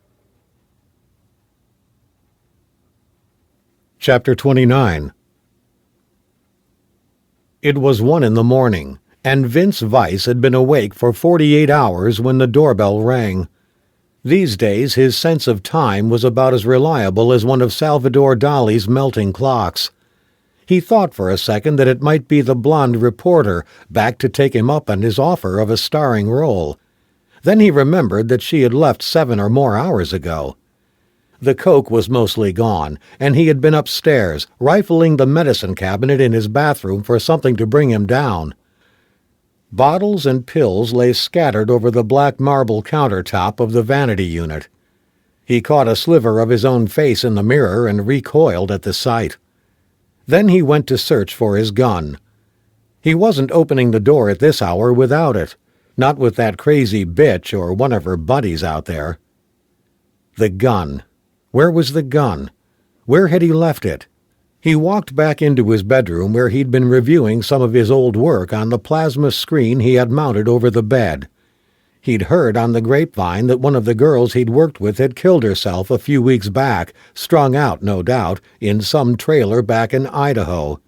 Chapter 29. It was 1 a.m, and Vince Weiss had been awake for 48 hours when the doorbell rang. These days his sense of time was about as reliable as one of Salvador Dali's melting clocks. He thought for a second that it might be the blonde reporter back to take him up on his offer of a starring role. Then he remembered that she had left 7 or more hours ago. The coke was mostly gone, and he had been upstairs, rifling the medicine cabinet in his bathroom for something to bring him down. Bottles and pills lay scattered over the black marble countertop of the vanity unit. He caught a sliver of his own face in the mirror and recoiled at the sight. Then he went to search for his gun. He wasn't opening the door at this hour without it, not with that crazy bitch or one of her buddies out there. The gun. Where was the gun? Where had he left it? He walked back into his bedroom where he'd been reviewing some of his old work on the plasma screen he had mounted over the bed. He'd heard on the grapevine that one of the girls he'd worked with had killed herself a few weeks back, strung out, no doubt, in some trailer back in Idaho.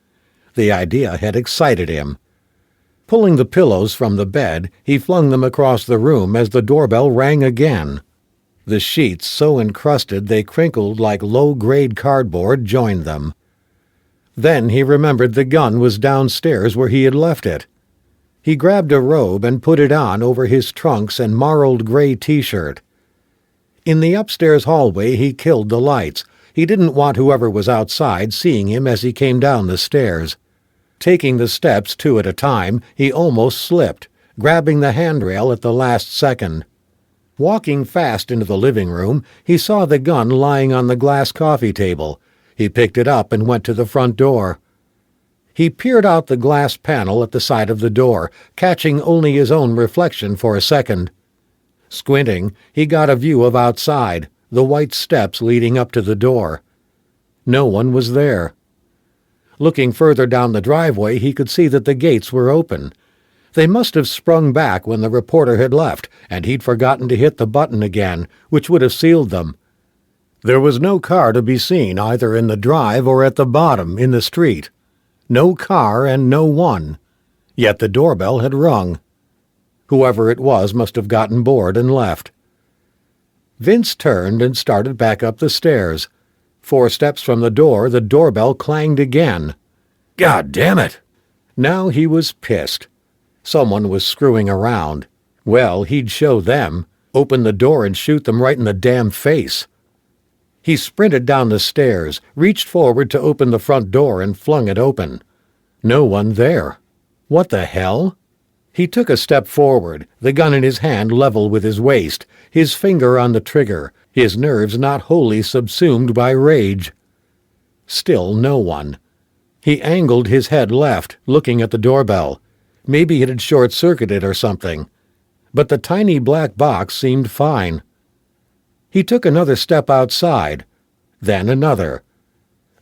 The idea had excited him. Pulling the pillows from the bed, he flung them across the room as the doorbell rang again. The sheets, so encrusted they crinkled like low-grade cardboard, joined them. Then he remembered the gun was downstairs where he had left it. He grabbed a robe and put it on over his trunks and marled gray t-shirt. In the upstairs hallway he killed the lights. He didn't want whoever was outside seeing him as he came down the stairs. Taking the steps 2 at a time, he almost slipped, grabbing the handrail at the last second. Walking fast into the living room, he saw the gun lying on the glass coffee table. He picked it up and went to the front door. He peered out the glass panel at the side of the door, catching only his own reflection for a second. Squinting, he got a view of outside, the white steps leading up to the door. No one was there. Looking further down the driveway, he could see that the gates were open. They must have sprung back when the reporter had left, and he'd forgotten to hit the button again, which would have sealed them. There was no car to be seen either in the drive or at the bottom in the street. No car and no one. Yet the doorbell had rung. Whoever it was must have gotten bored and left. Vince turned and started back up the stairs. 4 steps from the door, the doorbell clanged again. God damn it! Now he was pissed. Someone was screwing around. Well, he'd show them. Open the door and shoot them right in the damn face. He sprinted down the stairs, reached forward to open the front door and flung it open. No one there. What the hell? He took a step forward, the gun in his hand level with his waist, his finger on the trigger, his nerves not wholly subsumed by rage. Still no one. He angled his head left, looking at the doorbell. Maybe it had short-circuited or something. But the tiny black box seemed fine. He took another step outside, then another.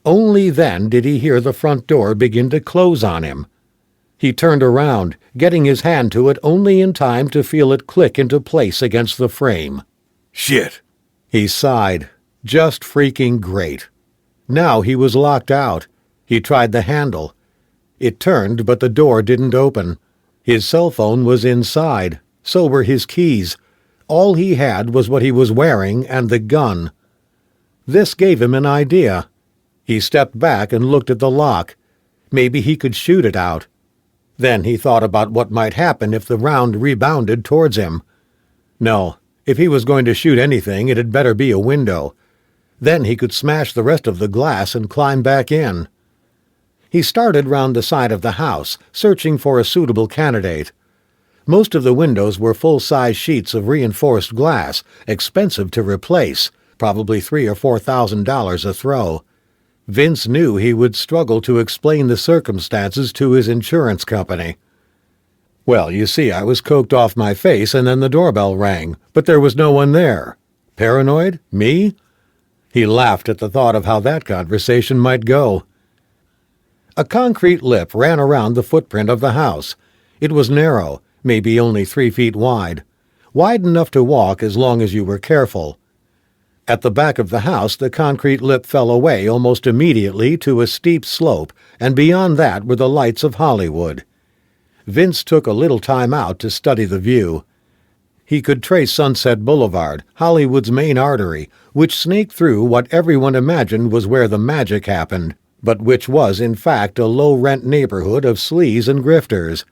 Only then did he hear the front door begin to close on him. He turned around, getting his hand to it only in time to feel it click into place against the frame. Shit! He sighed. Just freaking great. Now he was locked out. He tried the handle. It turned, but the door didn't open. His cell phone was inside. So were his keys. All he had was what he was wearing and the gun. This gave him an idea. He stepped back and looked at the lock. Maybe he could shoot it out. Then he thought about what might happen if the round rebounded towards him. No, if he was going to shoot anything, it had better be a window. Then he could smash the rest of the glass and climb back in. He started round the side of the house, searching for a suitable candidate. Most of the windows were full-size sheets of reinforced glass, expensive to replace, probably $3,000 or $4,000 a throw. Vince knew he would struggle to explain the circumstances to his insurance company. Well, you see, I was coked off my face and then the doorbell rang, but there was no one there. Paranoid? Me? He laughed at the thought of how that conversation might go. A concrete lip ran around the footprint of the house. It was narrow, maybe only 3 feet wide enough to walk as long as you were careful. At the back of the house, the concrete lip fell away almost immediately to a steep slope, and beyond that were the lights of Hollywood. Vince took a little time out to study the view. He could trace Sunset Boulevard, Hollywood's main artery, which snaked through what everyone imagined was where the magic happened, but which was in fact a low-rent neighborhood of sleaze and grifters.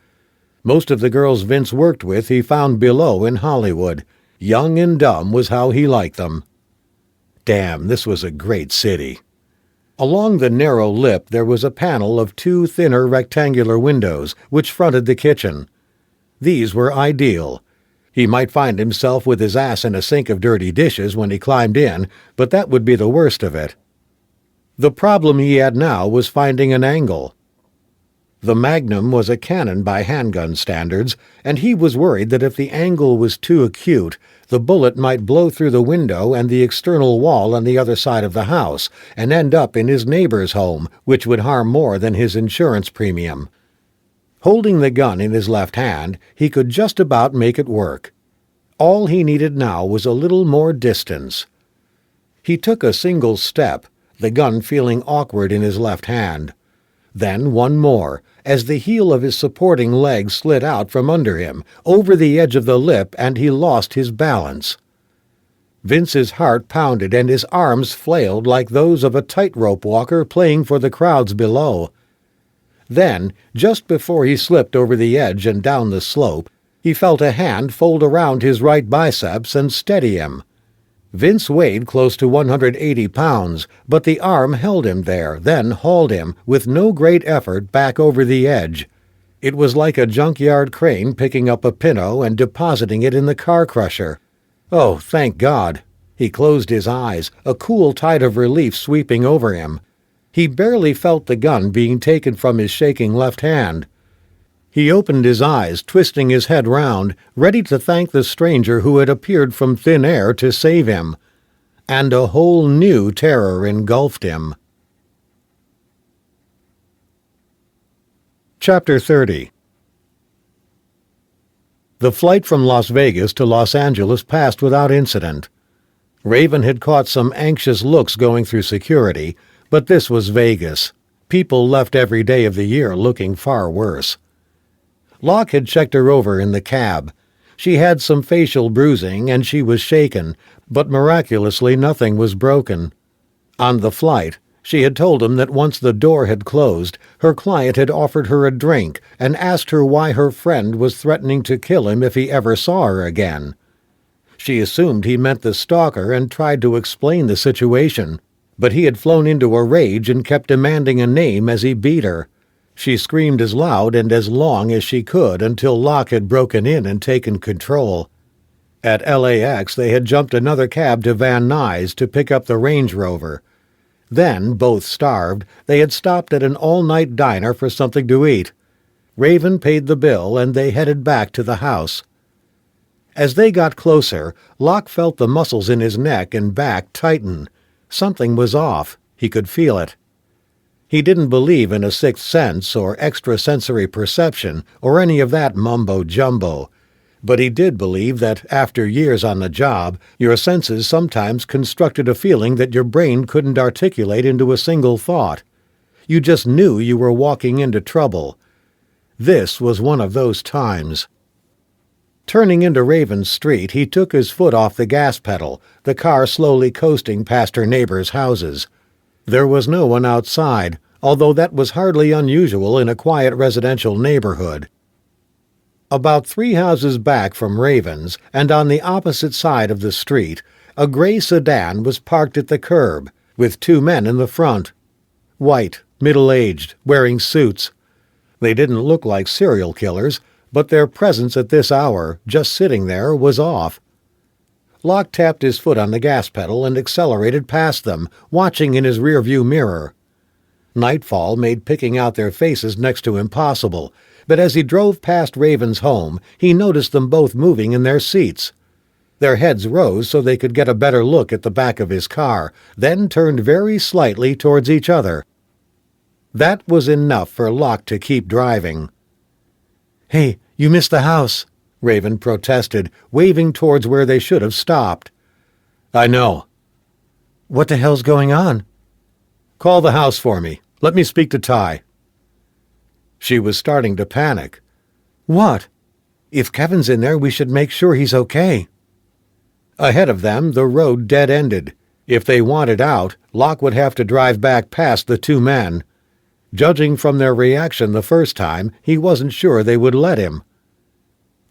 Most of the girls Vince worked with he found below in Hollywood. Young and dumb was how he liked them. Damn, this was a great city. Along the narrow lip there was a panel of 2 thinner rectangular windows, which fronted the kitchen. These were ideal. He might find himself with his ass in a sink of dirty dishes when he climbed in, but that would be the worst of it. The problem he had now was finding an angle. The Magnum was a cannon by handgun standards, and he was worried that if the angle was too acute, the bullet might blow through the window and the external wall on the other side of the house and end up in his neighbor's home, which would harm more than his insurance premium. Holding the gun in his left hand, he could just about make it work. All he needed now was a little more distance. He took a single step, the gun feeling awkward in his left hand. Then one more, as the heel of his supporting leg slid out from under him, over the edge of the lip, and he lost his balance. Vince's heart pounded and his arms flailed like those of a tightrope walker playing for the crowds below. Then, just before he slipped over the edge and down the slope, he felt a hand fold around his right biceps and steady him. Vince weighed close to 180 pounds, but the arm held him there, then hauled him, with no great effort, back over the edge. It was like a junkyard crane picking up a pinto and depositing it in the car crusher. Oh, thank God! He closed his eyes, a cool tide of relief sweeping over him. He barely felt the gun being taken from his shaking left hand. He opened his eyes, twisting his head round, ready to thank the stranger who had appeared from thin air to save him. And a whole new terror engulfed him. Chapter 30. The flight from Las Vegas to Los Angeles passed without incident. Raven had caught some anxious looks going through security, but this was Vegas. People left every day of the year looking far worse. Locke had checked her over in the cab. She had some facial bruising and she was shaken, but miraculously nothing was broken. On the flight, she had told him that once the door had closed, her client had offered her a drink and asked her why her friend was threatening to kill him if he ever saw her again. She assumed he meant the stalker and tried to explain the situation, but he had flown into a rage and kept demanding a name as he beat her. She screamed as loud and as long as she could until Locke had broken in and taken control. At LAX, they had jumped another cab to Van Nuys to pick up the Range Rover. Then, both starved, they had stopped at an all-night diner for something to eat. Raven paid the bill, and they headed back to the house. As they got closer, Locke felt the muscles in his neck and back tighten. Something was off. He could feel it. He didn't believe in a sixth sense or extrasensory perception or any of that mumbo-jumbo, but he did believe that after years on the job, your senses sometimes constructed a feeling that your brain couldn't articulate into a single thought. You just knew you were walking into trouble. This was one of those times. Turning into Raven Street, he took his foot off the gas pedal, the car slowly coasting past her neighbors' houses. There was no one outside, although that was hardly unusual in a quiet residential neighborhood. About 3 houses back from Raven's, and on the opposite side of the street, a gray sedan was parked at the curb, with 2 men in the front. White, middle-aged, wearing suits. They didn't look like serial killers, but their presence at this hour, just sitting there, was off. Locke tapped his foot on the gas pedal and accelerated past them, watching in his rearview mirror. Nightfall made picking out their faces next to impossible, but as he drove past Raven's home, he noticed them both moving in their seats. Their heads rose so they could get a better look at the back of his car, then turned very slightly towards each other. That was enough for Locke to keep driving. "Hey, you missed the house," Raven protested, waving towards where they should have stopped. "I know." "What the hell's going on?" "Call the house for me. Let me speak to Ty." She was starting to panic. "What? If Kevin's in there, we should make sure he's okay." Ahead of them, the road dead-ended. If they wanted out, Locke would have to drive back past the 2 men. Judging from their reaction the first time, he wasn't sure they would let him.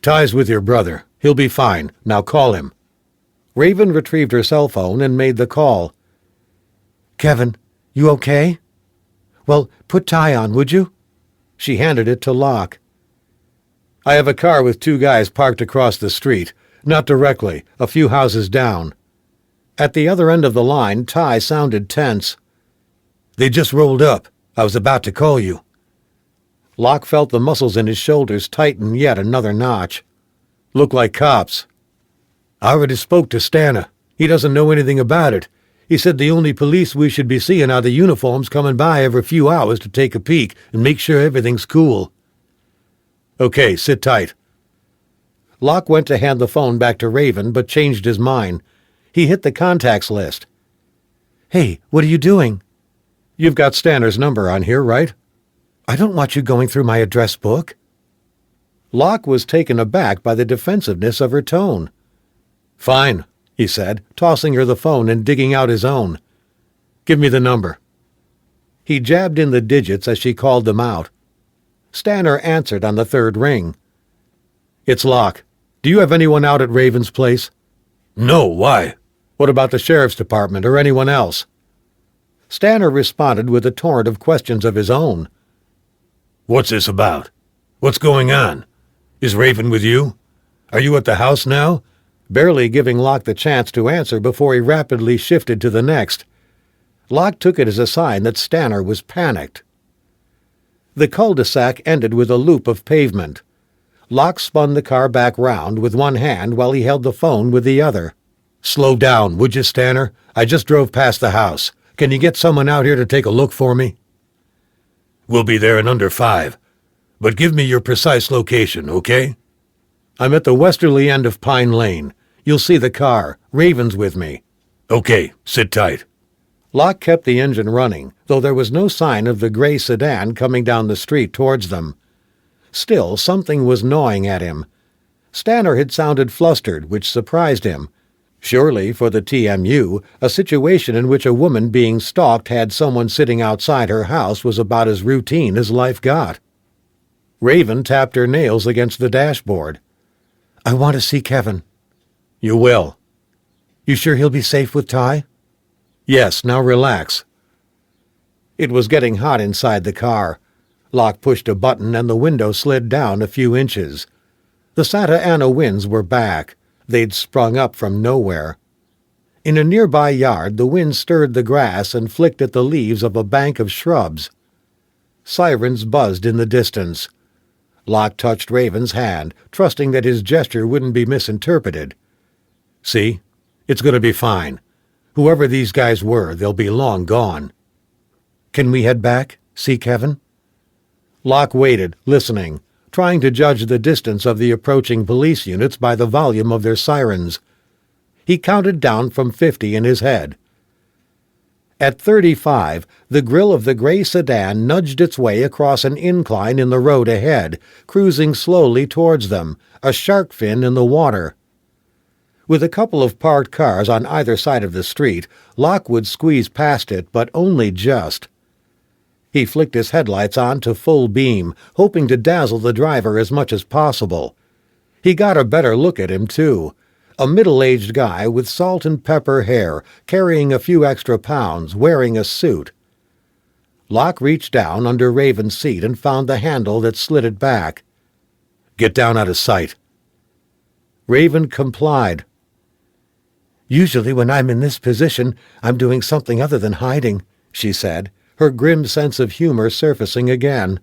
"Ty's with your brother. He'll be fine. Now call him." Raven retrieved her cell phone and made the call. "Kevin, you okay? Well, put Ty on, would you?" She handed it to Locke. "I have a car with 2 guys parked across the street. Not directly, a few houses down." At the other end of the line, Ty sounded tense. "They just rolled up. I was about to call you." Locke felt the muscles in his shoulders tighten yet another notch. "Look like cops." "I already spoke to Stana. He doesn't know anything about it. He said the only police we should be seeing are the uniforms coming by every few hours to take a peek and make sure everything's cool." "Okay, sit tight." Locke went to hand the phone back to Raven, but changed his mind. He hit the contacts list. "Hey, what are you doing?" "You've got Stanner's number on here, right?" I don't want you going through my address book. Locke was taken aback by the defensiveness of her tone. "Fine," he said, tossing her the phone and digging out his own. "Give me the number." He jabbed in the digits as she called them out. Stanner answered on the third ring. "It's Locke. Do you have anyone out at Raven's place?" "No, why?" "What about the sheriff's department or anyone else?" Stanner responded with a torrent of questions of his own. "What's this about? What's going on? Is Raven with you? Are you at the house now?" Barely giving Locke the chance to answer before he rapidly shifted to the next. Locke took it as a sign that Stanner was panicked. The cul-de-sac ended with a loop of pavement. Locke spun the car back round with one hand while he held the phone with the other. "Slow down, would you, Stanner? I just drove past the house. Can you get someone out here to take a look for me?" "We'll be there in under 5. But give me your precise location, okay?" "I'm at the westerly end of Pine Lane. You'll see the car. Raven's with me." "Okay, sit tight." Locke kept the engine running, though there was no sign of the gray sedan coming down the street towards them. Still, something was gnawing at him. Stanner had sounded flustered, which surprised him. Surely, for the TMU, a situation in which a woman being stalked had someone sitting outside her house was about as routine as life got. Raven tapped her nails against the dashboard. I want to see Kevin. "You will." You sure he'll be safe with Ty? "Yes, now relax." It was getting hot inside the car. Locke pushed a button and the window slid down a few inches. The Santa Ana winds were back. They'd sprung up from nowhere. In a nearby yard, the wind stirred the grass and flicked at the leaves of a bank of shrubs. Sirens buzzed in the distance. Locke touched Raven's hand, trusting that his gesture wouldn't be misinterpreted. "See? It's going to be fine. Whoever these guys were, they'll be long gone." Can we head back? See Kevin? Locke waited, listening, trying to judge the distance of the approaching police units by the volume of their sirens. He counted down from 50 in his head. At 35, the grille of the gray sedan nudged its way across an incline in the road ahead, cruising slowly towards them, a shark fin in the water. With a couple of parked cars on either side of the street, Locke would squeeze past it, but only just. He flicked his headlights on to full beam, hoping to dazzle the driver as much as possible. He got a better look at him, too. A middle-aged guy with salt and pepper hair, carrying a few extra pounds, wearing a suit. Locke reached down under Raven's seat and found the handle that slid it back. "Get down out of sight." Raven complied. Usually when I'm in this position, I'm doing something other than hiding, she said, her grim sense of humor surfacing again.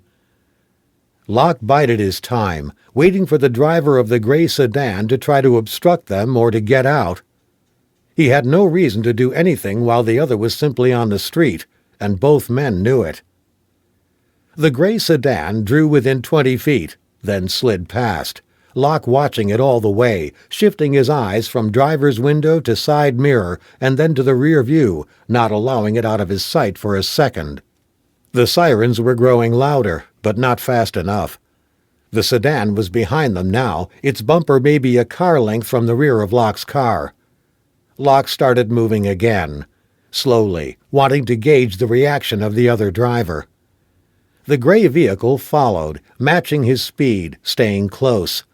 Locke bided his time, waiting for the driver of the gray sedan to try to obstruct them or to get out. He had no reason to do anything while the other was simply on the street, and both men knew it. The gray sedan drew within 20 feet, then slid past, Locke watching it all the way, shifting his eyes from driver's window to side mirror and then to the rear view, not allowing it out of his sight for a second. The sirens were growing louder, but not fast enough. The sedan was behind them now, its bumper maybe a car length from the rear of Locke's car. Locke started moving again, slowly, wanting to gauge the reaction of the other driver. The gray vehicle followed, matching his speed, staying close.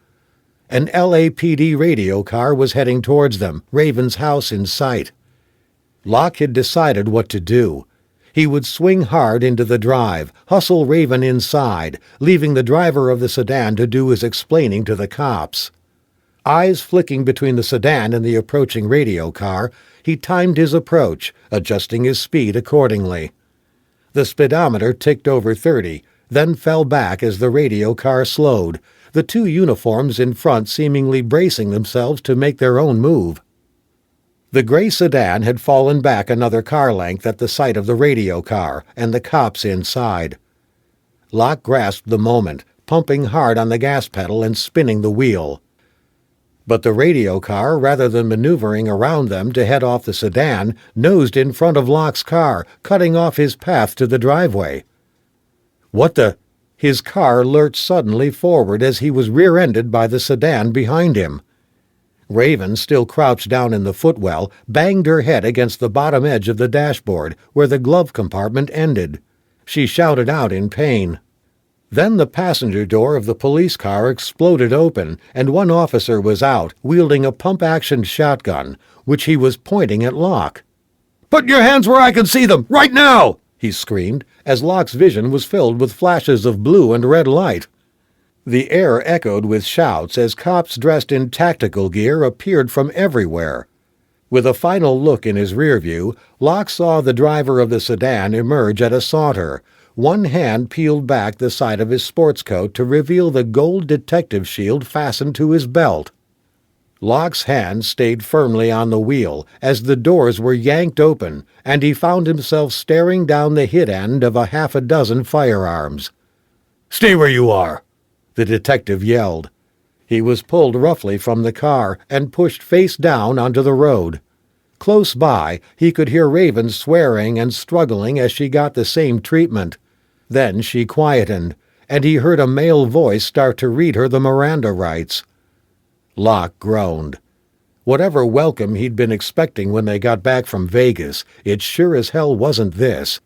An LAPD radio car was heading towards them, Raven's house in sight. Locke had decided what to do. He would swing hard into the drive, hustle Raven inside, leaving the driver of the sedan to do his explaining to the cops. Eyes flicking between the sedan and the approaching radio car, he timed his approach, adjusting his speed accordingly. The speedometer ticked over 30, then fell back as the radio car slowed, the two uniforms in front seemingly bracing themselves to make their own move. The gray sedan had fallen back another car length at the sight of the radio car and the cops inside. Locke grasped the moment, pumping hard on the gas pedal and spinning the wheel. But the radio car, rather than maneuvering around them to head off the sedan, nosed in front of Locke's car, cutting off his path to the driveway. What the? His car lurched suddenly forward as he was rear-ended by the sedan behind him. Raven, still crouched down in the footwell, banged her head against the bottom edge of the dashboard, where the glove compartment ended. She shouted out in pain. Then the passenger door of the police car exploded open, and one officer was out, wielding a pump-action shotgun, which he was pointing at Locke. "Put your hands where I can see them, right now!" he screamed, as Locke's vision was filled with flashes of blue and red light. The air echoed with shouts as cops dressed in tactical gear appeared from everywhere. With a final look in his rear view, Locke saw the driver of the sedan emerge at a saunter, one hand peeled back the side of his sports coat to reveal the gold detective shield fastened to his belt. Locke's hand stayed firmly on the wheel as the doors were yanked open, and he found himself staring down the hit end of a half a dozen firearms. "Stay where you are," the detective yelled. He was pulled roughly from the car and pushed face down onto the road. Close by, he could hear Raven swearing and struggling as she got the same treatment. Then she quietened, and he heard a male voice start to read her the Miranda rights. Locke groaned. Whatever welcome he'd been expecting when they got back from Vegas, it sure as hell wasn't this.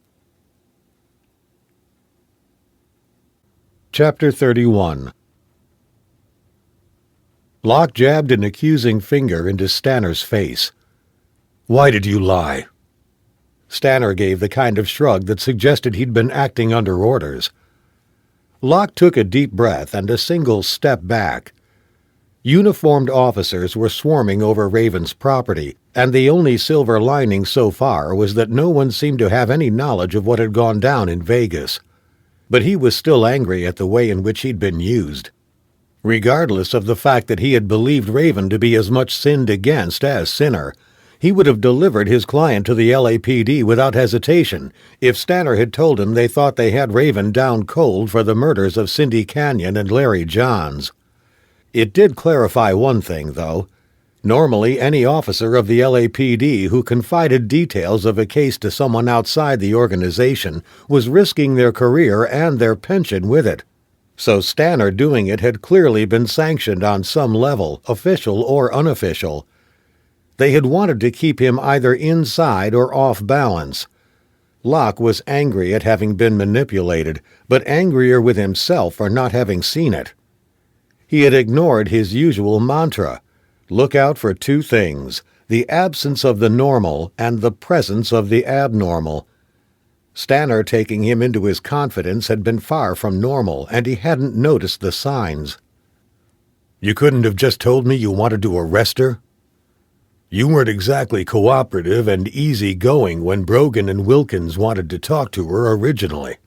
Chapter 31. Locke jabbed an accusing finger into Stanner's face. "Why did you lie?" Stanner gave the kind of shrug that suggested he'd been acting under orders. Locke took a deep breath and a single step back. Uniformed officers were swarming over Raven's property, and the only silver lining so far was that no one seemed to have any knowledge of what had gone down in Vegas. But he was still angry at the way in which he'd been used. Regardless of the fact that he had believed Raven to be as much sinned against as sinner, he would have delivered his client to the LAPD without hesitation if Stanner had told him they thought they had Raven down cold for the murders of Cindy Canyon and Larry Johns. It did clarify one thing, though. Normally, any officer of the LAPD who confided details of a case to someone outside the organization was risking their career and their pension with it. So Stanner doing it had clearly been sanctioned on some level, official or unofficial. They had wanted to keep him either inside or off balance. Locke was angry at having been manipulated, but angrier with himself for not having seen it. He had ignored his usual mantra: look out for two things, the absence of the normal and the presence of the abnormal. Stanner taking him into his confidence had been far from normal, and he hadn't noticed the signs. "You couldn't have just told me you wanted to arrest her? You weren't exactly cooperative and easy-going when Brogan and Wilkins wanted to talk to her originally."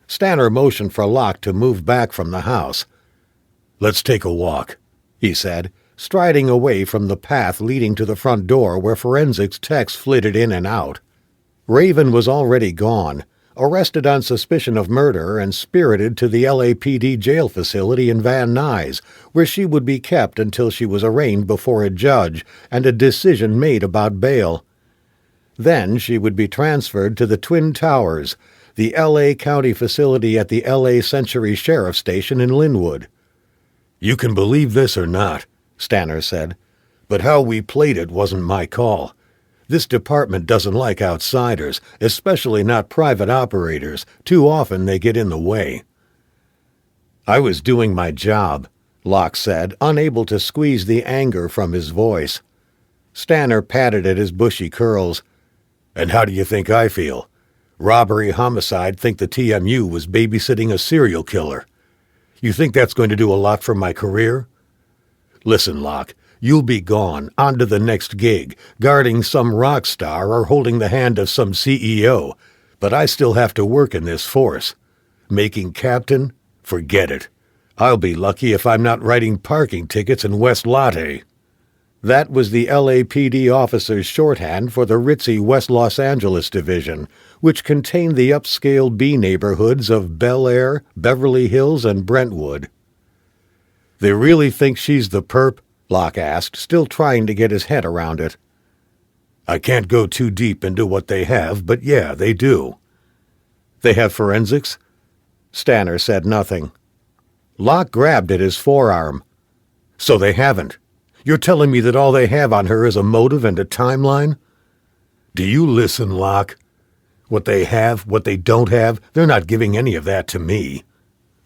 Stanner motioned for Locke to move back from the house. "Let's take a walk," he said, striding away from the path leading to the front door where forensics techs flitted in and out. Raven was already gone, arrested on suspicion of murder and spirited to the LAPD jail facility in Van Nuys, where she would be kept until she was arraigned before a judge and a decision made about bail. Then she would be transferred to the Twin Towers, the L.A. County facility at the L.A. Century Sheriff Station in Linwood. "You can believe this or not," Stanner said, "but how we played it wasn't my call. This department doesn't like outsiders, especially not private operators. Too often they get in the way." "I was doing my job," Locke said, unable to squeeze the anger from his voice. Stanner patted at his bushy curls. "And how do you think I feel? Robbery, homicide think the TMU was babysitting a serial killer. You think that's going to do a lot for my career? Listen, Locke, you'll be gone, on to the next gig, guarding some rock star or holding the hand of some CEO, but I still have to work in this force. Making captain? Forget it. I'll be lucky if I'm not writing parking tickets in West Lotte." That was the LAPD officer's shorthand for the ritzy West Los Angeles division, which contained the upscale B neighborhoods of Bel Air, Beverly Hills, and Brentwood. "They really think she's the perp?" Locke asked, still trying to get his head around it. "I can't go too deep into what they have, but yeah, they do." "They have forensics?" Stanner said nothing. Locke grabbed at his forearm. So they haven't. You're telling me that all they have on her is a motive and a timeline? Do you listen, Locke? What they have, what they don't have, they're not giving any of that to me.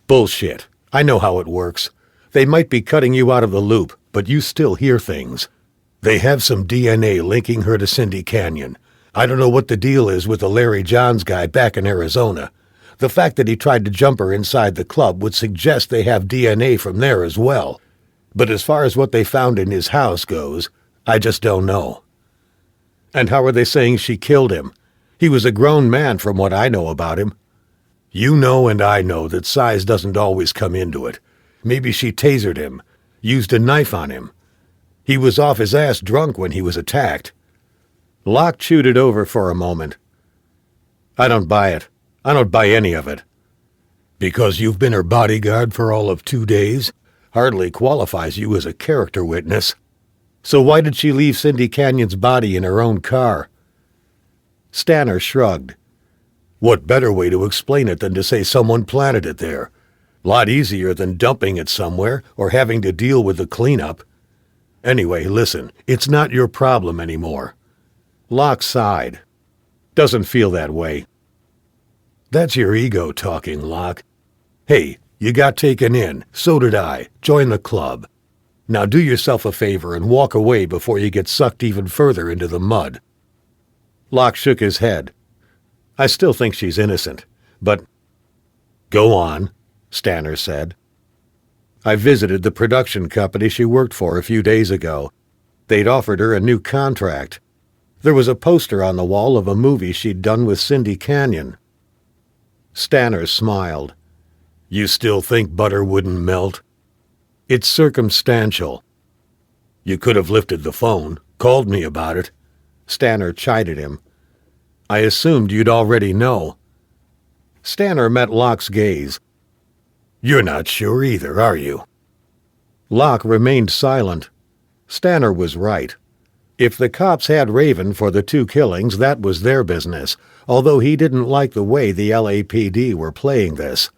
Bullshit. I know how it works. They might be cutting you out of the loop, but you still hear things. They have some DNA linking her to Cindy Canyon. I don't know what the deal is with the Larry Johns guy back in Arizona. The fact that he tried to jump her inside the club would suggest they have DNA from there as well. But as far as what they found in his house goes, I just don't know. And how are they saying she killed him? He was a grown man from what I know about him. You know and I know that size doesn't always come into it. Maybe she tasered him, used a knife on him. He was off his ass drunk when he was attacked. Locke chewed it over for a moment. I don't buy it. I don't buy any of it. Because you've been her bodyguard for all of 2 days? Hardly qualifies you as a character witness. So why did she leave Cindy Canyon's body in her own car? Stanner shrugged. What better way to explain it than to say someone planted it there? Lot easier than dumping it somewhere or having to deal with the cleanup. Anyway, listen, it's not your problem anymore. Locke sighed. Doesn't feel that way. That's your ego talking, Locke. Hey, you got taken in. So did I. Join the club. Now do yourself a favor and walk away before you get sucked even further into the mud. Locke shook his head. I still think she's innocent, but... Go on, Stanner said. I visited the production company she worked for a few days ago. They'd offered her a new contract. There was a poster on the wall of a movie she'd done with Cindy Canyon. Stanner smiled. You still think butter wouldn't melt? It's circumstantial. You could have lifted the phone, called me about it. Stanner chided him. I assumed you'd already know. Stanner met Locke's gaze. You're not sure either, are you? Locke remained silent. Stanner was right. If the cops had Raven for the 2 killings, that was their business, although he didn't like the way the LAPD were playing this.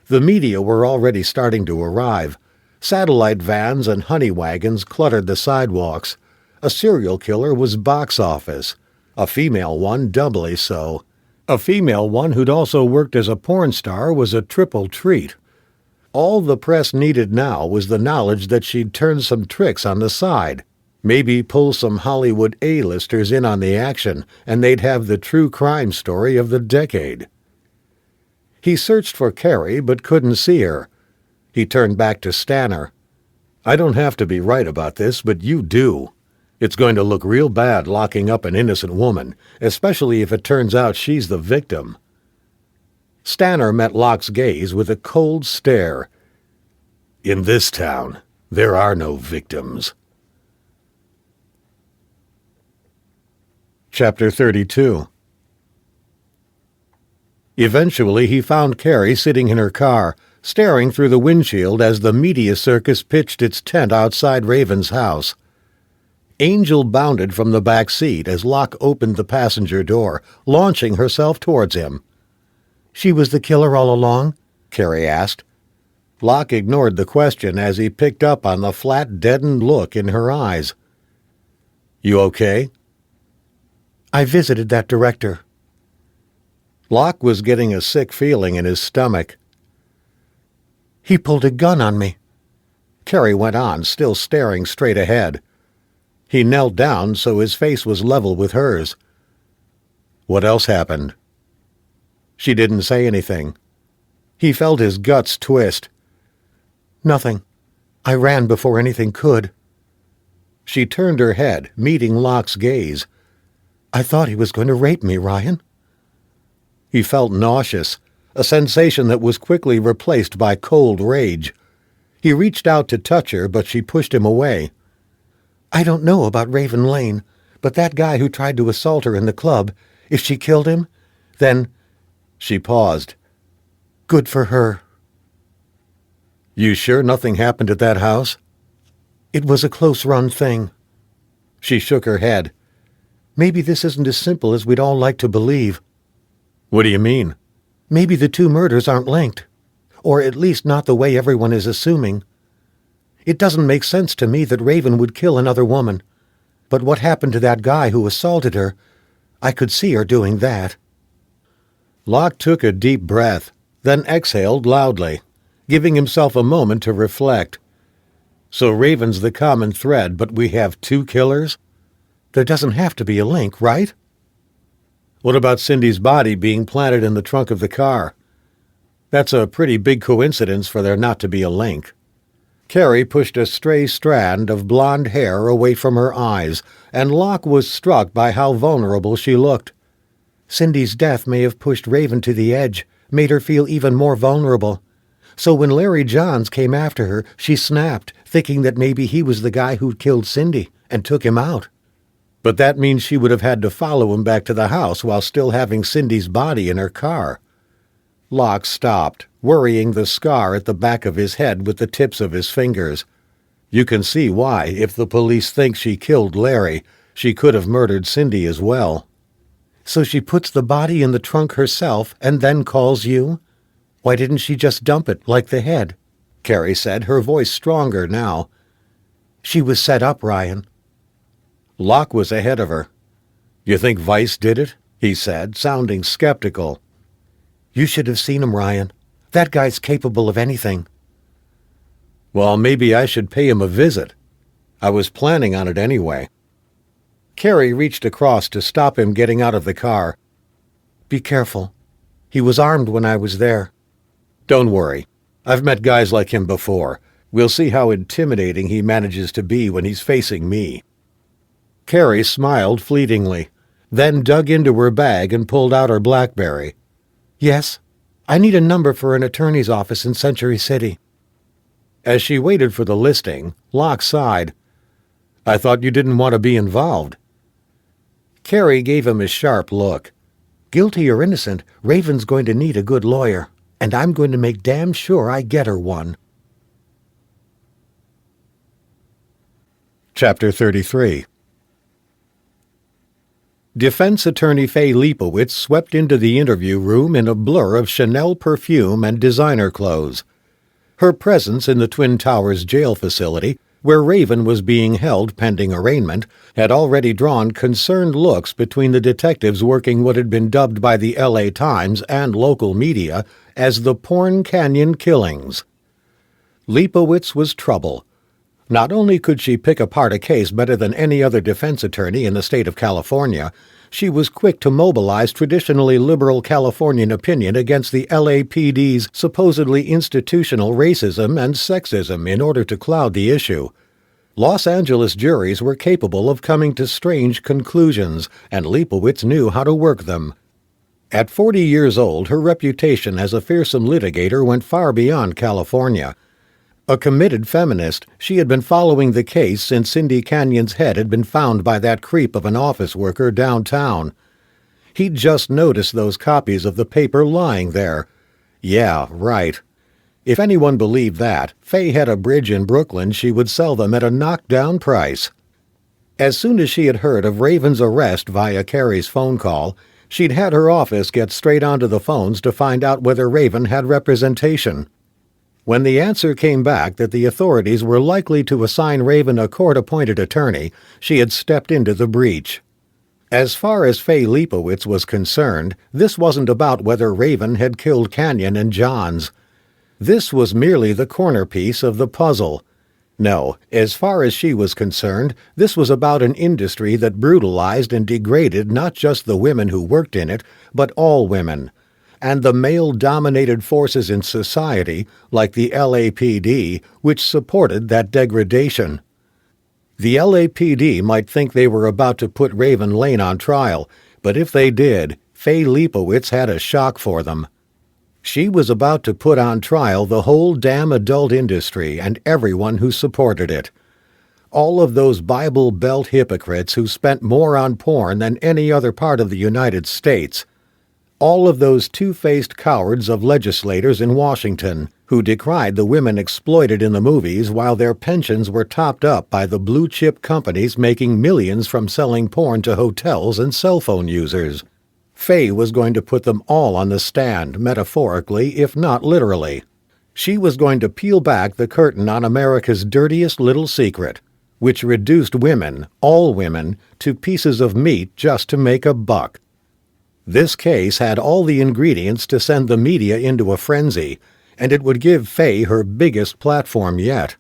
The media were already starting to arrive. Satellite vans and honey wagons cluttered the sidewalks. A serial killer was box office. A female one doubly so. A female one who'd also worked as a porn star was a triple treat. All the press needed now was the knowledge that she'd turn some tricks on the side. Maybe pull some Hollywood A-listers in on the action, and they'd have the true crime story of the decade. He searched for Carrie, but couldn't see her. He turned back to Stanner. I don't have to be right about this, but you do. It's going to look real bad locking up an innocent woman, especially if it turns out she's the victim. Stanner met Locke's gaze with a cold stare. In this town, there are no victims. Chapter 32. Eventually he found Carrie sitting in her car, staring through the windshield as the media circus pitched its tent outside Raven's house. Angel bounded from the back seat as Locke opened the passenger door, launching herself towards him. She was the killer all along? Carrie asked. Locke ignored the question as he picked up on the flat, deadened look in her eyes. You okay? I visited that director. Locke was getting a sick feeling in his stomach. He pulled a gun on me. Carrie went on, still staring straight ahead. He knelt down so his face was level with hers. What else happened? She didn't say anything. He felt his guts twist. Nothing. I ran before anything could. She turned her head, meeting Locke's gaze. I thought he was going to rape me, Ryan. He felt nauseous, a sensation that was quickly replaced by cold rage. He reached out to touch her, but she pushed him away. I don't know about Raven Lane, but that guy who tried to assault her in the club, if she killed him, then... She paused. Good for her. You sure nothing happened at that house? It was a close-run thing. She shook her head. Maybe this isn't as simple as we'd all like to believe. What do you mean? Maybe the two murders aren't linked, or at least not the way everyone is assuming. It doesn't make sense to me that Raven would kill another woman. But what happened to that guy who assaulted her? I could see her doing that." Locke took a deep breath, then exhaled loudly, giving himself a moment to reflect. "So Raven's the common thread, but we have two killers?" There doesn't have to be a link, right? "What about Cindy's body being planted in the trunk of the car? That's a pretty big coincidence for there not to be a link." Carrie pushed a stray strand of blonde hair away from her eyes, and Locke was struck by how vulnerable she looked. Cindy's death may have pushed Raven to the edge, made her feel even more vulnerable. So when Larry Johns came after her, she snapped, thinking that maybe he was the guy who'd killed Cindy, and took him out. But that means she would have had to follow him back to the house while still having Cindy's body in her car. Locke stopped, worrying the scar at the back of his head with the tips of his fingers. You can see why, if the police think she killed Larry, she could have murdered Cindy as well. So she puts the body in the trunk herself and then calls you? Why didn't she just dump it, like the head? Carrie said, her voice stronger now. She was set up, Ryan. Locke was ahead of her. You think Vice did it? He said, sounding skeptical. You should have seen him, Ryan. That guy's capable of anything. Well, maybe I should pay him a visit. I was planning on it anyway. Carrie reached across to stop him getting out of the car. Be careful. He was armed when I was there. Don't worry. I've met guys like him before. We'll see how intimidating he manages to be when he's facing me. Carrie smiled fleetingly, then dug into her bag and pulled out her BlackBerry. Yes, I need a number for an attorney's office in Century City. As she waited for the listing, Locke sighed. I thought you didn't want to be involved. Carrie gave him a sharp look. Guilty or innocent, Raven's going to need a good lawyer, and I'm going to make damn sure I get her one. Chapter 33. Defense attorney Faye Leibowitz swept into the interview room in a blur of Chanel perfume and designer clothes. Her presence in the Twin Towers jail facility, where Raven was being held pending arraignment, had already drawn concerned looks between the detectives working what had been dubbed by the L.A. Times and local media as the Porn Canyon Killings. Leibowitz was trouble. Not only could she pick apart a case better than any other defense attorney in the state of California, she was quick to mobilize traditionally liberal Californian opinion against the LAPD's supposedly institutional racism and sexism in order to cloud the issue. Los Angeles juries were capable of coming to strange conclusions, and Leibowitz knew how to work them. At 40 years old, her reputation as a fearsome litigator went far beyond California. A committed feminist, she had been following the case since Cindy Canyon's head had been found by that creep of an office worker downtown. He'd just noticed those copies of the paper lying there. Yeah, right. If anyone believed that, Faye had a bridge in Brooklyn she would sell them at a knockdown price. As soon as she had heard of Raven's arrest via Carrie's phone call, she'd had her office get straight onto the phones to find out whether Raven had representation. When the answer came back that the authorities were likely to assign Raven a court-appointed attorney, she had stepped into the breach. As far as Faye Leibowitz was concerned, this wasn't about whether Raven had killed Canyon and Johns. This was merely the corner piece of the puzzle. No, as far as she was concerned, this was about an industry that brutalized and degraded not just the women who worked in it, but all women. And the male-dominated forces in society, like the LAPD, which supported that degradation. The LAPD might think they were about to put Raven Lane on trial, but if they did, Faye Leibowitz had a shock for them. She was about to put on trial the whole damn adult industry and everyone who supported it. All of those Bible Belt hypocrites who spent more on porn than any other part of the United States. All of those two-faced cowards of legislators in Washington who decried the women exploited in the movies while their pensions were topped up by the blue-chip companies making millions from selling porn to hotels and cell phone users. Faye was going to put them all on the stand, metaphorically, if not literally. She was going to peel back the curtain on America's dirtiest little secret, which reduced women, all women, to pieces of meat just to make a buck. This case had all the ingredients to send the media into a frenzy, and it would give Faye her biggest platform yet.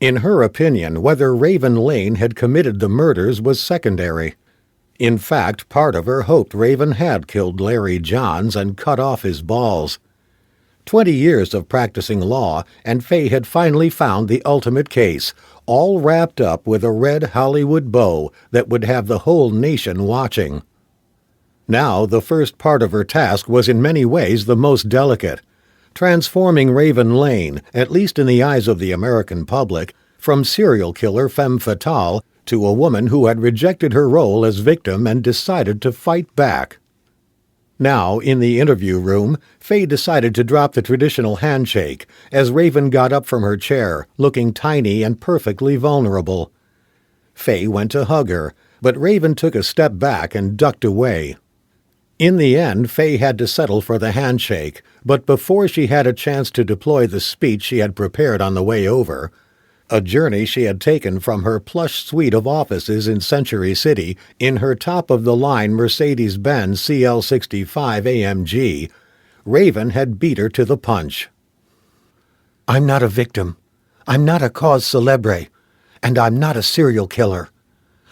In her opinion, whether Raven Lane had committed the murders was secondary. In fact, part of her hoped Raven had killed Larry Johns and cut off his balls. 20 years of practicing law, and Faye had finally found the ultimate case, all wrapped up with a red Hollywood bow that would have the whole nation watching. Now, the first part of her task was in many ways the most delicate, transforming Raven Lane, at least in the eyes of the American public, from serial killer femme fatale to a woman who had rejected her role as victim and decided to fight back. Now, in the interview room, Faye decided to drop the traditional handshake as Raven got up from her chair, looking tiny and perfectly vulnerable. Faye went to hug her, but Raven took a step back and ducked away. In the end, Faye had to settle for the handshake, but before she had a chance to deploy the speech she had prepared on the way over, a journey she had taken from her plush suite of offices in Century City in her top-of-the-line Mercedes-Benz CL65 AMG, Raven had beat her to the punch. I'm not a victim. I'm not a cause célèbre. And I'm not a serial killer.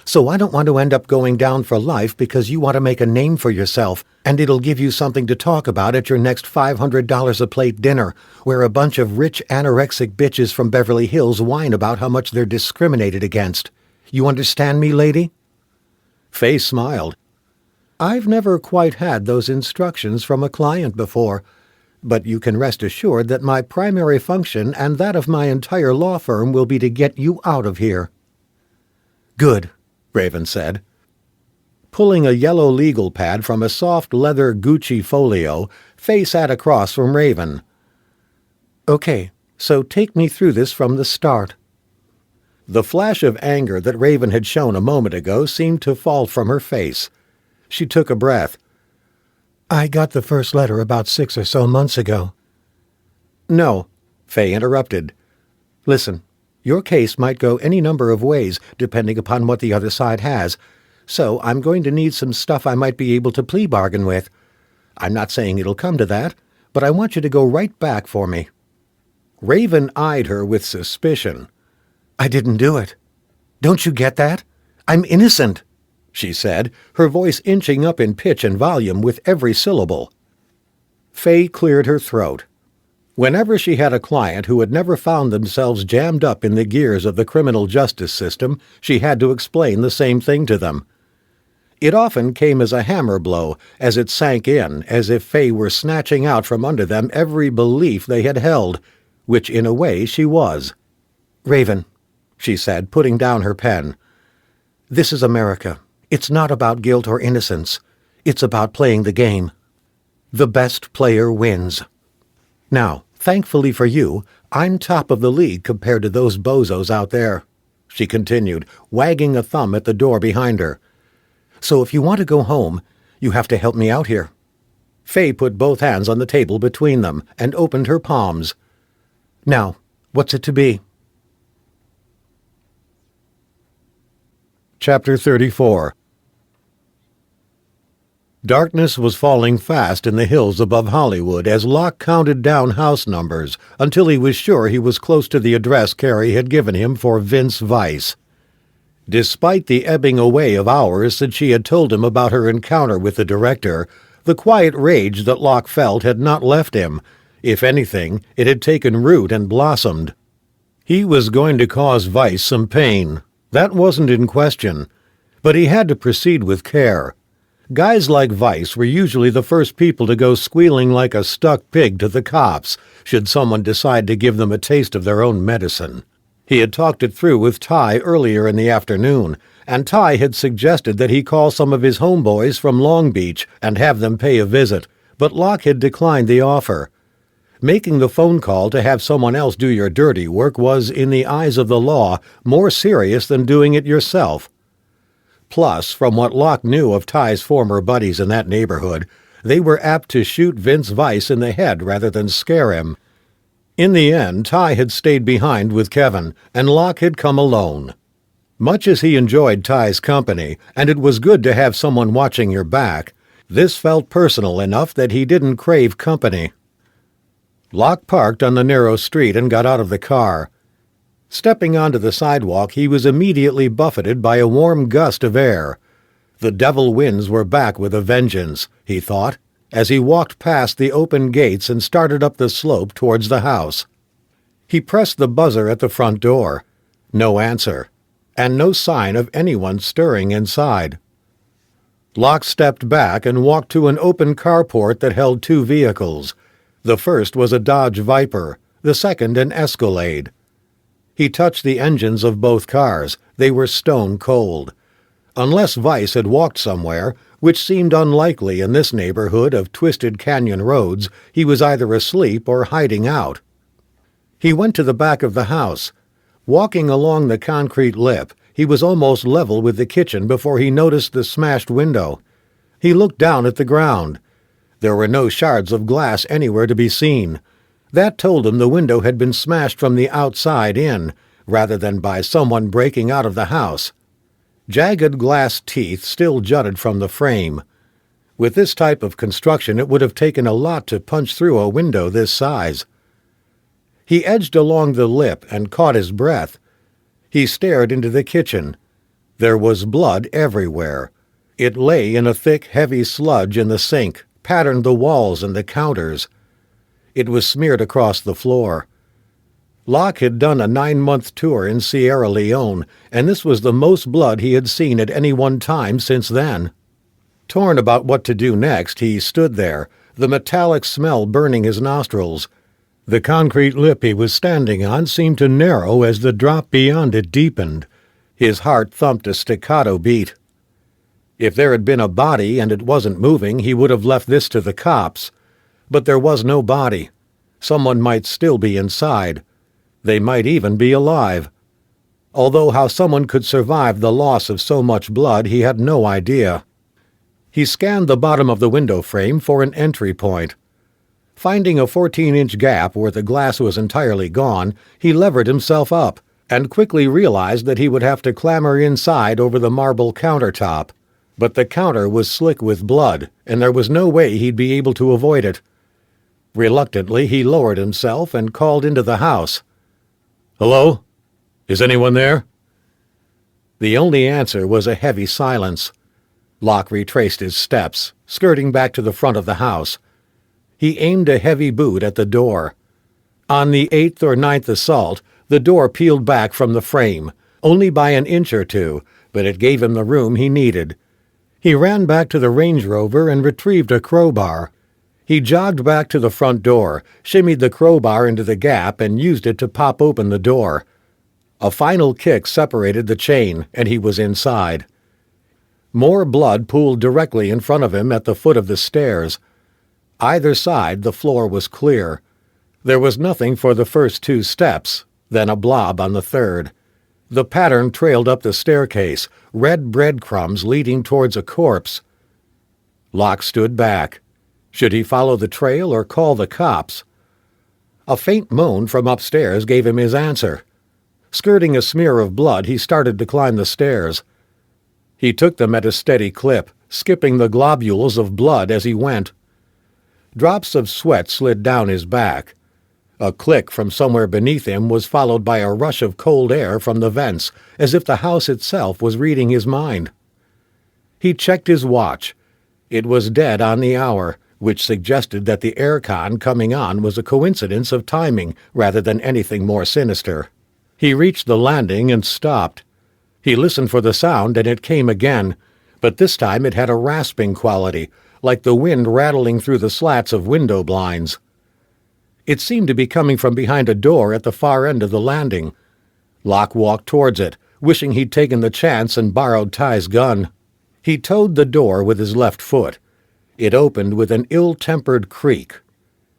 So I don't want to end up going down for life because you want to make a name for yourself, and it'll give you something to talk about at your next $500 a plate dinner, where a bunch of rich anorexic bitches from Beverly Hills whine about how much they're discriminated against. You understand me, lady? Faye smiled. I've never quite had those instructions from a client before, but you can rest assured that my primary function and that of my entire law firm will be to get you out of here. Good, Raven said. Pulling a yellow legal pad from a soft leather Gucci folio, Faye sat across from Raven. Okay, so take me through this from the start. The flash of anger that Raven had shown a moment ago seemed to fall from her face. She took a breath. I got the first letter about 6 or so months ago. No, Faye interrupted. Listen. Your case might go any number of ways, depending upon what the other side has, so I'm going to need some stuff I might be able to plea bargain with. I'm not saying it'll come to that, but I want you to go right back for me. Raven eyed her with suspicion. I didn't do it. Don't you get that? I'm innocent, she said, her voice inching up in pitch and volume with every syllable. Faye cleared her throat. Whenever she had a client who had never found themselves jammed up in the gears of the criminal justice system, she had to explain the same thing to them. It often came as a hammer blow, as it sank in, as if Faye were snatching out from under them every belief they had held, which in a way she was. Raven, she said, putting down her pen. This is America. It's not about guilt or innocence. It's about playing the game. The best player wins. Now, thankfully for you, I'm top of the league compared to those bozos out there, she continued, wagging a thumb at the door behind her. So if you want to go home, you have to help me out here. Faye put both hands on the table between them and opened her palms. Now, what's it to be? Chapter 34. Darkness was falling fast in the hills above Hollywood as Locke counted down house numbers until he was sure he was close to the address Carrie had given him for Vince Weiss. Despite the ebbing away of hours since she had told him about her encounter with the director, the quiet rage that Locke felt had not left him. If anything, it had taken root and blossomed. He was going to cause Weiss some pain. That wasn't in question. But he had to proceed with care. Guys like Weiss were usually the first people to go squealing like a stuck pig to the cops, should someone decide to give them a taste of their own medicine. He had talked it through with Ty earlier in the afternoon, and Ty had suggested that he call some of his homeboys from Long Beach and have them pay a visit, but Locke had declined the offer. Making the phone call to have someone else do your dirty work was, in the eyes of the law, more serious than doing it yourself. Plus, from what Locke knew of Ty's former buddies in that neighborhood, they were apt to shoot Vince Weiss in the head rather than scare him. In the end, Ty had stayed behind with Kevin, and Locke had come alone. Much as he enjoyed Ty's company, and it was good to have someone watching your back, this felt personal enough that he didn't crave company. Locke parked on the narrow street and got out of the car. Stepping onto the sidewalk, he was immediately buffeted by a warm gust of air. The devil winds were back with a vengeance, he thought, as he walked past the open gates and started up the slope towards the house. He pressed the buzzer at the front door. No answer, and no sign of anyone stirring inside. Locke stepped back and walked to an open carport that held two vehicles. The first was a Dodge Viper, the second an Escalade. He touched the engines of both cars. They were stone cold. Unless Weiss had walked somewhere, which seemed unlikely in this neighborhood of twisted canyon roads, he was either asleep or hiding out. He went to the back of the house. Walking along the concrete lip, he was almost level with the kitchen before he noticed the smashed window. He looked down at the ground. There were no shards of glass anywhere to be seen. That told him the window had been smashed from the outside in, rather than by someone breaking out of the house. Jagged glass teeth still jutted from the frame. With this type of construction, it would have taken a lot to punch through a window this size. He edged along the lip and caught his breath. He stared into the kitchen. There was blood everywhere. It lay in a thick, heavy sludge in the sink, patterned the walls and the counters. It was smeared across the floor. Locke had done a 9-month tour in Sierra Leone, and this was the most blood he had seen at any one time since then. Torn about what to do next, he stood there, the metallic smell burning his nostrils. The concrete lip he was standing on seemed to narrow as the drop beyond it deepened. His heart thumped a staccato beat. If there had been a body and it wasn't moving, he would have left this to the cops. But there was no body. Someone might still be inside. They might even be alive. Although how someone could survive the loss of so much blood, he had no idea. He scanned the bottom of the window frame for an entry point. Finding a 14-inch gap where the glass was entirely gone, he levered himself up and quickly realized that he would have to clamber inside over the marble countertop. But the counter was slick with blood, and there was no way he'd be able to avoid it. Reluctantly, he lowered himself and called into the house. "Hello? Is anyone there?" The only answer was a heavy silence. Locke retraced his steps, skirting back to the front of the house. He aimed a heavy boot at the door. On the 8th or 9th assault, the door peeled back from the frame, only by an inch or two, but it gave him the room he needed. He ran back to the Range Rover and retrieved a crowbar. He jogged back to the front door, shimmied the crowbar into the gap, and used it to pop open the door. A final kick separated the chain, and he was inside. More blood pooled directly in front of him at the foot of the stairs. Either side, the floor was clear. There was nothing for the first 2 steps, then a blob on the third. The pattern trailed up the staircase, red breadcrumbs leading towards a corpse. Locke stood back. Should he follow the trail or call the cops? A faint moan from upstairs gave him his answer. Skirting a smear of blood, he started to climb the stairs. He took them at a steady clip, skipping the globules of blood as he went. Drops of sweat slid down his back. A click from somewhere beneath him was followed by a rush of cold air from the vents, as if the house itself was reading his mind. He checked his watch. It was dead on the hour, which suggested that the aircon coming on was a coincidence of timing rather than anything more sinister. He reached the landing and stopped. He listened for the sound, and it came again, but this time it had a rasping quality, like the wind rattling through the slats of window blinds. It seemed to be coming from behind a door at the far end of the landing. Locke walked towards it, wishing he'd taken the chance and borrowed Ty's gun. He toed the door with his left foot. It opened with an ill-tempered creak.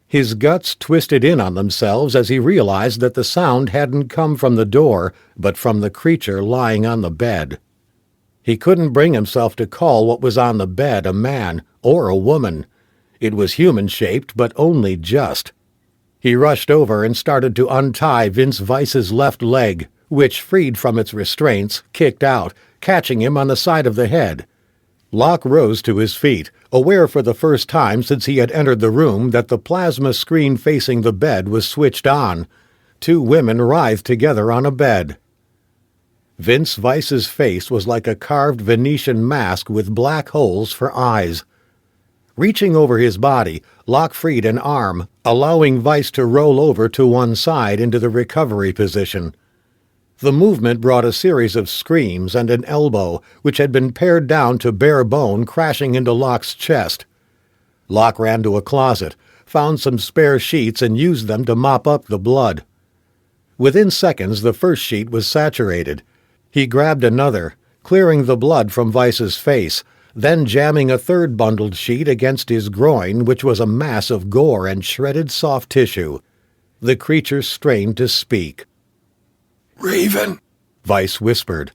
His guts twisted in on themselves as he realized that the sound hadn't come from the door, but from the creature lying on the bed. He couldn't bring himself to call what was on the bed a man or a woman. It was human-shaped, but only just. He rushed over and started to untie Vince Vice's left leg, which, freed from its restraints, kicked out, catching him on the side of the head. Locke rose to his feet, aware for the first time since he had entered the room that the plasma screen facing the bed was switched on. 2 women writhed together on a bed. Vince Vice's face was like a carved Venetian mask with black holes for eyes. Reaching over his body, Locke freed an arm, allowing Vice to roll over to one side into the recovery position. The movement brought a series of screams and an elbow, which had been pared down to bare bone, crashing into Locke's chest. Locke ran to a closet, found some spare sheets, and used them to mop up the blood. Within seconds, the first sheet was saturated. He grabbed another, clearing the blood from Vice's face, then jamming a third bundled sheet against his groin, which was a mass of gore and shredded soft tissue. The creature strained to speak. "Raven," Vice whispered.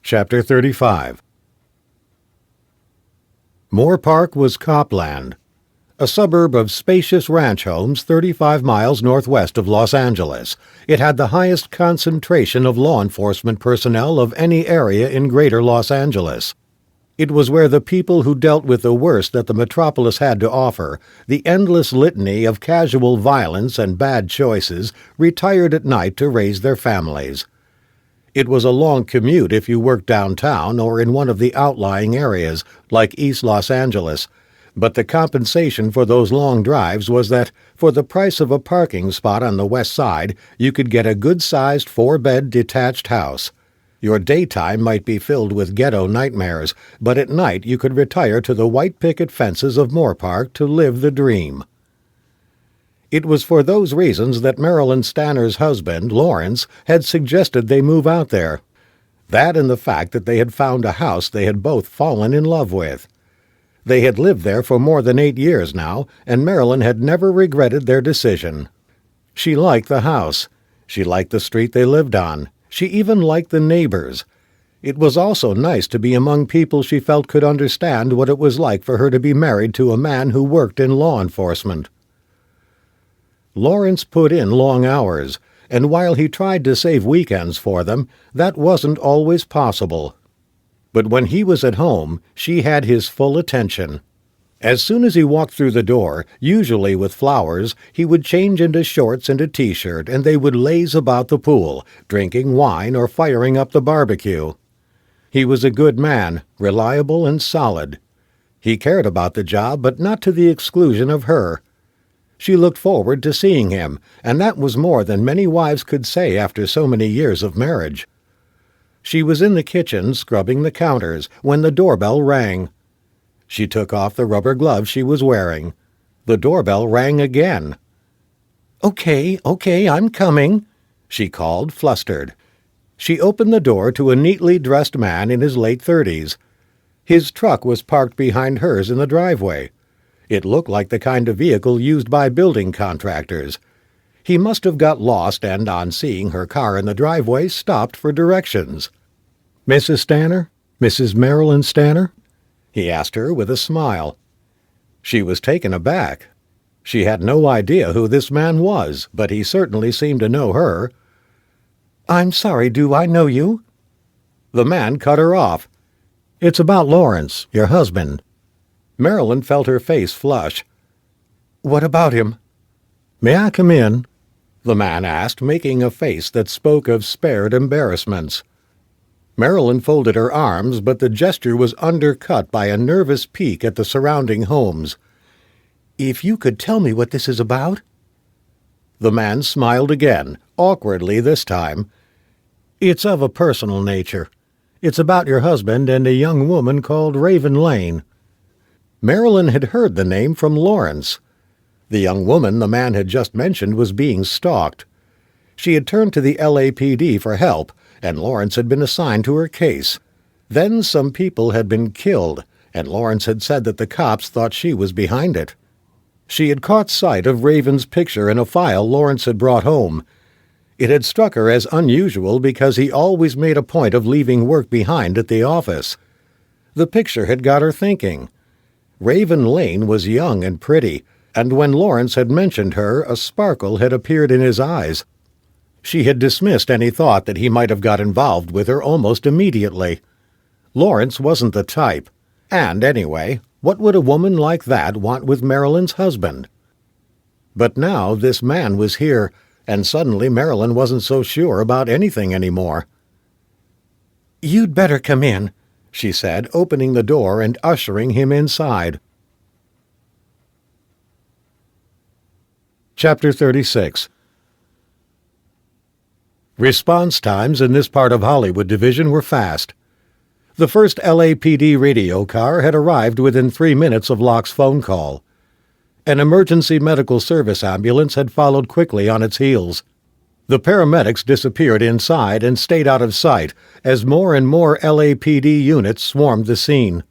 Chapter 35. Moore Park was copland, a suburb of spacious ranch homes 35 miles northwest of Los Angeles. It had the highest concentration of law enforcement personnel of any area in greater Los Angeles. It was where the people who dealt with the worst that the metropolis had to offer, the endless litany of casual violence and bad choices, retired at night to raise their families. It was a long commute if you worked downtown or in one of the outlying areas, like East Los Angeles, but the compensation for those long drives was that, for the price of a parking spot on the west side, you could get a good-sized 4-bed detached house. Your daytime might be filled with ghetto nightmares, but at night you could retire to the white picket fences of Moore Park to live the dream. It was for those reasons that Marilyn Stanner's husband, Lawrence, had suggested they move out there. That and the fact that they had found a house they had both fallen in love with. They had lived there for more than 8 years now, and Marilyn had never regretted their decision. She liked the house. She liked the street they lived on. She even liked the neighbors. It was also nice to be among people she felt could understand what it was like for her to be married to a man who worked in law enforcement. Lawrence put in long hours, and while he tried to save weekends for them, that wasn't always possible. But when he was at home, she had his full attention. As soon as he walked through the door, usually with flowers, he would change into shorts and a T-shirt, and they would laze about the pool, drinking wine or firing up the barbecue. He was a good man, reliable and solid. He cared about the job, but not to the exclusion of her. She looked forward to seeing him, and that was more than many wives could say after so many years of marriage. She was in the kitchen scrubbing the counters when the doorbell rang. She took off the rubber gloves she was wearing. The doorbell rang again. Okay, I'm coming," she called, flustered. She opened the door to a neatly dressed man in his late 30s. His truck was parked behind hers in the driveway. It looked like the kind of vehicle used by building contractors. He must have got lost and, on seeing her car in the driveway, stopped for directions. "Mrs. Stanner? Mrs. Marilyn Stanner?" he asked her with a smile. She was taken aback. She had no idea who this man was, but he certainly seemed to know her. "I'm sorry, do I know you?" The man cut her off. "It's about Lawrence, your husband." Marilyn felt her face flush. "What about him?" "May I come in?" the man asked, making a face that spoke of spared embarrassments. Marilyn folded her arms, but the gesture was undercut by a nervous peek at the surrounding homes. "If you could tell me what this is about?" The man smiled again, awkwardly this time. "It's of a personal nature. It's about your husband and a young woman called Raven Lane." Marilyn had heard the name from Lawrence. The young woman the man had just mentioned was being stalked. She had turned to the LAPD for help, and Lawrence had been assigned to her case. Then some people had been killed, and Lawrence had said that the cops thought she was behind it. She had caught sight of Raven's picture in a file Lawrence had brought home. It had struck her as unusual because he always made a point of leaving work behind at the office. The picture had got her thinking. Raven Lane was young and pretty, and when Lawrence had mentioned her, a sparkle had appeared in his eyes. She had dismissed any thought that he might have got involved with her almost immediately. Lawrence wasn't the type, and anyway, what would a woman like that want with Marilyn's husband? But now this man was here, and suddenly Marilyn wasn't so sure about anything anymore. "You'd better come in," she said, opening the door and ushering him inside. Chapter 36. Response times in this part of Hollywood Division were fast. The first LAPD radio car had arrived within 3 minutes of Locke's phone call. An emergency medical service ambulance had followed quickly on its heels. The paramedics disappeared inside and stayed out of sight as more and more LAPD units swarmed the scene.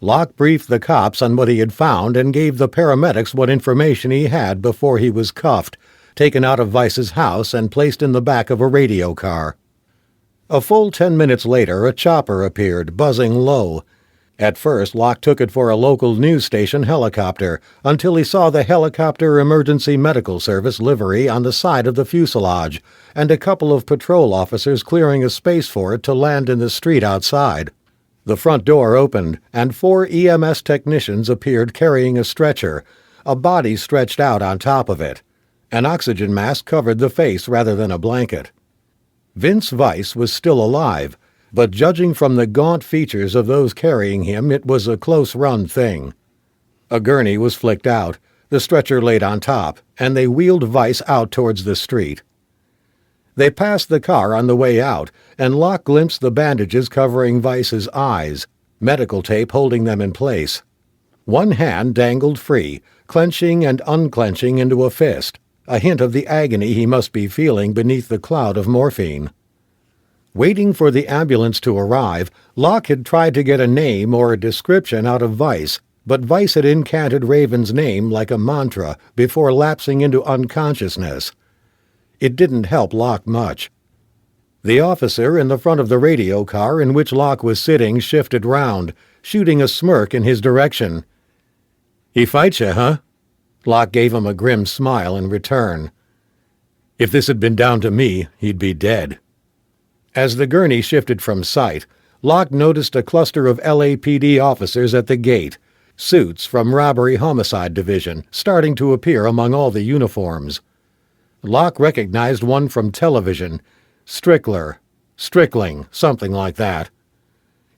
Locke briefed the cops on what he had found and gave the paramedics what information he had before he was cuffed, taken out of Vice's house and placed in the back of a radio car. A full 10 minutes later, a chopper appeared, buzzing low. At first, Locke took it for a local news station helicopter, until he saw the Helicopter Emergency Medical Service livery on the side of the fuselage, and a couple of patrol officers clearing a space for it to land in the street outside. The front door opened, and 4 EMS technicians appeared carrying a stretcher, a body stretched out on top of it. An oxygen mask covered the face rather than a blanket. Vince Vice was still alive, but judging from the gaunt features of those carrying him, it was a close-run thing. A gurney was flicked out, the stretcher laid on top, and they wheeled Vice out towards the street. They passed the car on the way out, and Locke glimpsed the bandages covering Vice's eyes, medical tape holding them in place. One hand dangled free, clenching and unclenching into a fist, a hint of the agony he must be feeling beneath the cloud of morphine. Waiting for the ambulance to arrive, Locke had tried to get a name or a description out of Vice, but Vice had incanted Raven's name like a mantra before lapsing into unconsciousness. It didn't help Locke much. The officer in the front of the radio car in which Locke was sitting shifted round, shooting a smirk in his direction. "He fights you, huh?" Locke gave him a grim smile in return. "If this had been down to me, he'd be dead." As the gurney shifted from sight, Locke noticed a cluster of LAPD officers at the gate, suits from Robbery Homicide Division starting to appear among all the uniforms. Locke recognized one from television, Strickling, something like that.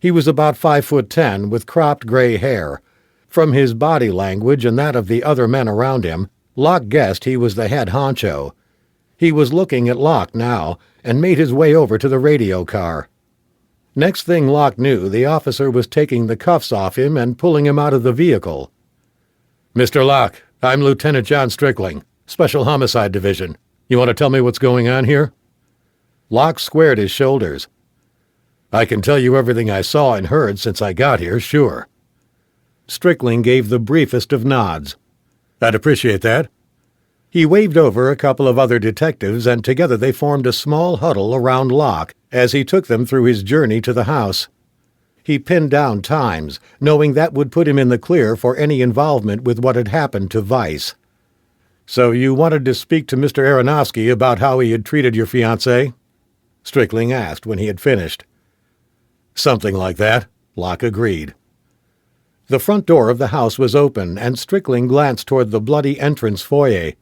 He was about 5'10", with cropped gray hair. From his body language and that of the other men around him, Locke guessed he was the head honcho. He was looking at Locke now, and made his way over to the radio car. Next thing Locke knew, the officer was taking the cuffs off him and pulling him out of the vehicle. "Mr. Locke, I'm Lieutenant John Strickling, Special Homicide Division. You want to tell me what's going on here?" Locke squared his shoulders. "I can tell you everything I saw and heard since I got here, sure." Strickling gave the briefest of nods. "I'd appreciate that." He waved over a couple of other detectives, and together they formed a small huddle around Locke as he took them through his journey to the house. He pinned down times, knowing that would put him in the clear for any involvement with what had happened to Vice. "So you wanted to speak to Mr. Aronofsky about how he had treated your fiancée?" Strickling asked when he had finished. "Something like that," Locke agreed. The front door of the house was open, and Strickling glanced toward the bloody entrance foyer.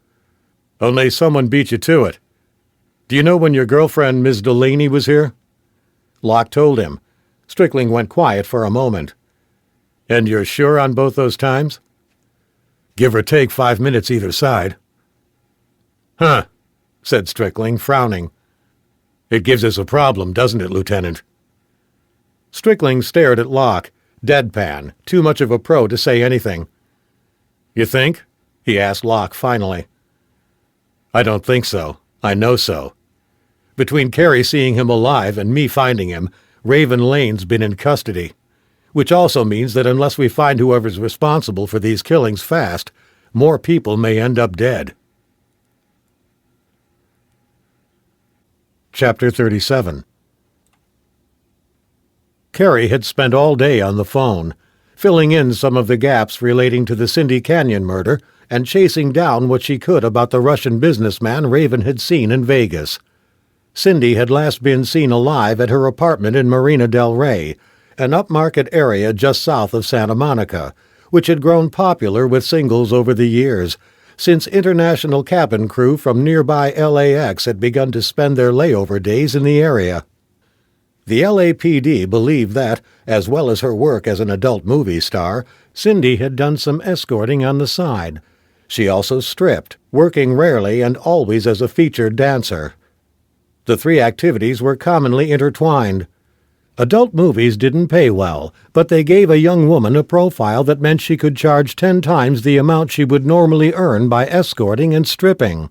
"Only someone beat you to it. Do you know when your girlfriend, Miss Delaney, was here?" Locke told him. Strickling went quiet for a moment. "And you're sure on both those times?" "Give or take 5 minutes either side." "Huh," said Strickling, frowning. "It gives us a problem, doesn't it, Lieutenant?" Strickling stared at Locke, deadpan, too much of a pro to say anything. "You think?" he asked Locke finally. "I don't think so. I know so. Between Carrie seeing him alive and me finding him, Raven Lane's been in custody. Which also means that unless we find whoever's responsible for these killings fast, more people may end up dead." Chapter 37. Carrie had spent all day on the phone, filling in some of the gaps relating to the Cindy Canyon murder and chasing down what she could about the Russian businessman Raven had seen in Vegas. Cindy had last been seen alive at her apartment in Marina del Rey, an upmarket area just south of Santa Monica, which had grown popular with singles over the years, since international cabin crew from nearby LAX had begun to spend their layover days in the area. The LAPD believed that, as well as her work as an adult movie star, Cindy had done some escorting on the side. She also stripped, working rarely and always as a featured dancer. The three activities were commonly intertwined. Adult movies didn't pay well, but they gave a young woman a profile that meant she could charge 10 times the amount she would normally earn by escorting and stripping.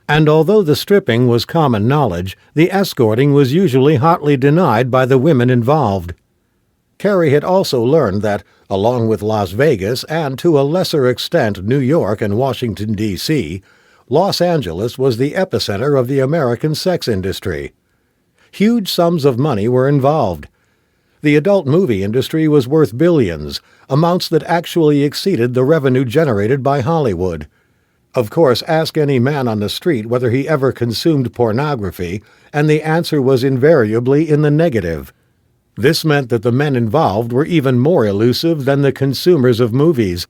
And although the stripping was common knowledge, the escorting was usually hotly denied by the women involved. Carrie had also learned that, along with Las Vegas and to a lesser extent New York and Washington, D.C., Los Angeles was the epicenter of the American sex industry. Huge sums of money were involved. The adult movie industry was worth billions, amounts that actually exceeded the revenue generated by Hollywood. Of course, ask any man on the street whether he ever consumed pornography, and the answer was invariably in the negative. This meant that the men involved were even more elusive than the consumers of movies.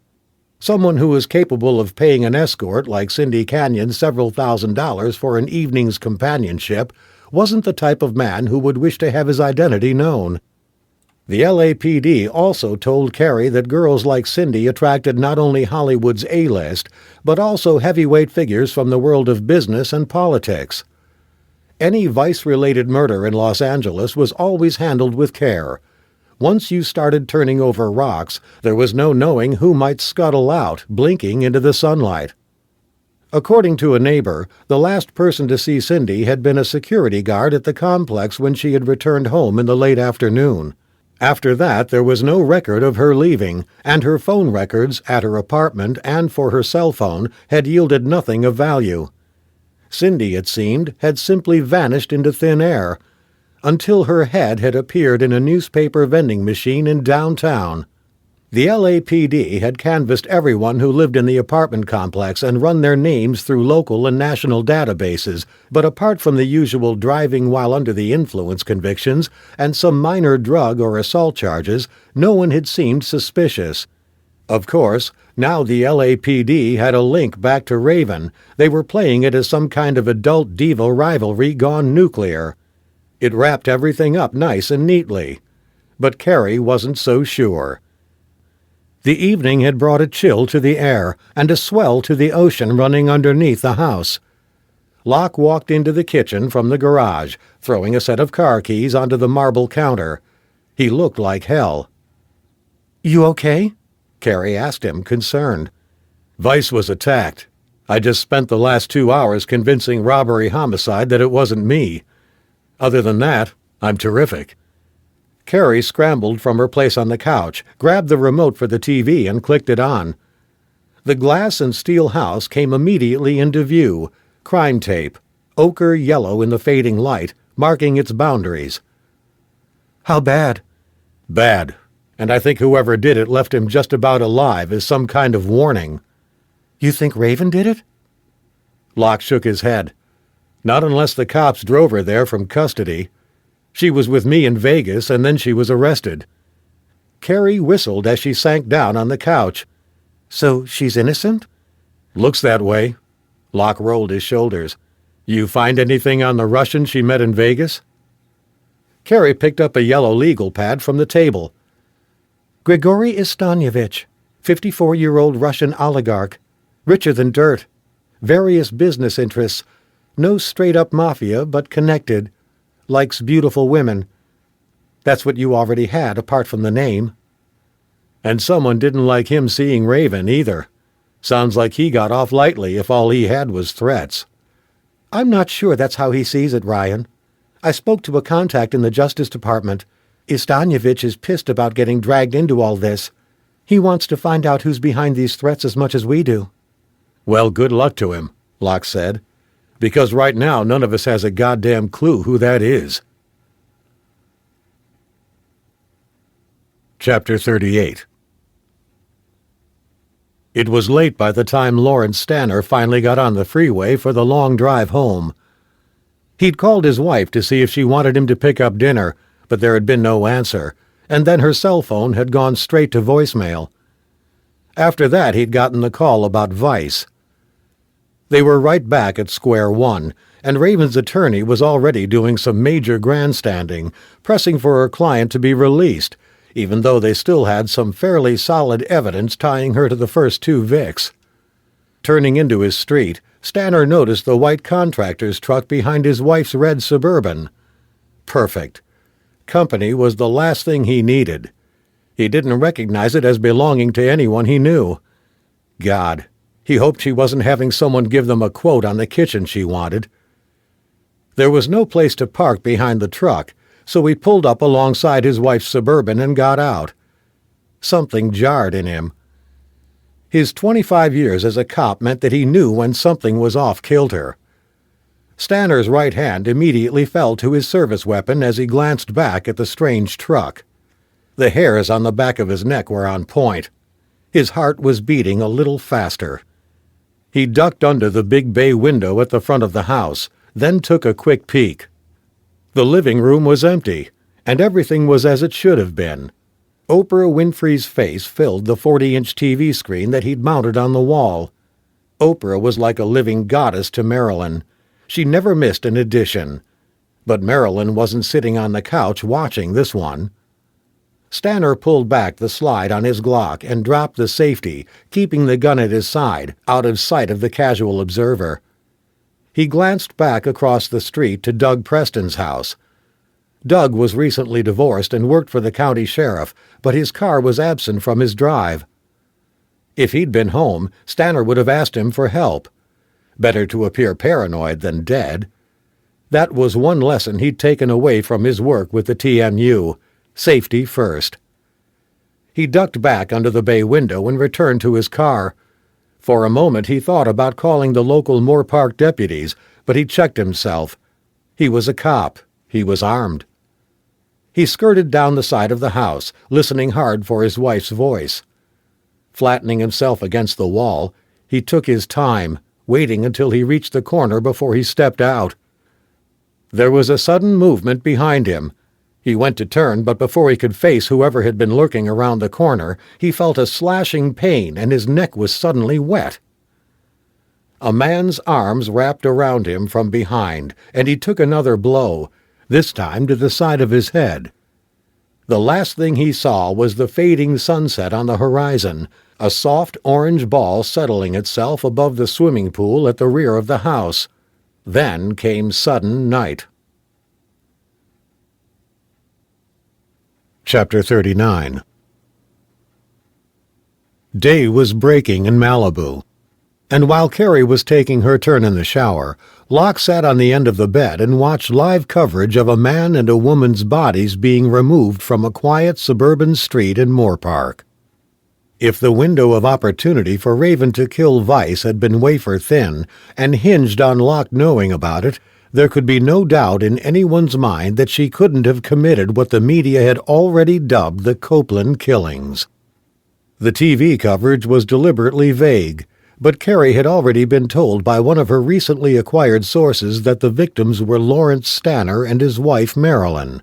Someone who was capable of paying an escort like Cindy Canyon several $1,000s for an evening's companionship wasn't the type of man who would wish to have his identity known. The LAPD also told Carrie that girls like Cindy attracted not only Hollywood's A-list, but also heavyweight figures from the world of business and politics. Any vice-related murder in Los Angeles was always handled with care. Once you started turning over rocks, there was no knowing who might scuttle out, blinking into the sunlight. According to a neighbor, the last person to see Cindy had been a security guard at the complex when she had returned home in the late afternoon. After that, there was no record of her leaving, and her phone records at her apartment and for her cell phone had yielded nothing of value. Cindy, it seemed, had simply vanished into thin air, until her head had appeared in a newspaper vending machine in downtown. The LAPD had canvassed everyone who lived in the apartment complex and run their names through local and national databases, but apart from the usual driving while under the influence convictions and some minor drug or assault charges, no one had seemed suspicious. Of course, now the LAPD had a link back to Raven. They were playing it as some kind of adult diva rivalry gone nuclear. It wrapped everything up nice and neatly. But Carrie wasn't so sure. The evening had brought a chill to the air and a swell to the ocean running underneath the house. Locke walked into the kitchen from the garage, throwing a set of car keys onto the marble counter. He looked like hell. "You okay?" Carrie asked him, concerned. Vice was attacked. I just spent the last 2 hours convincing robbery-homicide that it wasn't me. Other than that, I'm terrific. Carrie scrambled from her place on the couch, grabbed the remote for the TV, and clicked it on. The glass and steel house came immediately into view, crime tape, ochre yellow in the fading light, marking its boundaries. "How bad?" Bad, and I think whoever did it left him just about alive as some kind of warning. "You think Raven did it?" Locke shook his head. Not unless the cops drove her there from custody. She was with me in Vegas, and then she was arrested. Carrie whistled as she sank down on the couch. "So she's innocent?" Looks that way. Locke rolled his shoulders. You find anything on the Russian she met in Vegas? Carrie picked up a yellow legal pad from the table. Grigory Istanyevich, 54-year-old Russian oligarch, richer than dirt, various business interests, no straight-up mafia, but connected. Likes beautiful women. That's what you already had, apart from the name. And someone didn't like him seeing Raven, either. Sounds like he got off lightly if all he had was threats. I'm not sure that's how he sees it, Ryan. I spoke to a contact in the Justice Department. Istanyevich is pissed about getting dragged into all this. He wants to find out who's behind these threats as much as we do. Well, good luck to him, Locke said. Because right now none of us has a goddamn clue who that is. Chapter 38. It was late by the time Lawrence Stanner finally got on the freeway for the long drive home. He'd called his wife to see if she wanted him to pick up dinner, but there had been no answer, and then her cell phone had gone straight to voicemail. After that, he'd gotten the call about Vice. They were right back at square one, and Raven's attorney was already doing some major grandstanding, pressing for her client to be released, even though they still had some fairly solid evidence tying her to the first two Vicks. Turning into his street, Stanner noticed the white contractor's truck behind his wife's red Suburban. Perfect. Company was the last thing he needed. He didn't recognize it as belonging to anyone he knew. God, he hoped she wasn't having someone give them a quote on the kitchen she wanted. There was no place to park behind the truck, so he pulled up alongside his wife's Suburban and got out. Something jarred in him. His 25 years as a cop meant that he knew when something was off-kilter. Stanner's right hand immediately fell to his service weapon as he glanced back at the strange truck. The hairs on the back of his neck were on point. His heart was beating a little faster. He ducked under the big bay window at the front of the house, then took a quick peek. The living room was empty, and everything was as it should have been. Oprah Winfrey's face filled the 40-inch TV screen that he'd mounted on the wall. Oprah was like a living goddess to Marilyn. She never missed an edition. But Marilyn wasn't sitting on the couch watching this one. Stanner pulled back the slide on his Glock and dropped the safety, keeping the gun at his side, out of sight of the casual observer. He glanced back across the street to Doug Preston's house. Doug was recently divorced and worked for the county sheriff, but his car was absent from his drive. If he'd been home, Stanner would have asked him for help. Better to appear paranoid than dead. That was one lesson he'd taken away from his work with the TMU. Safety first. He ducked back under the bay window and returned to his car. For a moment he thought about calling the local Moore Park deputies, but he checked himself. He was a cop. He was armed. He skirted down the side of the house, listening hard for his wife's voice. Flattening himself against the wall, he took his time, waiting until he reached the corner before he stepped out. There was a sudden movement behind him. He went to turn, but before he could face whoever had been lurking around the corner, he felt a slashing pain and his neck was suddenly wet. A man's arms wrapped around him from behind, and he took another blow, this time to the side of his head. The last thing he saw was the fading sunset on the horizon, a soft orange ball settling itself above the swimming pool at the rear of the house. Then came sudden night. Chapter 39. Day was breaking in Malibu, and while Carrie was taking her turn in the shower, Locke sat on the end of the bed and watched live coverage of a man and a woman's bodies being removed from a quiet suburban street in Moore Park. If the window of opportunity for Raven to kill Vice had been wafer-thin and hinged on Locke knowing about it, there could be no doubt in anyone's mind that she couldn't have committed what the media had already dubbed the Copeland killings. The TV coverage was deliberately vague, but Carrie had already been told by one of her recently acquired sources that the victims were Lawrence Stanner and his wife Marilyn.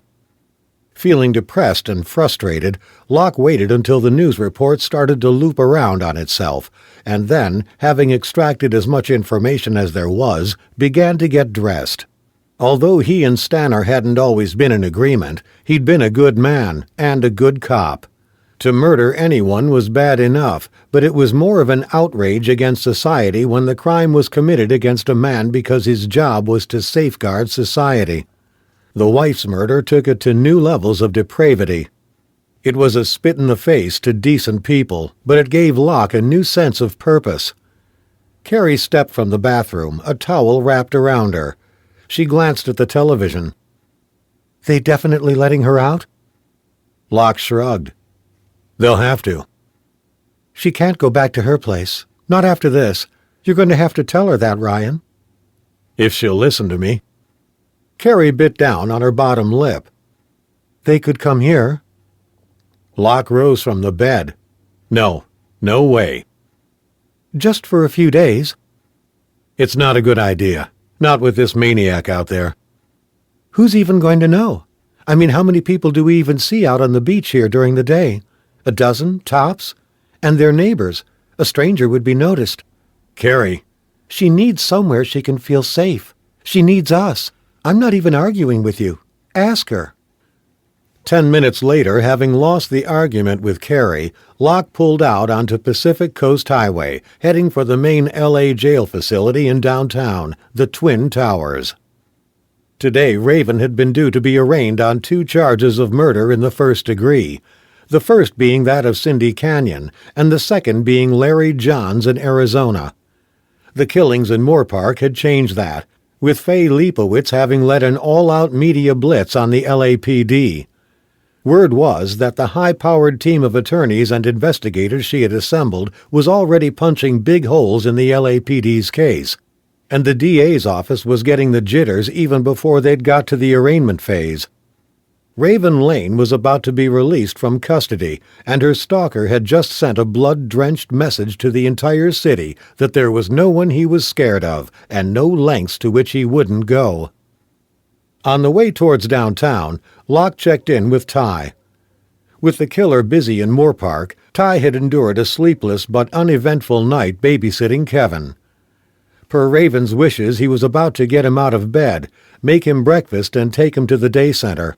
Feeling depressed and frustrated, Locke waited until the news report started to loop around on itself, and then, having extracted as much information as there was, began to get dressed. Although he and Stanner hadn't always been in agreement, he'd been a good man and a good cop. To murder anyone was bad enough, but it was more of an outrage against society when the crime was committed against a man because his job was to safeguard society. The wife's murder took it to new levels of depravity. It was a spit in the face to decent people, but it gave Locke a new sense of purpose. Carrie stepped from the bathroom, a towel wrapped around her. She glanced at the television. They definitely letting her out? Locke shrugged. They'll have to. She can't go back to her place. Not after this. You're going to have to tell her that, Ryan. If she'll listen to me. Carrie bit down on her bottom lip. They could come here. Locke rose from the bed. No way. Just for a few days. It's not a good idea. Not with this maniac out there. Who's even going to know? I mean, how many people do we even see out on the beach here during the day? A dozen, tops? And their neighbors. A stranger would be noticed. Carrie. She needs somewhere she can feel safe. She needs us. I'm not even arguing with you. Ask her. 10 minutes later, having lost the argument with Carrie, Locke pulled out onto Pacific Coast Highway, heading for the main L.A. jail facility in downtown, the Twin Towers. Today, Raven had been due to be arraigned on 2 charges of murder in the first degree, the first being that of Cindy Canyon, and the second being Larry Johns in Arizona. The killings in Moorpark had changed that, with Faye Leibowitz having led an all-out media blitz on the LAPD. Word was that the high-powered team of attorneys and investigators she had assembled was already punching big holes in the LAPD's case, and the DA's office was getting the jitters even before they'd got to the arraignment phase. Raven Lane was about to be released from custody, and her stalker had just sent a blood-drenched message to the entire city that there was no one he was scared of, and no lengths to which he wouldn't go. On the way towards downtown, Locke checked in with Ty. With the killer busy in Moorpark, Ty had endured a sleepless but uneventful night babysitting Kevin. Per Raven's wishes, he was about to get him out of bed, make him breakfast, and take him to the day center.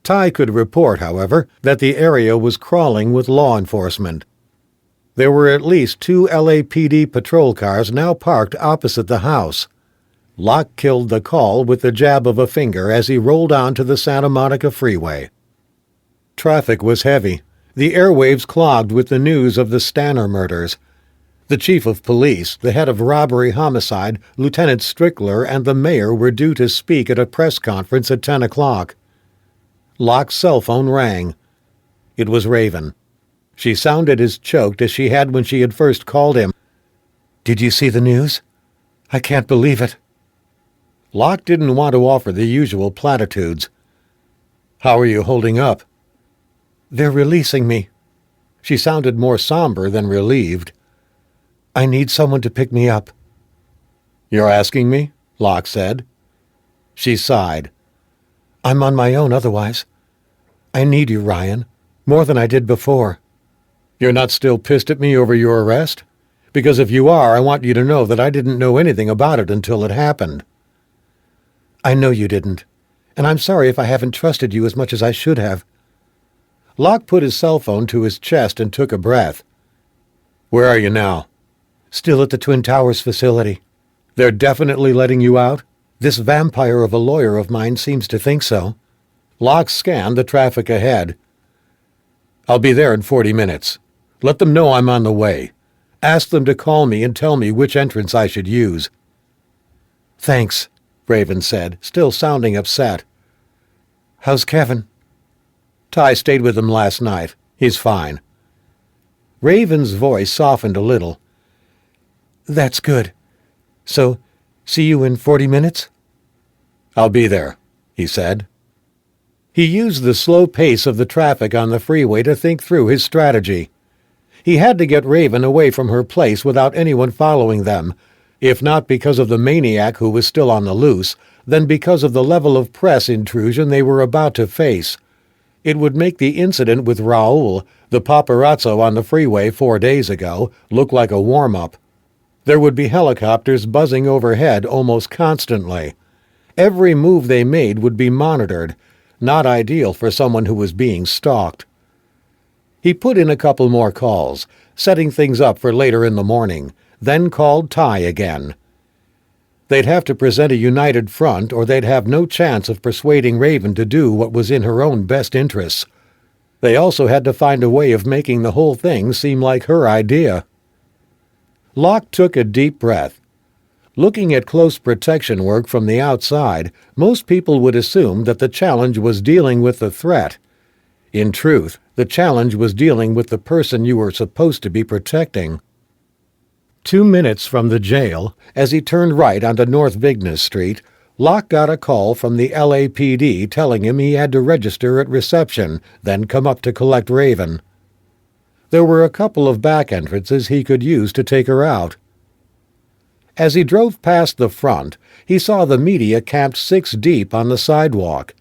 Ty could report, however, that the area was crawling with law enforcement. There were at least 2 LAPD patrol cars now parked opposite the house. Locke killed the call with the jab of a finger as he rolled onto the Santa Monica freeway. Traffic was heavy, the airwaves clogged with the news of the Stanner murders. The chief of police, the head of robbery homicide, Lieutenant Strickler, and the mayor were due to speak at a press conference at 10 o'clock. Locke's cell phone rang. It was Raven. She sounded as choked as she had when she had first called him. Did you see the news? I can't believe it. Locke didn't want to offer the usual platitudes. How are you holding up? They're releasing me. She sounded more somber than relieved. I need someone to pick me up. You're asking me? Locke said. She sighed. I'm on my own otherwise. I need you, Ryan, more than I did before. You're not still pissed at me over your arrest? Because if you are, I want you to know that I didn't know anything about it until it happened. I know you didn't, and I'm sorry if I haven't trusted you as much as I should have. Locke put his cell phone to his chest and took a breath. Where are you now? Still at the Twin Towers facility. They're definitely letting you out? This vampire of a lawyer of mine seems to think so. Locke scanned the traffic ahead. I'll be there in 40 minutes. Let them know I'm on the way. Ask them to call me and tell me which entrance I should use. Thanks, Raven said, still sounding upset. How's Kevin? Ty stayed with him last night. He's fine. Raven's voice softened a little. That's good. So, see you in 40 minutes? I'll be there, he said. He used the slow pace of the traffic on the freeway to think through his strategy. He had to get Raven away from her place without anyone following them, if not because of the maniac who was still on the loose, then because of the level of press intrusion they were about to face. It would make the incident with Raoul, the paparazzo on the freeway 4 days ago, look like a warm-up. There would be helicopters buzzing overhead almost constantly. Every move they made would be monitored, not ideal for someone who was being stalked. He put in a couple more calls, setting things up for later in the morning, then called Ty again. They'd have to present a united front or they'd have no chance of persuading Raven to do what was in her own best interests. They also had to find a way of making the whole thing seem like her idea. Locke took a deep breath. Looking at close protection work from the outside, most people would assume that the challenge was dealing with the threat. In truth, the challenge was dealing with the person you were supposed to be protecting. 2 minutes from the jail, as he turned right onto North Vignes Street, Locke got a call from the LAPD telling him he had to register at reception, then come up to collect Raven. There were a couple of back entrances he could use to take her out. As he drove past the front, he saw the media camped 6 deep on the sidewalk.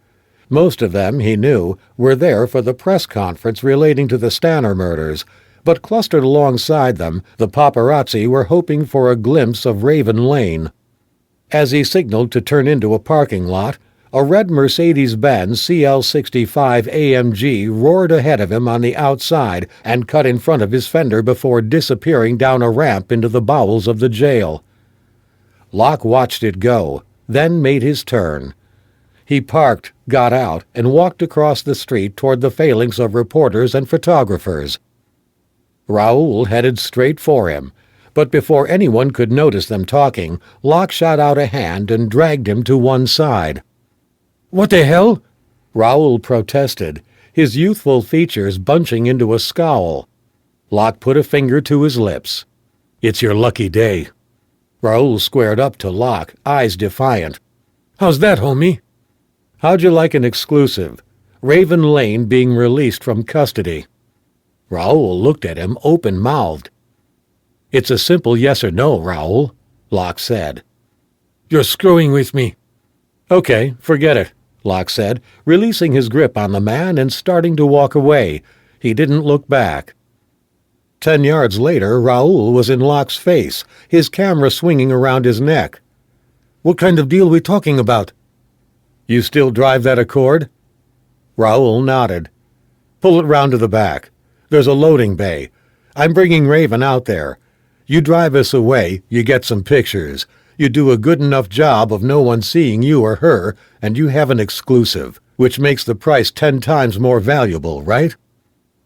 Most of them, he knew, were there for the press conference relating to the Stanner murders, but clustered alongside them, the paparazzi were hoping for a glimpse of Raven Lane. As he signaled to turn into a parking lot, a red Mercedes-Benz CL65 AMG roared ahead of him on the outside and cut in front of his fender before disappearing down a ramp into the bowels of the jail. Locke watched it go, then made his turn. He parked, got out, and walked across the street toward the phalanx of reporters and photographers. Raoul headed straight for him, but before anyone could notice them talking, Locke shot out a hand and dragged him to one side. "What the hell?" Raoul protested, his youthful features bunching into a scowl. Locke put a finger to his lips. "It's your lucky day." Raoul squared up to Locke, eyes defiant. "How's that, homie?" "How'd you like an exclusive? Raven Lane being released from custody." Raoul looked at him open-mouthed. "It's a simple yes or no, Raoul," Locke said. "You're screwing with me." "Okay, forget it," Locke said, releasing his grip on the man and starting to walk away. He didn't look back. 10 yards later, Raoul was in Locke's face, his camera swinging around his neck. "What kind of deal we talking about?" "You still drive that Accord?" Raoul nodded. "Pull it round to the back. There's a loading bay. I'm bringing Raven out there. You drive us away, you get some pictures. You do a good enough job of no one seeing you or her, and you have an exclusive, which makes the price 10 times more valuable, right?"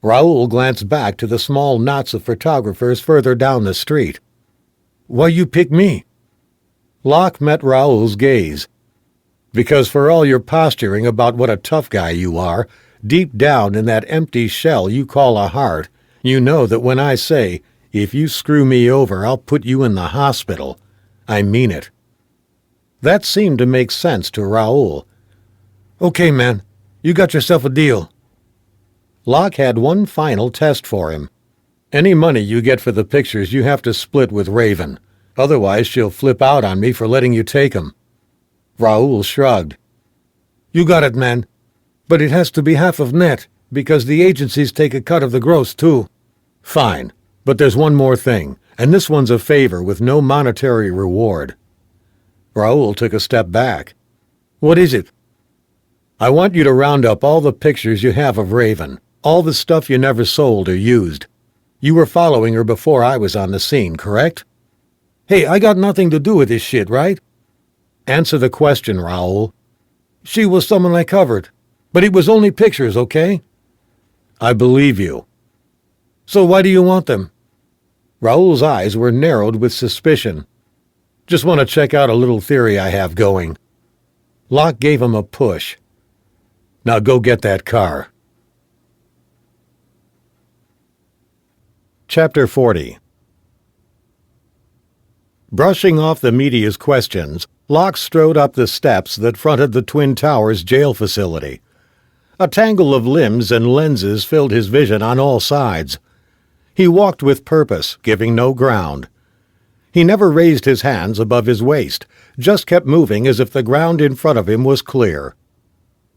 Raoul glanced back to the small knots of photographers further down the street. "Why you pick me?" Locke met Raoul's gaze. "Because for all your posturing about what a tough guy you are, deep down in that empty shell you call a heart, you know that when I say, 'If you screw me over, I'll put you in the hospital,' I mean it." That seemed to make sense to Raoul. "Okay, man. You got yourself a deal." Locke had one final test for him. "Any money you get for the pictures you have to split with Raven. Otherwise she'll flip out on me for letting you take 'em." Raoul shrugged. "You got it, man. But it has to be half of net, because the agencies take a cut of the gross, too." "Fine. But there's one more thing, and this one's a favor with no monetary reward." Raoul took a step back. "What is it?" "I want you to round up all the pictures you have of Raven, all the stuff you never sold or used. You were following her before I was on the scene, correct?" "Hey, I got nothing to do with this shit, right?" "Answer the question, Raoul." "She was someone I covered. But it was only pictures, okay?" "I believe you." "So why do you want them?" Raoul's eyes were narrowed with suspicion. "Just want to check out a little theory I have going." Locke gave him a push. "Now go get that car." Chapter 40. Brushing off the media's questions, Locke strode up the steps that fronted the Twin Towers jail facility. A tangle of limbs and lenses filled his vision on all sides. He walked with purpose, giving no ground. He never raised his hands above his waist, just kept moving as if the ground in front of him was clear.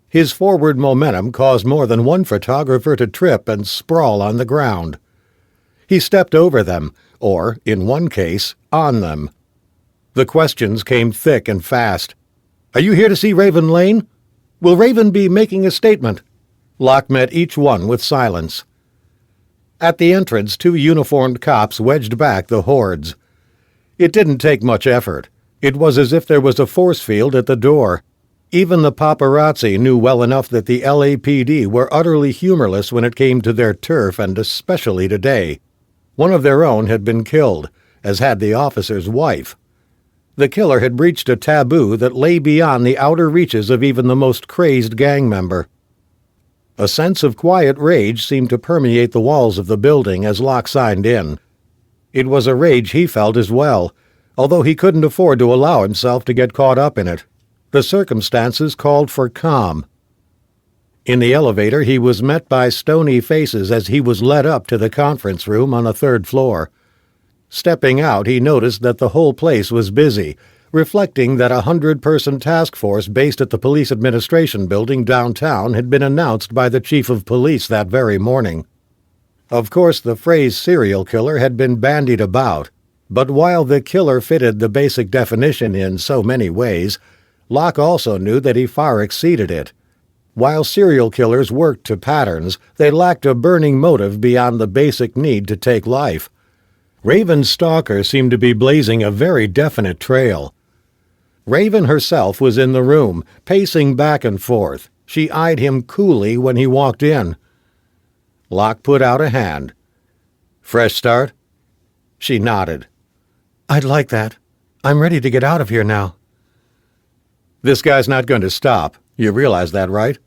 His forward momentum caused more than one photographer to trip and sprawl on the ground. He stepped over them, or, in one case, on them. The questions came thick and fast. "Are you here to see Raven Lane? Will Raven be making a statement?" Locke met each one with silence. At the entrance, 2 uniformed cops wedged back the hordes. It didn't take much effort. It was as if there was a force field at the door. Even the paparazzi knew well enough that the LAPD were utterly humorless when it came to their turf, and especially today. One of their own had been killed, as had the officer's wife. The killer had breached a taboo that lay beyond the outer reaches of even the most crazed gang member. A sense of quiet rage seemed to permeate the walls of the building as Locke signed in. It was a rage he felt as well, although he couldn't afford to allow himself to get caught up in it. The circumstances called for calm. In the elevator, he was met by stony faces as he was led up to the conference room on the third floor. Stepping out, he noticed that the whole place was busy, reflecting that a 100-person task force based at the police administration building downtown had been announced by the chief of police that very morning. Of course, the phrase serial killer had been bandied about, but while the killer fitted the basic definition in so many ways, Locke also knew that he far exceeded it. While serial killers worked to patterns, they lacked a burning motive beyond the basic need to take life. Raven's stalker seemed to be blazing a very definite trail. Raven herself was in the room, pacing back and forth. She eyed him coolly when he walked in. Locke put out a hand. "Fresh start?" She nodded. "I'd like that. I'm ready to get out of here now." "This guy's not going to stop. You realize that, right?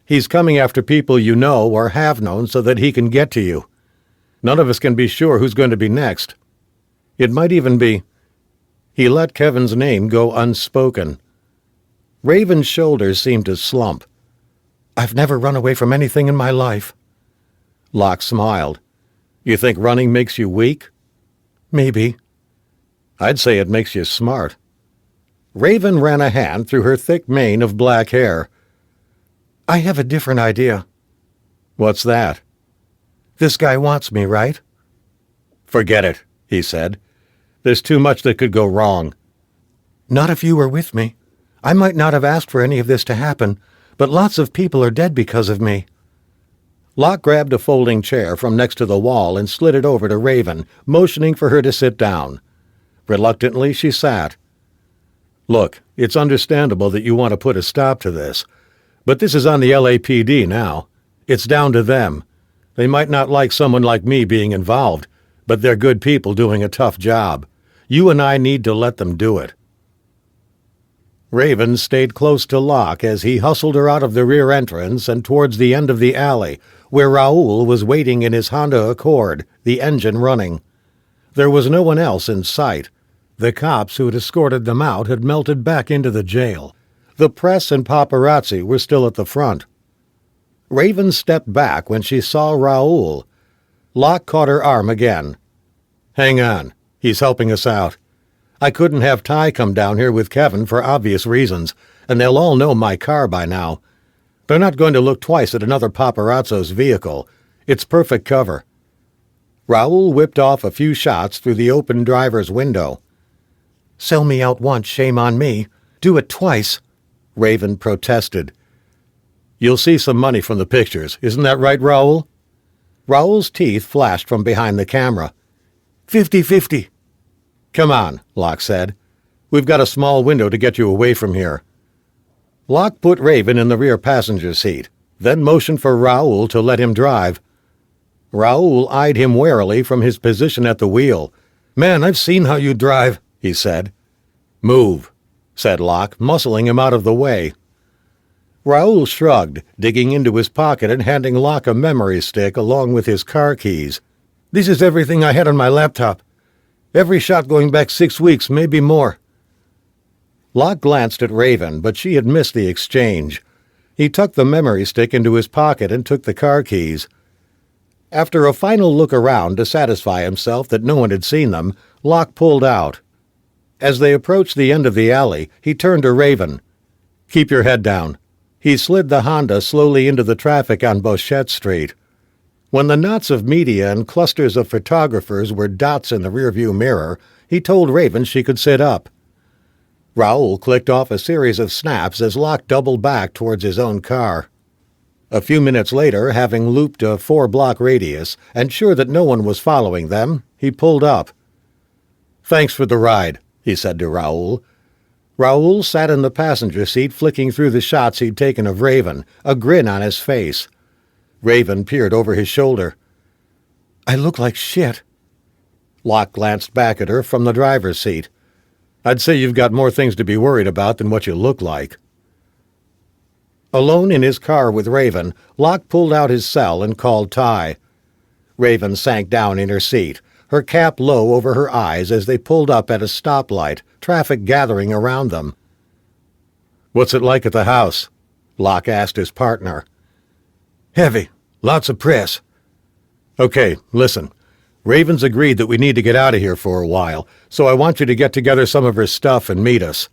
He's coming after people you know or have known so that he can get to you. None of us can be sure who's going to be next. It might even be—" He let Kevin's name go unspoken. Raven's shoulders seemed to slump. "I've never run away from anything in my life." Locke smiled. "You think running makes you weak?" "Maybe." "I'd say it makes you smart." Raven ran a hand through her thick mane of black hair. "I have a different idea." "What's that?" "This guy wants me, right?" "Forget it," he said. "There's too much that could go wrong." "Not if you were with me. I might not have asked for any of this to happen, but lots of people are dead because of me." Locke grabbed a folding chair from next to the wall and slid it over to Raven, motioning for her to sit down. Reluctantly, she sat. "Look, it's understandable that you want to put a stop to this, but this is on the LAPD now. It's down to them. They might not like someone like me being involved, but they're good people doing a tough job. You and I need to let them do it." Raven stayed close to Locke as he hustled her out of the rear entrance and towards the end of the alley, where Raoul was waiting in his Honda Accord, the engine running. There was no one else in sight. The cops who had escorted them out had melted back into the jail. The press and paparazzi were still at the front. Raven stepped back when she saw Raoul. Locke caught her arm again. "Hang on. He's helping us out. I couldn't have Ty come down here with Kevin for obvious reasons, and they'll all know my car by now. They're not going to look twice at another paparazzo's vehicle. It's perfect cover." Raoul whipped off a few shots through the open driver's window. "Sell me out once, shame on me. Do it twice," Raven protested. "You'll see some money from the pictures, isn't that right, Raoul?" Raoul's teeth flashed from behind the camera. 50-50. "Come on," Locke said. "We've got a small window to get you away from here." Locke put Raven in the rear passenger seat, then motioned for Raoul to let him drive. Raoul eyed him warily from his position at the wheel. "Man, I've seen how you drive," he said. "Move," said Locke, muscling him out of the way. Raoul shrugged, digging into his pocket and handing Locke a memory stick along with his car keys. "This is everything I had on my laptop. Every shot going back 6 weeks, maybe more." Locke glanced at Raven, but she had missed the exchange. He tucked the memory stick into his pocket and took the car keys. After a final look around to satisfy himself that no one had seen them, Locke pulled out. As they approached the end of the alley, he turned to Raven. "Keep your head down." He slid the Honda slowly into the traffic on Bochette Street. When the knots of media and clusters of photographers were dots in the rearview mirror, he told Raven she could sit up. Raoul clicked off a series of snaps as Locke doubled back towards his own car. A few minutes later, having looped a 4-block radius and sure that no one was following them, he pulled up. "Thanks for the ride," he said to Raoul. Raoul sat in the passenger seat flicking through the shots he'd taken of Raven, a grin on his face. Raven peered over his shoulder. "I look like shit." Locke glanced back at her from the driver's seat. "I'd say you've got more things to be worried about than what you look like." Alone in his car with Raven, Locke pulled out his cell and called Ty. Raven sank down in her seat. her cap low over her eyes as they pulled up at a stoplight, traffic gathering around them. "What's it like at the house?" Locke asked his partner. Heavy. Lots of press. "Okay, listen. Raven's agreed that we need to get out of here for a while, so I want you to get together some of her stuff and meet us."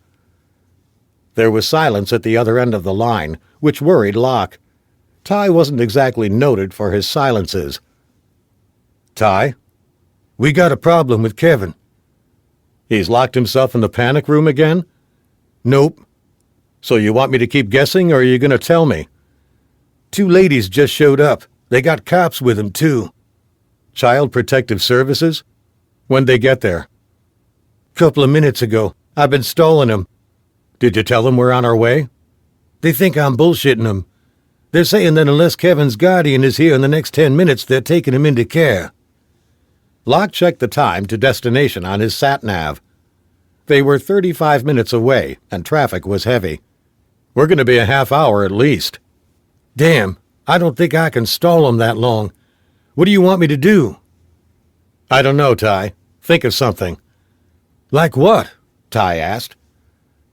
There was silence at the other end of the line, which worried Locke. Ty wasn't exactly noted for his silences. Ty? We got a problem with Kevin. "He's locked himself in the panic room again?" Nope. "So you want me to keep guessing, or are you going to tell me?" 2 ladies just showed up. They got cops with them, too. Child Protective Services? When'd they get there? Couple of minutes ago. I've been stalling them. Did you tell them we're on our way? They think I'm bullshitting them. They're saying that unless Kevin's guardian is here in the next 10 minutes, they're taking him into care. Locke checked the time to destination on his sat-nav. They were 35 minutes away, and traffic was heavy. "We're going to be a half hour at least." Damn, I don't think I can stall them that long. What do you want me to do? "I don't know, Ty. Think of something." Like what? Ty asked.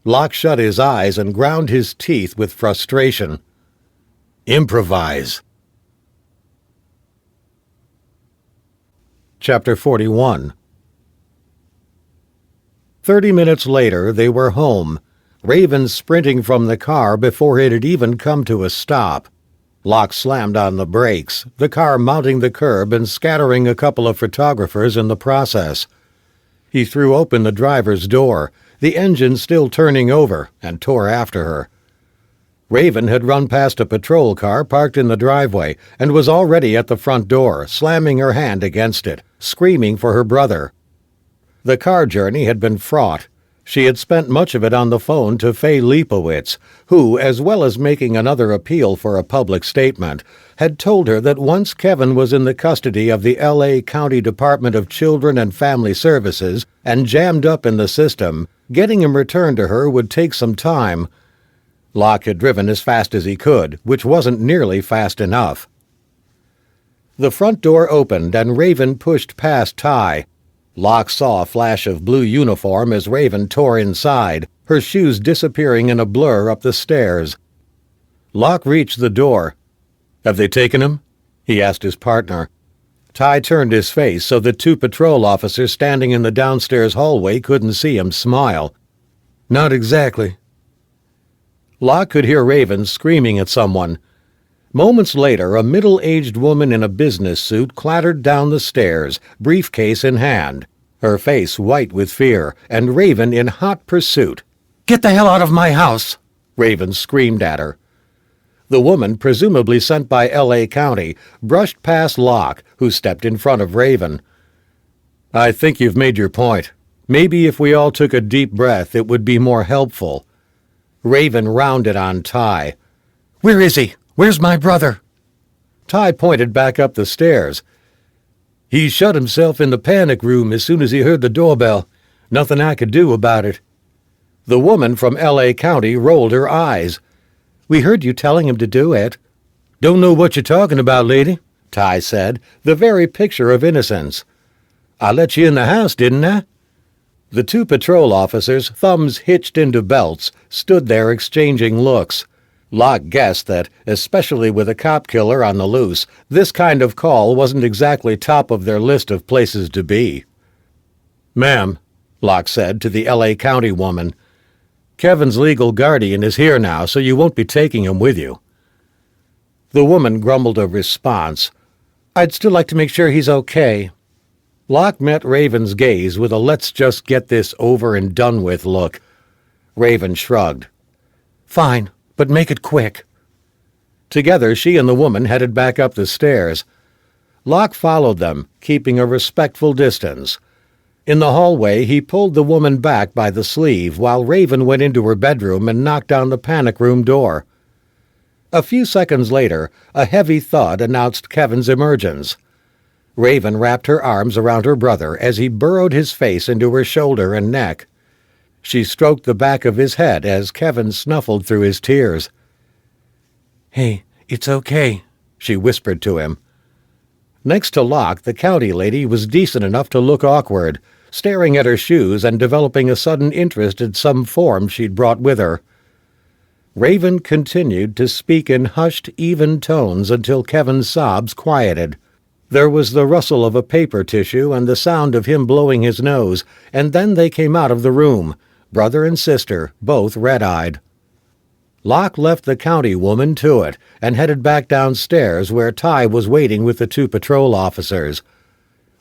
Locke shut his eyes and ground his teeth with frustration. Improvise. Chapter 41. 30 minutes later, they were home, Raven sprinting from the car before it had even come to a stop. Locke slammed on the brakes, the car mounting the curb and scattering a couple of photographers in the process. He threw open the driver's door, the engine still turning over, and tore after her. Raven had run past a patrol car parked in the driveway and was already at the front door, slamming her hand against it, screaming for her brother. The car journey had been fraught. She had spent much of it on the phone to Fay Leipowitz, who, as well as making another appeal for a public statement, had told her that once Kevin was in the custody of the L.A. County Department of Children and Family Services and jammed up in the system, getting him returned to her would take some time. Locke had driven as fast as he could, which wasn't nearly fast enough. The front door opened and Raven pushed past Ty. Locke saw a flash of blue uniform as Raven tore inside, her shoes disappearing in a blur up the stairs. Locke reached the door. "Have they taken him?" he asked his partner. Ty turned his face so the 2 patrol officers standing in the downstairs hallway couldn't see him smile. Not exactly. Locke could hear Raven screaming at someone. Moments later, a middle-aged woman in a business suit clattered down the stairs, briefcase in hand, her face white with fear, and Raven in hot pursuit. "Get the hell out of my house!" Raven screamed at her. The woman, presumably sent by L.A. County, brushed past Locke, who stepped in front of Raven. "I think you've made your point. Maybe if we all took a deep breath, it would be more helpful." Raven rounded on Ty. "Where is he? Where's my brother?" Ty pointed back up the stairs. "He shut himself in the panic room as soon as he heard the doorbell. Nothing I could do about it." The woman from L.A. County rolled her eyes. "We heard you telling him to do it." "Don't know what you're talking about, lady," Ty said, the very picture of innocence. "I let you in the house, didn't I?" The 2 patrol officers, thumbs hitched into belts, stood there exchanging looks. Locke guessed that, especially with a cop killer on the loose, this kind of call wasn't exactly top of their list of places to be. "Ma'am," Locke said to the L.A. County woman, "Kevin's legal guardian is here now, so you won't be taking him with you." The woman grumbled a response. "I'd still like to make sure he's okay." Locke met Raven's gaze with a let's just get this over and done with look. Raven shrugged. "Fine, but make it quick." Together, she and the woman headed back up the stairs. Locke followed them, keeping a respectful distance. In the hallway, he pulled the woman back by the sleeve while Raven went into her bedroom and knocked on the panic room door. A few seconds later, a heavy thud announced Kevin's emergence. Raven wrapped her arms around her brother as he burrowed his face into her shoulder and neck. She stroked the back of his head as Kevin snuffled through his tears. "Hey, it's okay," she whispered to him. Next to Locke, the county lady was decent enough to look awkward, staring at her shoes and developing a sudden interest in some form she'd brought with her. Raven continued to speak in hushed, even tones until Kevin's sobs quieted. There was the rustle of a paper tissue and the sound of him blowing his nose, and then they came out of the room, brother and sister, both red-eyed. Locke left the county woman to it and headed back downstairs where Ty was waiting with the two patrol officers.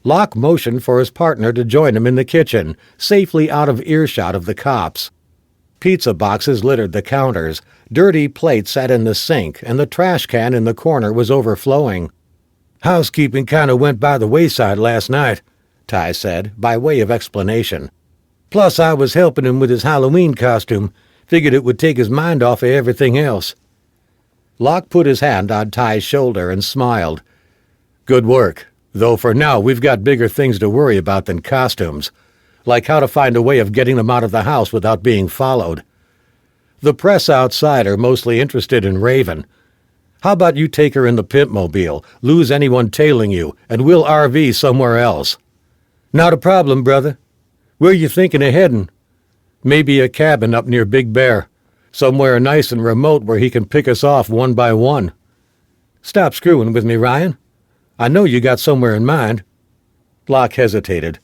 Locke motioned for his partner to join him in the kitchen, safely out of earshot of the cops. Pizza boxes littered the counters, dirty plates sat in the sink, and the trash can in the corner was overflowing. "Housekeeping kind of went by the wayside last night," Ty said, by way of explanation. "Plus I was helping him with his Halloween costume. Figured it would take his mind off of everything else." Locke put his hand on Ty's shoulder and smiled. "Good work, though for now we've got bigger things to worry about than costumes, like how to find a way of getting them out of the house without being followed. The press outside are mostly interested in Raven. How about you take her in the pimpmobile, lose anyone tailing you, and we'll RV somewhere else?" "Not a problem, brother. Where you thinking of heading?" "Maybe a cabin up near Big Bear. Somewhere nice and remote where he can pick us off one by one." "Stop screwing with me, Ryan. I know you got somewhere in mind." Locke hesitated.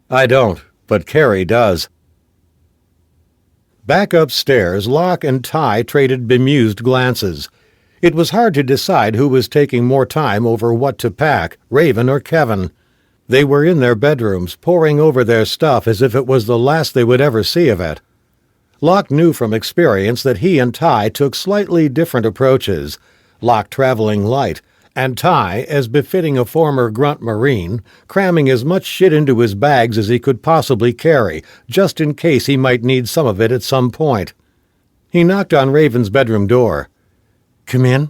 "I don't, but Carrie does." Back upstairs, Locke and Ty traded bemused glances. It was hard to decide who was taking more time over what to pack, Raven or Kevin. They were in their bedrooms, poring over their stuff as if it was the last they would ever see of it. Locke knew from experience that he and Ty took slightly different approaches, Locke traveling light, and Ty, as befitting a former grunt Marine, cramming as much shit into his bags as he could possibly carry, just in case he might need some of it at some point. He knocked on Raven's bedroom door. "Come in."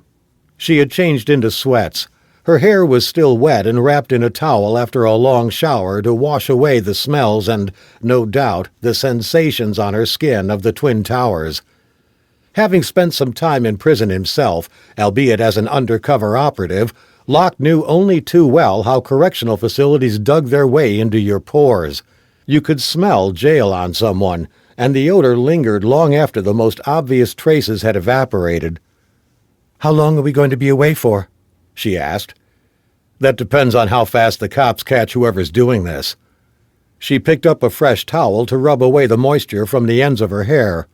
She had changed into sweats. Her hair was still wet and wrapped in a towel after a long shower to wash away the smells and, no doubt, the sensations on her skin of the Twin Towers. Having spent some time in prison himself, albeit as an undercover operative, Locke knew only too well how correctional facilities dug their way into your pores. You could smell jail on someone, and the odor lingered long after the most obvious traces had evaporated. "How long are we going to be away for?" she asked. "That depends on how fast the cops catch whoever's doing this." She picked up a fresh towel to rub away the moisture from the ends of her hair.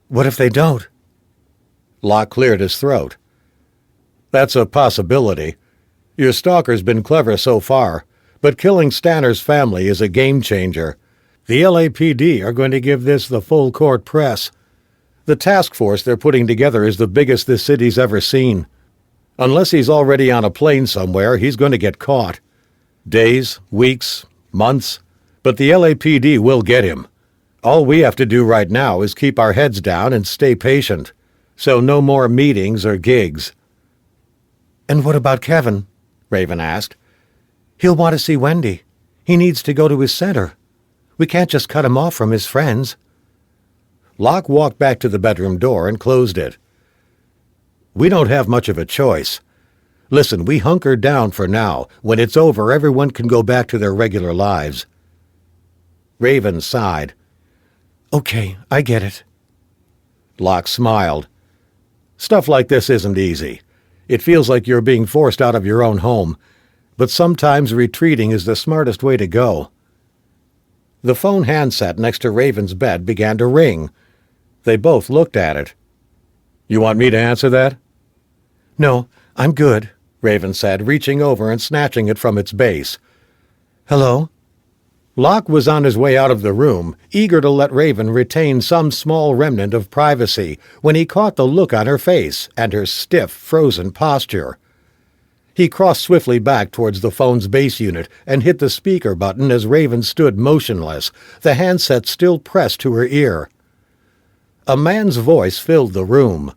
"What if they don't?" Locke cleared his throat. "That's a possibility. Your stalker's been clever so far, but killing Stanner's family is a game-changer. The LAPD are going to give this the full-court press. The task force they're putting together is the biggest this city's ever seen. Unless he's already on a plane somewhere, he's going to get caught. Days, weeks, months, but the LAPD will get him. All we have to do right now is keep our heads down and stay patient. So no more meetings or gigs." "And what about Kevin?" Raven asked. "He'll want to see Wendy. He needs to go to his center. We can't just cut him off from his friends." Locke walked back to the bedroom door and closed it. "We don't have much of a choice. Listen, we hunker down for now. When it's over, everyone can go back to their regular lives." Raven sighed. "Okay, I get it." Locke smiled. "Stuff like this isn't easy. It feels like you're being forced out of your own home, but sometimes retreating is the smartest way to go." The phone handset next to Raven's bed began to ring. They both looked at it. "You want me to answer that?" "No, I'm good," Raven said, reaching over and snatching it from its base. "Hello?" Locke was on his way out of the room, eager to let Raven retain some small remnant of privacy, when he caught the look on her face and her stiff, frozen posture. He crossed swiftly back towards the phone's base unit and hit the speaker button as Raven stood motionless, the handset still pressed to her ear. A man's voice filled the room.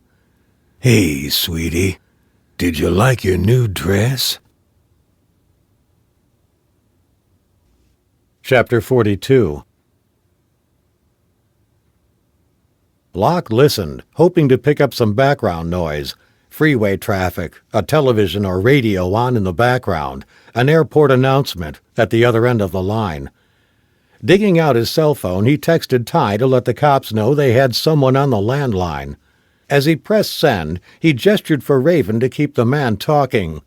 "Hey, sweetie. Did you like your new dress?" Chapter 42. Locke listened, hoping to pick up some background noise. Freeway traffic, a television or radio on in the background, an airport announcement at the other end of the line. Digging out his cell phone, he texted Ty to let the cops know they had someone on the landline. As he pressed send, he gestured for Raven to keep the man talking.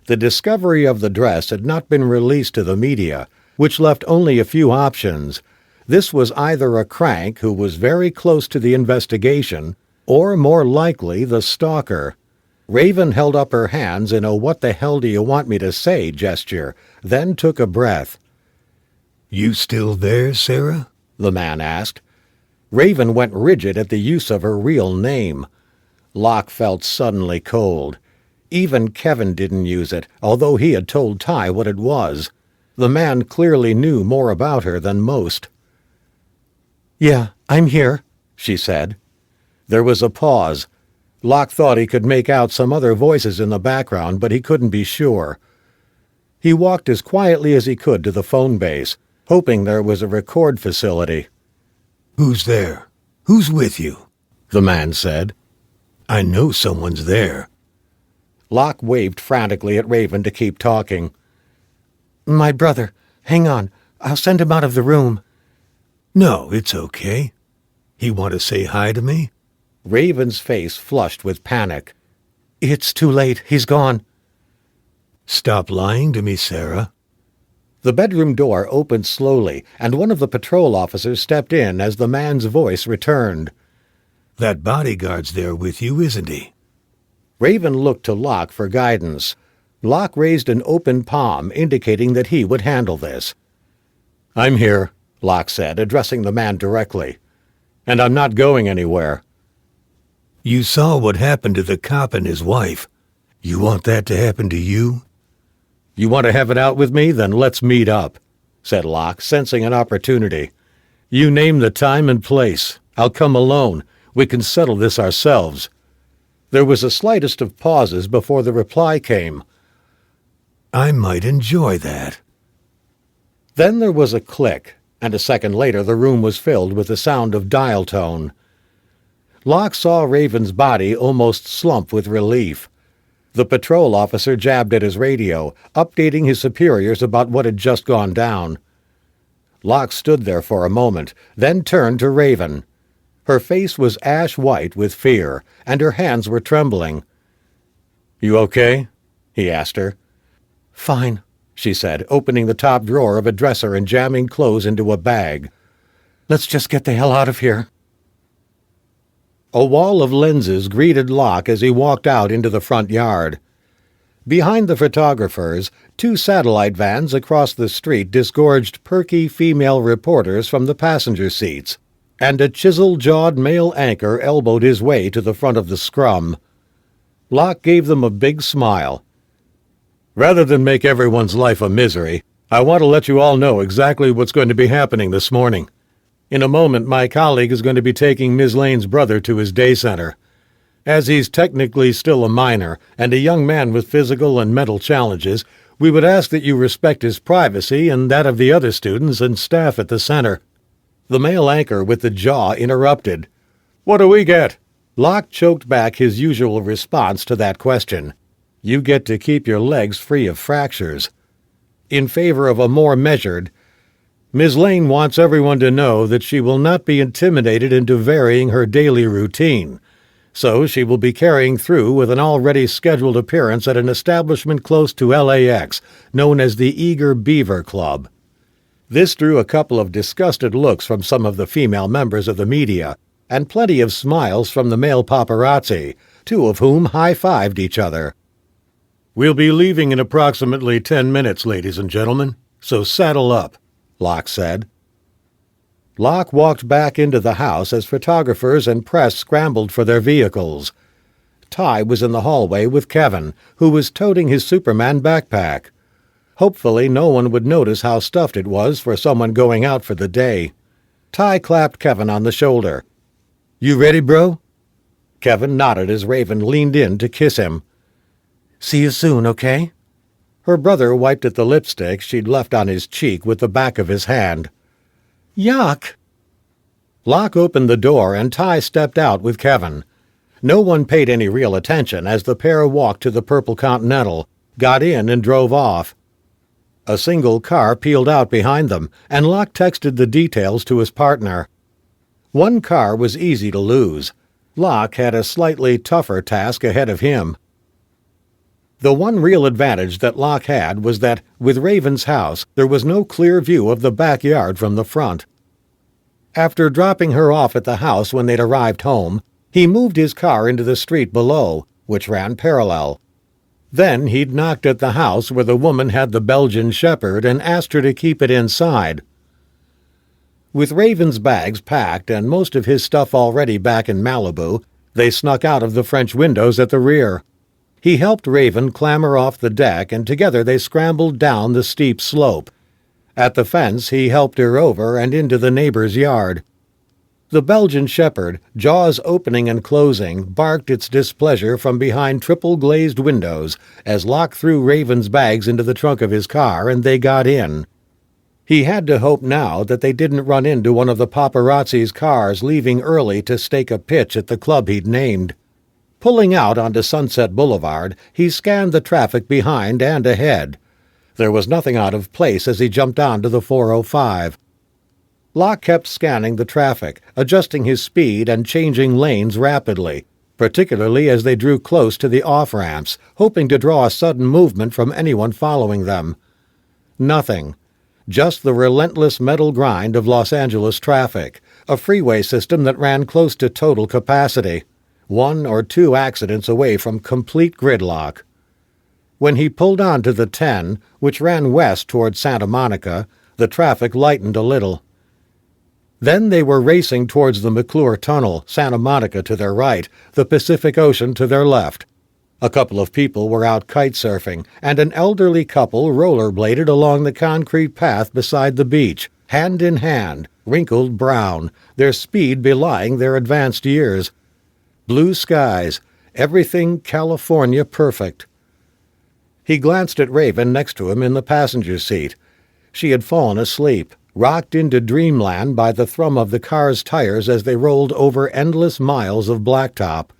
The discovery of the dress had not been released to the media, which left only a few options. This was either a crank who was very close to the investigation, or more likely the stalker. Raven held up her hands in a "what the hell do you want me to say" gesture, then took a breath. "You still there, Sarah?" the man asked. Raven went rigid at the use of her real name. Locke felt suddenly cold. Even Kevin didn't use it, although he had told Ty what it was. The man clearly knew more about her than most. "Yeah, I'm here," she said. There was a pause. Locke thought he could make out some other voices in the background, but he couldn't be sure. He walked as quietly as he could to the phone base, hoping there was a record facility. "Who's there? Who's with you?" the man said. "I know someone's there." Locke waved frantically at Raven to keep talking. "My brother. Hang on. I'll send him out of the room." "No, it's okay. He want to say hi to me?" Raven's face flushed with panic. "It's too late. He's gone." "Stop lying to me, Sarah." The bedroom door opened slowly, and one of the patrol officers stepped in as the man's voice returned. "That bodyguard's there with you, isn't he?" Raven looked to Locke for guidance. Locke raised an open palm, indicating that he would handle this. "I'm here," Locke said, addressing the man directly. "And I'm not going anywhere." "You saw what happened to the cop and his wife. You want that to happen to you?" "You want to have it out with me? Then let's meet up," said Locke, sensing an opportunity. "You name the time and place. I'll come alone. We can settle this ourselves." There was the slightest of pauses before the reply came. "I might enjoy that." Then there was a click, and a second later the room was filled with the sound of dial tone. Locke saw Raven's body almost slump with relief. The patrol officer jabbed at his radio, updating his superiors about what had just gone down. Locke stood there for a moment, then turned to Raven. Her face was ash-white with fear, and her hands were trembling. "You okay?" he asked her. "Fine," she said, opening the top drawer of a dresser and jamming clothes into a bag. "Let's just get the hell out of here." A wall of lenses greeted Locke as he walked out into the front yard. Behind the photographers, two satellite vans across the street disgorged perky female reporters from the passenger seats, and a chisel-jawed male anchor elbowed his way to the front of the scrum. Locke gave them a big smile. "Rather than make everyone's life a misery, I want to let you all know exactly what's going to be happening this morning. In a moment, my colleague is going to be taking Ms. Lane's brother to his day center. As he's technically still a minor and a young man with physical and mental challenges, we would ask that you respect his privacy and that of the other students and staff at the center." The male anchor with the jaw interrupted. "What do we get?" Locke choked back his usual response to that question. "You get to keep your legs free of fractures." In favor of a more measured, "Ms. Lane wants everyone to know that she will not be intimidated into varying her daily routine, so she will be carrying through with an already scheduled appearance at an establishment close to LAX, known as the Eager Beaver Club." This drew a couple of disgusted looks from some of the female members of the media, and plenty of smiles from the male paparazzi, two of whom high-fived each other. "We'll be leaving in approximately 10 minutes, ladies and gentlemen, so saddle up," Locke said. Locke walked back into the house as photographers and press scrambled for their vehicles. Ty was in the hallway with Kevin, who was toting his Superman backpack. Hopefully no one would notice how stuffed it was for someone going out for the day. Ty clapped Kevin on the shoulder. "You ready, bro?" Kevin nodded as Raven leaned in to kiss him. "See you soon, okay?" Her brother wiped at the lipstick she'd left on his cheek with the back of his hand. "Yuck!" Locke opened the door and Ty stepped out with Kevin. No one paid any real attention as the pair walked to the Purple Continental, got in, and drove off. A single car peeled out behind them, and Locke texted the details to his partner. One car was easy to lose. Locke had a slightly tougher task ahead of him. The one real advantage that Locke had was that, with Raven's house, there was no clear view of the backyard from the front. After dropping her off at the house when they'd arrived home, he moved his car into the street below, which ran parallel. Then he'd knocked at the house where the woman had the Belgian shepherd and asked her to keep it inside. With Raven's bags packed and most of his stuff already back in Malibu, they snuck out of the French windows at the rear. He helped Raven clamber off the deck, and together they scrambled down the steep slope. At the fence, he helped her over and into the neighbor's yard. The Belgian shepherd, jaws opening and closing, barked its displeasure from behind triple-glazed windows as Locke threw Raven's bags into the trunk of his car and they got in. He had to hope now that they didn't run into one of the paparazzi's cars leaving early to stake a pitch at the club he'd named. Pulling out onto Sunset Boulevard, he scanned the traffic behind and ahead. There was nothing out of place as he jumped onto the 405. Locke kept scanning the traffic, adjusting his speed and changing lanes rapidly, particularly as they drew close to the off-ramps, hoping to draw a sudden movement from anyone following them. Nothing. Just the relentless metal grind of Los Angeles traffic, a freeway system that ran close to total capacity, 1 or 2 accidents away from complete gridlock. When he pulled on to the 10, which ran west toward Santa Monica, the traffic lightened a little. Then they were racing towards the McClure Tunnel, Santa Monica to their right, the Pacific Ocean to their left. A couple of people were out kite-surfing, and an elderly couple rollerbladed along the concrete path beside the beach, hand in hand, wrinkled brown, their speed belying their advanced years. Blue skies, everything California perfect. He glanced at Raven next to him in the passenger seat. She had fallen asleep, rocked into dreamland by the thrum of the car's tires as they rolled over endless miles of blacktop.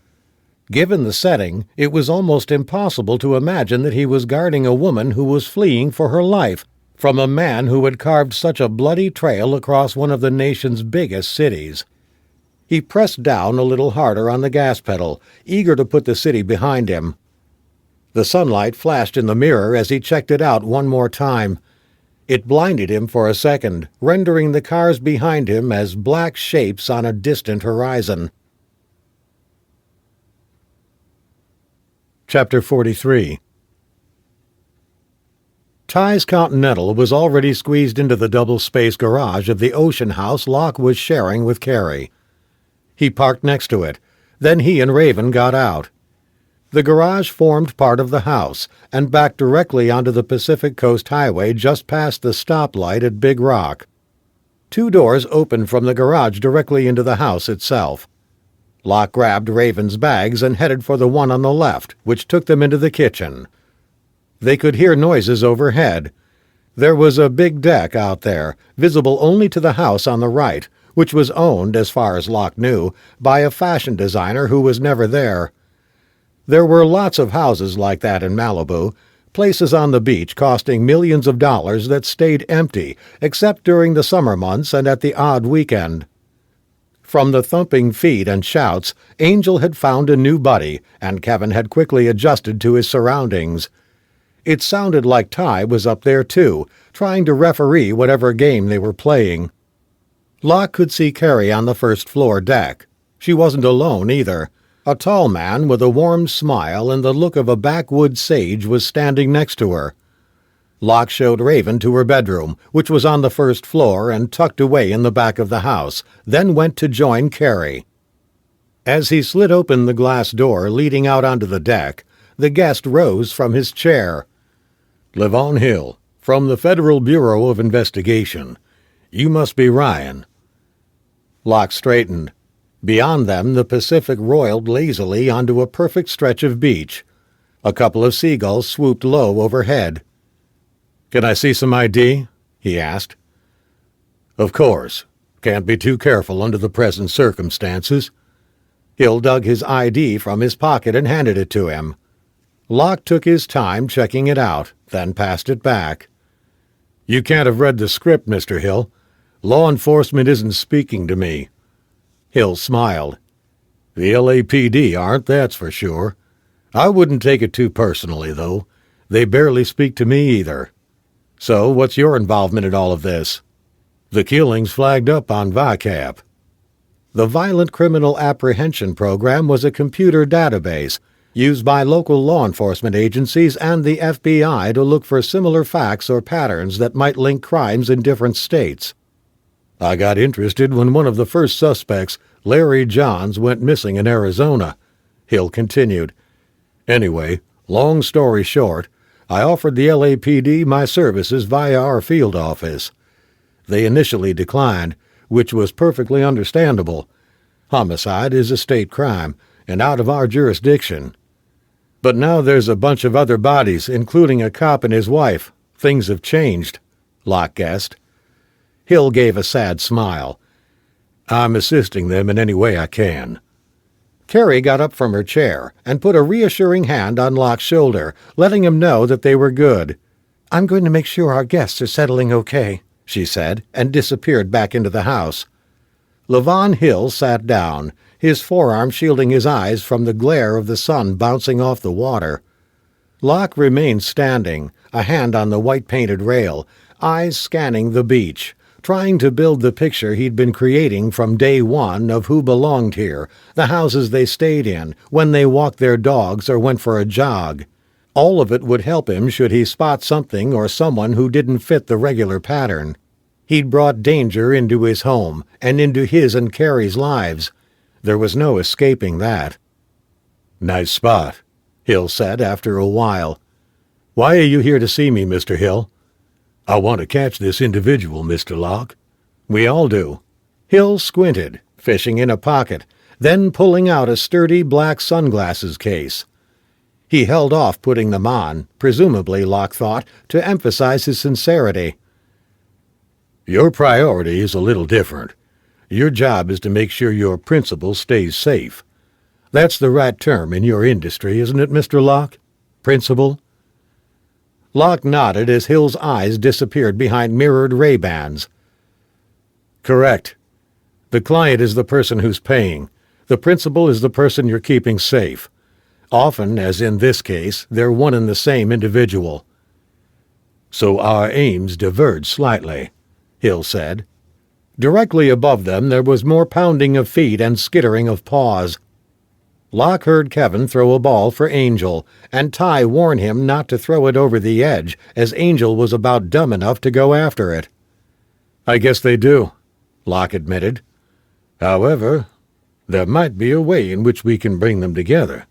Given the setting, it was almost impossible to imagine that he was guarding a woman who was fleeing for her life from a man who had carved such a bloody trail across one of the nation's biggest cities. He pressed down a little harder on the gas pedal, eager to put the city behind him. The sunlight flashed in the mirror as he checked it out one more time. It blinded him for a second, rendering the cars behind him as black shapes on a distant horizon. Chapter 43. Ty's Continental was already squeezed into the double-space garage of the ocean house Locke was sharing with Carrie. He parked next to it. Then he and Raven got out. The garage formed part of the house and backed directly onto the Pacific Coast Highway just past the stoplight at Big Rock. 2 doors opened from the garage directly into the house itself. Locke grabbed Raven's bags and headed for the one on the left, which took them into the kitchen. They could hear noises overhead. There was a big deck out there, visible only to the house on the right, which was owned, as far as Locke knew, by a fashion designer who was never there. There were lots of houses like that in Malibu, places on the beach costing millions of dollars that stayed empty, except during the summer months and at the odd weekend. From the thumping feet and shouts, Angel had found a new buddy, and Kevin had quickly adjusted to his surroundings. It sounded like Ty was up there too, trying to referee whatever game they were playing. Locke could see Carrie on the first-floor deck. She wasn't alone either. A tall man with a warm smile and the look of a backwoods sage was standing next to her. Locke showed Raven to her bedroom, which was on the first floor and tucked away in the back of the house, then went to join Carrie. As he slid open the glass door leading out onto the deck, the guest rose from his chair. "Levon Hill, from the Federal Bureau of Investigation. You must be Ryan." Locke straightened. Beyond them, the Pacific roiled lazily onto a perfect stretch of beach. A couple of seagulls swooped low overhead. "Can I see some ID?" he asked. "Of course. Can't be too careful under the present circumstances." Hill dug his ID from his pocket and handed it to him. Locke took his time checking it out, then passed it back. "You can't have read the script, Mr. Hill. Law enforcement isn't speaking to me." Hill smiled. "The LAPD aren't, that's for sure. I wouldn't take it too personally, though. They barely speak to me either. So what's your involvement in all of this?" "The killings flagged up on VICAP." The Violent Criminal Apprehension Program was a computer database used by local law enforcement agencies and the FBI to look for similar facts or patterns that might link crimes in different states. "I got interested when one of the first suspects, Larry Johns, went missing in Arizona," Hill continued. "Anyway, long story short, I offered the LAPD my services via our field office. They initially declined, which was perfectly understandable. Homicide is a state crime, and out of our jurisdiction. But now there's a bunch of other bodies, including a cop and his wife. Things have changed," Locke guessed. Hill gave a sad smile. "I'm assisting them in any way I can." Carrie got up from her chair and put a reassuring hand on Locke's shoulder, letting him know that they were good. "I'm going to make sure our guests are settling okay," she said, and disappeared back into the house. Levon Hill sat down, his forearm shielding his eyes from the glare of the sun bouncing off the water. Locke remained standing, a hand on the white-painted rail, eyes scanning the beach, trying to build the picture he'd been creating from day one of who belonged here, the houses they stayed in, when they walked their dogs or went for a jog. All of it would help him should he spot something or someone who didn't fit the regular pattern. He'd brought danger into his home and into his and Carrie's lives. There was no escaping that. "Nice spot," Hill said after a while. "Why are you here to see me, Mr. Hill?" "I want to catch this individual, Mr. Locke." "We all do." Hill squinted, fishing in a pocket, then pulling out a sturdy black sunglasses case. He held off putting them on, presumably, Locke thought, to emphasize his sincerity. "Your priority is a little different. Your job is to make sure your principal stays safe. That's the right term in your industry, isn't it, Mr. Locke? Principal?" Locke nodded as Hill's eyes disappeared behind mirrored Ray-Bans. "Correct. The client is the person who's paying. The principal is the person you're keeping safe. Often, as in this case, they're one and the same individual." "So our aims diverge slightly," Hill said. Directly above them there was more pounding of feet and skittering of paws. Locke heard Kevin throw a ball for Angel, and Ty warn him not to throw it over the edge, as Angel was about dumb enough to go after it. "I guess they do," Locke admitted. "However, there might be a way in which we can bring them together.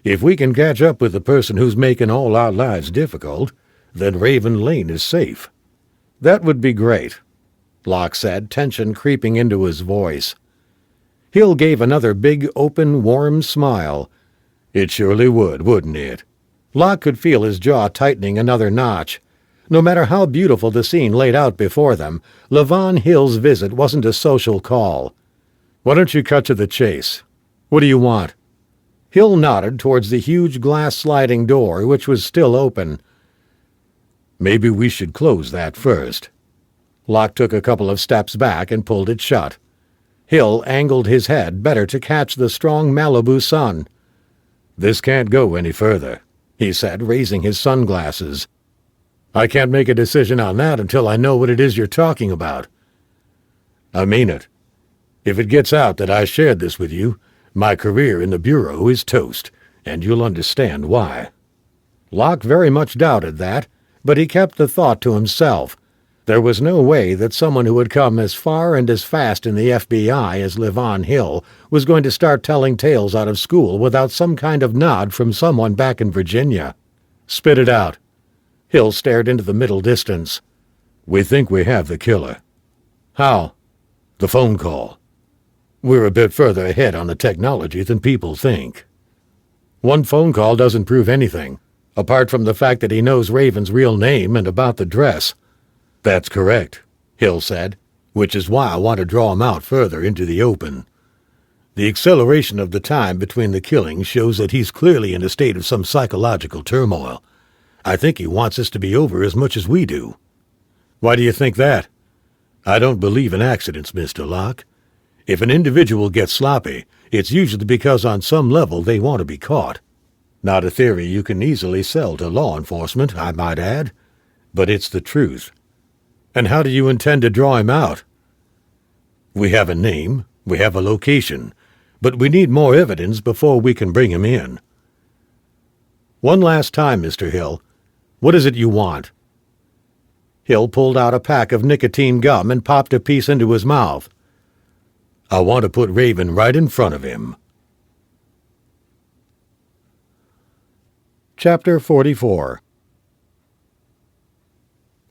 If we can catch up with the person who's making all our lives difficult, then Raven Lane is safe." "That would be great," Locke said, tension creeping into his voice. Hill gave another big, open, warm smile. "It surely would, wouldn't it?" Locke could feel his jaw tightening another notch. No matter how beautiful the scene laid out before them, Levon Hill's visit wasn't a social call. "Why don't you cut to the chase? What do you want?" Hill nodded towards the huge glass sliding door, which was still open. "Maybe we should close that first." Locke took a couple of steps back and pulled it shut. Hill angled his head better to catch the strong Malibu sun. "This can't go any further," he said, raising his sunglasses. "I can't make a decision on that until I know what it is you're talking about." "I mean it. If it gets out that I shared this with you, my career in the Bureau is toast, and you'll understand why." Locke very much doubted that, but he kept the thought to himself. There was no way that someone who had come as far and as fast in the FBI as Levon Hill was going to start telling tales out of school without some kind of nod from someone back in Virginia. "Spit it out." Hill stared into the middle distance. "We think we have the killer." "How?" "The phone call. We're a bit further ahead on the technology than people think." "One phone call doesn't prove anything, apart from the fact that he knows Raven's real name and about the dress." "That's correct," Hill said, "which is why I want to draw him out further into the open. The acceleration of the time between the killings shows that he's clearly in a state of some psychological turmoil. I think he wants this to be over as much as we do." "Why do you think that?" "I don't believe in accidents, Mr. Locke. If an individual gets sloppy, it's usually because on some level they want to be caught. Not a theory you can easily sell to law enforcement, I might add, but it's the truth." "And how do you intend to draw him out?" "We have a name, we have a location, but we need more evidence before we can bring him in." "One last time, Mr. Hill. What is it you want?" Hill pulled out a pack of nicotine gum and popped a piece into his mouth. "I want to put Raven right in front of him." Chapter 44.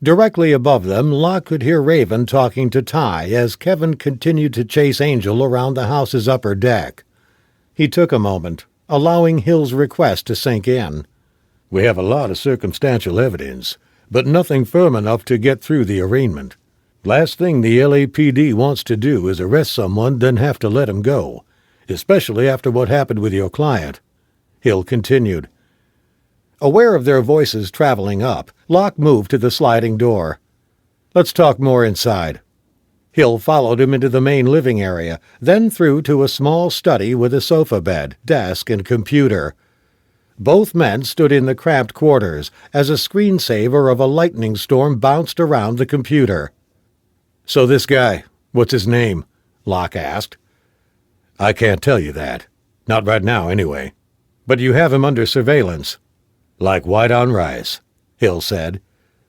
Directly above them, Locke could hear Raven talking to Ty as Kevin continued to chase Angel around the house's upper deck. He took a moment, allowing Hill's request to sink in. "We have a lot of circumstantial evidence, but nothing firm enough to get through the arraignment. Last thing the LAPD wants to do is arrest someone, then have to let him go, especially after what happened with your client," Hill continued. Aware of their voices traveling up, Locke moved to the sliding door. "Let's talk more inside." Hill followed him into the main living area, then through to a small study with a sofa bed, desk, and computer. Both men stood in the cramped quarters as a screensaver of a lightning storm bounced around the computer. "So this guy, what's his name?" Locke asked. "I can't tell you that. Not right now, anyway." "But you have him under surveillance." "Like white on rice," Hill said.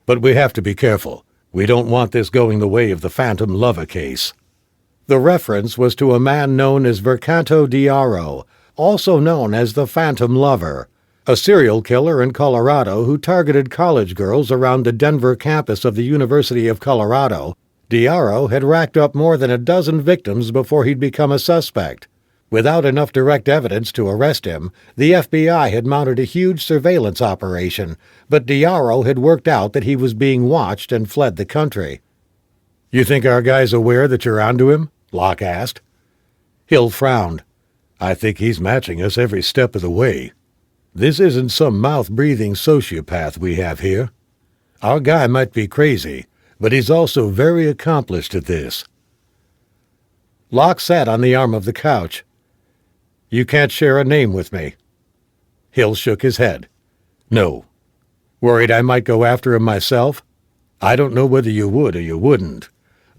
"But we have to be careful. We don't want this going the way of the Phantom Lover case." The reference was to a man known as Vercanto Diaro, also known as the Phantom Lover, a serial killer in Colorado who targeted college girls around the Denver campus of the University of Colorado. Diaro had racked up more than a dozen victims before he'd become a suspect. Without enough direct evidence to arrest him, the FBI had mounted a huge surveillance operation, but Diaro had worked out that he was being watched and fled the country. "You think our guy's aware that you're onto him?" Locke asked. Hill frowned. "I think he's matching us every step of the way. This isn't some mouth-breathing sociopath we have here. Our guy might be crazy, but he's also very accomplished at this." Locke sat on the arm of the couch. "You can't share a name with me?" Hill shook his head. "No." "Worried I might go after him myself?" "I don't know whether you would or you wouldn't,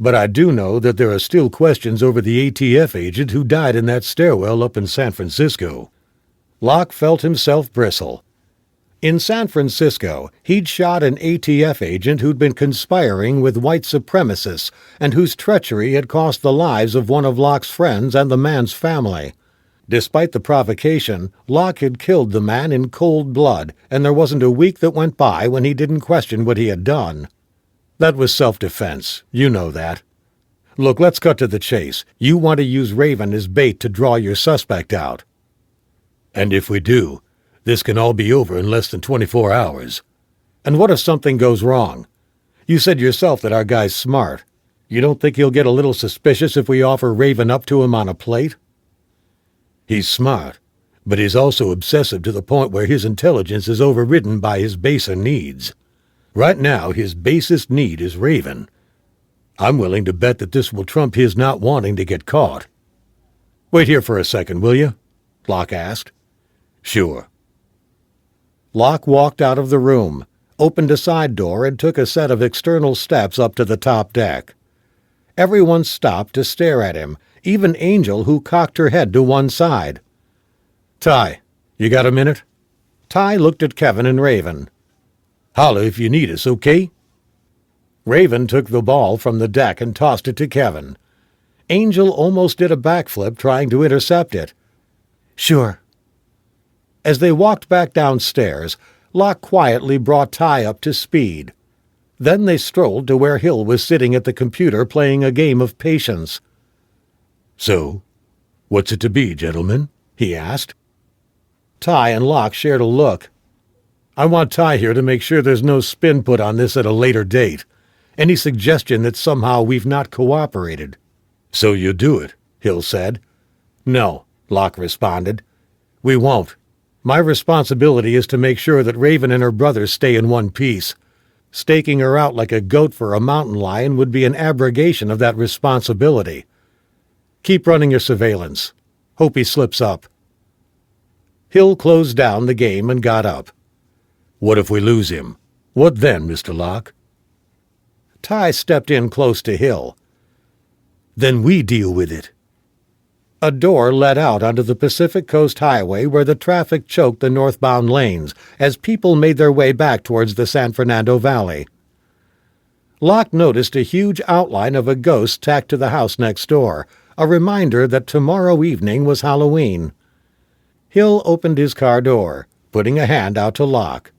but I do know that there are still questions over the ATF agent who died in that stairwell up in San Francisco." Locke felt himself bristle. In San Francisco, he'd shot an ATF agent who'd been conspiring with white supremacists and whose treachery had cost the lives of one of Locke's friends and the man's family. Despite the provocation, Locke had killed the man in cold blood, and there wasn't a week that went by when he didn't question what he had done. "That was self-defense. You know that. Look, let's cut to the chase. You want to use Raven as bait to draw your suspect out. And if we do, this can all be over in less than 24 hours. And what if something goes wrong? You said yourself that our guy's smart. You don't think he'll get a little suspicious if we offer Raven up to him on a plate?" "He's smart, but he's also obsessive to the point where his intelligence is overridden by his baser needs. Right now, his basest need is Raven. I'm willing to bet that this will trump his not wanting to get caught." "Wait here for a second, will you?" Locke asked. "Sure." Locke walked out of the room, opened a side door, and took a set of external steps up to the top deck. Everyone stopped to stare at him, even Angel, who cocked her head to one side. "Ty, you got a minute?" Ty looked at Kevin and Raven. "Holler if you need us, okay?" Raven took the ball from the deck and tossed it to Kevin. Angel almost did a backflip trying to intercept it. "Sure." As they walked back downstairs, Locke quietly brought Ty up to speed. Then they strolled to where Hill was sitting at the computer playing a game of patience. "So, what's it to be, gentlemen?" he asked. Ty and Locke shared a look. "I want Ty here to make sure there's no spin put on this at a later date. Any suggestion that somehow we've not cooperated." "So you do it," Hill said. No, Locke responded. We won't. My responsibility is to make sure that Raven and her brothers stay in one piece. Staking her out like a goat for a mountain lion would be an abrogation of that responsibility. Keep running your surveillance. Hope he slips up. Hill closed down the game and got up. What if we lose him? What then, Mr. Locke? Ty stepped in close to Hill. Then we deal with it. A door led out onto the Pacific Coast Highway where the traffic choked the northbound lanes as people made their way back towards the San Fernando Valley. Locke noticed a huge outline of a ghost tacked to the house next door, a reminder that tomorrow evening was Halloween. Hill opened his car door, putting a hand out to Locke.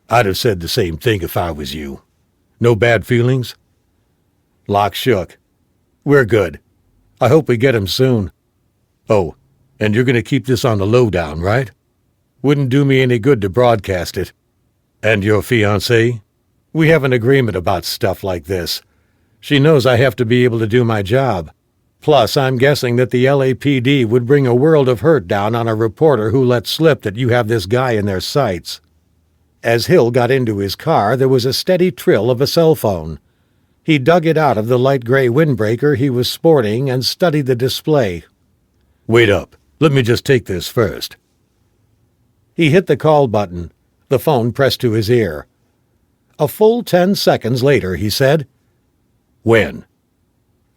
I'd have said the same thing if I was you. No bad feelings? Locke shook. We're good. I hope we get him soon. Oh, and you're going to keep this on the lowdown, right? Wouldn't do me any good to broadcast it. And your fiancée? We have an agreement about stuff like this. She knows I have to be able to do my job. Plus, I'm guessing that the LAPD would bring a world of hurt down on a reporter who let slip that you have this guy in their sights. As Hill got into his car, there was a steady trill of a cell phone. He dug it out of the light gray windbreaker he was sporting and studied the display. Wait up. Let me just take this first. He hit the call button, the phone pressed to his ear. A full 10 seconds later, he said, When?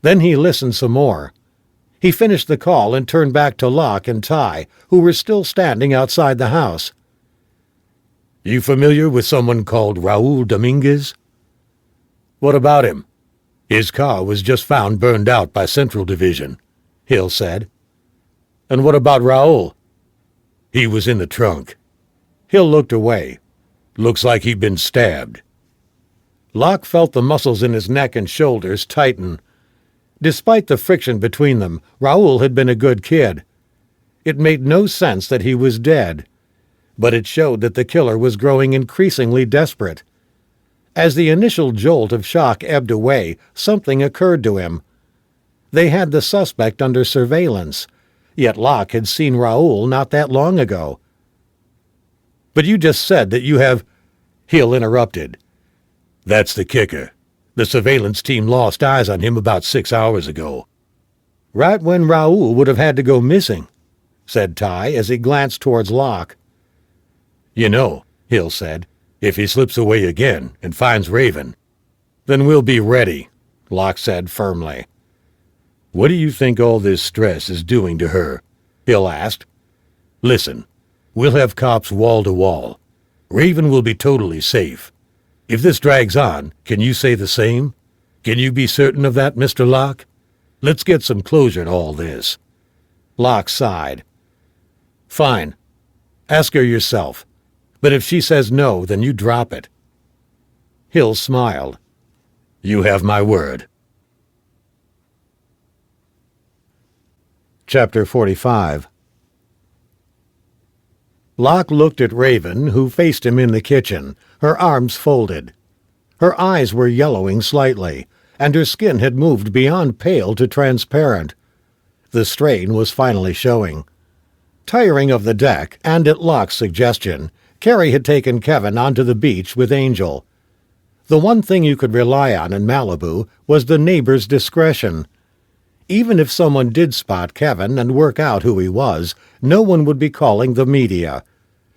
Then he listened some more. He finished the call and turned back to Locke and Ty, who were still standing outside the house. You familiar with someone called Raul Dominguez? What about him? His car was just found burned out by Central Division, Hill said. And what about Raul? He was in the trunk. Hill looked away. Looks like he'd been stabbed. Locke felt the muscles in his neck and shoulders tighten. Despite the friction between them, Raul had been a good kid. It made no sense that he was dead, but it showed that the killer was growing increasingly desperate. As the initial jolt of shock ebbed away, something occurred to him. They had the suspect under surveillance, yet Locke had seen Raul not that long ago. But you just said that you have... Hill interrupted. That's the kicker. The surveillance team lost eyes on him about 6 hours ago. Right when Raul would have had to go missing, said Ty as he glanced towards Locke. You know, Hill said, if he slips away again and finds Raven, then we'll be ready, Locke said firmly. What do you think all this stress is doing to her? Hill asked. Listen, we'll have cops wall to wall. Raven will be totally safe. If this drags on, can you say the same? Can you be certain of that, Mr. Locke? Let's get some closure to all this. Locke sighed. Fine. Ask her yourself. But if she says no, then you drop it. Hill smiled. You have my word. Chapter 45. Locke looked at Raven, who faced him in the kitchen, her arms folded. Her eyes were yellowing slightly, and her skin had moved beyond pale to transparent. The strain was finally showing. Tiring of the deck, and at Locke's suggestion, Carrie had taken Kevin onto the beach with Angel. The one thing you could rely on in Malibu was the neighbor's discretion. Even if someone did spot Kevin and work out who he was, no one would be calling the media.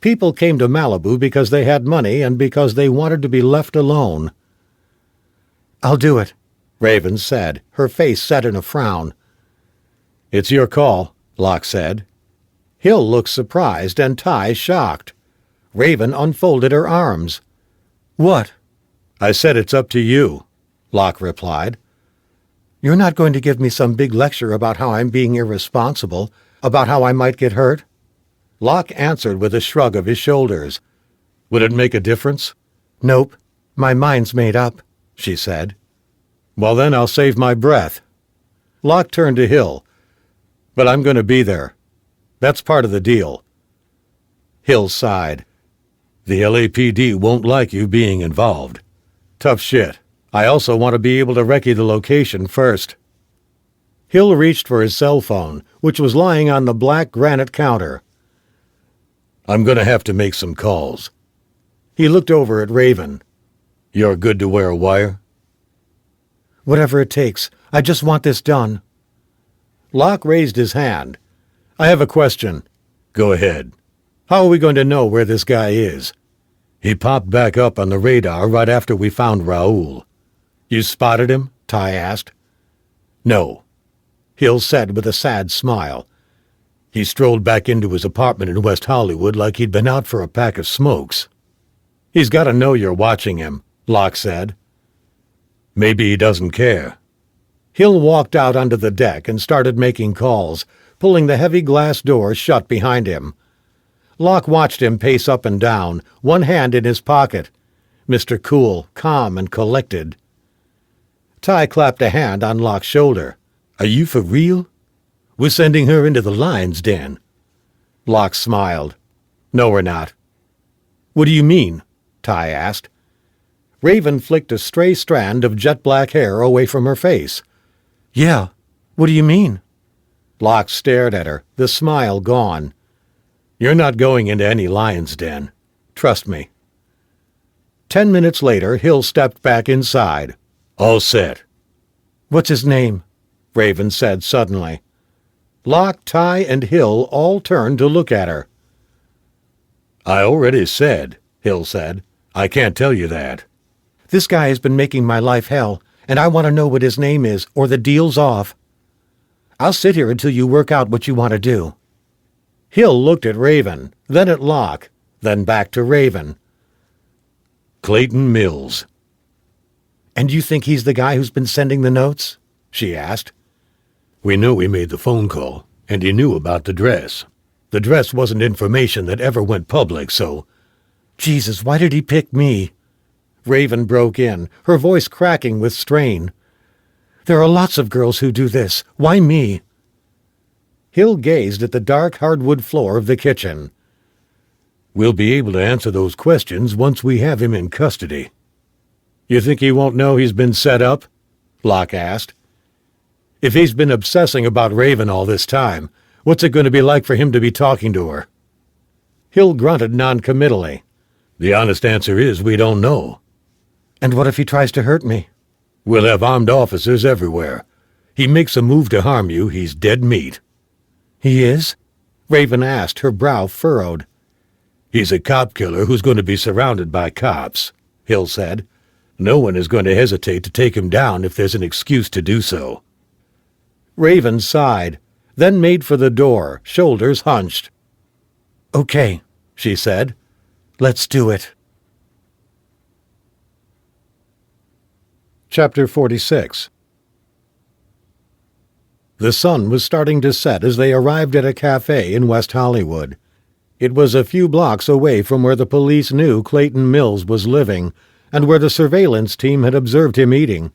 People came to Malibu because they had money and because they wanted to be left alone. I'll do it, Raven said, her face set in a frown. It's your call, Locke said. Hill looked surprised and Ty shocked. Raven unfolded her arms. What? I said it's up to you, Locke replied. You're not going to give me some big lecture about how I'm being irresponsible, about how I might get hurt? Locke answered with a shrug of his shoulders. Would it make a difference? Nope. My mind's made up, she said. Well, then I'll save my breath. Locke turned to Hill. But I'm going to be there. That's part of the deal. Hill sighed. The LAPD won't like you being involved. Tough shit. I also want to be able to recce the location first. Hill reached for his cell phone, which was lying on the black granite counter. "I'm going to have to make some calls." He looked over at Raven. "You're good to wear a wire?" "Whatever it takes. I just want this done." Locke raised his hand. "I have a question." "Go ahead. How are we going to know where this guy is?" "He popped back up on the radar right after we found Raoul." "You spotted him?" Ty asked. "No," Hill said with a sad smile. "He strolled back into his apartment in West Hollywood like he'd been out for a pack of smokes." "He's got to know you're watching him," Locke said. "Maybe he doesn't care." Hill walked out onto the deck and started making calls, pulling the heavy glass door shut behind him. Locke watched him pace up and down, one hand in his pocket. Mr. Cool, calm and collected. Ty clapped a hand on Locke's shoulder. "Are you for real? We're sending her into the lion's den." Locke smiled. "No, we're not." "What do you mean?" Ty asked. Raven flicked a stray strand of jet-black hair away from her face. "Yeah. What do you mean?" Locke stared at her, the smile gone. "You're not going into any lion's den. Trust me." 10 minutes later, Hill stepped back inside. "All set." "What's his name?" Raven said suddenly. Locke, Ty, and Hill all turned to look at her. "I already said," Hill said. "I can't tell you that." "This guy has been making my life hell, and I want to know what his name is, or the deal's off. I'll sit here until you work out what you want to do." Hill looked at Raven, then at Locke, then back to Raven. "Clayton Mills." "And you think he's the guy who's been sending the notes?" she asked. "We know he made the phone call, and he knew about the dress. The dress wasn't information that ever went public, so—" "Jesus, why did he pick me?" Raven broke in, her voice cracking with strain. "There are lots of girls who do this. Why me?" Hill gazed at the dark hardwood floor of the kitchen. "We'll be able to answer those questions once we have him in custody." "You think he won't know he's been set up?" Locke asked. "If he's been obsessing about Raven all this time, what's it going to be like for him to be talking to her?" Hill grunted noncommittally. "The honest answer is we don't know." "And what if he tries to hurt me?" "We'll have armed officers everywhere. He makes a move to harm you, he's dead meat." "He is?" Raven asked, her brow furrowed. "He's a cop killer who's going to be surrounded by cops," Hill said. "No one is going to hesitate to take him down if there's an excuse to do so." Raven sighed, then made for the door, shoulders hunched. "Okay," she said. "Let's do it." Chapter 46. The sun was starting to set as they arrived at a cafe in West Hollywood. It was a few blocks away from where the police knew Clayton Mills was living, and where the surveillance team had observed him eating.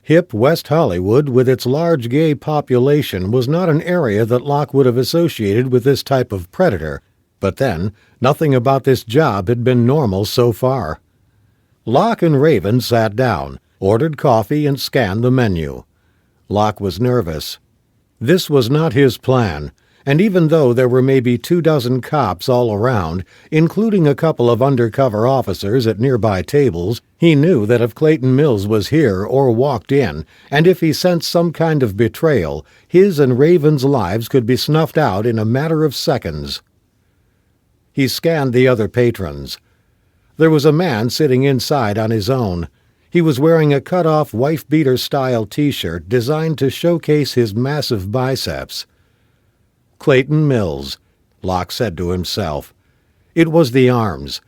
Hip West Hollywood, with its large gay population, was not an area that Locke would have associated with this type of predator, but then, nothing about this job had been normal so far. Locke and Raven sat down, ordered coffee, and scanned the menu. Locke was nervous. This was not his plan, and even though there were maybe 24 cops all around, including a couple of undercover officers at nearby tables, he knew that if Clayton Mills was here or walked in, and if he sensed some kind of betrayal, his and Raven's lives could be snuffed out in a matter of seconds. He scanned the other patrons. There was a man sitting inside on his own. He was wearing a cut-off wife-beater-style T-shirt designed to showcase his massive biceps. Clayton Mills, Locke said to himself. It was the arms.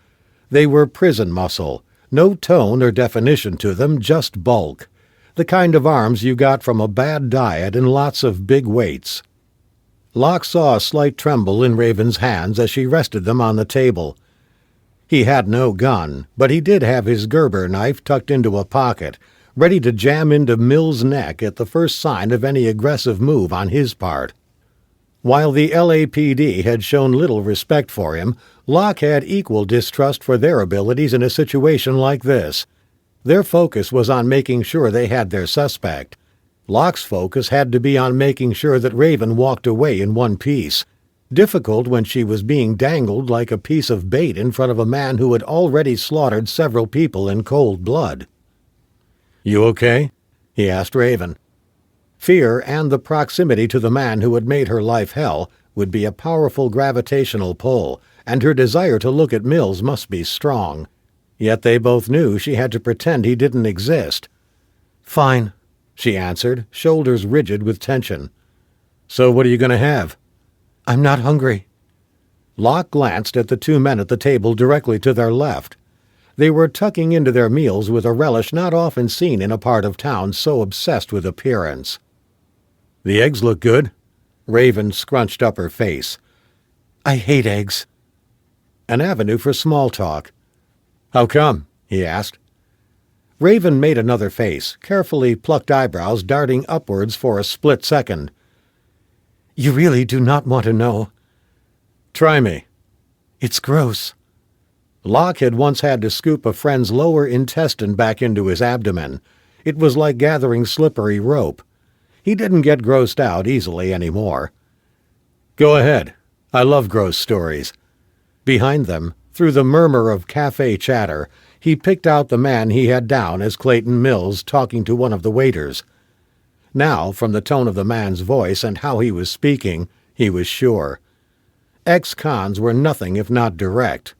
They were prison muscle, no tone or definition to them, just bulk. The kind of arms you got from a bad diet and lots of big weights. Locke saw a slight tremble in Raven's hands as she rested them on the table. He had no gun, but he did have his Gerber knife tucked into a pocket, ready to jam into Mills' neck at the first sign of any aggressive move on his part. While the LAPD had shown little respect for him, Locke had equal distrust for their abilities in a situation like this. Their focus was on making sure they had their suspect. Locke's focus had to be on making sure that Raven walked away in one piece. Difficult when she was being dangled like a piece of bait in front of a man who had already slaughtered several people in cold blood. "You okay?" he asked Raven. Fear and the proximity to the man who had made her life hell would be a powerful gravitational pull, and her desire to look at Mills must be strong. Yet they both knew she had to pretend he didn't exist. "Fine," she answered, shoulders rigid with tension. "So what are you going to have?" "I'm not hungry." Locke glanced at the two men at the table directly to their left. They were tucking into their meals with a relish not often seen in a part of town so obsessed with appearance. "The eggs look good." Raven scrunched up her face. "I hate eggs." An avenue for small talk. "How come?" he asked. Raven made another face, carefully plucked eyebrows darting upwards for a split second. "You really do not want to know." "Try me." "It's gross." Locke had once had to scoop a friend's lower intestine back into his abdomen. It was like gathering slippery rope. He didn't get grossed out easily anymore. "Go ahead. I love gross stories." Behind them, through the murmur of cafe chatter, he picked out the man he had down as Clayton Mills talking to one of the waiters. Now, from the tone of the man's voice and how he was speaking, he was sure. Ex-cons were nothing if not direct.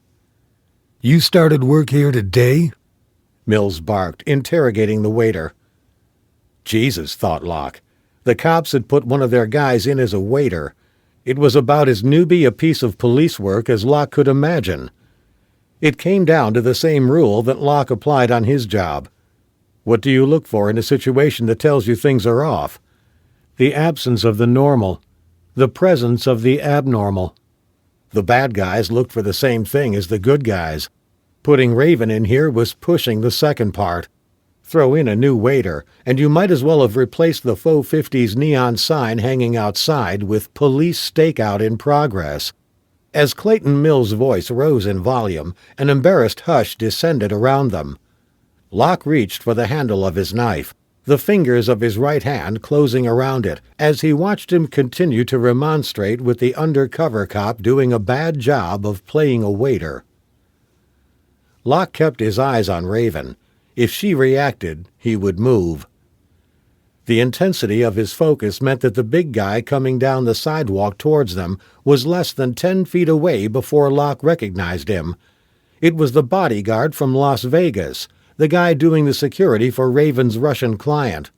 "You started work here today?" Mills barked, interrogating the waiter. Jesus, thought Locke. The cops had put one of their guys in as a waiter. It was about as newbie a piece of police work as Locke could imagine. It came down to the same rule that Locke applied on his job. What do you look for in a situation that tells you things are off? The absence of the normal, the presence of the abnormal. The bad guys looked for the same thing as the good guys. Putting Raven in here was pushing the second part. Throw in a new waiter, and you might as well have replaced the faux 50s neon sign hanging outside with "Police Stakeout in Progress." As Clayton Mills' voice rose in volume, an embarrassed hush descended around them. Locke reached for the handle of his knife, the fingers of his right hand closing around it, as he watched him continue to remonstrate with the undercover cop doing a bad job of playing a waiter. Locke kept his eyes on Raven. If she reacted, he would move. The intensity of his focus meant that the big guy coming down the sidewalk towards them was less than 10 feet away before Locke recognized him. It was the bodyguard from Las Vegas, the guy doing the security for Raven's Russian client.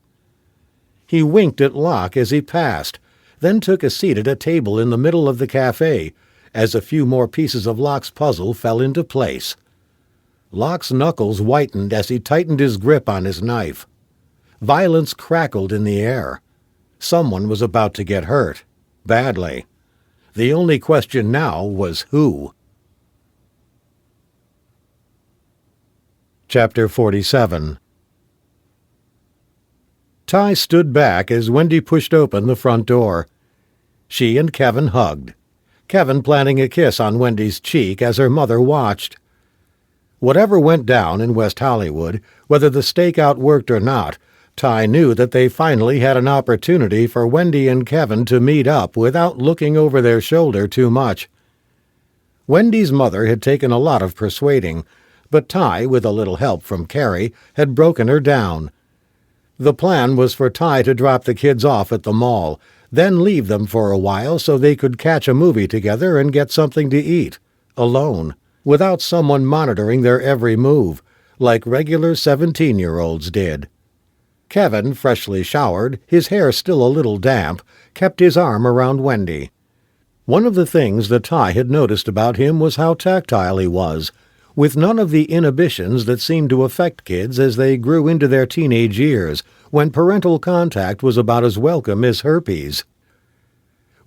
He winked at Locke as he passed, then took a seat at a table in the middle of the cafe, as a few more pieces of Locke's puzzle fell into place. Locke's knuckles whitened as he tightened his grip on his knife. Violence crackled in the air. Someone was about to get hurt, badly. The only question now was who. Chapter 47. Ty stood back as Wendy pushed open the front door. She and Kevin hugged, Kevin planting a kiss on Wendy's cheek as her mother watched. Whatever went down in West Hollywood, whether the stakeout worked or not, Ty knew that they finally had an opportunity for Wendy and Kevin to meet up without looking over their shoulder too much. Wendy's mother had taken a lot of persuading, but Ty, with a little help from Carrie, had broken her down. The plan was for Ty to drop the kids off at the mall, then leave them for a while so they could catch a movie together and get something to eat, alone, without someone monitoring their every move, like regular 17-year-olds did. Kevin, freshly showered, his hair still a little damp, kept his arm around Wendy. One of the things that Ty had noticed about him was how tactile he was, with none of the inhibitions that seemed to affect kids as they grew into their teenage years, when parental contact was about as welcome as herpes.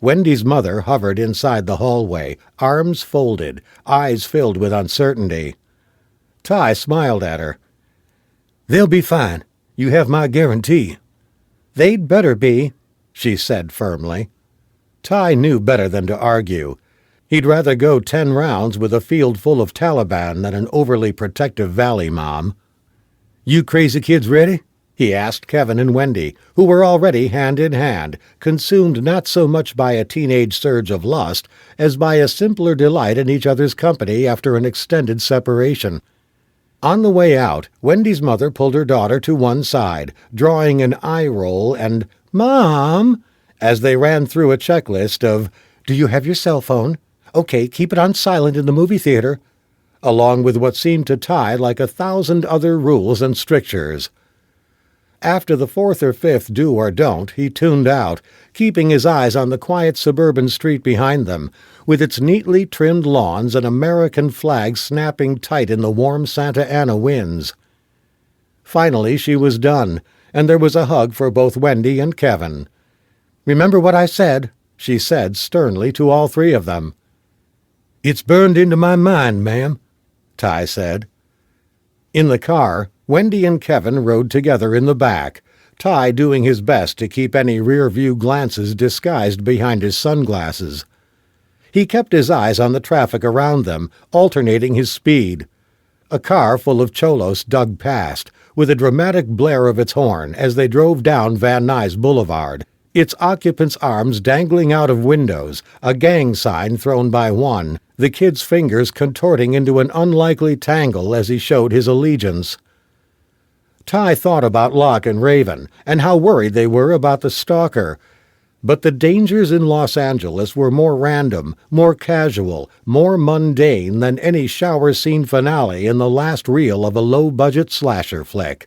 Wendy's mother hovered inside the hallway, arms folded, eyes filled with uncertainty. Ty smiled at her. "They'll be fine. You have my guarantee." "They'd better be," she said firmly. Ty knew better than to argue. He'd rather go 10 rounds with a field full of Taliban than an overly protective valley mom. "You crazy kids ready?" he asked Kevin and Wendy, who were already hand in hand, consumed not so much by a teenage surge of lust as by a simpler delight in each other's company after an extended separation. On the way out, Wendy's mother pulled her daughter to one side, drawing an eye roll and "Mom," as they ran through a checklist of, "Do you have your cell phone? Okay, keep it on silent in the movie theater," along with what seemed to Ty like 1,000 other rules and strictures. After the fourth or fifth do or don't, he tuned out, keeping his eyes on the quiet suburban street behind them, with its neatly trimmed lawns and American flags snapping tight in the warm Santa Ana winds. Finally she was done, and there was a hug for both Wendy and Kevin. "Remember what I said," she said sternly to all three of them. "It's burned into my mind, ma'am," Ty said. In the car, Wendy and Kevin rode together in the back, Ty doing his best to keep any rear-view glances disguised behind his sunglasses. He kept his eyes on the traffic around them, alternating his speed. A car full of cholos dug past, with a dramatic blare of its horn as they drove down Van Nuys Boulevard, its occupants' arms dangling out of windows, a gang sign thrown by one, the kid's fingers contorting into an unlikely tangle as he showed his allegiance. Ty thought about Locke and Raven, and how worried they were about the stalker. But the dangers in Los Angeles were more random, more casual, more mundane than any shower scene finale in the last reel of a low-budget slasher flick.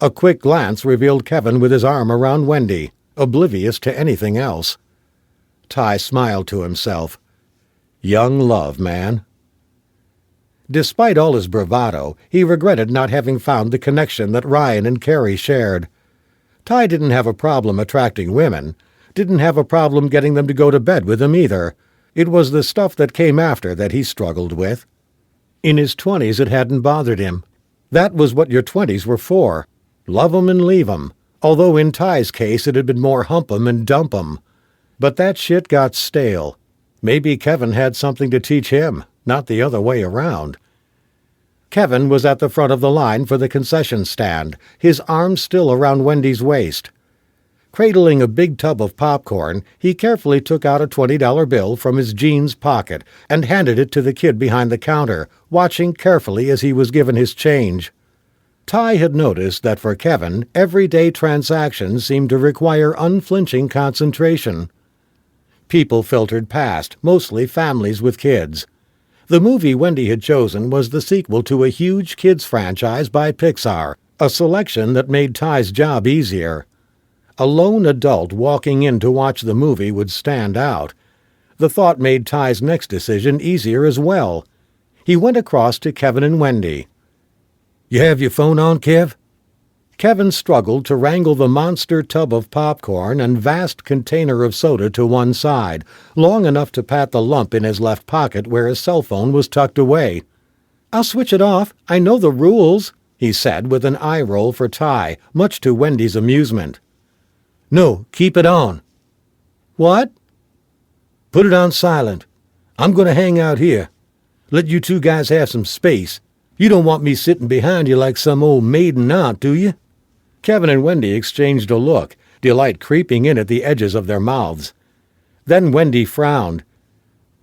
A quick glance revealed Kevin with his arm around Wendy, oblivious to anything else. Ty smiled to himself. Young love, man. Despite all his bravado, he regretted not having found the connection that Ryan and Carrie shared. Ty didn't have a problem attracting women, didn't have a problem getting them to go to bed with him either. It was the stuff that came after that he struggled with. In his 20s it hadn't bothered him. That was what your 20s were for. Love 'em and leave 'em, although in Ty's case it had been more hump 'em and dump 'em. But that shit got stale. Maybe Kevin had something to teach him, not the other way around. Kevin was at the front of the line for the concession stand, his arm still around Wendy's waist. Cradling a big tub of popcorn, he carefully took out a $20 bill from his jeans pocket and handed it to the kid behind the counter, watching carefully as he was given his change. Ty had noticed that for Kevin, everyday transactions seemed to require unflinching concentration. People filtered past, mostly families with kids. The movie Wendy had chosen was the sequel to a huge kids franchise by Pixar, a selection that made Ty's job easier. A lone adult walking in to watch the movie would stand out. The thought made Ty's next decision easier as well. He went across to Kevin and Wendy. "You have your phone on, Kev?" Kevin struggled to wrangle the monster tub of popcorn and vast container of soda to one side, long enough to pat the lump in his left pocket where his cell phone was tucked away. "I'll switch it off. I know the rules," he said with an eye roll for Ty, much to Wendy's amusement. "No, keep it on." "What?" "Put it on silent. I'm going to hang out here. Let you two guys have some space. You don't want me sitting behind you like some old maiden aunt, do you?" Kevin and Wendy exchanged a look, delight creeping in at the edges of their mouths. Then Wendy frowned.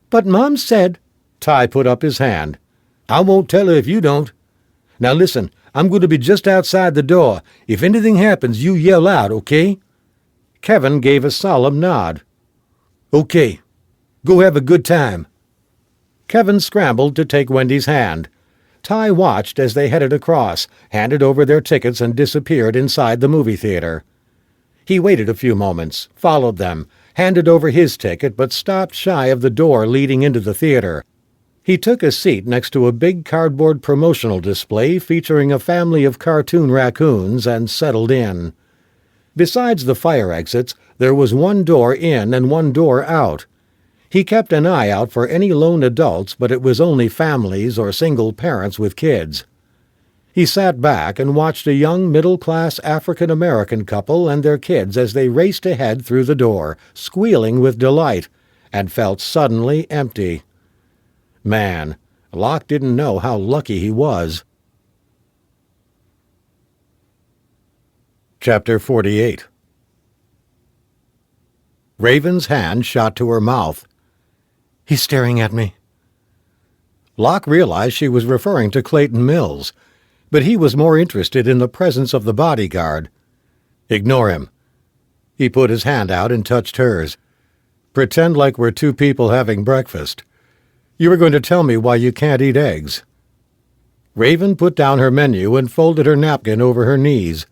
"But Mom said—" Ty put up his hand. "I won't tell her if you don't. Now listen, I'm going to be just outside the door. If anything happens, you yell out, okay?" Kevin gave a solemn nod. "Okay. Go have a good time." Kevin scrambled to take Wendy's hand. Ty watched as they headed across, handed over their tickets and disappeared inside the movie theater. He waited a few moments, followed them, handed over his ticket but stopped shy of the door leading into the theater. He took a seat next to a big cardboard promotional display featuring a family of cartoon raccoons and settled in. Besides the fire exits, there was one door in and one door out. He kept an eye out for any lone adults, but it was only families or single parents with kids. He sat back and watched a young middle-class African-American couple and their kids as they raced ahead through the door, squealing with delight, and felt suddenly empty. Man, Locke didn't know how lucky he was. Chapter 48. Raven's hand shot to her mouth. He's staring at me. Locke realized she was referring to Clayton Mills, but he was more interested in the presence of the bodyguard. Ignore him. He put his hand out and touched hers. Pretend like we're two people having breakfast. You were going to tell me why you can't eat eggs. Raven put down her menu and folded her napkin over her knees.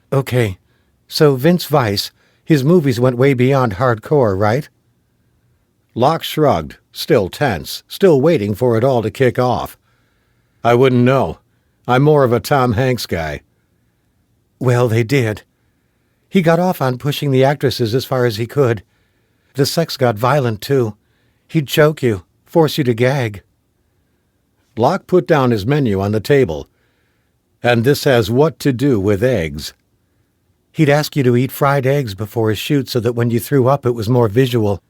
Okay, so Vince Veiss, his movies went way beyond hardcore, right? Locke shrugged, still tense, still waiting for it all to kick off. I wouldn't know. I'm more of a Tom Hanks guy. Well, they did. He got off on pushing the actresses as far as he could. The sex got violent, too. He'd choke you, force you to gag. Locke put down his menu on the table. And this has what to do with eggs? He'd ask you to eat fried eggs before his shoot so that when you threw up it was more visual.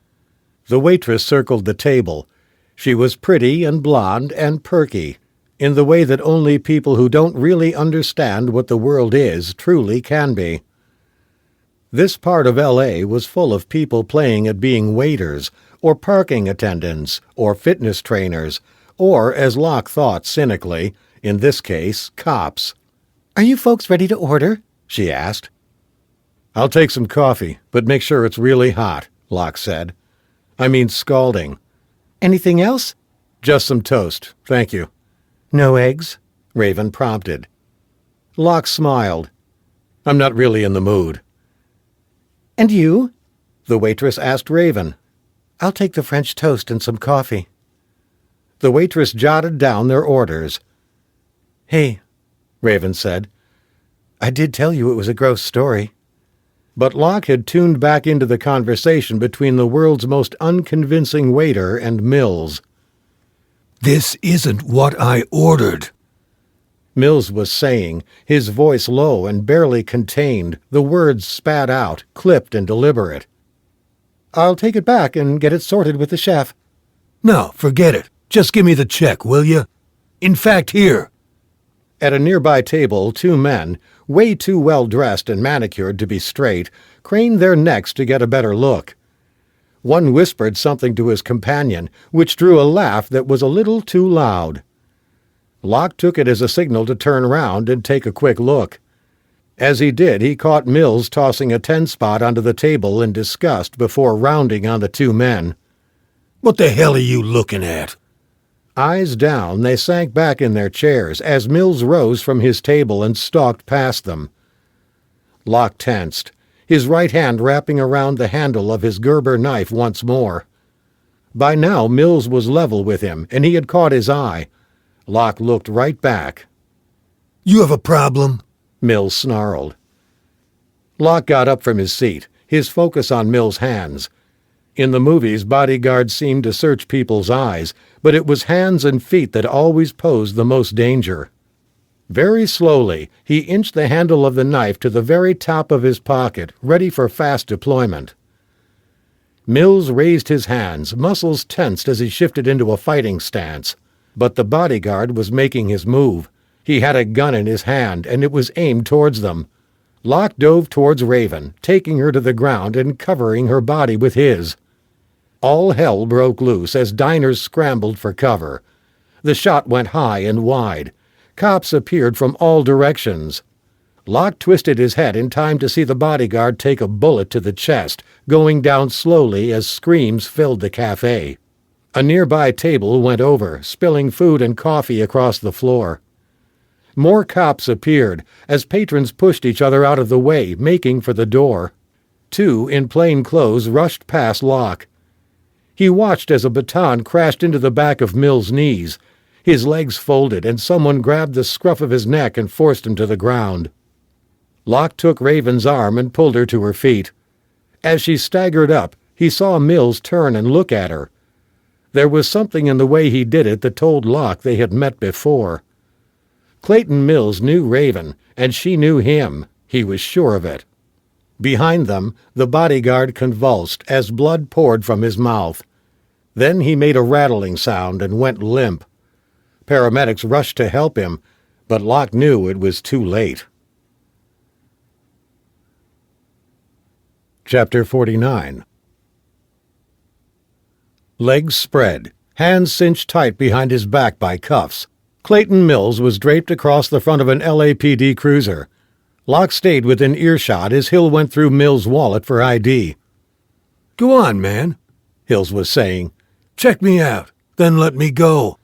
The waitress circled the table. She was pretty and blonde and perky, in the way that only people who don't really understand what the world is truly can be. This part of L.A. was full of people playing at being waiters, or parking attendants, or fitness trainers, or, as Locke thought cynically, in this case, cops. "Are you folks ready to order?" she asked. "I'll take some coffee, but make sure it's really hot," Locke said. "I mean scalding." "Anything else?" "Just some toast, thank you." "No eggs?" Raven prompted. Locke smiled. "I'm not really in the mood." "And you?" the waitress asked Raven. "I'll take the French toast and some coffee." The waitress jotted down their orders. "Hey," Raven said. "I did tell you it was a gross story." But Locke had tuned back into the conversation between the world's most unconvincing waiter and Mills. "This isn't what I ordered," Mills was saying, his voice low and barely contained, the words spat out, clipped and deliberate. "I'll take it back and get it sorted with the chef." "No, forget it. Just give me the check, will you? In fact, here." At a nearby table, two men, way too well dressed and manicured to be straight, craned their necks to get a better look. One whispered something to his companion, which drew a laugh that was a little too loud. Locke took it as a signal to turn round and take a quick look. As he did, he caught Mills tossing a 10-spot onto the table in disgust before rounding on the two men. "What the hell are you looking at?" Eyes down, they sank back in their chairs as Mills rose from his table and stalked past them. Locke tensed, his right hand wrapping around the handle of his Gerber knife once more. By now Mills was level with him, and he had caught his eye. Locke looked right back. "You have a problem?" Mills snarled. Locke got up from his seat, his focus on Mills' hands. In the movies, bodyguards seemed to search people's eyes, but it was hands and feet that always posed the most danger. Very slowly, he inched the handle of the knife to the very top of his pocket, ready for fast deployment. Mills raised his hands, muscles tensed as he shifted into a fighting stance. But the bodyguard was making his move. He had a gun in his hand, and it was aimed towards them. Locke dove towards Raven, taking her to the ground and covering her body with his. All hell broke loose as diners scrambled for cover. The shot went high and wide. Cops appeared from all directions. Locke twisted his head in time to see the bodyguard take a bullet to the chest, going down slowly as screams filled the cafe. A nearby table went over, spilling food and coffee across the floor. More cops appeared as patrons pushed each other out of the way, making for the door. Two in plain clothes rushed past Locke. He watched as a baton crashed into the back of Mills' knees. His legs folded, and someone grabbed the scruff of his neck and forced him to the ground. Locke took Raven's arm and pulled her to her feet. As she staggered up, he saw Mills turn and look at her. There was something in the way he did it that told Locke they had met before. Clayton Mills knew Raven, and she knew him. He was sure of it. Behind them, the bodyguard convulsed as blood poured from his mouth. Then he made a rattling sound and went limp. Paramedics rushed to help him, but Locke knew it was too late. Chapter 49. Legs spread, hands cinched tight behind his back by cuffs, Clayton Mills was draped across the front of an LAPD cruiser. Locke stayed within earshot as Hill went through Mills' wallet for ID. "Go on, man," Hills was saying. "Check me out, then let me go."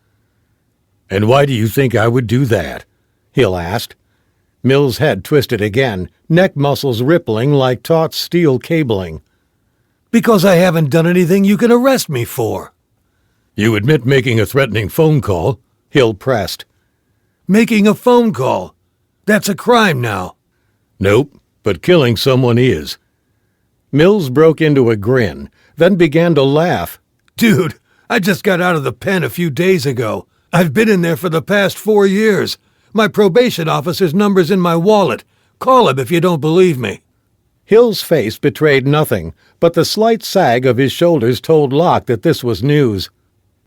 "And why do you think I would do that?" Hill asked. Mills' head twisted again, neck muscles rippling like taut steel cabling. "Because I haven't done anything you can arrest me for." "You admit making a threatening phone call?" Hill pressed. "Making a phone call? That's a crime now." "Nope, but killing someone is." Mills broke into a grin, then began to laugh. "Dude, I just got out of the pen a few days ago. I've been in there for the past 4 years. My probation officer's number's in my wallet. Call him if you don't believe me." Hill's face betrayed nothing, but the slight sag of his shoulders told Locke that this was news.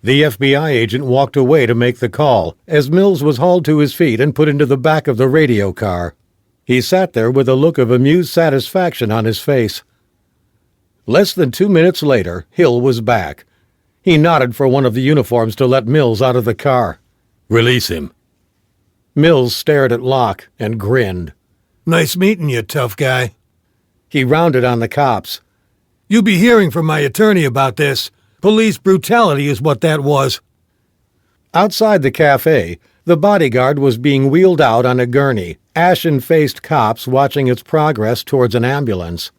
The FBI agent walked away to make the call, as Mills was hauled to his feet and put into the back of the radio car. He sat there with a look of amused satisfaction on his face. Less than 2 minutes later, Hill was back. He nodded for one of the uniforms to let Mills out of the car. "Release him." Mills stared at Locke and grinned. "Nice meeting you, tough guy." He rounded on the cops. "You'll be hearing from my attorney about this. Police brutality is what that was." Outside the cafe, the bodyguard was being wheeled out on a gurney, ashen-faced cops watching its progress towards an ambulance.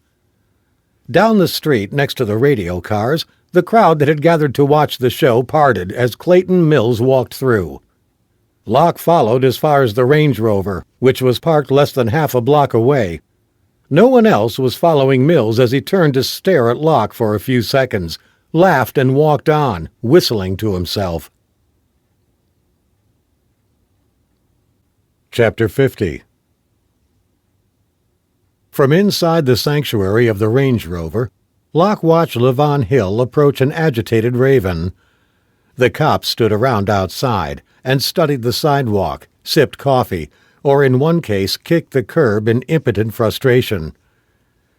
Down the street, next to the radio cars, the crowd that had gathered to watch the show parted as Clayton Mills walked through. Locke followed as far as the Range Rover, which was parked less than half a block away. No one else was following Mills as he turned to stare at Locke for a few seconds, laughed and walked on, whistling to himself. Chapter 50. From inside the sanctuary of the Range Rover, Locke watched Levon Hill approach an agitated Raven. The cops stood around outside and studied the sidewalk, sipped coffee, or in one case kicked the curb in impotent frustration.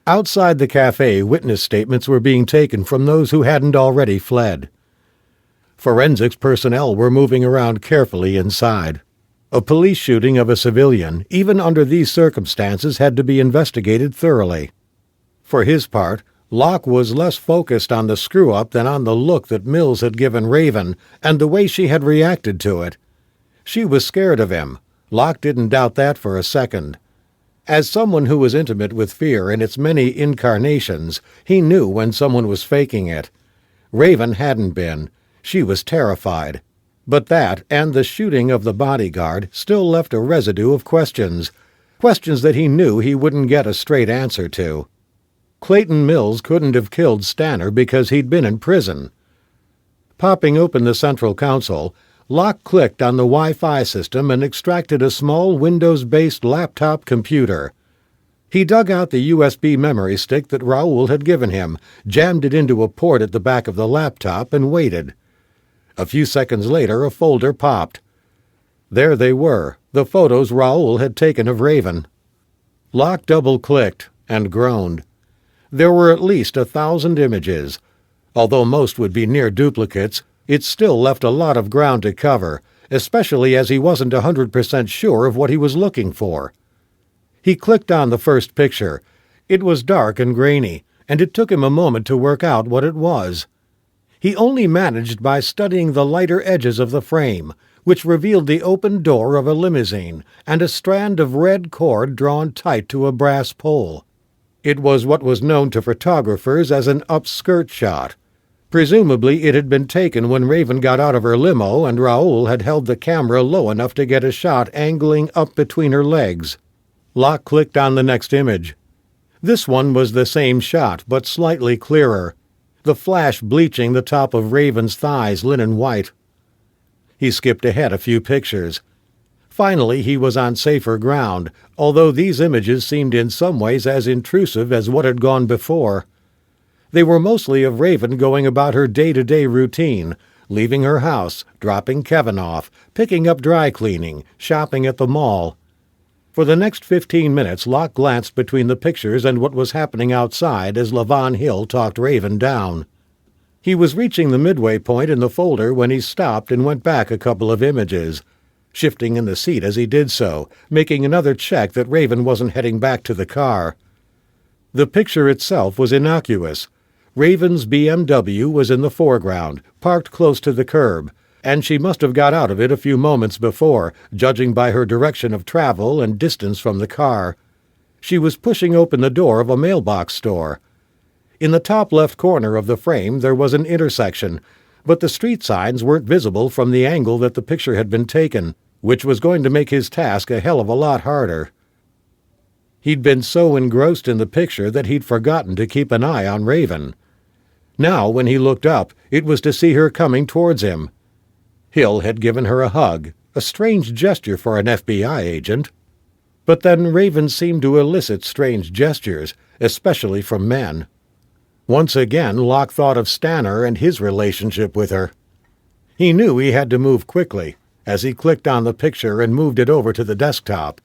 Outside the cafe, witness statements were being taken from those who hadn't already fled. Forensics personnel were moving around carefully inside. A police shooting of a civilian, even under these circumstances, had to be investigated thoroughly. For his part, Locke was less focused on the screw-up than on the look that Mills had given Raven and the way she had reacted to it. She was scared of him. Locke didn't doubt that for a second. As someone who was intimate with fear in its many incarnations, he knew when someone was faking it. Raven hadn't been. She was terrified. But that, and the shooting of the bodyguard, still left a residue of questions. Questions that he knew he wouldn't get a straight answer to. Clayton Mills couldn't have killed Stanner because he'd been in prison. Popping open the central console, Locke clicked on the Wi-Fi system and extracted a small Windows-based laptop computer. He dug out the USB memory stick that Raoul had given him, jammed it into a port at the back of the laptop, and waited. A few seconds later, a folder popped. There they were, the photos Raoul had taken of Raven. Locke double-clicked and groaned. There were at least 1,000 images. Although most would be near duplicates, it still left a lot of ground to cover, especially as he wasn't 100% sure of what he was looking for. He clicked on the first picture. It was dark and grainy, and it took him a moment to work out what it was. He only managed by studying the lighter edges of the frame, which revealed the open door of a limousine and a strand of red cord drawn tight to a brass pole. It was what was known to photographers as an upskirt shot. Presumably it had been taken when Raven got out of her limo and Raoul had held the camera low enough to get a shot angling up between her legs. Locke clicked on the next image. This one was the same shot, but slightly clearer, the flash bleaching the top of Raven's thighs linen white. He skipped ahead a few pictures. Finally, he was on safer ground, although these images seemed in some ways as intrusive as what had gone before. They were mostly of Raven going about her day-to-day routine, leaving her house, dropping Kevin off, picking up dry cleaning, shopping at the mall. For the next 15 minutes, Locke glanced between the pictures and what was happening outside as Levon Hill talked Raven down. He was reaching the midway point in the folder when he stopped and went back a couple of images, shifting in the seat as he did so, making another check that Raven wasn't heading back to the car. The picture itself was innocuous. Raven's BMW was in the foreground, parked close to the curb, and she must have got out of it a few moments before, judging by her direction of travel and distance from the car. She was pushing open the door of a mailbox store. In the top left corner of the frame there was an intersection, but the street signs weren't visible from the angle that the picture had been taken, which was going to make his task a hell of a lot harder. He'd been so engrossed in the picture that he'd forgotten to keep an eye on Raven. Now, when he looked up, it was to see her coming towards him. Hill had given her a hug, a strange gesture for an FBI agent. But then Raven seemed to elicit strange gestures, especially from men. Once again, Locke thought of Stanner and his relationship with her. He knew he had to move quickly, as he clicked on the picture and moved it over to the desktop.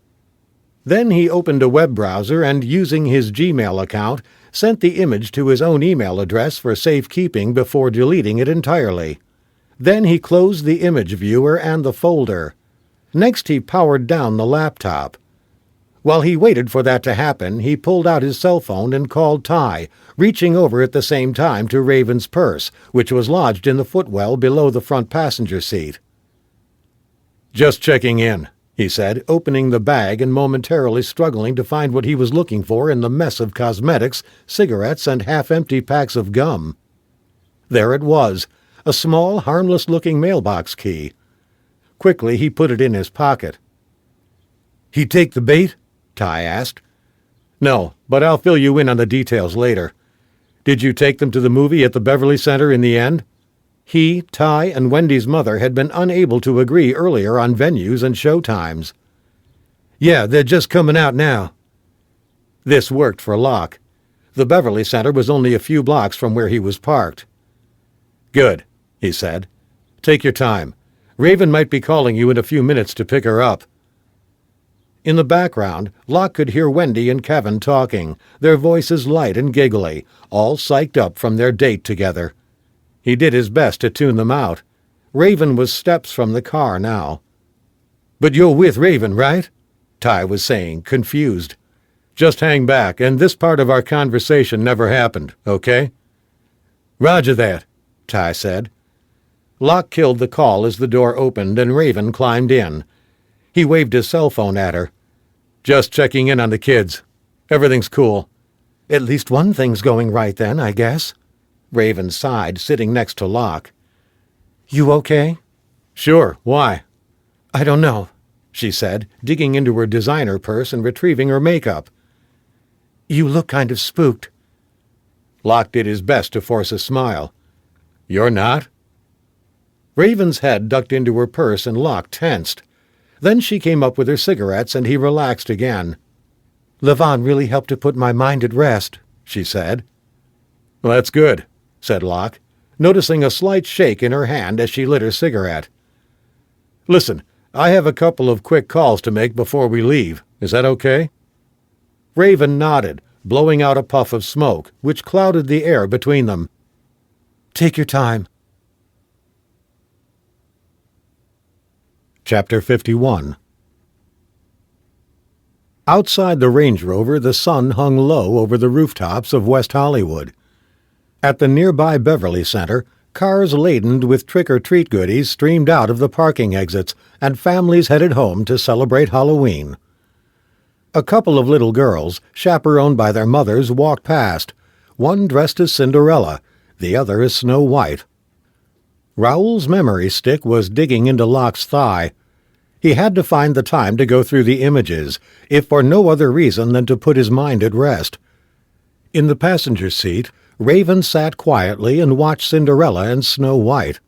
Then he opened a web browser and, using his Gmail account, sent the image to his own email address for safekeeping before deleting it entirely. Then he closed the image viewer and the folder. Next he powered down the laptop. While he waited for that to happen, he pulled out his cell phone and called Ty, reaching over at the same time to Raven's purse, which was lodged in the footwell below the front passenger seat. "Just checking in," he said, opening the bag and momentarily struggling to find what he was looking for in the mess of cosmetics, cigarettes, and half-empty packs of gum. There it was, a small, harmless-looking mailbox key. Quickly he put it in his pocket. "He take the bait?" Ty asked. "No, but I'll fill you in on the details later. Did you take them to the movie at the Beverly Center in the end?" He, Ty, and Wendy's mother had been unable to agree earlier on venues and show times. "Yeah, they're just coming out now." This worked for Locke. The Beverly Center was only a few blocks from where he was parked. "Good," he said. "Take your time. Raven might be calling you in a few minutes to pick her up." In the background, Locke could hear Wendy and Kevin talking, their voices light and giggly, all psyched up from their date together. He did his best to tune them out. Raven was steps from the car now. "But you're with Raven, right?" Ty was saying, confused. "Just hang back, and this part of our conversation never happened, okay?" "Roger that," Ty said. Locke killed the call as the door opened and Raven climbed in. He waved his cell phone at her. "Just checking in on the kids. Everything's cool." "At least one thing's going right then, I guess." Raven sighed, sitting next to Locke. "You okay?" "Sure. Why?" "I don't know," she said, digging into her designer purse and retrieving her makeup. "You look kind of spooked." Locke did his best to force a smile. "You're not?" Raven's head ducked into her purse and Locke tensed. Then she came up with her cigarettes and he relaxed again. "Levon really helped to put my mind at rest," she said. "Well, that's good," said Locke, noticing a slight shake in her hand as she lit her cigarette. "Listen, I have a couple of quick calls to make before we leave. Is that okay?" Raven nodded, blowing out a puff of smoke, which clouded the air between them. "Take your time." Chapter 51. Outside the Range Rover, the sun hung low over the rooftops of West Hollywood. At the nearby Beverly Center, cars laden with trick-or-treat goodies streamed out of the parking exits, and families headed home to celebrate Halloween. A couple of little girls, chaperoned by their mothers, walked past, one dressed as Cinderella, the other as Snow White. Raoul's memory stick was digging into Locke's thigh. He had to find the time to go through the images, if for no other reason than to put his mind at rest. In the passenger seat, Raven sat quietly and watched Cinderella and Snow White.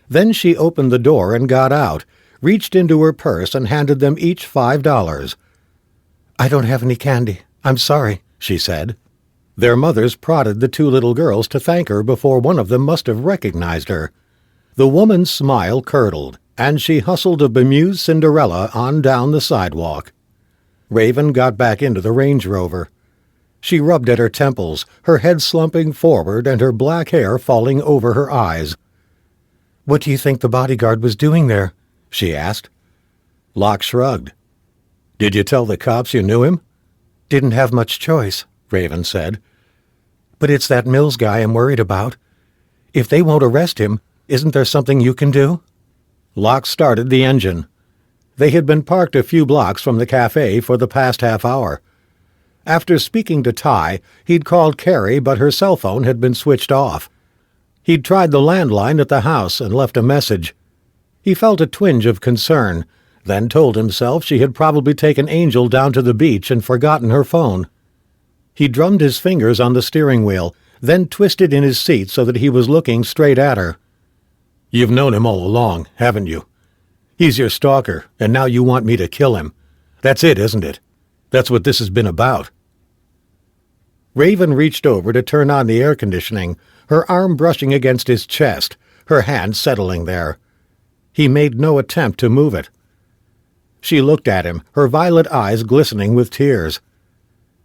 Then she opened the door and got out, reached into her purse and handed them each $5. "I don't have any candy. I'm sorry," she said. Their mothers prodded the two little girls to thank her before one of them must have recognized her. The woman's smile curdled, and she hustled a bemused Cinderella on down the sidewalk. Raven got back into the Range Rover. She rubbed at her temples, her head slumping forward and her black hair falling over her eyes. "What do you think the bodyguard was doing there?" she asked. Locke shrugged. "Did you tell the cops you knew him?" "Didn't have much choice," Raven said. "But it's that Mills guy I'm worried about. If they won't arrest him, isn't there something you can do?" Locke started the engine. They had been parked a few blocks from the cafe for the past half hour. After speaking to Ty, he'd called Carrie, but her cell phone had been switched off. He'd tried the landline at the house and left a message. He felt a twinge of concern, then told himself she had probably taken Angel down to the beach and forgotten her phone. He drummed his fingers on the steering wheel, then twisted in his seat so that he was looking straight at her. "You've known him all along, haven't you? He's your stalker, and now you want me to kill him. That's it, isn't it? That's what this has been about." Raven reached over to turn on the air conditioning, her arm brushing against his chest, her hand settling there. He made no attempt to move it. She looked at him, her violet eyes glistening with tears.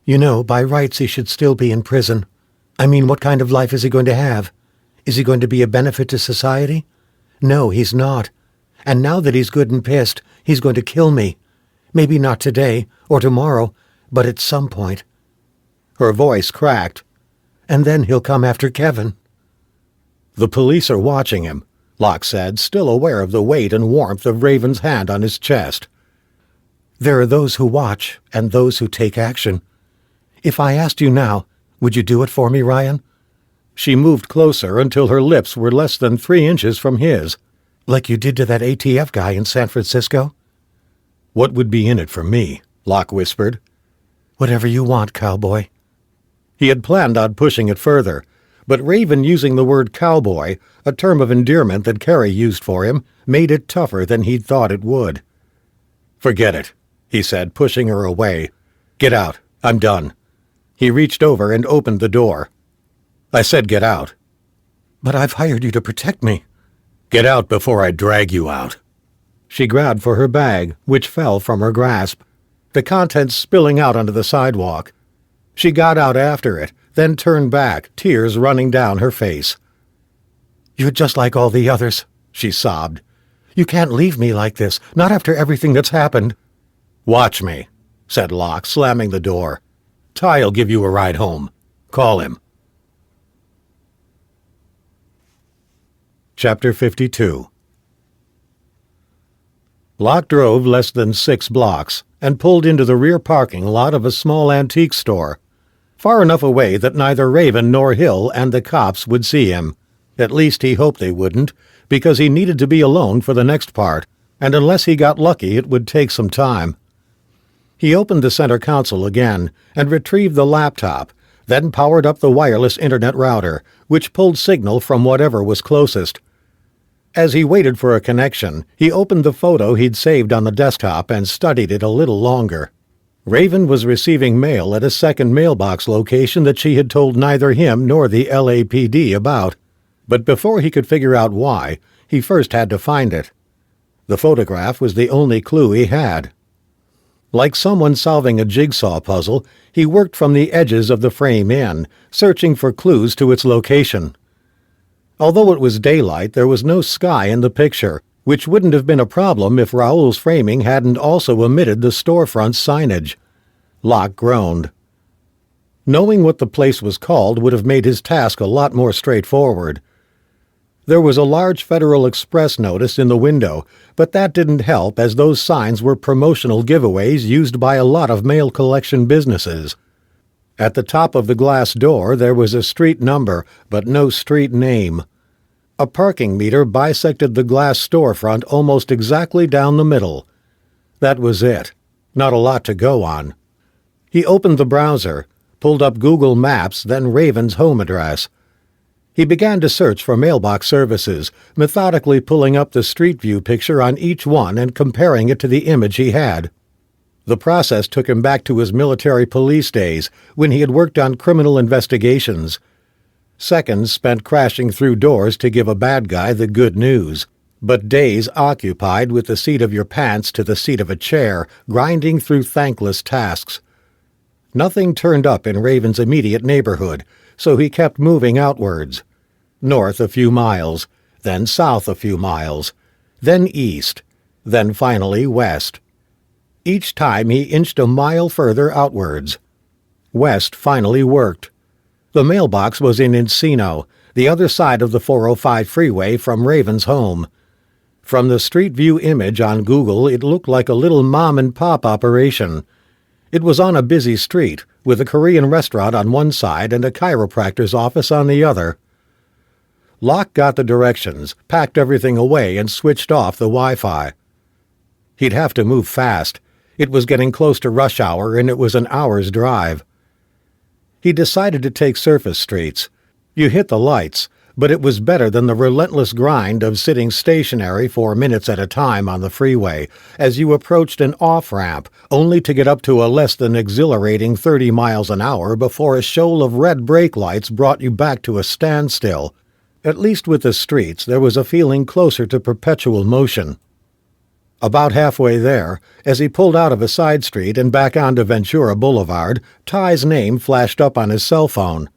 "You know, by rights he should still be in prison. I mean, what kind of life is he going to have? Is he going to be a benefit to society? No, he's not. And now that he's good and pissed, he's going to kill me. Maybe not today, or tomorrow, but at some point." Her voice cracked. "And then he'll come after Kevin." "The police are watching him," Locke said, still aware of the weight and warmth of Raven's hand on his chest. "There are those who watch, and those who take action. If I asked you now, would you do it for me, Ryan?" She moved closer until her lips were less than 3 inches from his. "Like you did to that ATF guy in San Francisco?" "What would be in it for me?" Locke whispered. "Whatever you want, cowboy." He had planned on pushing it further, but Raven using the word cowboy, a term of endearment that Carrie used for him, made it tougher than he'd thought it would. "Forget it," he said, pushing her away. "Get out. I'm done." He reached over and opened the door. "I said get out." "But I've hired you to protect me." "Get out before I drag you out." She grabbed for her bag, which fell from her grasp, the contents spilling out onto the sidewalk. She got out after it, then turned back, tears running down her face. "You're just like all the others," she sobbed. "You can't leave me like this, not after everything that's happened." "Watch me," said Locke, slamming the door. "Ty'll give you a ride home. Call him." Chapter 52. Locke drove less than 6 blocks and pulled into the rear parking lot of a small antique store, far enough away that neither Raven nor Hill and the cops would see him. At least he hoped they wouldn't, because he needed to be alone for the next part, and unless he got lucky it would take some time. He opened the center console again and retrieved the laptop, then powered up the wireless internet router, which pulled signal from whatever was closest. As he waited for a connection, he opened the photo he'd saved on the desktop and studied it a little longer. Raven was receiving mail at a second mailbox location that she had told neither him nor the LAPD about. But before he could figure out why, he first had to find it. The photograph was the only clue he had. Like someone solving a jigsaw puzzle, he worked from the edges of the frame in, searching for clues to its location. Although it was daylight, there was no sky in the picture, which wouldn't have been a problem if Raoul's framing hadn't also omitted the storefront signage. Locke groaned. Knowing what the place was called would have made his task a lot more straightforward. There was a large Federal Express notice in the window, but that didn't help as those signs were promotional giveaways used by a lot of mail collection businesses. At the top of the glass door there was a street number, but no street name. A parking meter bisected the glass storefront almost exactly down the middle. That was it. Not a lot to go on. He opened the browser, pulled up Google Maps, then Raven's home address. He began to search for mailbox services, methodically pulling up the street view picture on each one and comparing it to the image he had. The process took him back to his military police days, when he had worked on criminal investigations. Seconds spent crashing through doors to give a bad guy the good news. but days occupied with the seat of your pants to the seat of a chair, grinding through thankless tasks. Nothing turned up in Raven's immediate neighborhood, so he kept moving outwards. North a few miles, then south a few miles, then east, then finally west. Each time he inched a mile further outwards. West finally worked. The mailbox was in Encino, the other side of the 405 freeway from Raven's home. From the Street View image on Google, it looked like a little mom-and-pop operation. It was on a busy street, with a Korean restaurant on one side and a chiropractor's office on the other. Locke got the directions, packed everything away, and switched off the Wi-Fi. He'd have to move fast. It was getting close to rush hour, and it was an hour's drive. He decided to take surface streets. You hit the lights, but it was better than the relentless grind of sitting stationary for minutes at a time on the freeway as you approached an off-ramp, only to get up to a less than exhilarating 30 miles an hour before a shoal of red brake lights brought you back to a standstill. At least with the streets, there was a feeling closer to perpetual motion. About halfway there, as he pulled out of a side street and back onto Ventura Boulevard, Ty's name flashed up on his cell phone.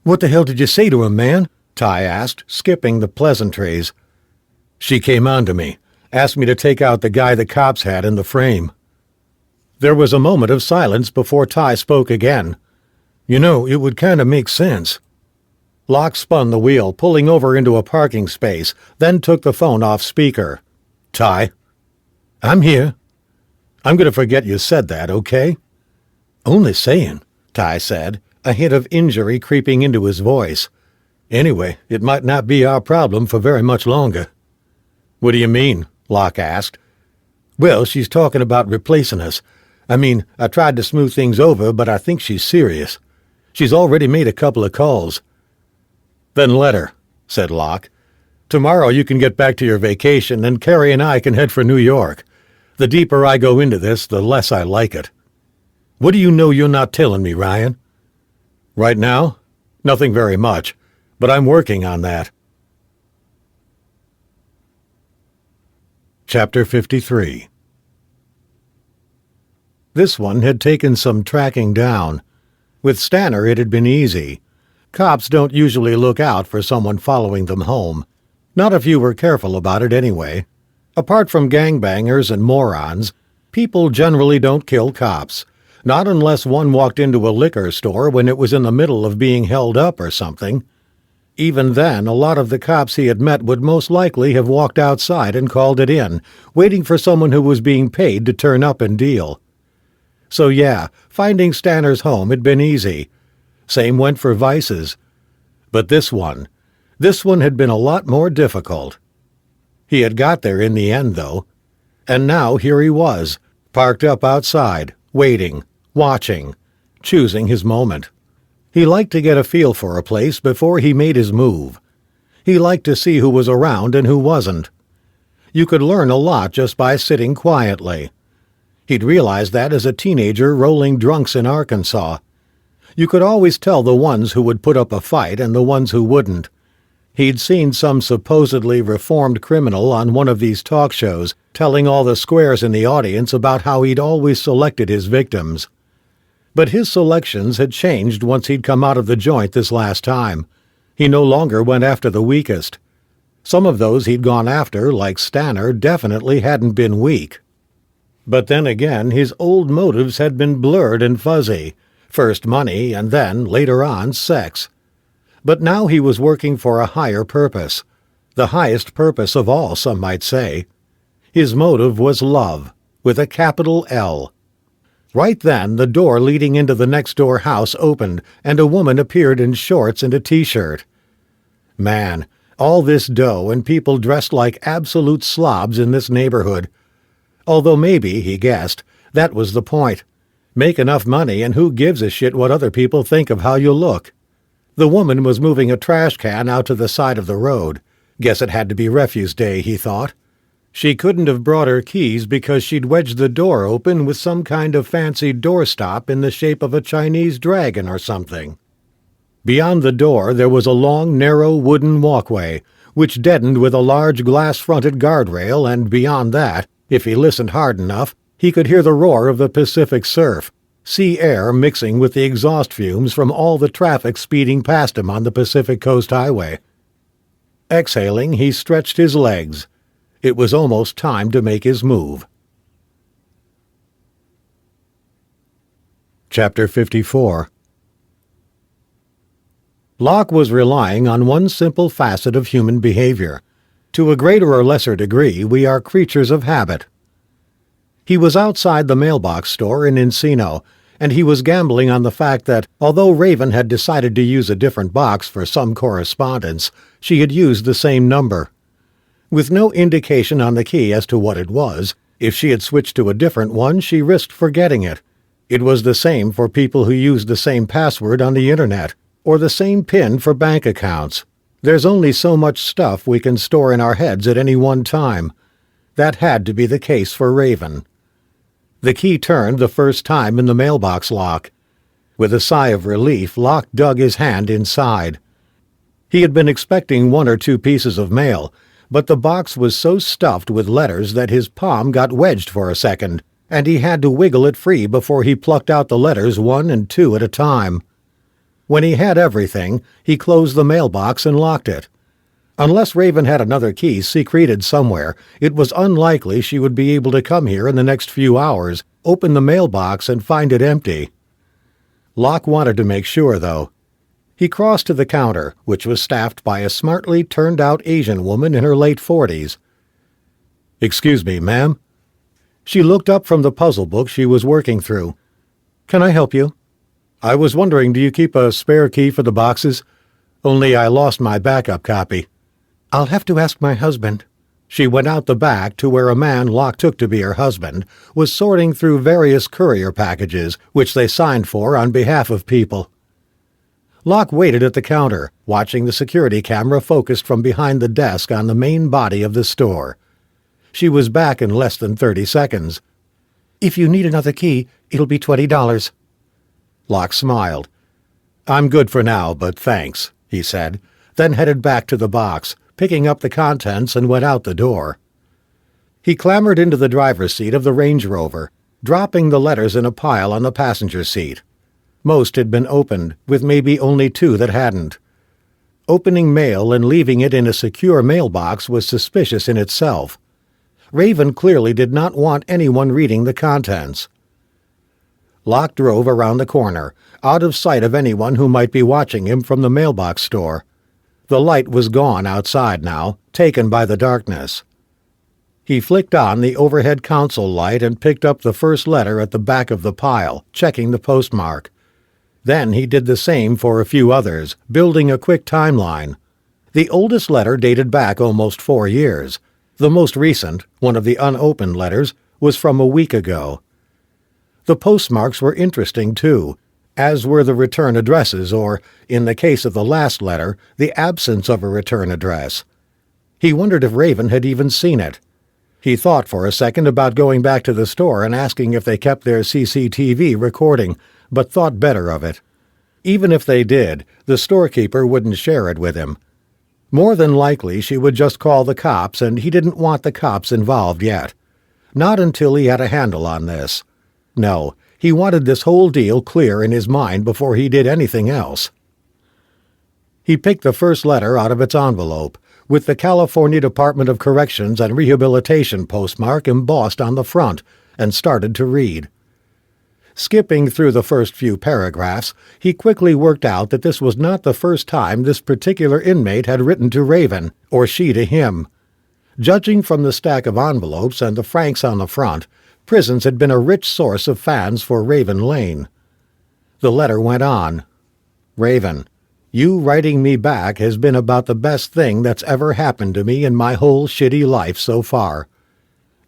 "What the hell did you say to him, man?" Ty asked, skipping the pleasantries. "She came on to me, asked me to take out the guy the cops had in the frame." There was a moment of silence before Ty spoke again. "You know, it would kind of make sense." Locke spun the wheel, pulling over into a parking space, then took the phone off speaker. "Ty?" "I'm here." "I'm going to forget you said that, okay?" "Only saying," Ty said, a hint of injury creeping into his voice. "Anyway, it might not be our problem for very much longer." "What do you mean?" Locke asked. "Well, she's talking about replacing us. I mean, I tried to smooth things over, but I think she's serious. She's already made a couple of calls." "Then let her," said Locke. "Tomorrow you can get back to your vacation, and Carrie and I can head for New York. The deeper I go into this, the less I like it." "What do you know you're not telling me, Ryan?" "Right now? Nothing very much, but I'm working on that." Chapter 53. This one had taken some tracking down. With Stanner it had been easy. Cops don't usually look out for someone following them home. Not if you were careful about it anyway. Apart from gangbangers and morons, people generally don't kill cops. Not unless one walked into a liquor store when it was in the middle of being held up or something. Even then, a lot of the cops he had met would most likely have walked outside and called it in, waiting for someone who was being paid to turn up and deal. So yeah, finding Stanner's home had been easy. Same went for Vice's. But this one had been a lot more difficult. He had got there in the end, though. And now here he was, parked up outside, waiting, watching, choosing his moment. He liked to get a feel for a place before he made his move. He liked to see who was around and who wasn't. You could learn a lot just by sitting quietly. He'd realized that as a teenager rolling drunks in Arkansas. You could always tell the ones who would put up a fight and the ones who wouldn't. He'd seen some supposedly reformed criminal on one of these talk shows telling all the squares in the audience about how he'd always selected his victims. But his selections had changed once he'd come out of the joint this last time. He no longer went after the weakest. Some of those he'd gone after, like Stanner, definitely hadn't been weak. But then again, his old motives had been blurred and fuzzy. First money, and then, later on, sex. But now he was working for a higher purpose. The highest purpose of all, some might say. His motive was love, with a capital L. Right then, the door leading into the next-door house opened, and a woman appeared in shorts and a T-shirt. Man, all this dough and people dressed like absolute slobs in this neighborhood. Although maybe, he guessed, that was the point. Make enough money, and who gives a shit what other people think of how you look? The woman was moving a trash can out to the side of the road. Guess it had to be refuse day, he thought. She couldn't have brought her keys because she'd wedged the door open with some kind of fancy doorstop in the shape of a Chinese dragon or something. Beyond the door there was a long, narrow wooden walkway, which deadened with a large glass-fronted guardrail, and beyond that, if he listened hard enough, he could hear the roar of the Pacific surf, sea air mixing with the exhaust fumes from all the traffic speeding past him on the Pacific Coast Highway. Exhaling, he stretched his legs. It was almost time to make his move. Chapter 54. Locke was relying on one simple facet of human behavior. To a greater or lesser degree, we are creatures of habit. He was outside the mailbox store in Encino, and he was gambling on the fact that, although Raven had decided to use a different box for some correspondence, she had used the same number. With no indication on the key as to what it was, if she had switched to a different one, she risked forgetting it. It was the same for people who used the same password on the Internet, or the same PIN for bank accounts. There's only so much stuff we can store in our heads at any one time. That had to be the case for Raven. The key turned the first time in the mailbox lock. With a sigh of relief, Locke dug his hand inside. He had been expecting 1 or 2 pieces of mail, but the box was so stuffed with letters that his palm got wedged for a second, and he had to wiggle it free before he plucked out the letters 1 and 2 at a time. When he had everything, he closed the mailbox and locked it. Unless Raven had another key secreted somewhere, it was unlikely she would be able to come here in the next few hours, open the mailbox, and find it empty. Locke wanted to make sure, though. He crossed to the counter, which was staffed by a smartly turned-out Asian woman in her late 40s. "Excuse me, ma'am?" She looked up from the puzzle book she was working through. "Can I help you?" "I was wondering, do you keep a spare key for the boxes? Only I lost my backup copy." "I'll have to ask my husband." She went out the back to where a man Locke took to be her husband was sorting through various courier packages, which they signed for on behalf of people. Locke waited at the counter, watching the security camera focused from behind the desk on the main body of the store. She was back in less than 30 seconds. "If you need another key, it'll be $20. Locke smiled. "I'm good for now, but thanks," he said, then headed back to the box, picking up the contents, and went out the door. He clambered into the driver's seat of the Range Rover, dropping the letters in a pile on the passenger seat. Most had been opened, with maybe only 2 that hadn't. Opening mail and leaving it in a secure mailbox was suspicious in itself. Raven clearly did not want anyone reading the contents. Locke drove around the corner, out of sight of anyone who might be watching him from the mailbox store. The light was gone outside now, taken by the darkness. He flicked on the overhead console light and picked up the first letter at the back of the pile, checking the postmark. Then he did the same for a few others, building a quick timeline. The oldest letter dated back almost 4 years. The most recent, one of the unopened letters, was from a week ago. The postmarks were interesting, too, as were the return addresses, or, in the case of the last letter, the absence of a return address. He wondered if Raven had even seen it. He thought for a second about going back to the store and asking if they kept their CCTV recording, but thought better of it. Even if they did, the storekeeper wouldn't share it with him. More than likely she would just call the cops, and he didn't want the cops involved yet. Not until he had a handle on this. No, he wanted this whole deal clear in his mind before he did anything else. He picked the first letter out of its envelope, with the California Department of Corrections and Rehabilitation postmark embossed on the front, and started to read. Skipping through the first few paragraphs, he quickly worked out that this was not the first time this particular inmate had written to Raven, or she to him. Judging from the stack of envelopes and the francs on the front, prisons had been a rich source of fans for Raven Lane. The letter went on. "Raven, you writing me back has been about the best thing that's ever happened to me in my whole shitty life so far.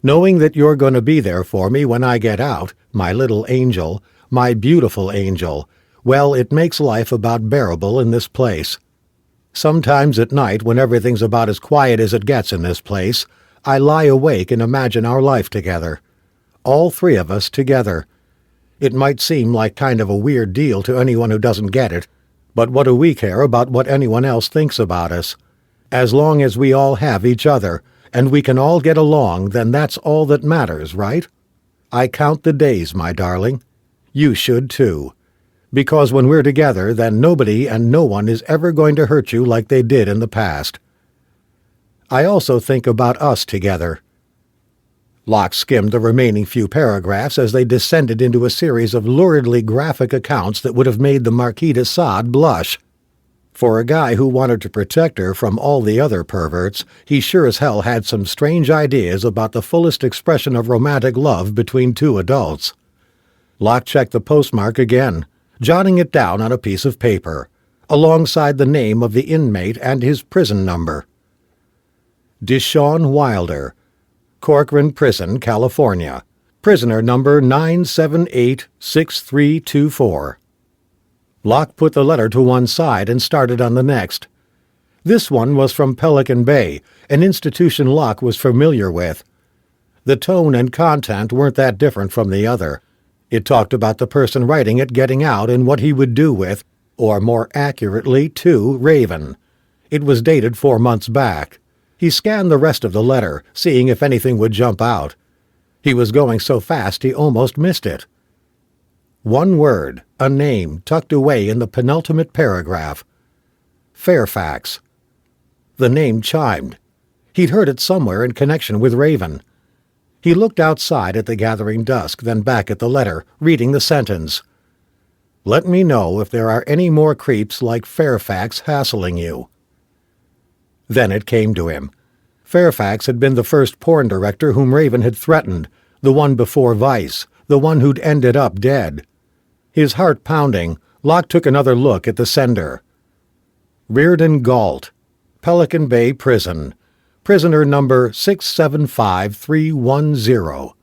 Knowing that you're going to be there for me when I get out, my little angel, my beautiful angel, well, it makes life about bearable in this place. Sometimes at night, when everything's about as quiet as it gets in this place, I lie awake and imagine our life together. All 3 of us together. It might seem like kind of a weird deal to anyone who doesn't get it, but what do we care about what anyone else thinks about us? As long as we all have each other, and we can all get along, then that's all that matters, right? I count the days, my darling. You should too. Because when we're together, then nobody and no one is ever going to hurt you like they did in the past. I also think about us together." Locke skimmed the remaining few paragraphs as they descended into a series of luridly graphic accounts that would have made the Marquis de Sade blush. For a guy who wanted to protect her from all the other perverts, he sure as hell had some strange ideas about the fullest expression of romantic love between two adults. Locke checked the postmark again, jotting it down on a piece of paper, alongside the name of the inmate and his prison number. Deshaun Wilder, Corcoran Prison, California. Prisoner number 9786324. Locke put the letter to one side and started on the next. This one was from Pelican Bay, an institution Locke was familiar with. The tone and content weren't that different from the other. It talked about the person writing it getting out and what he would do with, or more accurately, to, Raven. It was dated 4 months back. He scanned the rest of the letter, seeing if anything would jump out. He was going so fast he almost missed it. One word, a name, tucked away in the penultimate paragraph. Fairfax. The name chimed. He'd heard it somewhere in connection with Raven. He looked outside at the gathering dusk, then back at the letter, reading the sentence. "Let me know if there are any more creeps like Fairfax hassling you." Then it came to him. Fairfax had been the first porn director whom Raven had threatened, the one before Vice, the one who'd ended up dead. His heart pounding, Locke took another look at the sender. Reardon Galt, Pelican Bay Prison, prisoner number 675310.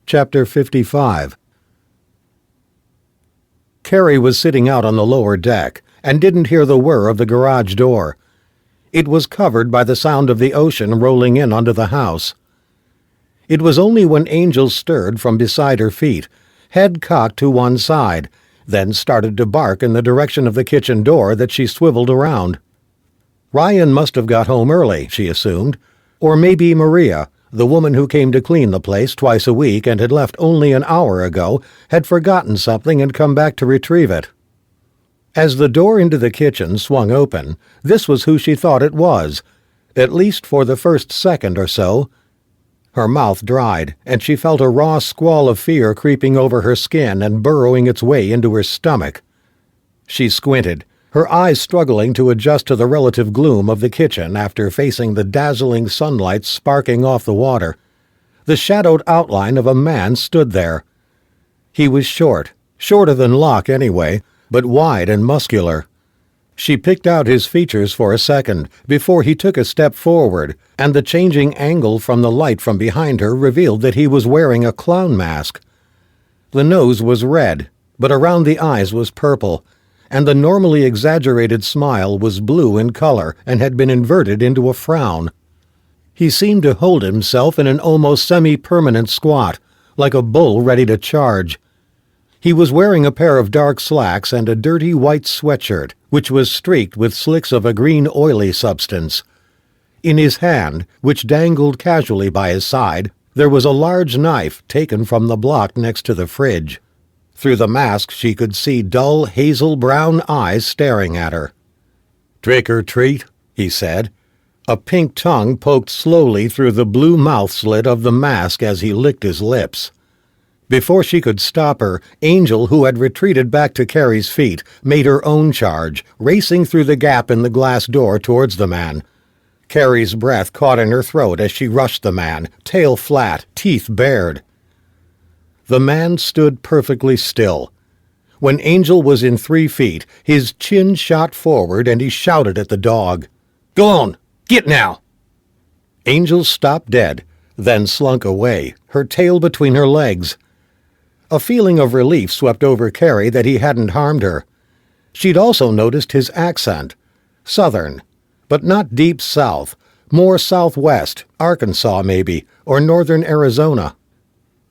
Chapter 55. Carrie was sitting out on the lower deck and didn't hear the whir of the garage door. It was covered by the sound of the ocean rolling in onto the house. It was only when Angel stirred from beside her feet, head cocked to one side, then started to bark in the direction of the kitchen door that she swiveled around. Ryan must have got home early, she assumed, or maybe Maria, the woman who came to clean the place twice a week and had left only an hour ago, had forgotten something and come back to retrieve it. As the door into the kitchen swung open, this was who she thought it was, at least for the first second or so. Her mouth dried, and she felt a raw squall of fear creeping over her skin and burrowing its way into her stomach. She squinted, her eyes struggling to adjust to the relative gloom of the kitchen after facing the dazzling sunlight sparking off the water. The shadowed outline of a man stood there. He was short, shorter than Locke anyway, but wide and muscular. She picked out his features for a second before he took a step forward, and the changing angle from the light from behind her revealed that he was wearing a clown mask. The nose was red, but around the eyes was purple, and the normally exaggerated smile was blue in color and had been inverted into a frown. He seemed to hold himself in an almost semi-permanent squat, like a bull ready to charge. He was wearing a pair of dark slacks and a dirty white sweatshirt, which was streaked with slicks of a green oily substance. In his hand, which dangled casually by his side, there was a large knife taken from the block next to the fridge. Through the mask she could see dull hazel-brown eyes staring at her. "Trick or treat," he said. A pink tongue poked slowly through the blue mouth slit of the mask as he licked his lips. Before she could stop her, Angel, who had retreated back to Carrie's feet, made her own charge, racing through the gap in the glass door towards the man. Carrie's breath caught in her throat as she rushed the man, tail flat, teeth bared. The man stood perfectly still. When Angel was in 3 feet, his chin shot forward and he shouted at the dog. "Go on! Get now!" Angel stopped dead, then slunk away, her tail between her legs. A feeling of relief swept over Carrie that he hadn't harmed her. She'd also noticed his accent. Southern, but not deep south, more southwest, Arkansas maybe, or northern Arizona.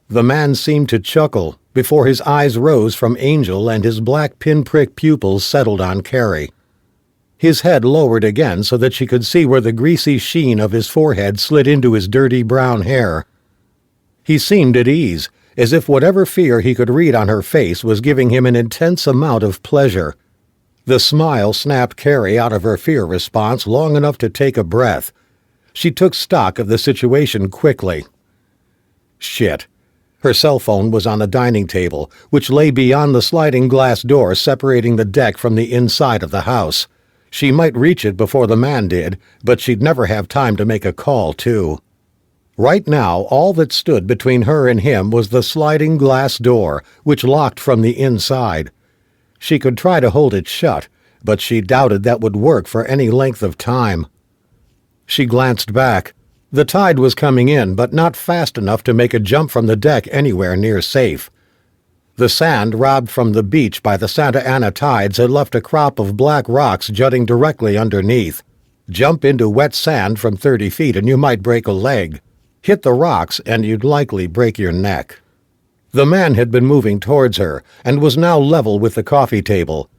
The man seemed to chuckle, before his eyes rose from Angel and his black pinprick pupils settled on Carrie. His head lowered again so that she could see where the greasy sheen of his forehead slid into his dirty brown hair. He seemed at ease, as if whatever fear he could read on her face was giving him an intense amount of pleasure. The smile snapped Carrie out of her fear response long enough to take a breath. She took stock of the situation quickly. Shit. Her cell phone was on the dining table, which lay beyond the sliding glass door separating the deck from the inside of the house. She might reach it before the man did, but she'd never have time to make a call, too. Right now, all that stood between her and him was the sliding glass door, which locked from the inside. She could try to hold it shut, but she doubted that would work for any length of time. She glanced back. The tide was coming in, but not fast enough to make a jump from the deck anywhere near safe. The sand robbed from the beach by the Santa Ana tides had left a crop of black rocks jutting directly underneath. Jump into wet sand from 30 feet and you might break a leg. Hit the rocks and you'd likely break your neck. The man had been moving towards her and was now level with the coffee table.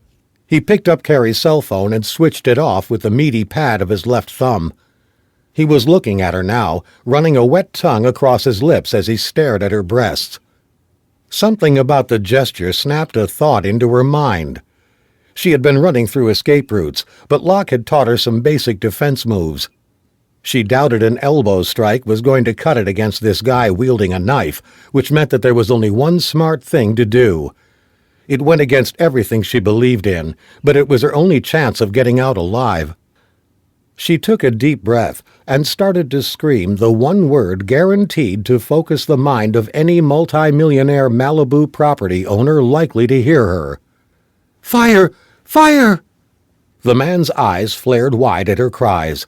He picked up Carrie's cell phone and switched it off with the meaty pad of his left thumb. He was looking at her now, running a wet tongue across his lips as he stared at her breasts. Something about the gesture snapped a thought into her mind. She had been running through escape routes, but Locke had taught her some basic defense moves. She doubted an elbow strike was going to cut it against this guy wielding a knife, which meant that there was only one smart thing to do. It went against everything she believed in, but it was her only chance of getting out alive. She took a deep breath and started to scream the one word guaranteed to focus the mind of any multi-millionaire Malibu property owner likely to hear her. "Fire! Fire!" The man's eyes flared wide at her cries.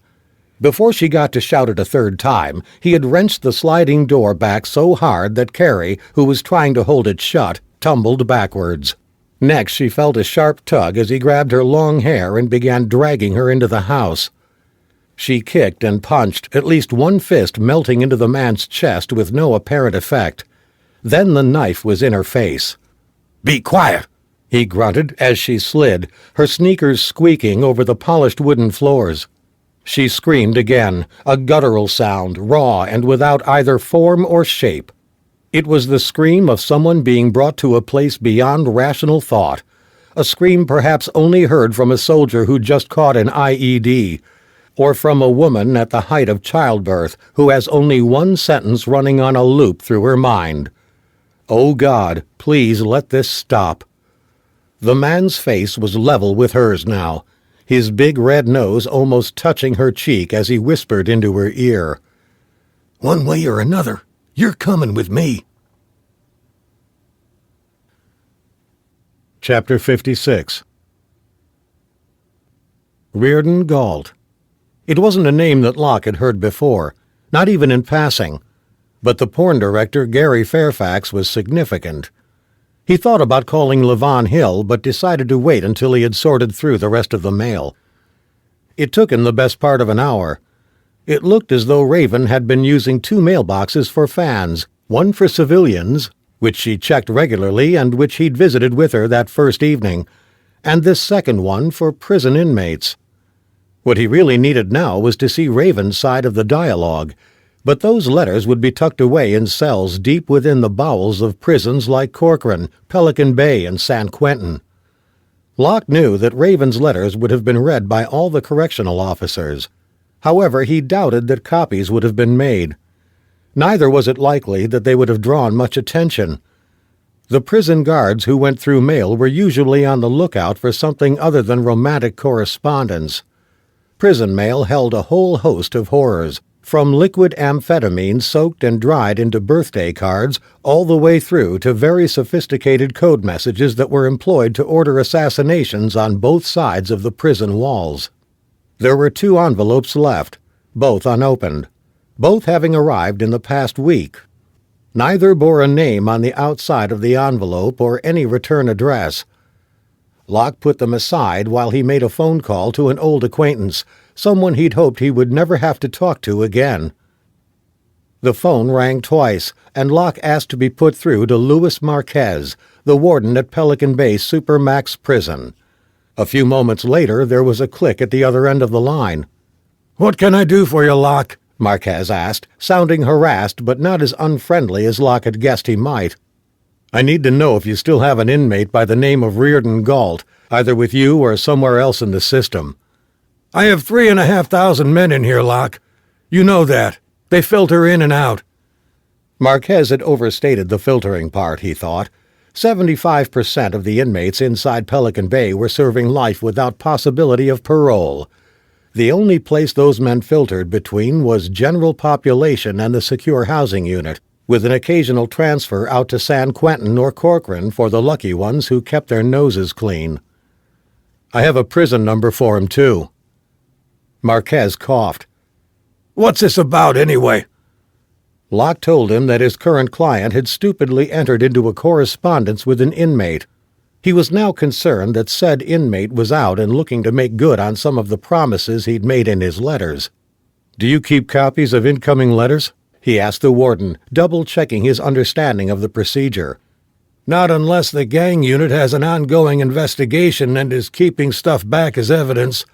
Before she got to shout it a third time, he had wrenched the sliding door back so hard that Carrie, who was trying to hold it shut, tumbled backwards. Next, she felt a sharp tug as he grabbed her long hair and began dragging her into the house. She kicked and punched, at least one fist melting into the man's chest with no apparent effect. Then the knife was in her face. "Be quiet," he grunted as she slid, her sneakers squeaking over the polished wooden floors. She screamed again, a guttural sound, raw and without either form or shape. It was the scream of someone being brought to a place beyond rational thought, a scream perhaps only heard from a soldier who just caught an IED, or from a woman at the height of childbirth who has only one sentence running on a loop through her mind. "Oh God, please let this stop." The man's face was level with hers now, his big red nose almost touching her cheek as he whispered into her ear. "One way or another, you're coming with me." Chapter 56. Reardon Galt. It wasn't a name that Locke had heard before, not even in passing, but the porn director Gary Fairfax was significant. He thought about calling Levon Hill, but decided to wait until he had sorted through the rest of the mail. It took him the best part of an hour. It looked as though Raven had been using 2 mailboxes for fans, one for civilians, which she checked regularly and which he'd visited with her that first evening, and this second one for prison inmates. What he really needed now was to see Raven's side of the dialogue, but those letters would be tucked away in cells deep within the bowels of prisons like Corcoran, Pelican Bay, and San Quentin. Locke knew that Raven's letters would have been read by all the correctional officers. However, he doubted that copies would have been made. Neither was it likely that they would have drawn much attention. The prison guards who went through mail were usually on the lookout for something other than romantic correspondence. Prison mail held a whole host of horrors, from liquid amphetamine soaked and dried into birthday cards all the way through to very sophisticated code messages that were employed to order assassinations on both sides of the prison walls. There were 2 envelopes left, both unopened, both having arrived in the past week. Neither bore a name on the outside of the envelope or any return address. Locke put them aside while he made a phone call to an old acquaintance, someone he'd hoped he would never have to talk to again. The phone rang twice, and Locke asked to be put through to Louis Marquez, the warden at Pelican Bay Supermax Prison. A few moments later, there was a click at the other end of the line. "What can I do for you, Locke?" Marquez asked, sounding harassed but not as unfriendly as Locke had guessed he might. "I need to know if you still have an inmate by the name of Reardon Galt, either with you or somewhere else in the system." "I have 3,500 men in here, Locke. You know that. They filter in and out." Marquez had overstated the filtering part, he thought. 75% of the inmates inside Pelican Bay were serving life without possibility of parole. The only place those men filtered between was general population and the secure housing unit, with an occasional transfer out to San Quentin or Corcoran for the lucky ones who kept their noses clean. "I have a prison number for him, too." Marquez coughed. "What's this about, anyway?" Locke told him that his current client had stupidly entered into a correspondence with an inmate. He was now concerned that said inmate was out and looking to make good on some of the promises he'd made in his letters. "Do you keep copies of incoming letters?" he asked the warden, double-checking his understanding of the procedure. "Not unless the gang unit has an ongoing investigation and is keeping stuff back as evidence.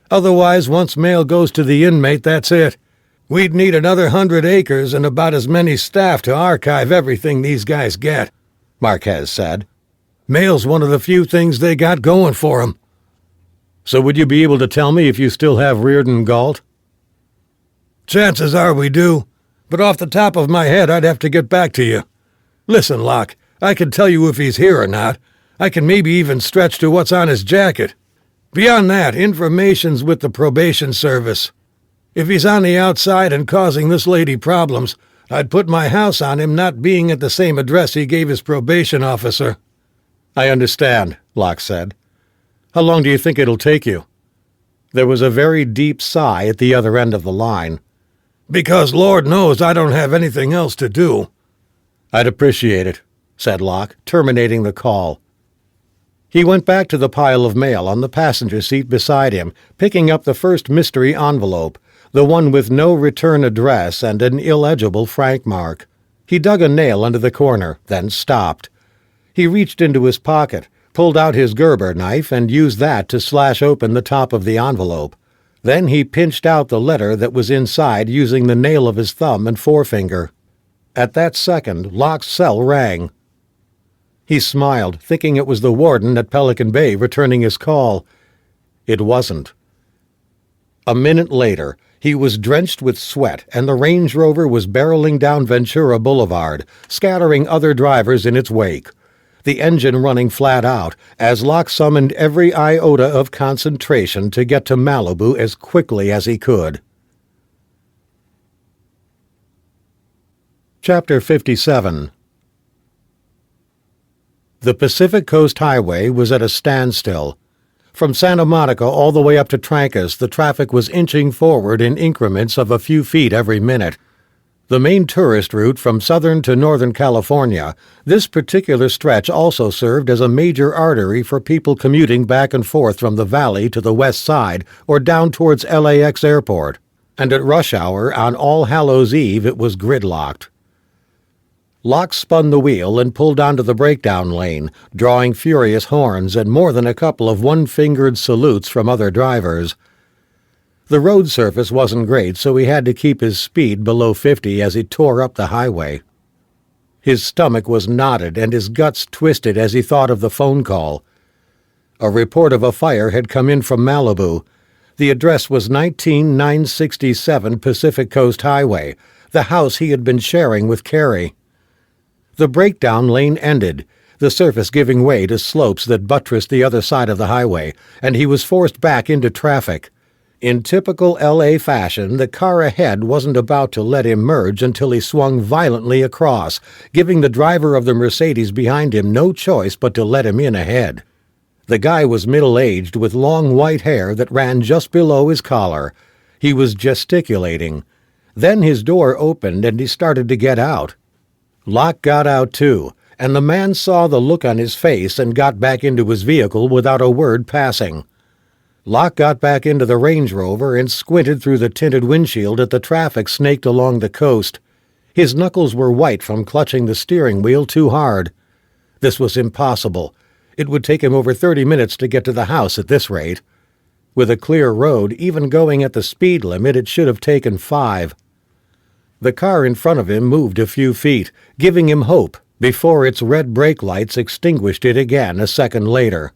Otherwise, once mail goes to the inmate, that's it. We'd need another 100 acres and about as many staff to archive everything these guys get," Marquez said. "Mail's one of the few things they got going for 'em." "So would you be able to tell me if you still have Reardon Galt?" "Chances are we do, but off the top of my head I'd have to get back to you. Listen, Locke, I can tell you if he's here or not. I can maybe even stretch to what's on his jacket. Beyond that, information's with the probation service. If he's on the outside and causing this lady problems, I'd put my house on him not being at the same address he gave his probation officer." "I understand," Locke said. "How long do you think it'll take you?" There was a very deep sigh at the other end of the line. "Because Lord knows I don't have anything else to do." "I'd appreciate it," said Locke, terminating the call. He went back to the pile of mail on the passenger seat beside him, picking up the first mystery envelope, the one with no return address and an illegible frank mark. He dug a nail into the corner, then stopped. He reached into his pocket, pulled out his Gerber knife, and used that to slash open the top of the envelope. Then he pinched out the letter that was inside using the nail of his thumb and forefinger. At that second, Locke's cell rang. He smiled, thinking it was the warden at Pelican Bay returning his call. It wasn't. A minute later, he was drenched with sweat, and the Range Rover was barreling down Ventura Boulevard, scattering other drivers in its wake. The engine running flat out, as Locke summoned every iota of concentration to get to Malibu as quickly as he could. Chapter 57. The Pacific Coast Highway was at a standstill. From Santa Monica all the way up to Trancas, the traffic was inching forward in increments of a few feet every minute. The main tourist route from southern to northern California, this particular stretch also served as a major artery for people commuting back and forth from the valley to the west side or down towards LAX Airport. And at rush hour on All Hallows Eve it was gridlocked. Locke spun the wheel and pulled onto the breakdown lane, drawing furious horns and more than a couple of one-fingered salutes from other drivers. The road surface wasn't great, so he had to keep his speed below 50 as he tore up the highway. His stomach was knotted and his guts twisted as he thought of the phone call. A report of a fire had come in from Malibu. The address was 19967 Pacific Coast Highway, the house he had been sharing with Carrie. The breakdown lane ended, the surface giving way to slopes that buttressed the other side of the highway, and he was forced back into traffic. In typical L.A. fashion, the car ahead wasn't about to let him merge until he swung violently across, giving the driver of the Mercedes behind him no choice but to let him in ahead. The guy was middle-aged with long white hair that ran just below his collar. He was gesticulating. Then his door opened and he started to get out. Locke got out too, and the man saw the look on his face and got back into his vehicle without a word passing. Locke got back into the Range Rover and squinted through the tinted windshield at the traffic snaked along the coast. His knuckles were white from clutching the steering wheel too hard. This was impossible. It would take him over 30 minutes to get to the house at this rate. With a clear road, even going at the speed limit, it should have taken 5. The car in front of him moved a few feet, giving him hope, before its red brake lights extinguished it again a second later.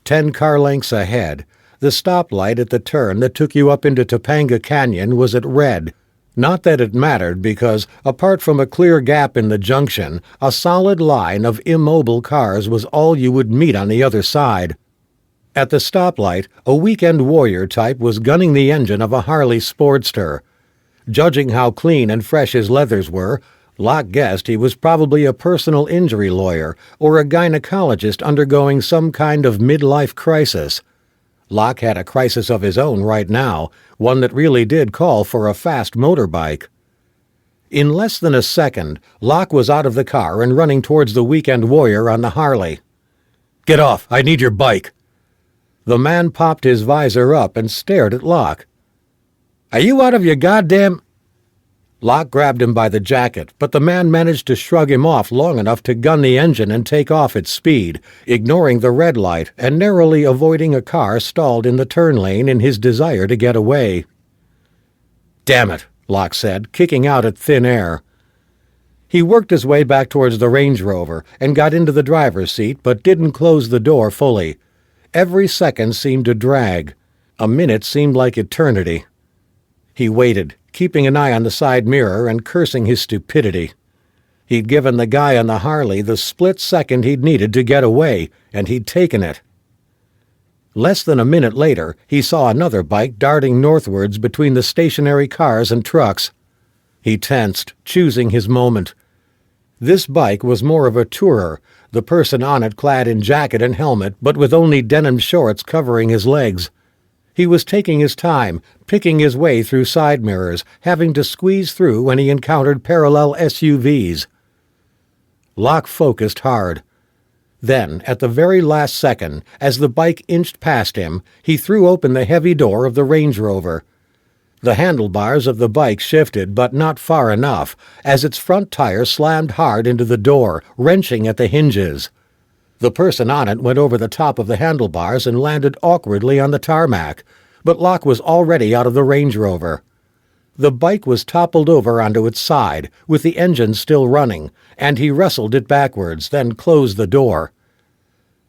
10 car lengths ahead, the stoplight at the turn that took you up into Topanga Canyon was at red. Not that it mattered, because, apart from a clear gap in the junction, a solid line of immobile cars was all you would meet on the other side. At the stoplight, a weekend warrior type was gunning the engine of a Harley Sportster. Judging how clean and fresh his leathers were, Locke guessed he was probably a personal injury lawyer or a gynecologist undergoing some kind of midlife crisis. Locke had a crisis of his own right now, one that really did call for a fast motorbike. In less than a second, Locke was out of the car and running towards the weekend warrior on the Harley. "Get off! I need your bike!" The man popped his visor up and stared at Locke. "Are you out of your goddamn—" Locke grabbed him by the jacket, but the man managed to shrug him off long enough to gun the engine and take off at speed, ignoring the red light and narrowly avoiding a car stalled in the turn lane in his desire to get away. "Damn it," Locke said, kicking out at thin air. He worked his way back towards the Range Rover and got into the driver's seat, but didn't close the door fully. Every second seemed to drag. A minute seemed like eternity. He waited, keeping an eye on the side mirror and cursing his stupidity. He'd given the guy on the Harley the split second he'd needed to get away, and he'd taken it. Less than a minute later, he saw another bike darting northwards between the stationary cars and trucks. He tensed, choosing his moment. This bike was more of a tourer, the person on it clad in jacket and helmet, but with only denim shorts covering his legs. He was taking his time, picking his way through side mirrors, having to squeeze through when he encountered parallel SUVs. Locke focused hard. Then, at the very last second, as the bike inched past him, he threw open the heavy door of the Range Rover. The handlebars of the bike shifted, but not far enough, as its front tire slammed hard into the door, wrenching at the hinges. The person on it went over the top of the handlebars and landed awkwardly on the tarmac, but Locke was already out of the Range Rover. The bike was toppled over onto its side, with the engine still running, and he wrestled it backwards, then closed the door.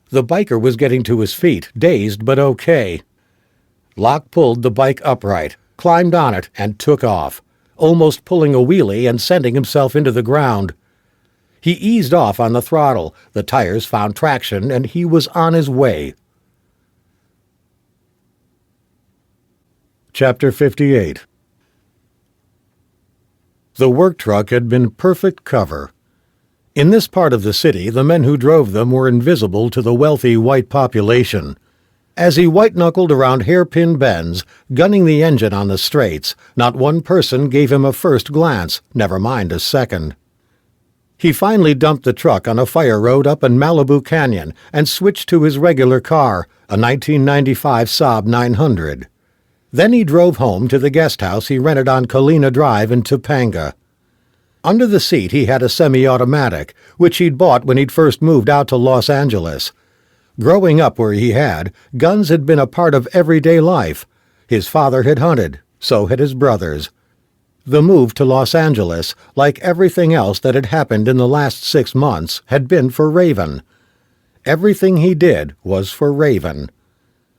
The biker was getting to his feet, dazed but okay. Locke pulled the bike upright, climbed on it, and took off, almost pulling a wheelie and sending himself into the ground. He eased off on the throttle, the tires found traction, and he was on his way. Chapter 58. The work truck had been perfect cover. In this part of the city, the men who drove them were invisible to the wealthy white population. As he white-knuckled around hairpin bends, gunning the engine on the straights, not one person gave him a first glance, never mind a second. He finally dumped the truck on a fire road up in Malibu Canyon and switched to his regular car, a 1995 Saab 900. Then he drove home to the guest house he rented on Colina Drive in Topanga. Under the seat he had a semi-automatic, which he'd bought when he'd first moved out to Los Angeles. Growing up where he had, guns had been a part of everyday life. His father had hunted, so had his brothers. The move to Los Angeles, like everything else that had happened in the last 6 months, had been for Raven. Everything he did was for Raven.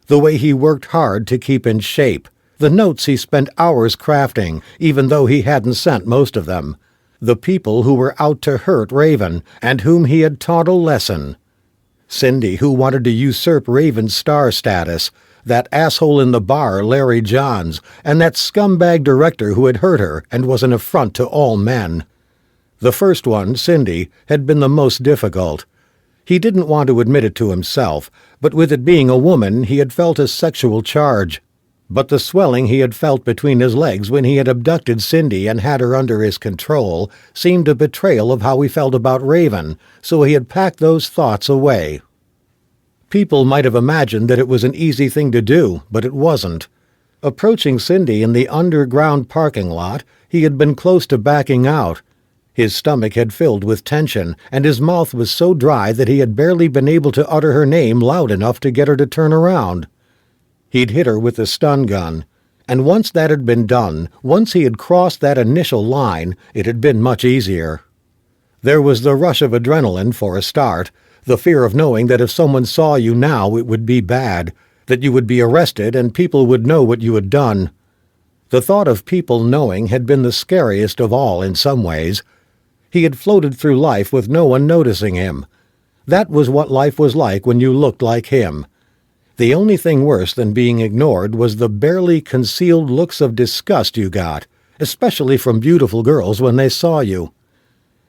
The way he worked hard to keep in shape, the notes he spent hours crafting, even though he hadn't sent most of them, the people who were out to hurt Raven and whom he had taught a lesson. Cindy, who wanted to usurp Raven's star status, that asshole in the bar, Larry Johns, and that scumbag director who had hurt her and was an affront to all men. The first one, Cindy, had been the most difficult. He didn't want to admit it to himself, but with it being a woman, he had felt a sexual charge. But the swelling he had felt between his legs when he had abducted Cindy and had her under his control seemed a betrayal of how he felt about Raven, so he had packed those thoughts away. People might have imagined that it was an easy thing to do, but it wasn't. Approaching Cindy in the underground parking lot, he had been close to backing out. His stomach had filled with tension, and his mouth was so dry that he had barely been able to utter her name loud enough to get her to turn around. He'd hit her with the stun gun, and once that had been done, once he had crossed that initial line, it had been much easier. There was the rush of adrenaline for a start, the fear of knowing that if someone saw you now it would be bad, that you would be arrested and people would know what you had done. The thought of people knowing had been the scariest of all in some ways. He had floated through life with no one noticing him. That was what life was like when you looked like him. The only thing worse than being ignored was the barely concealed looks of disgust you got, especially from beautiful girls when they saw you.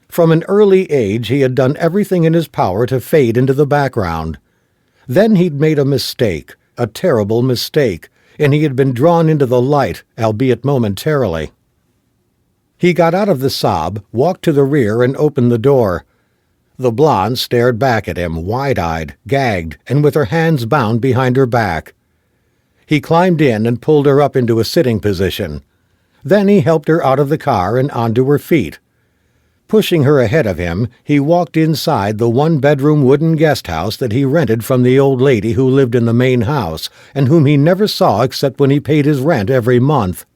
From an early age he had done everything in his power to fade into the background. Then he'd made a mistake, a terrible mistake, and he had been drawn into the light, albeit momentarily. He got out of the Saab, walked to the rear, and opened the door. The blonde stared back at him, wide-eyed, gagged, and with her hands bound behind her back. He climbed in and pulled her up into a sitting position. Then he helped her out of the car and onto her feet. Pushing her ahead of him, he walked inside the one-bedroom wooden guest house that he rented from the old lady who lived in the main house and whom he never saw except when he paid his rent every month.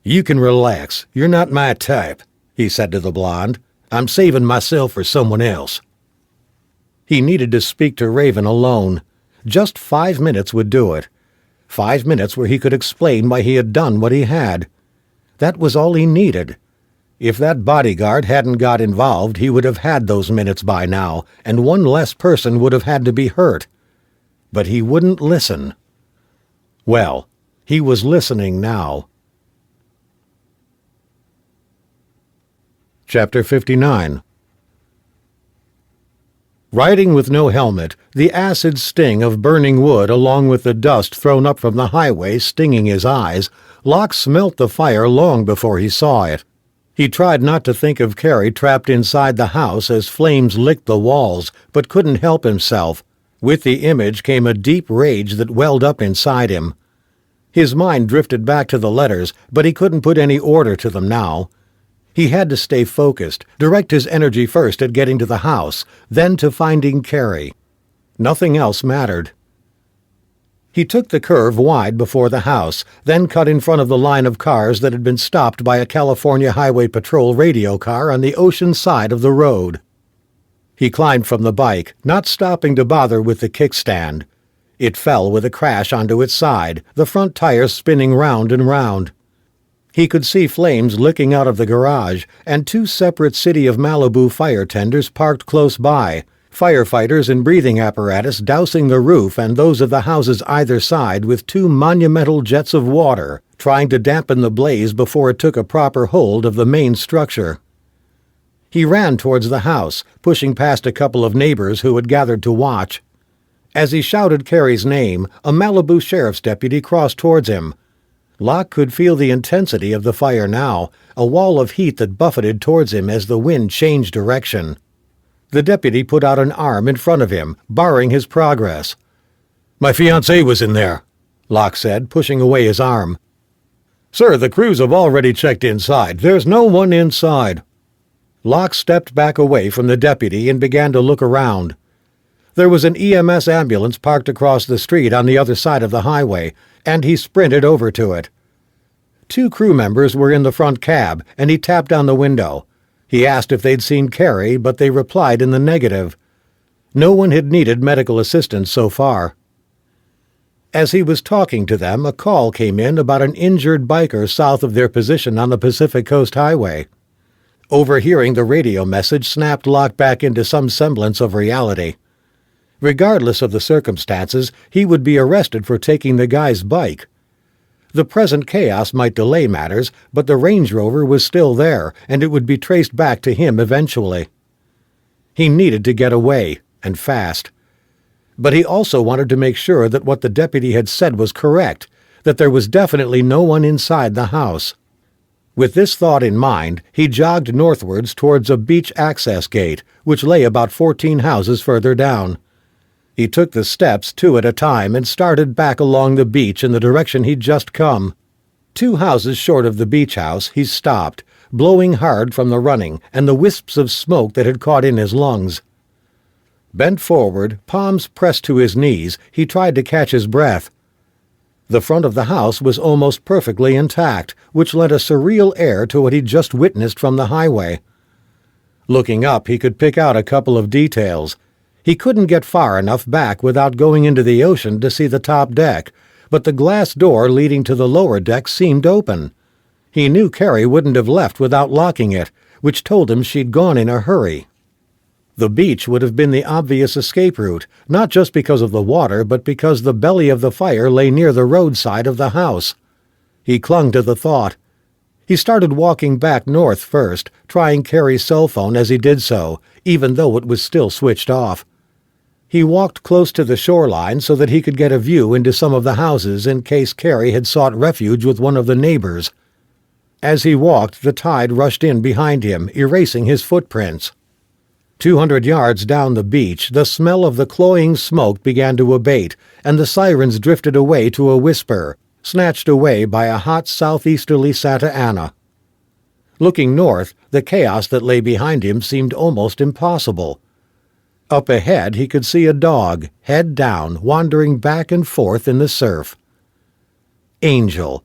"You can relax. You're not my type," he said to the blonde. "I'm saving myself for someone else." He needed to speak to Raven alone. Just 5 minutes would do it. 5 minutes where he could explain why he had done what he had. That was all he needed. If that bodyguard hadn't got involved, he would have had those minutes by now, and one less person would have had to be hurt. But he wouldn't listen. Well, he was listening now. Chapter 59. Riding with no helmet, the acid sting of burning wood along with the dust thrown up from the highway stinging his eyes, Locke smelt the fire long before he saw it. He tried not to think of Carrie trapped inside the house as flames licked the walls, but couldn't help himself. With the image came a deep rage that welled up inside him. His mind drifted back to the letters, but he couldn't put any order to them now. He had to stay focused, direct his energy first at getting to the house, then to finding Carrie. Nothing else mattered. He took the curve wide before the house, then cut in front of the line of cars that had been stopped by a California Highway Patrol radio car on the ocean side of the road. He climbed from the bike, not stopping to bother with the kickstand. It fell with a crash onto its side, the front tires spinning round and round. He could see flames licking out of the garage, and 2 separate City of Malibu fire tenders parked close by, firefighters in breathing apparatus dousing the roof and those of the houses either side with 2 monumental jets of water, trying to dampen the blaze before it took a proper hold of the main structure. He ran towards the house, pushing past a couple of neighbors who had gathered to watch. As he shouted Carrie's name, a Malibu sheriff's deputy crossed towards him. Locke could feel the intensity of the fire now, a wall of heat that buffeted towards him as the wind changed direction. The deputy put out an arm in front of him, barring his progress. "My fiancée was in there," Locke said, pushing away his arm. "Sir, the crews have already checked inside. There's no one inside." Locke stepped back away from the deputy and began to look around. There was an EMS ambulance parked across the street on the other side of the highway, and he sprinted over to it. 2 crew members were in the front cab, and he tapped on the window. He asked if they'd seen Carrie, but they replied in the negative. No one had needed medical assistance so far. As he was talking to them, a call came in about an injured biker south of their position on the Pacific Coast Highway. Overhearing the radio message snapped Locke back into some semblance of reality. Regardless of the circumstances, he would be arrested for taking the guy's bike. The present chaos might delay matters, but the Range Rover was still there, and it would be traced back to him eventually. He needed to get away, and fast. But he also wanted to make sure that what the deputy had said was correct, that there was definitely no one inside the house. With this thought in mind, he jogged northwards towards a beach access gate, which lay about 14 houses further down. He took the steps 2 at a time and started back along the beach in the direction he'd just come. 2 houses short of the beach house, he stopped, blowing hard from the running and the wisps of smoke that had caught in his lungs. Bent forward, palms pressed to his knees, he tried to catch his breath. The front of the house was almost perfectly intact, which lent a surreal air to what he'd just witnessed from the highway. Looking up, he could pick out a couple of details. He couldn't get far enough back without going into the ocean to see the top deck, but the glass door leading to the lower deck seemed open. He knew Carrie wouldn't have left without locking it, which told him she'd gone in a hurry. The beach would have been the obvious escape route, not just because of the water, but because the belly of the fire lay near the roadside of the house. He clung to the thought. He started walking back north first, trying Carrie's cell phone as he did so, even though it was still switched off. He walked close to the shoreline so that he could get a view into some of the houses in case Carrie had sought refuge with one of the neighbors. As he walked, the tide rushed in behind him, erasing his footprints. 200 yards down the beach, the smell of the cloying smoke began to abate, and the sirens drifted away to a whisper, snatched away by a hot southeasterly Santa Ana. Looking north, the chaos that lay behind him seemed almost impossible. Up ahead he could see a dog, head down, wandering back and forth in the surf. Angel.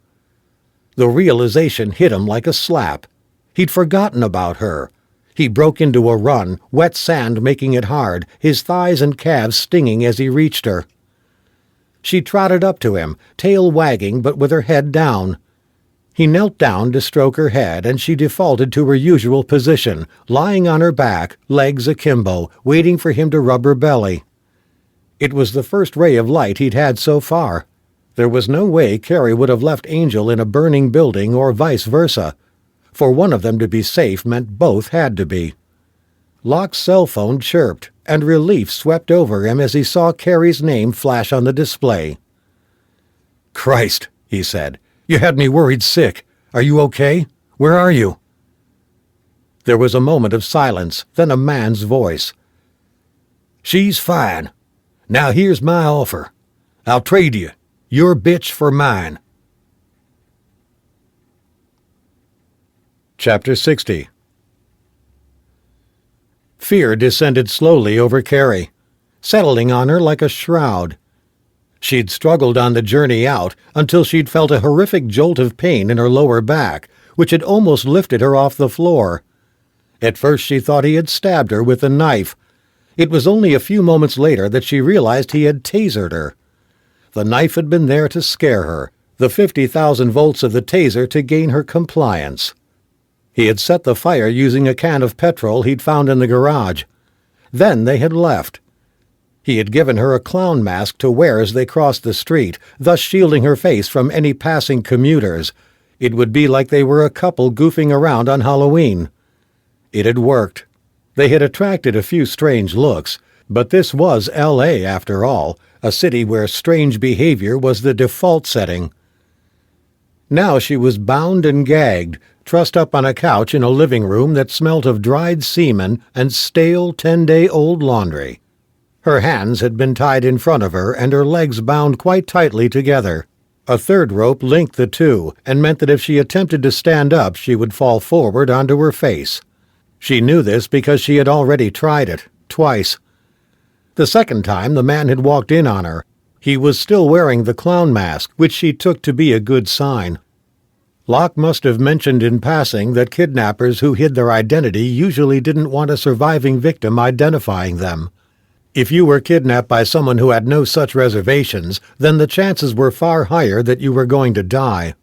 The realization hit him like a slap. He'd forgotten about her. He broke into a run, wet sand making it hard, his thighs and calves stinging as he reached her. She trotted up to him, tail wagging but with her head down. He knelt down to stroke her head, and she defaulted to her usual position, lying on her back, legs akimbo, waiting for him to rub her belly. It was the first ray of light he'd had so far. There was no way Carrie would have left Angel in a burning building or vice versa. For one of them to be safe meant both had to be. Locke's cell phone chirped, and relief swept over him as he saw Carrie's name flash on the display. "Christ," he said. "You had me worried sick. Are you okay? Where are you?" There was a moment of silence, then a man's voice. "She's fine. Now here's my offer. I'll trade you, your bitch for mine." Chapter 60. Fear descended slowly over Carrie, settling on her like a shroud. She'd struggled on the journey out until she'd felt a horrific jolt of pain in her lower back, which had almost lifted her off the floor. At first she thought he had stabbed her with a knife. It was only a few moments later that she realized he had tasered her. The knife had been there to scare her, the 50,000 volts of the taser to gain her compliance. He had set the fire using a can of petrol he'd found in the garage. Then they had left. He had given her a clown mask to wear as they crossed the street, thus shielding her face from any passing commuters. It would be like they were a couple goofing around on Halloween. It had worked. They had attracted a few strange looks, but this was L.A. after all, a city where strange behavior was the default setting. Now she was bound and gagged, trussed up on a couch in a living room that smelt of dried semen and stale 10-day-old laundry. Her hands had been tied in front of her and her legs bound quite tightly together. A third rope linked the two and meant that if she attempted to stand up she would fall forward onto her face. She knew this because she had already tried it, twice. The second time the man had walked in on her. He was still wearing the clown mask, which she took to be a good sign. Locke must have mentioned in passing that kidnappers who hid their identity usually didn't want a surviving victim identifying them. If you were kidnapped by someone who had no such reservations, then the chances were far higher that you were going to die.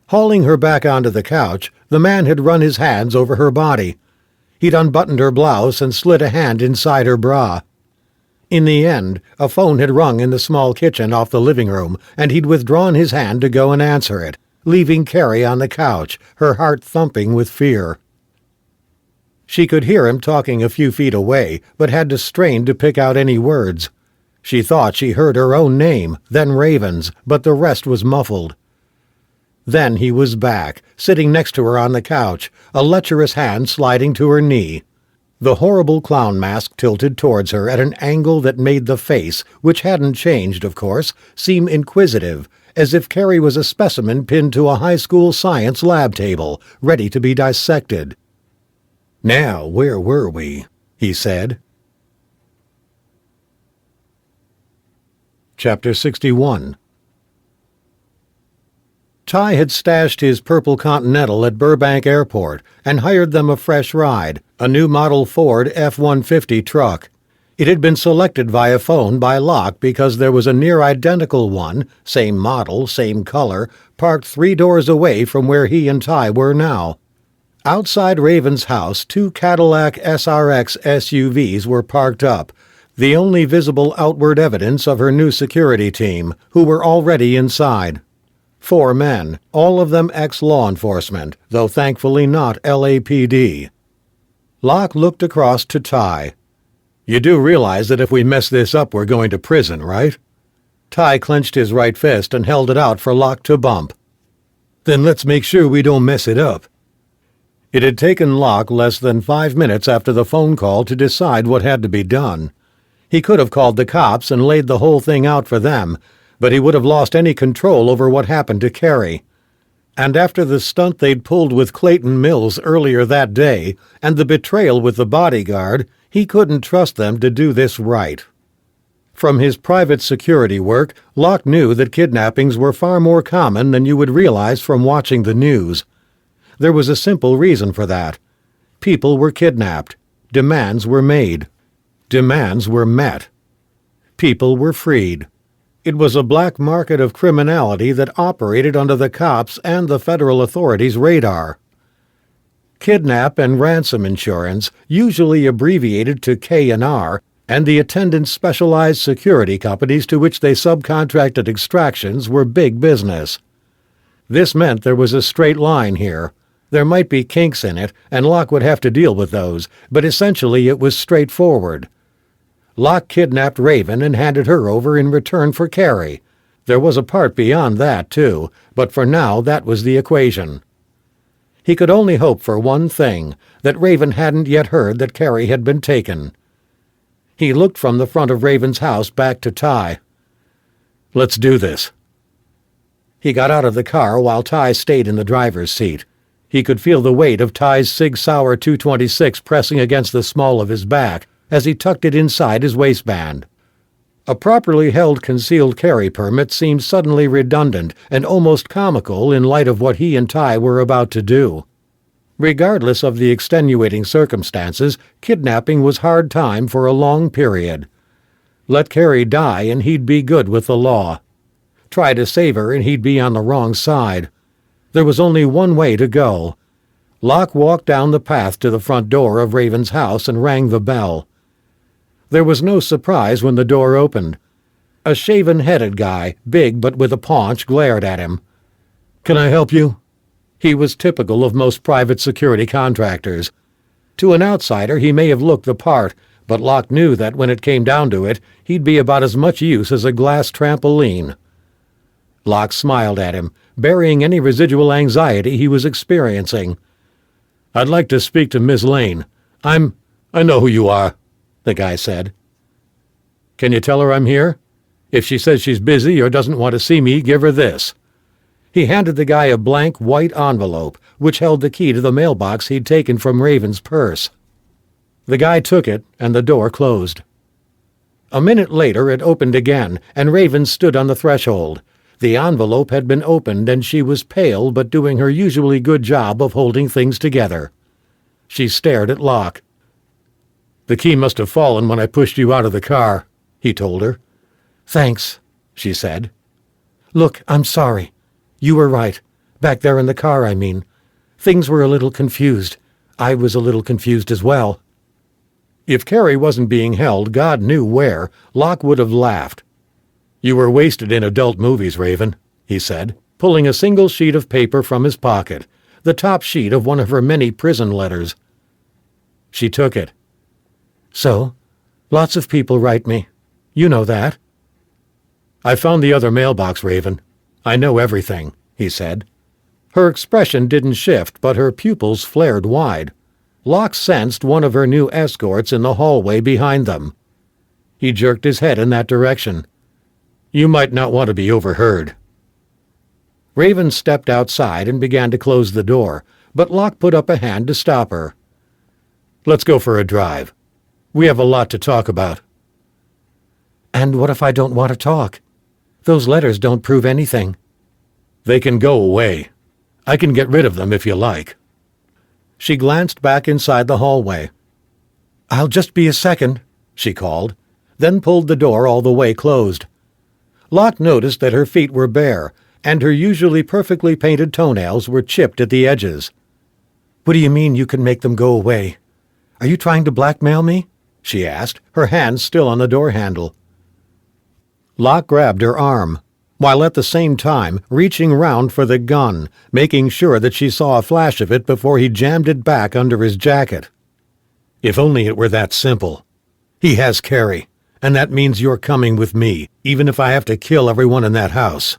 Hauling her back onto the couch, the man had run his hands over her body. He'd unbuttoned her blouse and slid a hand inside her bra. In the end, a phone had rung in the small kitchen off the living room, and he'd withdrawn his hand to go and answer it, leaving Carrie on the couch, her heart thumping with fear. She could hear him talking a few feet away, but had to strain to pick out any words. She thought she heard her own name, then Raven's, but the rest was muffled. Then he was back, sitting next to her on the couch, a lecherous hand sliding to her knee. The horrible clown mask tilted towards her at an angle that made the face, which hadn't changed, of course, seem inquisitive, as if Carrie was a specimen pinned to a high school science lab table, ready to be dissected. "Now, where were we?" he said. Chapter 61. Ty had stashed his purple Continental at Burbank Airport and hired them a fresh ride, a new model Ford F-150 truck. It had been selected via phone by Locke because there was a near-identical one, same model, same color, parked 3 doors away from where he and Ty were now. Outside Raven's house, 2 Cadillac SRX SUVs were parked up, the only visible outward evidence of her new security team, who were already inside. 4 men, all of them ex-law enforcement, though thankfully not LAPD. Locke looked across to Ty. "You do realize that if we mess this up we're going to prison, right?" Ty clenched his right fist and held it out for Locke to bump. "Then let's make sure we don't mess it up." It had taken Locke less than 5 minutes after the phone call to decide what had to be done. He could have called the cops and laid the whole thing out for them, but he would have lost any control over what happened to Carrie. And after the stunt they'd pulled with Clayton Mills earlier that day, and the betrayal with the bodyguard, he couldn't trust them to do this right. From his private security work, Locke knew that kidnappings were far more common than you would realize from watching the news. There was a simple reason for that. People were kidnapped. Demands were made. Demands were met. People were freed. It was a black market of criminality that operated under the cops' and the federal authorities' radar. Kidnap and ransom insurance, usually abbreviated to K&R, and the attendant specialized security companies to which they subcontracted extractions were big business. This meant there was a straight line here. There might be kinks in it, and Locke would have to deal with those, but essentially it was straightforward. Locke kidnapped Raven and handed her over in return for Carrie. There was a part beyond that, too, but for now that was the equation. He could only hope for one thing, that Raven hadn't yet heard that Carrie had been taken. He looked from the front of Raven's house back to Ty. "Let's do this." He got out of the car while Ty stayed in the driver's seat. He could feel the weight of Ty's Sig Sauer 226 pressing against the small of his back as he tucked it inside his waistband. A properly held concealed carry permit seemed suddenly redundant and almost comical in light of what he and Ty were about to do. Regardless of the extenuating circumstances, kidnapping was hard time for a long period. Let Carrie die and he'd be good with the law. Try to save her and he'd be on the wrong side. There was only one way to go. Locke walked down the path to the front door of Raven's house and rang the bell. There was no surprise when the door opened. A shaven-headed guy, big but with a paunch, glared at him. "Can I help you?" He was typical of most private security contractors. To an outsider he may have looked the part, but Locke knew that when it came down to it, he'd be about as much use as a glass trampoline. Locke smiled at him, burying any residual anxiety he was experiencing. "I'd like to speak to Miss Lane. I know who you are," the guy said. "Can you tell her I'm here? If she says she's busy or doesn't want to see me, give her this." He handed the guy a blank white envelope, which held the key to the mailbox he'd taken from Raven's purse. The guy took it, and the door closed. A minute later it opened again, and Raven stood on the threshold. The envelope had been opened, and she was pale but doing her usually good job of holding things together. She stared at Locke. "The key must have fallen when I pushed you out of the car," he told her. "Thanks," she said. "Look, I'm sorry. You were right. Back there in the car, I mean. Things were a little confused. I was a little confused as well." If Carrie wasn't being held, God knew where, Locke would have laughed. "You were wasted in adult movies, Raven," he said, pulling a single sheet of paper from his pocket, the top sheet of one of her many prison letters. She took it. "So, lots of people write me. You know that." "I found the other mailbox, Raven. I know everything," he said. Her expression didn't shift, but her pupils flared wide. Locke sensed one of her new escorts in the hallway behind them. He jerked his head in that direction. "You might not want to be overheard." Raven stepped outside and began to close the door, but Locke put up a hand to stop her. "Let's go for a drive. We have a lot to talk about." "And what if I don't want to talk? Those letters don't prove anything." "They can go away. I can get rid of them if you like." She glanced back inside the hallway. "I'll just be a second," she called, then pulled the door all the way closed. Locke noticed that her feet were bare, and her usually perfectly painted toenails were chipped at the edges. "What do you mean you can make them go away? Are you trying to blackmail me?" she asked, her hand still on the door handle. Locke grabbed her arm, while at the same time reaching round for the gun, making sure that she saw a flash of it before he jammed it back under his jacket. "If only it were that simple. He has Carrie, and that means you're coming with me, even if I have to kill everyone in that house.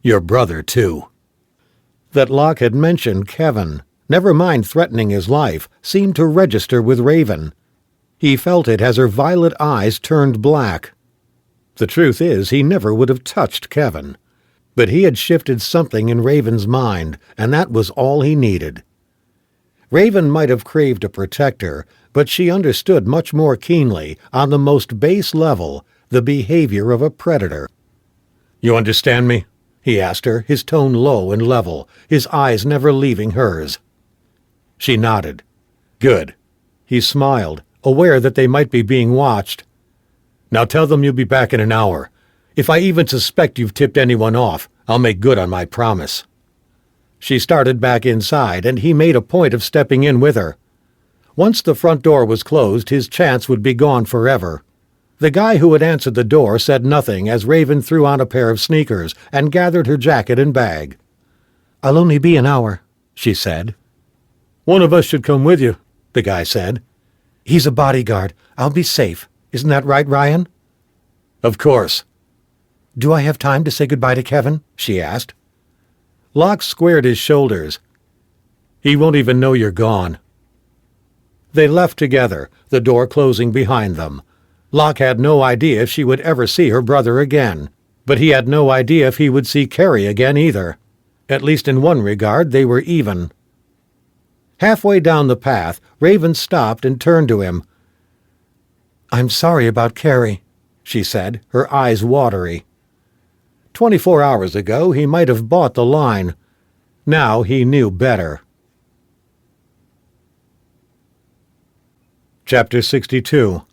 Your brother, too." That Locke had mentioned Kevin, never mind threatening his life, seemed to register with Raven. He felt it as her violet eyes turned black. The truth is, he never would have touched Kevin. But he had shifted something in Raven's mind, and that was all he needed. Raven might have craved a protector, but she understood much more keenly, on the most base level, the behavior of a predator. "You understand me?" he asked her, his tone low and level, his eyes never leaving hers. She nodded. "Good." He smiled, aware that they might be being watched. "Now tell them you'll be back in an hour. If I even suspect you've tipped anyone off, I'll make good on my promise." She started back inside, and he made a point of stepping in with her. Once the front door was closed, his chance would be gone forever. The guy who had answered the door said nothing as Raven threw on a pair of sneakers and gathered her jacket and bag. "I'll only be an hour," she said. "One of us should come with you," the guy said. "He's a bodyguard. I'll be safe. Isn't that right, Ryan?" "Of course." "Do I have time to say goodbye to Kevin?" she asked. Locke squared his shoulders. "He won't even know you're gone." They left together, the door closing behind them. Locke had no idea if she would ever see her brother again, but he had no idea if he would see Carrie again either. At least in one regard they were even. Halfway down the path, Raven stopped and turned to him. "I'm sorry about Carrie," she said, her eyes watery. 24 hours ago he might have bought the line. Now he knew better. Chapter 62.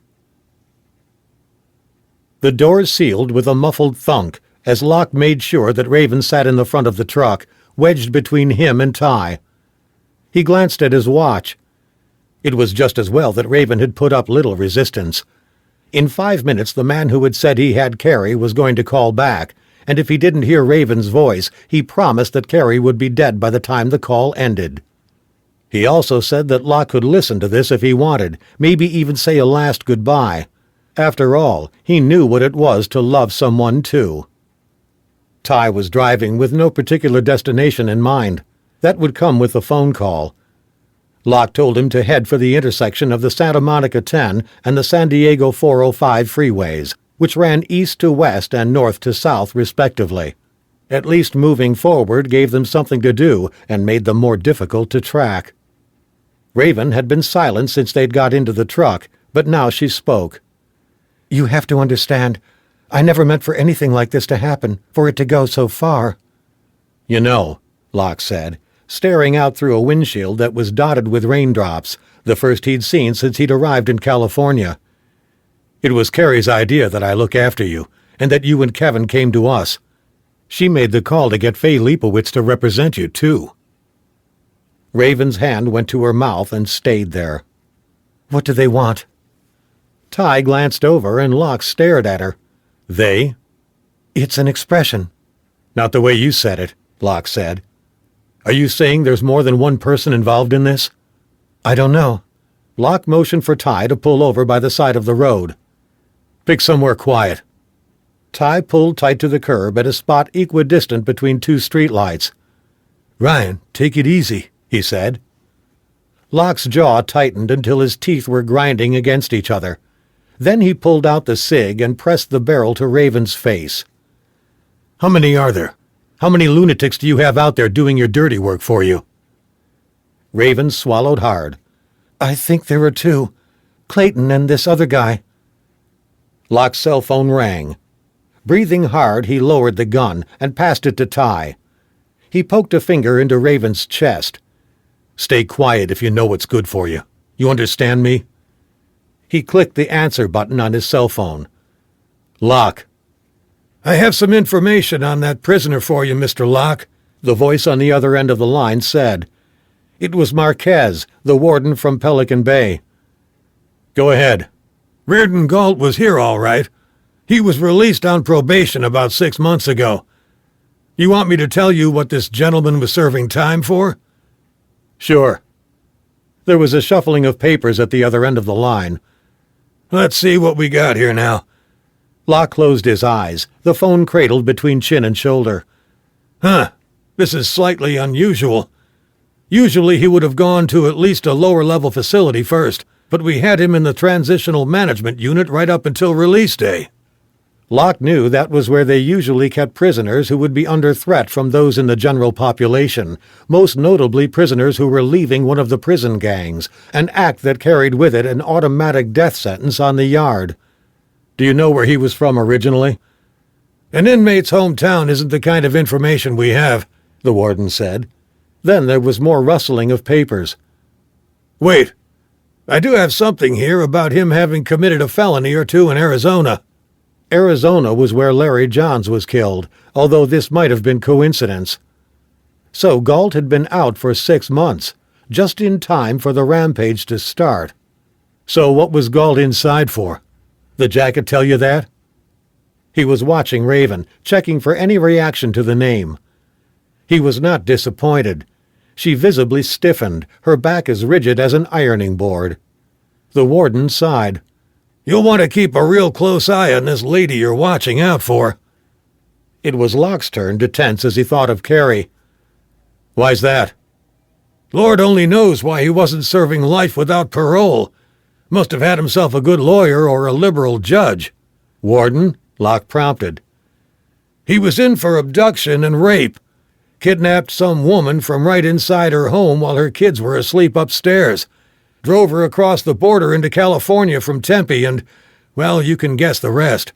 The doors sealed with a muffled thunk as Locke made sure that Raven sat in the front of the truck, wedged between him and Ty. He glanced at his watch. It was just as well that Raven had put up little resistance. In 5 minutes the man who had said he had Carrie was going to call back, and if he didn't hear Raven's voice, he promised that Carrie would be dead by the time the call ended. He also said that Locke could listen to this if he wanted, maybe even say a last goodbye. After all, he knew what it was to love someone too. Ty was driving with no particular destination in mind. That would come with the phone call. Locke told him to head for the intersection of the Santa Monica 10 and the San Diego 405 freeways, which ran east to west and north to south respectively. At least moving forward gave them something to do and made them more difficult to track. Raven had been silent since they'd got into the truck, but now she spoke. "You have to understand, I never meant for anything like this to happen, for it to go so far." "You know," Locke said, staring out through a windshield that was dotted with raindrops, the first he'd seen since he'd arrived in California. "It was Carrie's idea that I look after you, and that you and Kevin came to us. She made the call to get Fay Leipowitz to represent you, too." Raven's hand went to her mouth and stayed there. "What do they want?" Ty glanced over and Locke stared at her. "They?" "It's an expression." "Not the way you said it," Locke said. "Are you saying there's more than one person involved in this?" "I don't know." Locke motioned for Ty to pull over by the side of the road. "Pick somewhere quiet." Ty pulled tight to the curb at a spot equidistant between two streetlights. "Ryan, take it easy," he said. Locke's jaw tightened until his teeth were grinding against each other. Then he pulled out the cig and pressed the barrel to Raven's face. How many are there? How many lunatics do you have out there doing your dirty work for you? Raven swallowed hard. I think there are two. Clayton and this other guy. Locke's cell phone rang. Breathing hard, he lowered the gun and passed it to Ty. He poked a finger into Raven's chest. Stay quiet if you know what's good for you. You understand me? He clicked the answer button on his cell phone. Locke. I have some information on that prisoner for you, Mr. Locke, the voice on the other end of the line said. It was Marquez, the warden from Pelican Bay. Go ahead. Reardon Galt was here all right. He was released on probation about 6 months ago. You want me to tell you what this gentleman was serving time for? Sure. There was a shuffling of papers at the other end of the line. Let's see what we got here now. Locke closed his eyes, the phone cradled between chin and shoulder. Huh. This is slightly unusual. Usually he would have gone to at least a lower-level facility first, but we had him in the Transitional Management Unit right up until release day. Locke knew that was where they usually kept prisoners who would be under threat from those in the general population, most notably prisoners who were leaving one of the prison gangs, an act that carried with it an automatic death sentence on the yard. Do you know where he was from originally? An inmate's hometown isn't the kind of information we have, the warden said. Then there was more rustling of papers. Wait. I do have something here about him having committed a felony or two in Arizona. Arizona was where Larry Johns was killed, although this might have been coincidence. So Galt had been out for 6 months, just in time for the rampage to start. So what was Galt inside for? The jacket tell you that? He was watching Raven, checking for any reaction to the name. He was not disappointed. She visibly stiffened, her back as rigid as an ironing board. The warden sighed. You'll want to keep a real close eye on this lady you're watching out for. It was Locke's turn to tense as he thought of Carrie. Why's that? Lord only knows why he wasn't serving life without parole. Must have had himself a good lawyer or a liberal judge. Warden? Locke prompted. He was in for abduction and rape. Kidnapped some woman from right inside her home while her kids were asleep upstairs. Drove her across the border into California from Tempe and, well, you can guess the rest.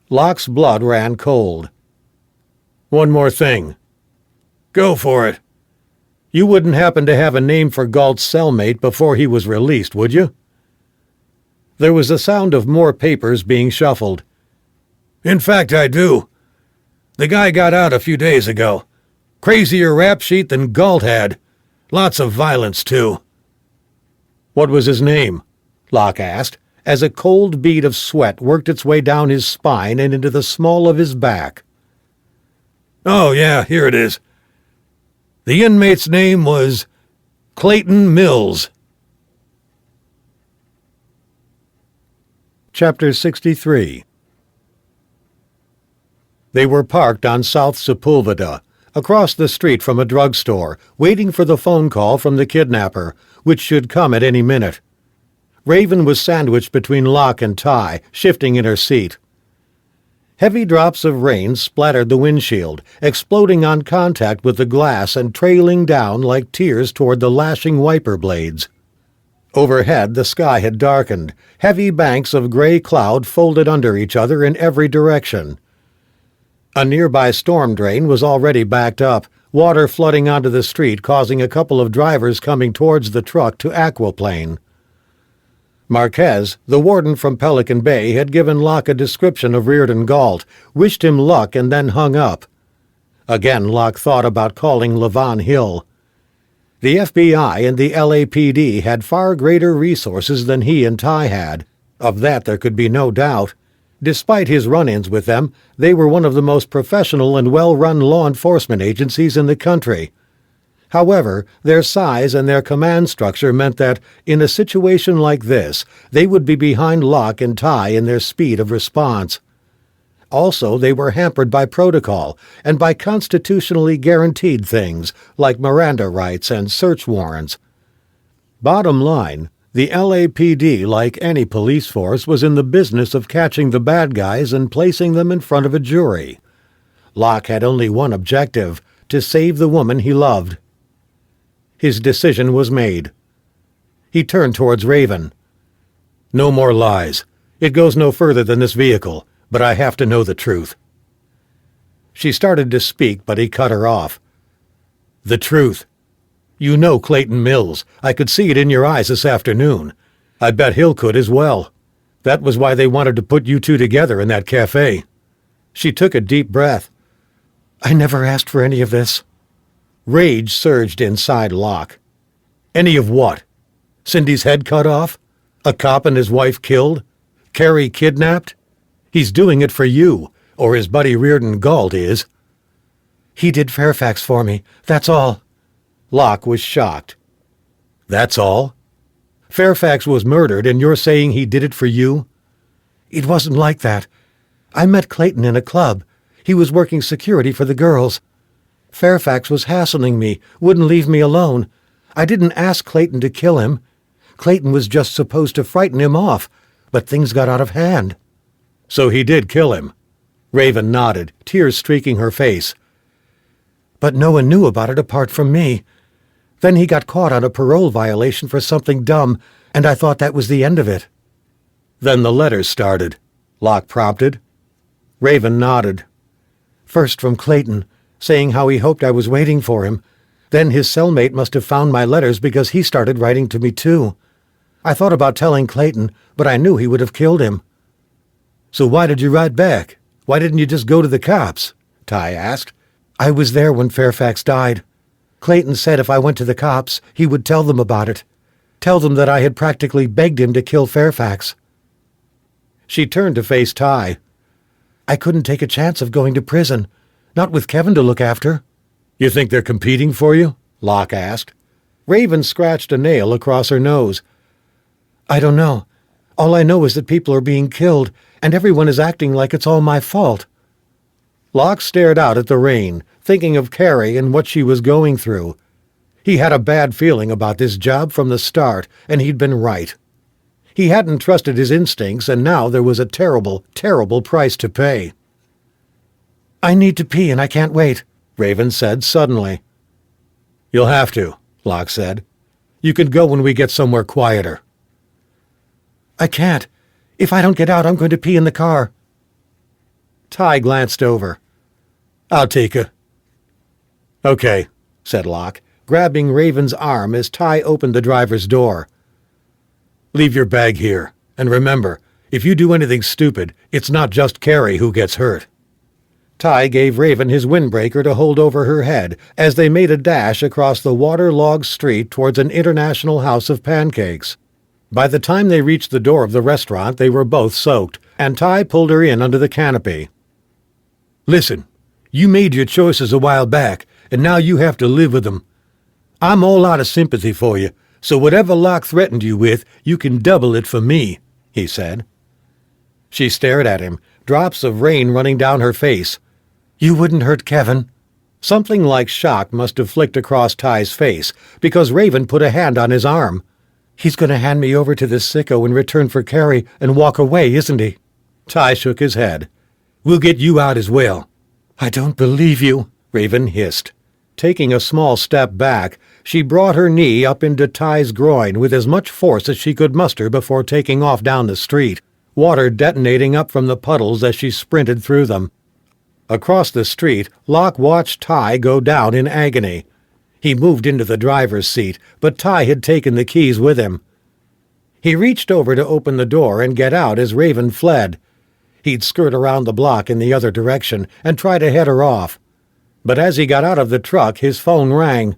Locke's blood ran cold. One more thing. Go for it. You wouldn't happen to have a name for Galt's cellmate before he was released, would you? There was a sound of more papers being shuffled. In fact, I do. The guy got out a few days ago. Crazier rap sheet than Galt had. Lots of violence, too. What was his name? Locke asked, as a cold bead of sweat worked its way down his spine and into the small of his back. Oh, yeah, here it is. The inmate's name was Clayton Mills. Chapter 63. They were parked on South Sepulveda, across the street from a drugstore, waiting for the phone call from the kidnapper, which should come at any minute. Raven was sandwiched between Locke and Ty, shifting in her seat. Heavy drops of rain splattered the windshield, exploding on contact with the glass and trailing down like tears toward the lashing wiper blades. Overhead, the sky had darkened, heavy banks of gray cloud folded under each other in every direction. A nearby storm drain was already backed up, water flooding onto the street, causing a couple of drivers coming towards the truck to aquaplane. Marquez, the warden from Pelican Bay, had given Locke a description of Reardon Galt, wished him luck, and then hung up. Again Locke thought about calling Levon Hill. The FBI and the LAPD had far greater resources than he and Ty had. Of that there could be no doubt. Despite his run-ins with them, they were one of the most professional and well-run law enforcement agencies in the country. However, their size and their command structure meant that, in a situation like this, they would be behind Locke and Ty in their speed of response. Also, they were hampered by protocol and by constitutionally guaranteed things like Miranda rights and search warrants. Bottom line, the LAPD, like any police force, was in the business of catching the bad guys and placing them in front of a jury. Locke had only one objective: to save the woman he loved. His decision was made. He turned towards Raven. "No more lies. It goes no further than this vehicle, but I have to know the truth." She started to speak, but he cut her off. "The truth. You know Clayton Mills. I could see it in your eyes this afternoon. I bet Hill could as well. That was why they wanted to put you two together in that cafe." She took a deep breath. "I never asked for any of this." Rage surged inside Locke. "Any of what? Cindy's head cut off? A cop and his wife killed? Carrie kidnapped? He's doing it for you, or his buddy Reardon Gault is." "He did Fairfax for me, that's all." Locke was shocked. "That's all? Fairfax was murdered, and you're saying he did it for you?" "It wasn't like that. I met Clayton in a club. He was working security for the girls. Fairfax was hassling me, wouldn't leave me alone. I didn't ask Clayton to kill him. Clayton was just supposed to frighten him off, but things got out of hand." "So he did kill him?" Raven nodded, tears streaking her face. "But no one knew about it apart from me. Then he got caught on a parole violation for something dumb, and I thought that was the end of it." "Then the letters started," Locke prompted. Raven nodded. "First from Clayton, saying how he hoped I was waiting for him. Then his cellmate must have found my letters because he started writing to me too. I thought about telling Clayton, but I knew he would have killed him." "So why did you write back? Why didn't you just go to the cops?" Ty asked. "I was there when Fairfax died. Clayton said if I went to the cops, he would tell them about it. Tell them that I had practically begged him to kill Fairfax." She turned to face Ty. "I couldn't take a chance of going to prison, not with Kevin to look after." "You think they're competing for you?" Locke asked. Raven scratched a nail across her nose. "I don't know. All I know is that people are being killed, and everyone is acting like it's all my fault." Locke stared out at the rain, thinking of Carrie and what she was going through. He had a bad feeling about this job from the start, and he'd been right. He hadn't trusted his instincts, and now there was a terrible, terrible price to pay. "I need to pee and I can't wait," Raven said suddenly. "You'll have to," Locke said. "You can go when we get somewhere quieter." "I can't. If I don't get out, I'm going to pee in the car." Ty glanced over. "I'll take her." "Okay," said Locke, grabbing Raven's arm as Ty opened the driver's door. "Leave your bag here, and remember, if you do anything stupid, it's not just Carrie who gets hurt." Ty gave Raven his windbreaker to hold over her head as they made a dash across the waterlogged street towards an international house of pancakes. By the time they reached the door of the restaurant, they were both soaked, and Ty pulled her in under the canopy. "Listen, you made your choices a while back, and now you have to live with them. I'm all out of sympathy for you, so whatever Locke threatened you with, you can double it for me," he said. She stared at him, drops of rain running down her face. "You wouldn't hurt Kevin?" Something like shock must have flicked across Ty's face, because Raven put a hand on his arm. "He's going to hand me over to this sicko in return for Carrie and walk away, isn't he?" Ty shook his head. "We'll get you out as well." "I don't believe you," Raven hissed. Taking a small step back, she brought her knee up into Ty's groin with as much force as she could muster before taking off down the street, water detonating up from the puddles as she sprinted through them. Across the street, Locke watched Ty go down in agony. He moved into the driver's seat, but Ty had taken the keys with him. He reached over to open the door and get out as Raven fled. He'd skirt around the block in the other direction and try to head her off. But as he got out of the truck, his phone rang.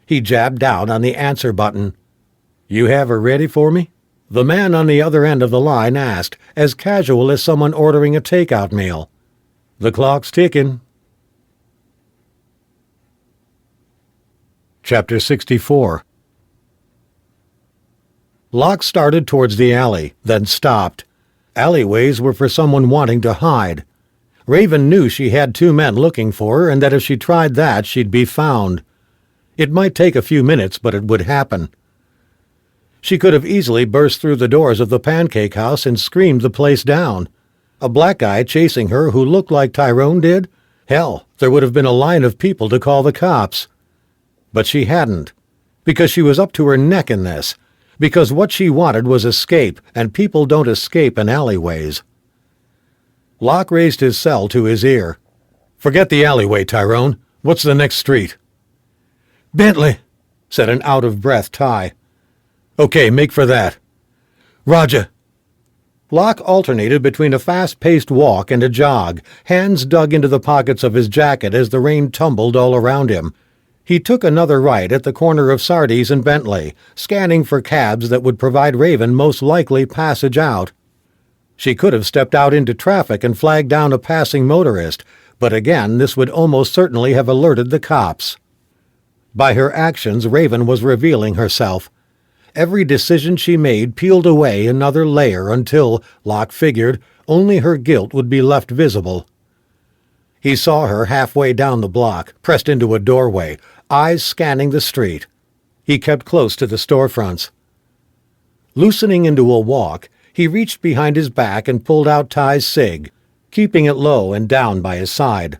He jabbed down on the answer button. "You have her ready for me?" The man on the other end of the line asked, as casual as someone ordering a takeout meal. "The clock's ticking." Chapter 64. Locke started towards the alley, then stopped. Alleyways were for someone wanting to hide. Raven knew she had two men looking for her, and that if she tried that, she'd be found. It might take a few minutes, but it would happen. She could have easily burst through the doors of the pancake house and screamed the place down. A black guy chasing her who looked like Tyrone did? Hell, there would have been a line of people to call the cops. But she hadn't, because she was up to her neck in this, because what she wanted was escape, and people don't escape in alleyways. Locke raised his cell to his ear. "Forget the alleyway, Tyrone. What's the next street?" "Bentley," said an out-of-breath Ty. "Okay, make for that." "Roger." Locke alternated between a fast-paced walk and a jog, hands dug into the pockets of his jacket as the rain tumbled all around him. He took another right at the corner of Sardi's and Bentley, scanning for cabs that would provide Raven most likely passage out. She could have stepped out into traffic and flagged down a passing motorist, but again this would almost certainly have alerted the cops. By her actions, Raven was revealing herself. Every decision she made peeled away another layer until, Locke figured, only her guilt would be left visible. He saw her halfway down the block, pressed into a doorway, eyes scanning the street. He kept close to the storefronts. Loosening into a walk, he reached behind his back and pulled out Ty's cig, keeping it low and down by his side.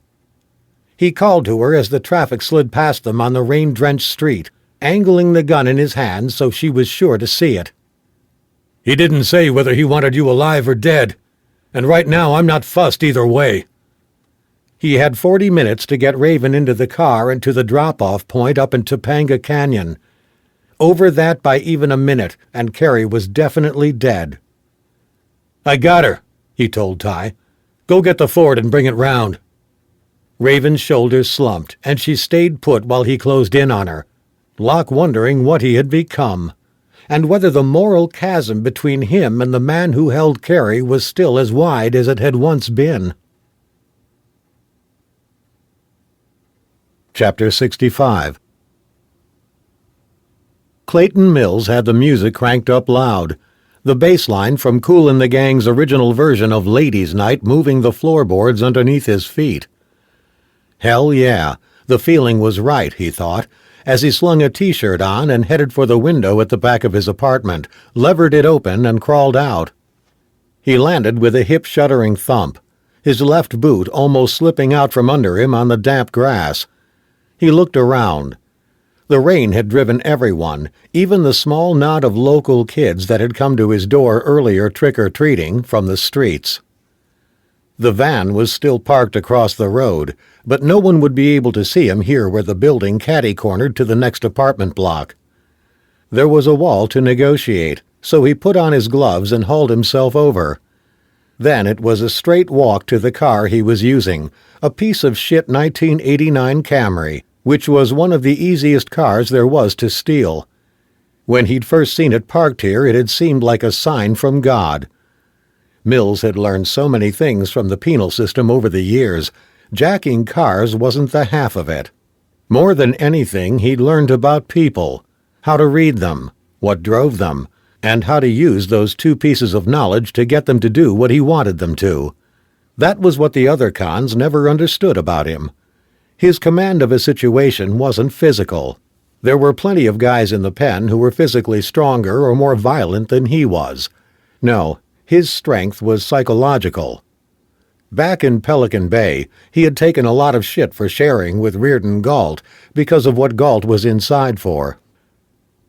He called to her as the traffic slid past them on the rain-drenched street, angling the gun in his hand so she was sure to see it. "He didn't say whether he wanted you alive or dead, and right now I'm not fussed either way." He had 40 minutes to get Raven into the car and to the drop-off point up in Topanga Canyon. Over that by even a minute, and Carrie was definitely dead. "I got her," he told Ty. "Go get the Ford and bring it round." Raven's shoulders slumped, and she stayed put while he closed in on her, Locke wondering what he had become, and whether the moral chasm between him and the man who held Carrie was still as wide as it had once been. Chapter 65. Clayton Mills had the music cranked up loud, the bass line from Kool and the Gang's original version of Ladies' Night moving the floorboards underneath his feet. Hell yeah, the feeling was right, he thought, as he slung a T-shirt on and headed for the window at the back of his apartment, levered it open, and crawled out. He landed with a hip-shuddering thump, his left boot almost slipping out from under him on the damp grass. He looked around. The rain had driven everyone, even the small knot of local kids that had come to his door earlier trick-or-treating, from the streets. The van was still parked across the road, but no one would be able to see him here where the building catty-cornered to the next apartment block. There was a wall to negotiate, so he put on his gloves and hauled himself over. Then it was a straight walk to the car he was using, a piece of shit 1989 Camry, which was one of the easiest cars there was to steal. When he'd first seen it parked here, it had seemed like a sign from God. Mills had learned so many things from the penal system over the years. Jacking cars wasn't the half of it. More than anything, he'd learned about people, how to read them, what drove them, and how to use those two pieces of knowledge to get them to do what he wanted them to. That was what the other cons never understood about him. His command of a situation wasn't physical. There were plenty of guys in the pen who were physically stronger or more violent than he was. No, his strength was psychological. Back in Pelican Bay, he had taken a lot of shit for sharing with Reardon Galt because of what Galt was inside for.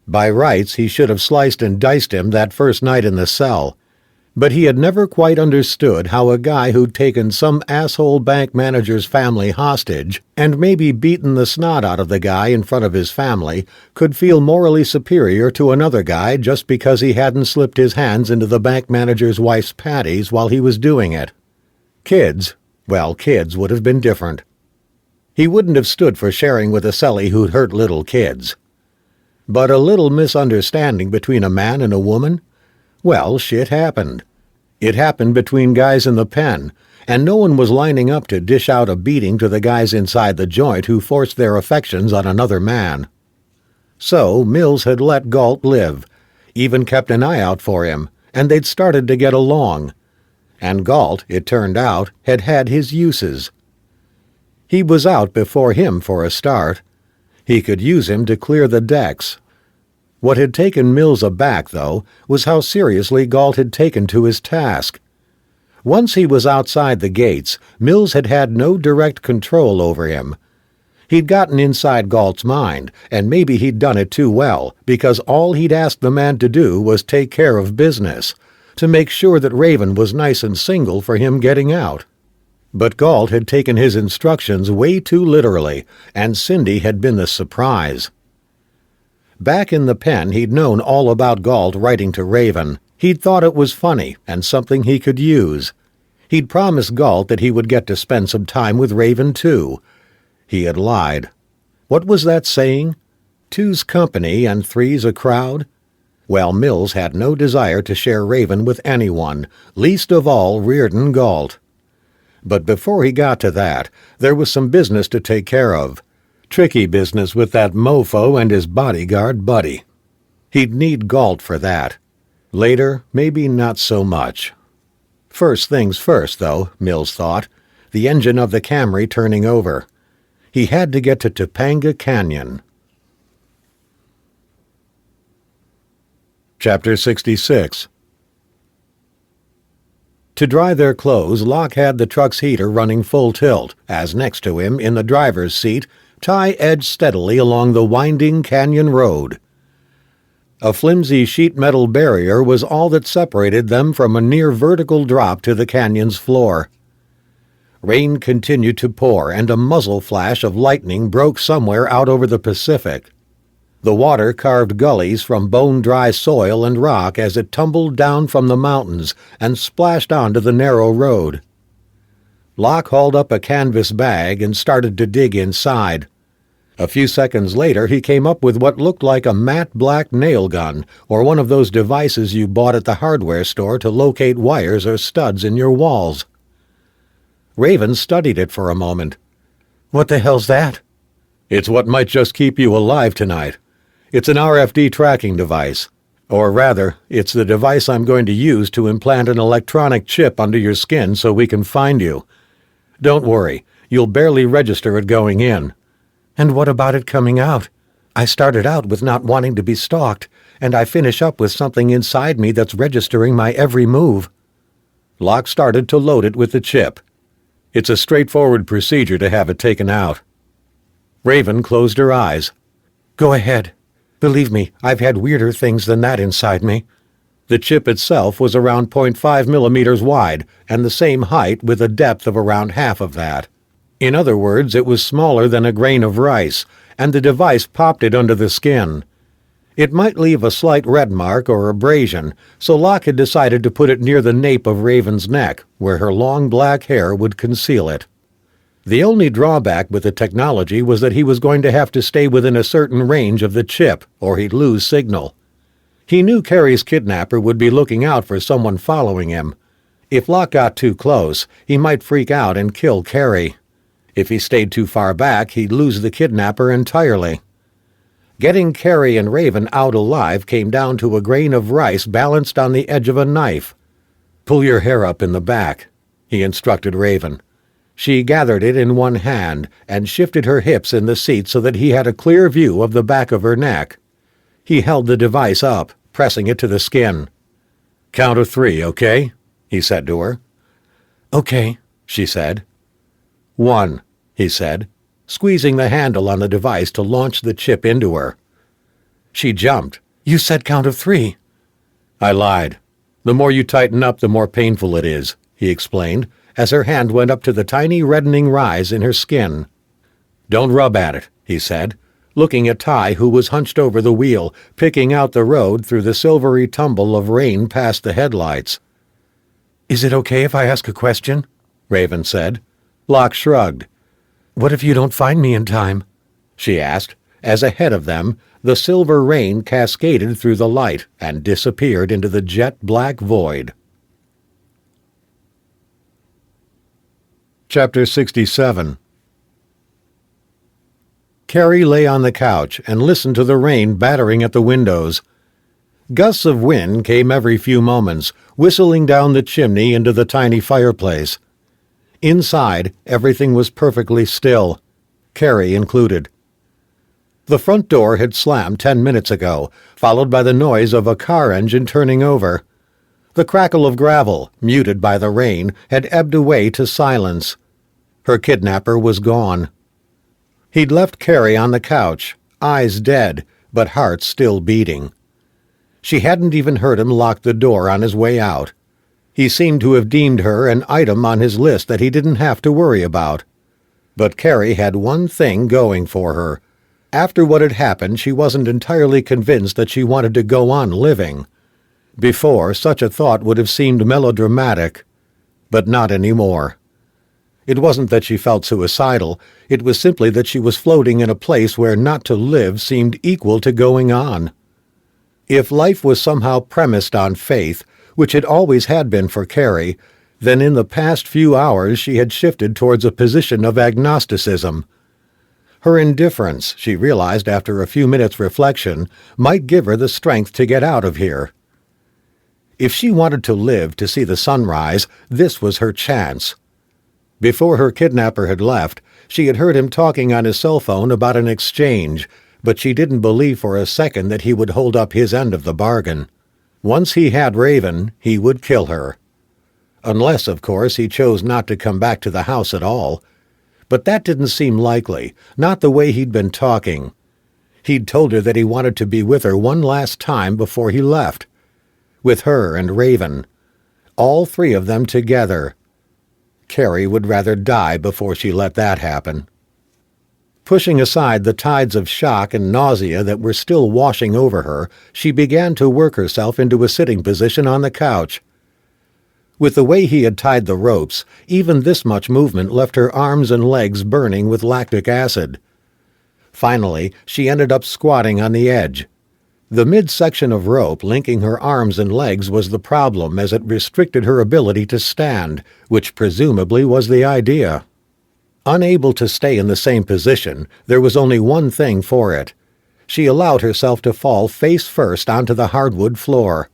By rights, he should have sliced and diced him that first night in the cell. But he had never quite understood how a guy who'd taken some asshole bank manager's family hostage and maybe beaten the snot out of the guy in front of his family could feel morally superior to another guy just because he hadn't slipped his hands into the bank manager's wife's panties while he was doing it. Kids would have been different. He wouldn't have stood for sharing with a cellie who'd hurt little kids. But a little misunderstanding between a man and a woman? Well, shit happened. It happened between guys in the pen, and no one was lining up to dish out a beating to the guys inside the joint who forced their affections on another man. So Mills had let Galt live, even kept an eye out for him, and they'd started to get along. And Galt, it turned out, had had his uses. He was out before him for a start. He could use him to clear the decks. What had taken Mills aback, though, was how seriously Galt had taken to his task. Once he was outside the gates, Mills had had no direct control over him. He'd gotten inside Galt's mind, and maybe he'd done it too well, because all he'd asked the man to do was take care of business, to make sure that Raven was nice and single for him getting out. But Galt had taken his instructions way too literally, and Cindy had been the surprise. Back in the pen, he'd known all about Galt writing to Raven. He'd thought it was funny and something he could use. He'd promised Galt that he would get to spend some time with Raven, too. He had lied. What was that saying? Two's company and three's a crowd? Well, Mills had no desire to share Raven with anyone, least of all Reardon Galt. But before he got to that, there was some business to take care of. Tricky business with that mofo and his bodyguard Buddy. He'd need Galt for that. Later, maybe not so much. First things first, though, Mills thought, the engine of the Camry turning over. He had to get to Topanga Canyon. Chapter 66. To dry their clothes, Locke had the truck's heater running full tilt, as next to him, in the driver's seat, Ty edged steadily along the winding canyon road. A flimsy sheet metal barrier was all that separated them from a near-vertical drop to the canyon's floor. Rain continued to pour, and a muzzle flash of lightning broke somewhere out over the Pacific. The water carved gullies from bone-dry soil and rock as it tumbled down from the mountains and splashed onto the narrow road. Locke hauled up a canvas bag and started to dig inside. A few seconds later, he came up with what looked like a matte black nail gun, or one of those devices you bought at the hardware store to locate wires or studs in your walls. Raven studied it for a moment. What the hell's that? It's what might just keep you alive tonight. It's an RFD tracking device. Or rather, it's the device I'm going to use to implant an electronic chip under your skin so we can find you. Don't worry, you'll barely register it going in. And what about it coming out? I started out with not wanting to be stalked, and I finish up with something inside me that's registering my every move. Locke started to load it with the chip. It's a straightforward procedure to have it taken out. Raven closed her eyes. Go ahead. Believe me, I've had weirder things than that inside me. The chip itself was around 0.5 millimeters wide, and the same height with a depth of around half of that. In other words, it was smaller than a grain of rice, and the device popped it under the skin. It might leave a slight red mark or abrasion, so Locke had decided to put it near the nape of Raven's neck, where her long black hair would conceal it. The only drawback with the technology was that he was going to have to stay within a certain range of the chip, or he'd lose signal. He knew Carrie's kidnapper would be looking out for someone following him. If Locke got too close, he might freak out and kill Carrie. If he stayed too far back, he'd lose the kidnapper entirely. Getting Carrie and Raven out alive came down to a grain of rice balanced on the edge of a knife. "Pull your hair up in the back," he instructed Raven. She gathered it in one hand and shifted her hips in the seat so that he had a clear view of the back of her neck. He held the device up, pressing it to the skin. "Count of 3, okay?" he said to her. "Okay," she said. "1, he said, squeezing the handle on the device to launch the chip into her. She jumped. "You said count of 3. "I lied. The more you tighten up, the more painful it is," he explained, as her hand went up to the tiny reddening rise in her skin. "Don't rub at it," he said, looking at Ty, who was hunched over the wheel, picking out the road through the silvery tumble of rain past the headlights. "Is it okay if I ask a question?" Raven said. Locke shrugged. "What if you don't find me in time?" she asked, as ahead of them, the silver rain cascaded through the light and disappeared into the jet-black void. Chapter 67. Carrie lay on the couch and listened to the rain battering at the windows. Gusts of wind came every few moments, whistling down the chimney into the tiny fireplace. Inside, everything was perfectly still, Carrie included. The front door had slammed 10 minutes ago, followed by the noise of a car engine turning over. The crackle of gravel, muted by the rain, had ebbed away to silence. Her kidnapper was gone. He'd left Carrie on the couch, eyes dead, but heart still beating. She hadn't even heard him lock the door on his way out. He seemed to have deemed her an item on his list that he didn't have to worry about. But Carrie had one thing going for her. After what had happened, she wasn't entirely convinced that she wanted to go on living. Before, such a thought would have seemed melodramatic, but not anymore. It wasn't that she felt suicidal, it was simply that she was floating in a place where not to live seemed equal to going on. If life was somehow premised on faith, which it always had been for Carrie, then in the past few hours she had shifted towards a position of agnosticism. Her indifference, she realized after a few minutes' reflection, might give her the strength to get out of here. If she wanted to live to see the sunrise, this was her chance. Before her kidnapper had left, she had heard him talking on his cell phone about an exchange, but she didn't believe for a second that he would hold up his end of the bargain. Once he had Raven, he would kill her. Unless, of course, he chose not to come back to the house at all. But that didn't seem likely, not the way he'd been talking. He'd told her that he wanted to be with her one last time before he left. With her and Raven. All three of them together. Carrie would rather die before she let that happen. Pushing aside the tides of shock and nausea that were still washing over her, she began to work herself into a sitting position on the couch. With the way he had tied the ropes, even this much movement left her arms and legs burning with lactic acid. Finally, she ended up squatting on the edge. The midsection of rope linking her arms and legs was the problem, as it restricted her ability to stand, which presumably was the idea. Unable to stay in the same position, there was only one thing for it. She allowed herself to fall face first onto the hardwood floor.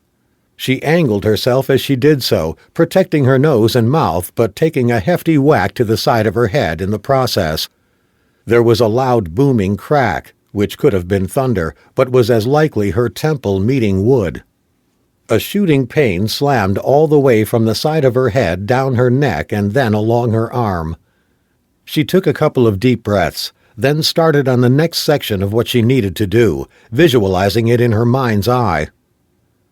She angled herself as she did so, protecting her nose and mouth, but taking a hefty whack to the side of her head in the process. There was a loud booming crack, which could have been thunder, but was as likely her temple meeting wood. A shooting pain slammed all the way from the side of her head down her neck and then along her arm. She took a couple of deep breaths, then started on the next section of what she needed to do, visualizing it in her mind's eye.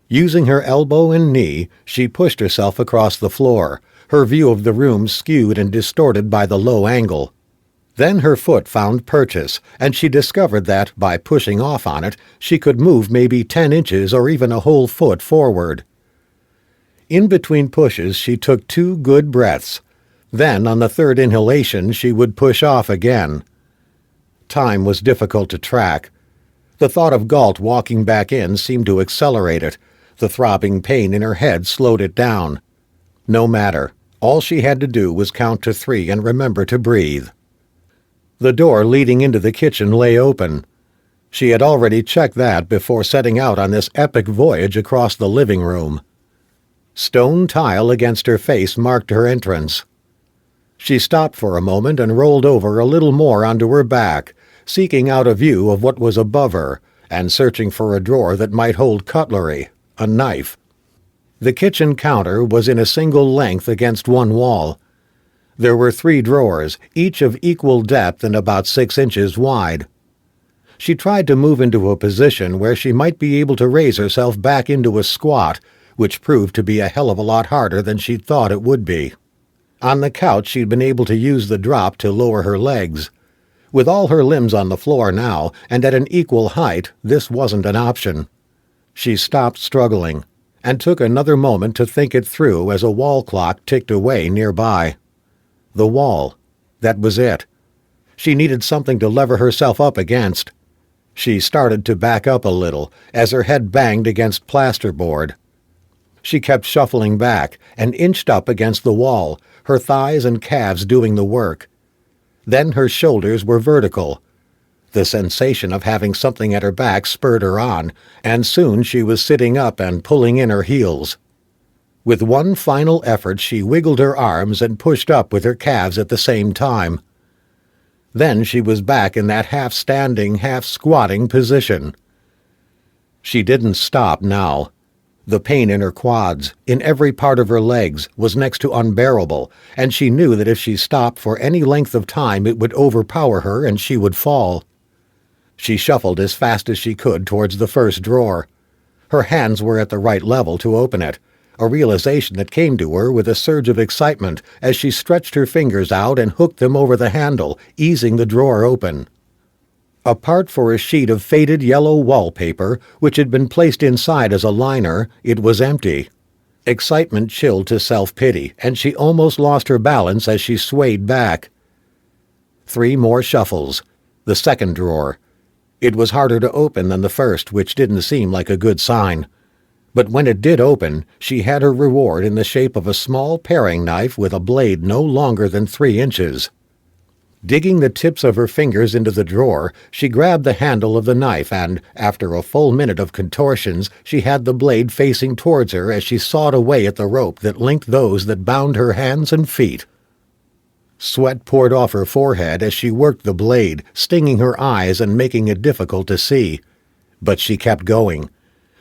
Using her elbow and knee, she pushed herself across the floor, her view of the room skewed and distorted by the low angle. Then her foot found purchase, and she discovered that, by pushing off on it, she could move maybe 10 inches or even a whole foot forward. In between pushes, she took 2 good breaths. Then, on the third inhalation, she would push off again. Time was difficult to track. The thought of Galt walking back in seemed to accelerate it. The throbbing pain in her head slowed it down. No matter. All she had to do was count to 3 and remember to breathe. The door leading into the kitchen lay open. She had already checked that before setting out on this epic voyage across the living room. Stone tile against her face marked her entrance. She stopped for a moment and rolled over a little more onto her back, seeking out a view of what was above her, and searching for a drawer that might hold cutlery, a knife. The kitchen counter was in a single length against one wall. There were 3 drawers, each of equal depth and about 6 inches wide. She tried to move into a position where she might be able to raise herself back into a squat, which proved to be a hell of a lot harder than she'd thought it would be. On the couch she'd been able to use the drop to lower her legs. With all her limbs on the floor now, and at an equal height, this wasn't an option. She stopped struggling, and took another moment to think it through as a wall clock ticked away nearby. The wall. That was it. She needed something to lever herself up against. She started to back up a little, as her head banged against plasterboard. She kept shuffling back, and inched up against the wall, her thighs and calves doing the work. Then her shoulders were vertical. The sensation of having something at her back spurred her on, and soon she was sitting up and pulling in her heels. With one final effort she wiggled her arms and pushed up with her calves at the same time. Then she was back in that half-standing, half-squatting position. She didn't stop now. The pain in her quads, in every part of her legs, was next to unbearable, and she knew that if she stopped for any length of time it would overpower her and she would fall. She shuffled as fast as she could towards the first drawer. Her hands were at the right level to open it, a realization that came to her with a surge of excitement as she stretched her fingers out and hooked them over the handle, easing the drawer open. Apart for a sheet of faded yellow wallpaper, which had been placed inside as a liner, it was empty. Excitement chilled to self-pity, and she almost lost her balance as she swayed back. 3 more shuffles. The second drawer. It was harder to open than the first, which didn't seem like a good sign. But when it did open, she had her reward in the shape of a small paring knife with a blade no longer than 3 inches. Digging the tips of her fingers into the drawer, she grabbed the handle of the knife and, after a full minute of contortions, she had the blade facing towards her as she sawed away at the rope that linked those that bound her hands and feet. Sweat poured off her forehead as she worked the blade, stinging her eyes and making it difficult to see. But she kept going.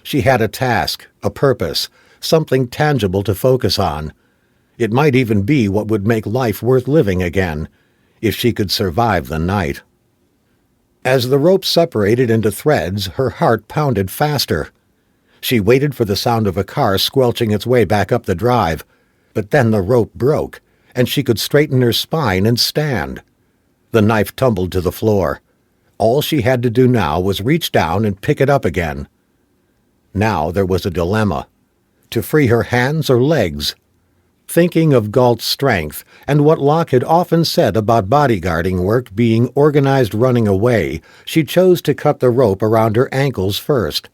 She had a task, a purpose, something tangible to focus on. It might even be what would make life worth living again, if she could survive the night. As the rope separated into threads, her heart pounded faster. She waited for the sound of a car squelching its way back up the drive, but then the rope broke, and she could straighten her spine and stand. The knife tumbled to the floor. All she had to do now was reach down and pick it up again. Now there was a dilemma: to free her hands or legs. Thinking of Galt's strength and what Locke had often said about bodyguarding work being organized running away, she chose to cut the rope around her ankles first.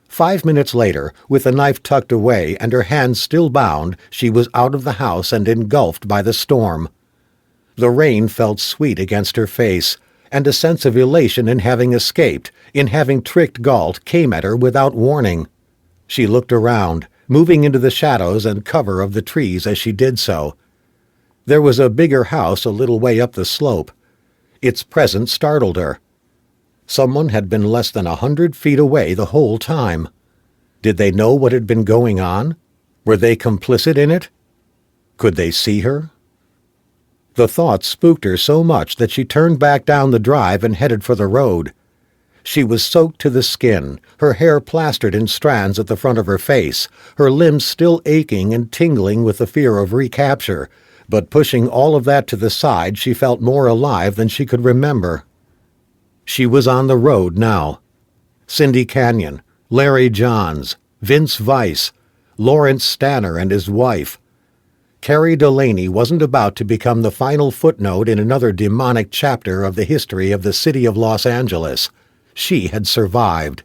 5 minutes later, with the knife tucked away and her hands still bound, she was out of the house and engulfed by the storm. The rain felt sweet against her face, and a sense of elation in having escaped, in having tricked Galt, came at her without warning. She looked around, moving into the shadows and cover of the trees as she did so. There was a bigger house a little way up the slope. Its presence startled her. Someone had been less than 100 feet away the whole time. Did they know what had been going on? Were they complicit in it? Could they see her? The thought spooked her so much that she turned back down the drive and headed for the road. She was soaked to the skin, her hair plastered in strands at the front of her face, her limbs still aching and tingling with the fear of recapture, but pushing all of that to the side, she felt more alive than she could remember. She was on the road now. Cindy Canyon, Larry Johns, Vince Weiss, Lawrence Stanner and his wife. Carrie Delaney wasn't about to become the final footnote in another demonic chapter of the history of the city of Los Angeles. She had survived.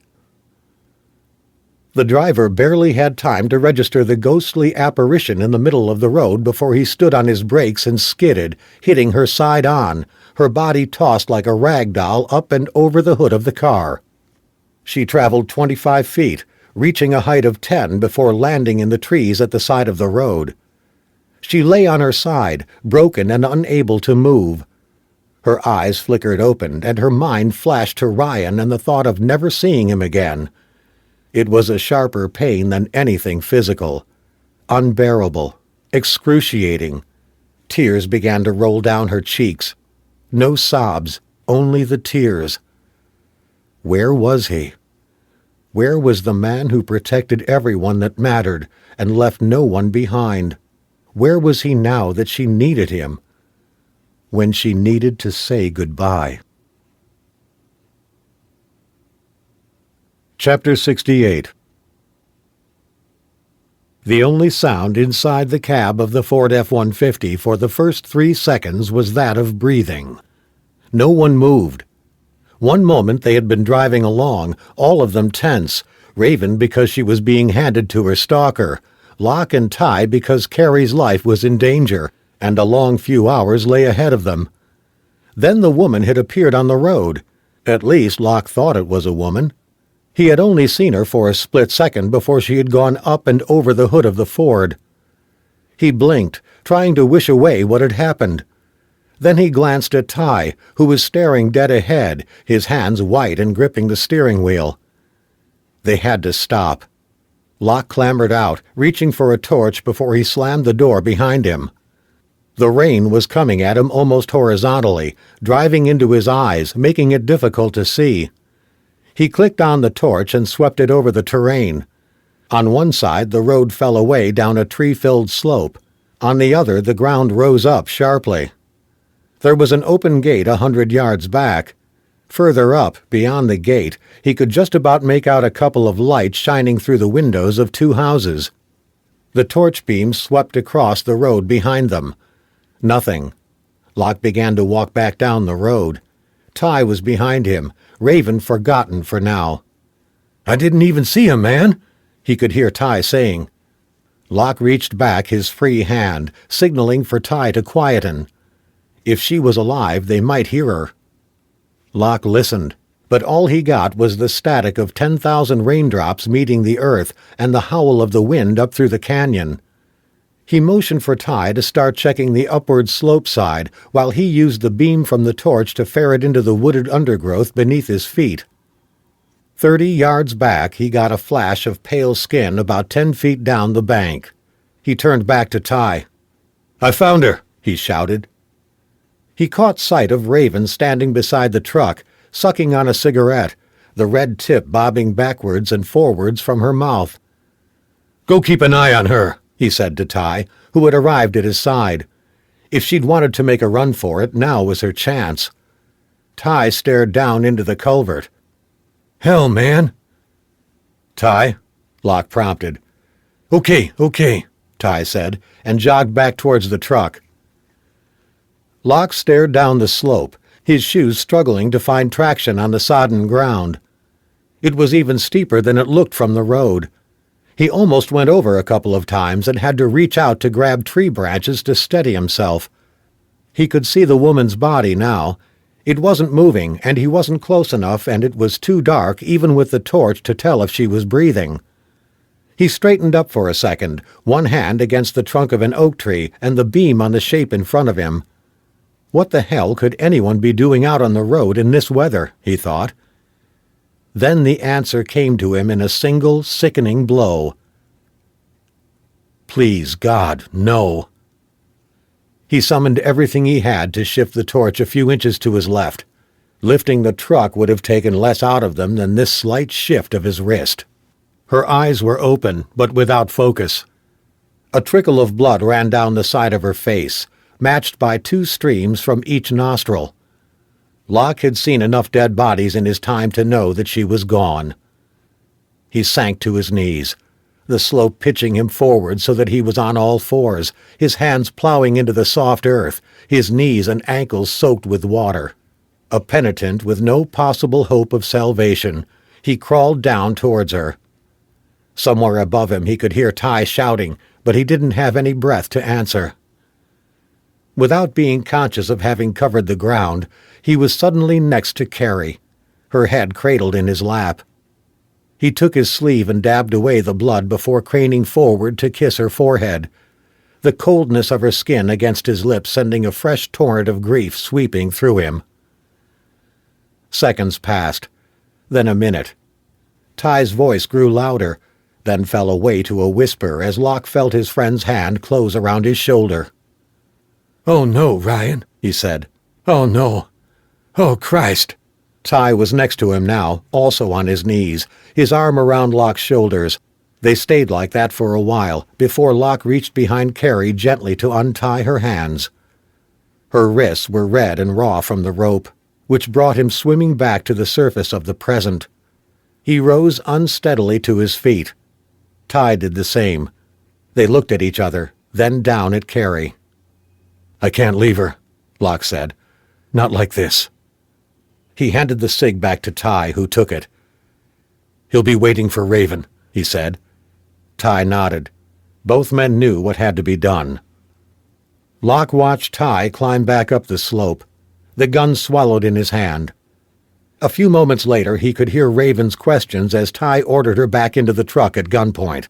The driver barely had time to register the ghostly apparition in the middle of the road before he stood on his brakes and skidded, hitting her side on, her body tossed like a rag doll up and over the hood of the car. She traveled 25 feet, reaching a height of 10 before landing in the trees at the side of the road. She lay on her side, broken and unable to move. Her eyes flickered open, and her mind flashed to Ryan and the thought of never seeing him again. It was a sharper pain than anything physical. Unbearable, excruciating. Tears began to roll down her cheeks. No sobs, only the tears. Where was he? Where was the man who protected everyone that mattered and left no one behind? Where was he now that she needed him? When she needed to say goodbye. Chapter 68. The only sound inside the cab of the Ford F-150 for the first 3 seconds was that of breathing. No one moved. One moment they had been driving along, all of them tense, Raven because she was being handed to her stalker, Locke and Ty because Carrie's life was in danger, and a long few hours lay ahead of them. Then the woman had appeared on the road. At least Locke thought it was a woman. He had only seen her for a split second before she had gone up and over the hood of the Ford. He blinked, trying to wish away what had happened. Then he glanced at Ty, who was staring dead ahead, his hands white and gripping the steering wheel. They had to stop. Locke clambered out, reaching for a torch before he slammed the door behind him. The rain was coming at him almost horizontally, driving into his eyes, making it difficult to see. He clicked on the torch and swept it over the terrain. On one side, the road fell away down a tree-filled slope. On the other, the ground rose up sharply. There was an open gate 100 yards back. Further up, beyond the gate, he could just about make out a couple of lights shining through the windows of 2 houses. The torch beams swept across the road behind them. Nothing. Locke began to walk back down the road. Ty was behind him, Raven forgotten for now. "I didn't even see him, man," he could hear Ty saying. Locke reached back his free hand, signaling for Ty to quieten. If she was alive, they might hear her. Locke listened, but all he got was the static of 10,000 raindrops meeting the earth and the howl of the wind up through the canyon. He motioned for Ty to start checking the upward slope side while he used the beam from the torch to ferret into the wooded undergrowth beneath his feet. 30 yards back, he got a flash of pale skin about 10 feet down the bank. He turned back to Ty. "I found her," he shouted. He caught sight of Raven standing beside the truck, sucking on a cigarette, the red tip bobbing backwards and forwards from her mouth. "Go keep an eye on her," he said to Ty, who had arrived at his side. If she'd wanted to make a run for it, now was her chance. Ty stared down into the culvert. "Hell, man." "Ty?" Locke prompted. Okay, Ty said, and jogged back towards the truck. Locke stared down the slope, his shoes struggling to find traction on the sodden ground. It was even steeper than it looked from the road. He almost went over a couple of times and had to reach out to grab tree branches to steady himself. He could see the woman's body now. It wasn't moving, and he wasn't close enough, and it was too dark, even with the torch, to tell if she was breathing. He straightened up for a second, one hand against the trunk of an oak tree and the beam on the shape in front of him. What the hell could anyone be doing out on the road in this weather, he thought. Then the answer came to him in a single, sickening blow. Please, God, no. He summoned everything he had to shift the torch a few inches to his left. Lifting the truck would have taken less out of them than this slight shift of his wrist. Her eyes were open, but without focus. A trickle of blood ran down the side of her face, matched by 2 streams from each nostril. Locke had seen enough dead bodies in his time to know that she was gone. He sank to his knees, the slope pitching him forward so that he was on all fours, his hands plowing into the soft earth, his knees and ankles soaked with water. A penitent with no possible hope of salvation, he crawled down towards her. Somewhere above him he could hear Ty shouting, but he didn't have any breath to answer. Without being conscious of having covered the ground, he was suddenly next to Carrie, her head cradled in his lap. He took his sleeve and dabbed away the blood before craning forward to kiss her forehead, the coldness of her skin against his lips sending a fresh torrent of grief sweeping through him. Seconds passed, then a minute. Ty's voice grew louder, then fell away to a whisper as Locke felt his friend's hand close around his shoulder. "Oh no, Ryan," he said. "Oh no. Oh Christ." Ty was next to him now, also on his knees, his arm around Locke's shoulders. They stayed like that for a while, before Locke reached behind Carrie gently to untie her hands. Her wrists were red and raw from the rope, which brought him swimming back to the surface of the present. He rose unsteadily to his feet. Ty did the same. They looked at each other, then down at Carrie. "I can't leave her," Locke said. "Not like this." He handed the cig back to Ty, who took it. "He'll be waiting for Raven," he said. Ty nodded. Both men knew what had to be done. Locke watched Ty climb back up the slope, the gun swallowed in his hand. A few moments later he could hear Raven's questions as Ty ordered her back into the truck at gunpoint.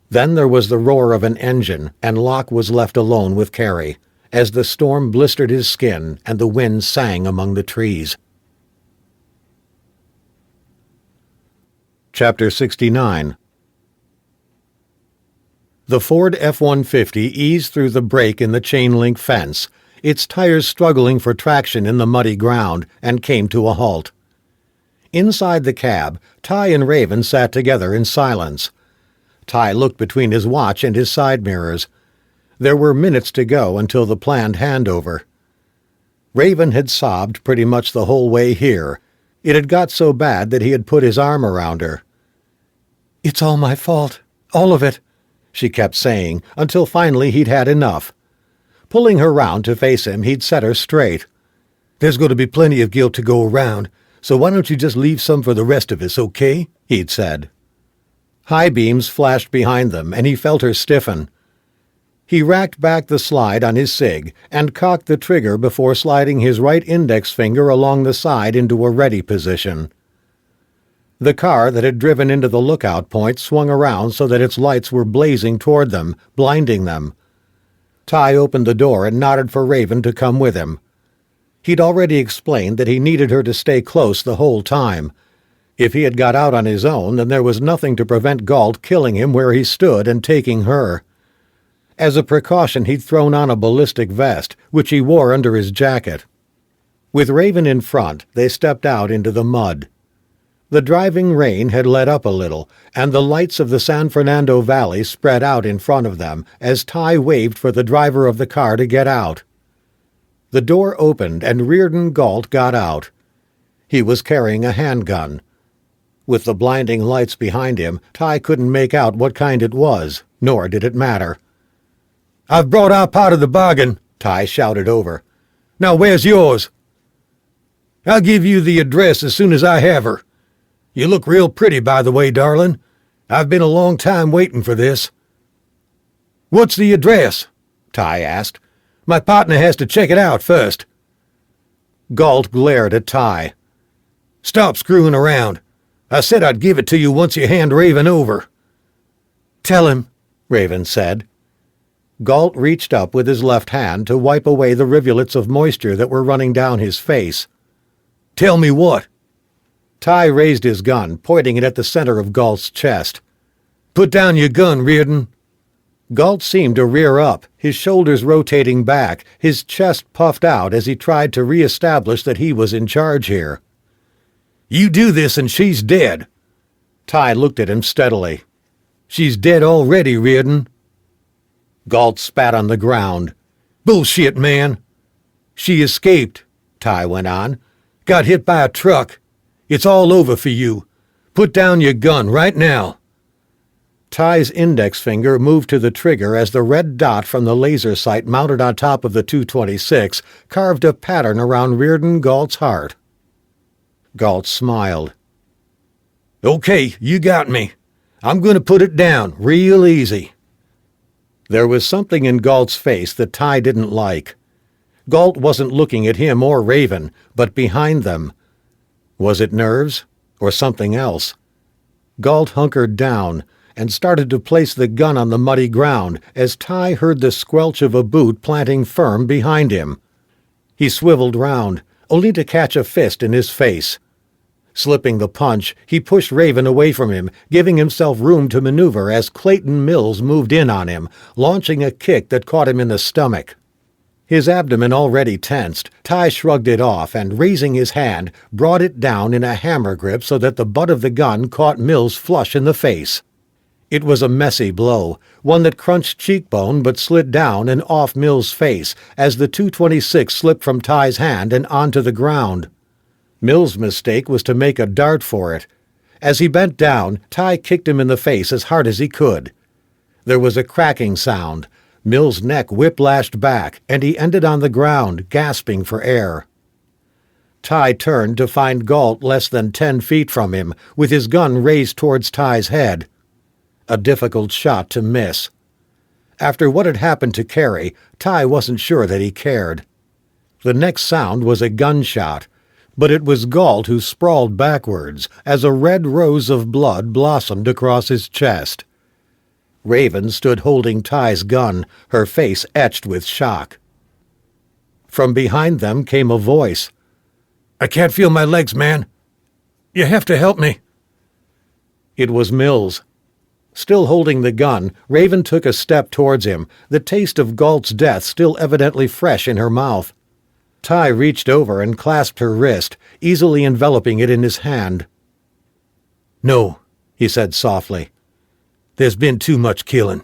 Then there was the roar of an engine, and Locke was left alone with Carrie, as the storm blistered his skin and the wind sang among the trees. Chapter 69. The Ford F-150 eased through the break in the chain-link fence, its tires struggling for traction in the muddy ground, and came to a halt. Inside the cab, Ty and Raven sat together in silence. Ty looked between his watch and his side mirrors. There were minutes to go until the planned handover. Raven had sobbed pretty much the whole way here. It had got so bad that he had put his arm around her. "It's all my fault. All of it," she kept saying, until finally he'd had enough. Pulling her round to face him, he'd set her straight. "There's going to be plenty of guilt to go around, so why don't you just leave some for the rest of us, okay?" he'd said. High beams flashed behind them, and he felt her stiffen. He racked back the slide on his cig and cocked the trigger before sliding his right index finger along the side into a ready position. The car that had driven into the lookout point swung around so that its lights were blazing toward them, blinding them. Ty opened the door and nodded for Raven to come with him. He'd already explained that he needed her to stay close the whole time. If he had got out on his own, then there was nothing to prevent Galt killing him where he stood and taking her. As a precaution, he'd thrown on a ballistic vest, which he wore under his jacket. With Raven in front, they stepped out into the mud. The driving rain had let up a little, and the lights of the San Fernando Valley spread out in front of them as Ty waved for the driver of the car to get out. The door opened, and Reardon Galt got out. He was carrying a handgun. With the blinding lights behind him, Ty couldn't make out what kind it was, nor did it matter. "I've brought our part of the bargain," Ty shouted over. "Now where's yours?" "I'll give you the address as soon as I have her. You look real pretty, by the way, darling. I've been a long time waiting for this." "What's the address?" Ty asked. "My partner has to check it out first." Galt glared at Ty. "Stop screwing around. I said I'd give it to you once you hand Raven over." "Tell him," Raven said. Galt reached up with his left hand to wipe away the rivulets of moisture that were running down his face. "Tell me what?" Ty raised his gun, pointing it at the center of Galt's chest. "Put down your gun, Reardon." Galt seemed to rear up, his shoulders rotating back, his chest puffed out as he tried to re-establish that he was in charge here. "You do this and she's dead." Ty looked at him steadily. "She's dead already, Reardon." Galt spat on the ground. "Bullshit, man." "She escaped," Ty went on. "Got hit by a truck. It's all over for you. Put down your gun right now." Ty's index finger moved to the trigger as the red dot from the laser sight mounted on top of the 226 carved a pattern around Reardon Galt's heart. Galt smiled. "Okay, you got me. I'm going to put it down real easy." There was something in Galt's face that Ty didn't like. Galt wasn't looking at him or Raven, but behind them. Was it nerves, or something else? Galt hunkered down and started to place the gun on the muddy ground as Ty heard the squelch of a boot planting firm behind him. He swiveled round, only to catch a fist in his face. Slipping the punch, he pushed Raven away from him, giving himself room to maneuver as Clayton Mills moved in on him, launching a kick that caught him in the stomach. His abdomen already tensed, Ty shrugged it off and, raising his hand, brought it down in a hammer grip so that the butt of the gun caught Mills flush in the face. It was a messy blow, one that crunched cheekbone but slid down and off Mills' face as the 226 slipped from Ty's hand and onto the ground. Mills' mistake was to make a dart for it. As he bent down, Ty kicked him in the face as hard as he could. There was a cracking sound. Mills' neck whiplashed back, and he ended on the ground, gasping for air. Ty turned to find Galt less than 10 feet from him, with his gun raised towards Ty's head. A difficult shot to miss. After what had happened to Carey, Ty wasn't sure that he cared. The next sound was a gunshot, but it was Galt who sprawled backwards as a red rose of blood blossomed across his chest. Raven stood holding Ty's gun, her face etched with shock. From behind them came a voice. "I can't feel my legs, man. You have to help me." It was Mills. Still holding the gun, Raven took a step towards him, the taste of Galt's death still evidently fresh in her mouth. Ty reached over and clasped her wrist, easily enveloping it in his hand. "No," he said softly. "There's been too much killing.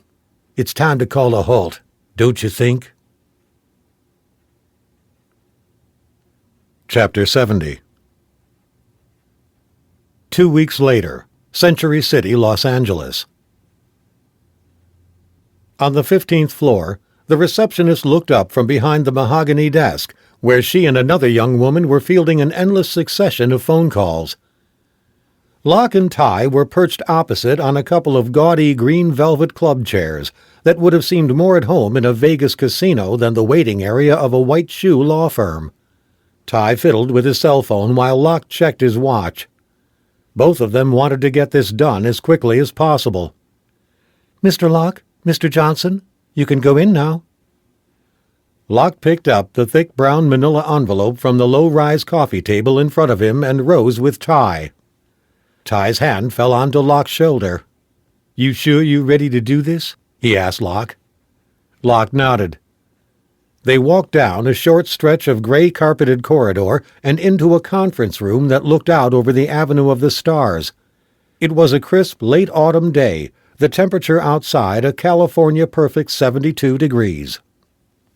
It's time to call a halt, don't you think?" Chapter 70. 2 weeks later, Century City, Los Angeles. On the 15th floor, the receptionist looked up from behind the mahogany desk, where she and another young woman were fielding an endless succession of phone calls. Locke and Ty were perched opposite on a couple of gaudy green velvet club chairs that would have seemed more at home in a Vegas casino than the waiting area of a white shoe law firm. Ty fiddled with his cell phone while Locke checked his watch. Both of them wanted to get this done as quickly as possible. "Mr. Locke, Mr. Johnson, you can go in now." Locke picked up the thick brown manila envelope from the low-rise coffee table in front of him and rose with Ty. Ty's hand fell onto Locke's shoulder. "You sure you ready to do this?" he asked Locke. Locke nodded. They walked down a short stretch of gray-carpeted corridor and into a conference room that looked out over the Avenue of the Stars. It was a crisp late autumn day, the temperature outside a California perfect 72 degrees.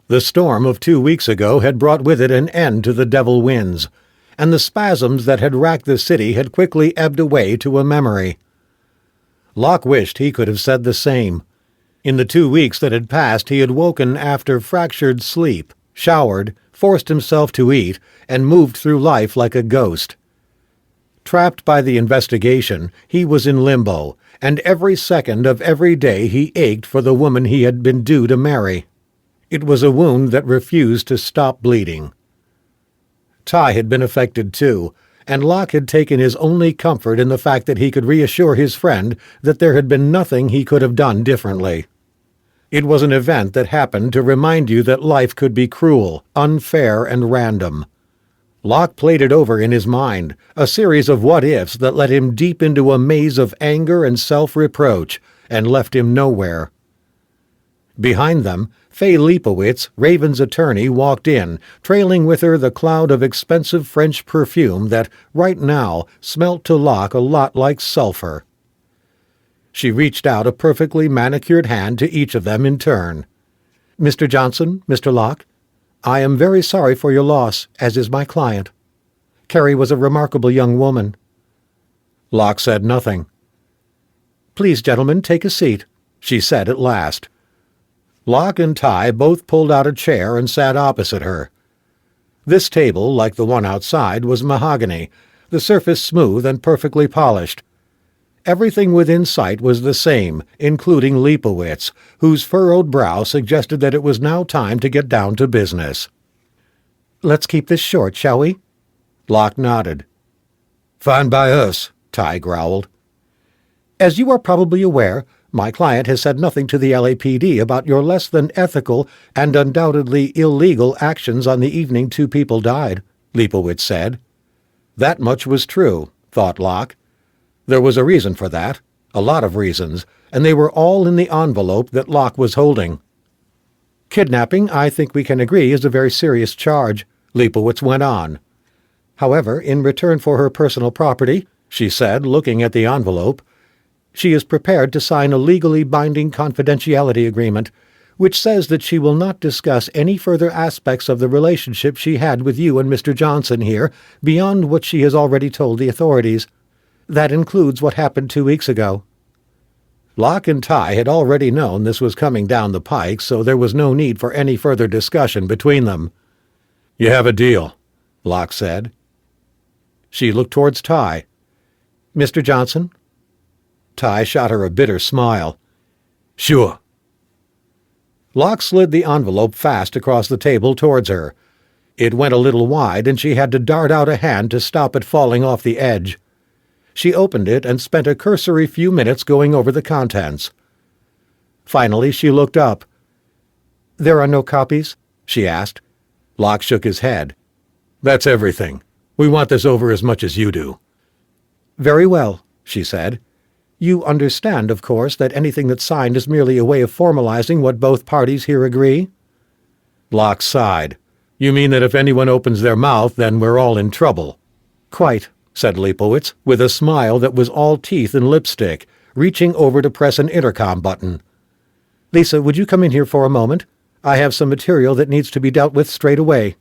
The storm of 2 weeks ago had brought with it an end to the devil winds, and the spasms that had racked the city had quickly ebbed away to a memory. Locke wished he could have said the same. In the 2 weeks that had passed he had woken after fractured sleep, showered, forced himself to eat, and moved through life like a ghost. Trapped by the investigation, he was in limbo, and every second of every day he ached for the woman he had been due to marry. It was a wound that refused to stop bleeding. Ty had been affected too, and Locke had taken his only comfort in the fact that he could reassure his friend that there had been nothing he could have done differently. It was an event that happened to remind you that life could be cruel, unfair, and random. Locke played it over in his mind, a series of what-ifs that led him deep into a maze of anger and self-reproach, and left him nowhere. Behind them, Fay Leipowitz, Raven's attorney, walked in, trailing with her the cloud of expensive French perfume that, right now, smelt to Locke a lot like sulfur. She reached out a perfectly manicured hand to each of them in turn. "Mr. Johnson, Mr. Locke, I am very sorry for your loss, as is my client. Carrie was a remarkable young woman." Locke said nothing. "Please, gentlemen, take a seat," she said at last. Locke and Ty both pulled out a chair and sat opposite her. This table, like the one outside, was mahogany, the surface smooth and perfectly polished. Everything within sight was the same, including Leipowitz, whose furrowed brow suggested that it was now time to get down to business. "Let's keep this short, shall we?" Locke nodded. "Fine by us," Ty growled. "As you are probably aware, my client has said nothing to the LAPD about your less than ethical and undoubtedly illegal actions on the evening 2 people died," Leipowitz said. That much was true, thought Locke. There was a reason for that, a lot of reasons, and they were all in the envelope that Locke was holding. "Kidnapping, I think we can agree, is a very serious charge," Leipowitz went on. "However, in return for her personal property," she said, looking at the envelope, "she is prepared to sign a legally binding confidentiality agreement, which says that she will not discuss any further aspects of the relationship she had with you and Mr. Johnson here beyond what she has already told the authorities. That includes what happened 2 weeks ago." Locke and Ty had already known this was coming down the pike, so there was no need for any further discussion between them. "You have a deal," Locke said. She looked towards Ty. "Mr. Johnson?" Ty shot her a bitter smile. "Sure." Locke slid the envelope fast across the table towards her. It went a little wide, and she had to dart out a hand to stop it falling off the edge. She opened it and spent a cursory few minutes going over the contents. Finally, she looked up. "There are no copies?" she asked. Locke shook his head. "That's everything. We want this over as much as you do." "Very well," she said. "You understand, of course, that anything that's signed is merely a way of formalizing what both parties here agree?" Locke sighed. "You mean that if anyone opens their mouth, then we're all in trouble?" "Quite," said Leibowitz, with a smile that was all teeth and lipstick, reaching over to press an intercom button. "Lisa, would you come in here for a moment? I have some material that needs to be dealt with straight away."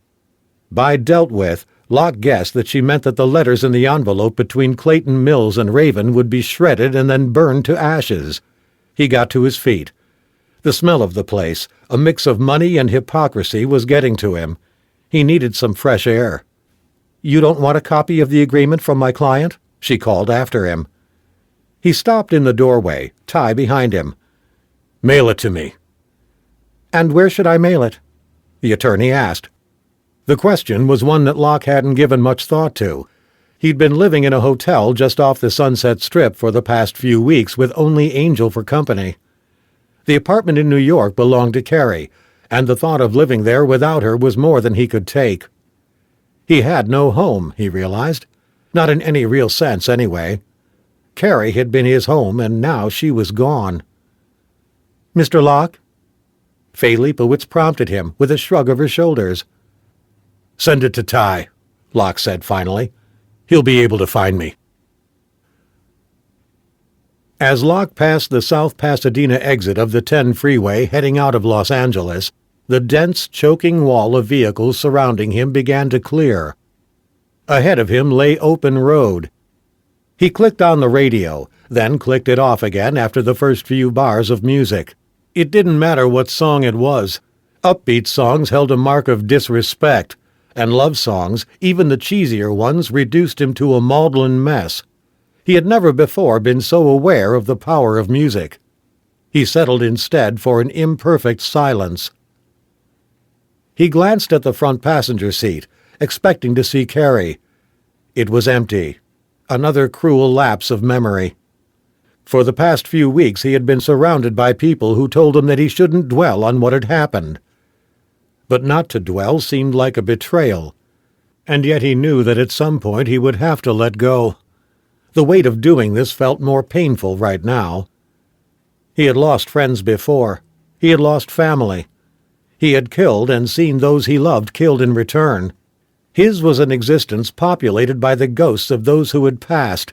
By dealt with, Locke guessed that she meant that the letters in the envelope between Clayton Mills and Raven would be shredded and then burned to ashes. He got to his feet. The smell of the place, a mix of money and hypocrisy, was getting to him. He needed some fresh air. "You don't want a copy of the agreement from my client?" she called after him. He stopped in the doorway, Ty behind him. "Mail it to me." "And where should I mail it?" the attorney asked. The question was one that Locke hadn't given much thought to. He'd been living in a hotel just off the Sunset Strip for the past few weeks with only Angel for company. The apartment in New York belonged to Carrie, and the thought of living there without her was more than he could take. He had no home, he realized. Not in any real sense, anyway. Carrie had been his home, and now she was gone. "Mr. Locke?" Fay Leibowitz prompted him, with a shrug of her shoulders. "Send it to Ty," Locke said finally. "He'll be able to find me." As Locke passed the South Pasadena exit of the 10 freeway heading out of Los Angeles, the dense, choking wall of vehicles surrounding him began to clear. Ahead of him lay open road. He clicked on the radio, then clicked it off again after the first few bars of music. It didn't matter what song it was. Upbeat songs held a mark of disrespect, and love songs, even the cheesier ones, reduced him to a maudlin mess. He had never before been so aware of the power of music. He settled instead for an imperfect silence. He glanced at the front passenger seat, expecting to see Carrie. It was empty. Another cruel lapse of memory. For the past few weeks he had been surrounded by people who told him that he shouldn't dwell on what had happened. But not to dwell seemed like a betrayal. And yet he knew that at some point he would have to let go. The weight of doing this felt more painful right now. He had lost friends before. He had lost family. He had killed and seen those he loved killed in return. His was an existence populated by the ghosts of those who had passed.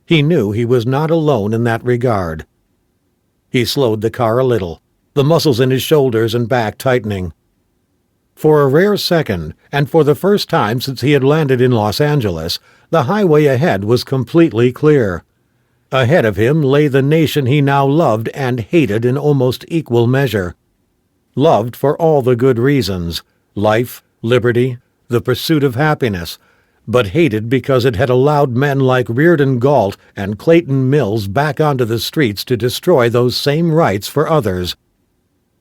He knew he was not alone in that regard. He slowed the car a little, the muscles in his shoulders and back tightening. For a rare second, and for the first time since he had landed in Los Angeles, the highway ahead was completely clear. Ahead of him lay the nation he now loved and hated in almost equal measure. Loved for all the good reasons, life, liberty, the pursuit of happiness, but hated because it had allowed men like Reardon Galt and Clayton Mills back onto the streets to destroy those same rights for others.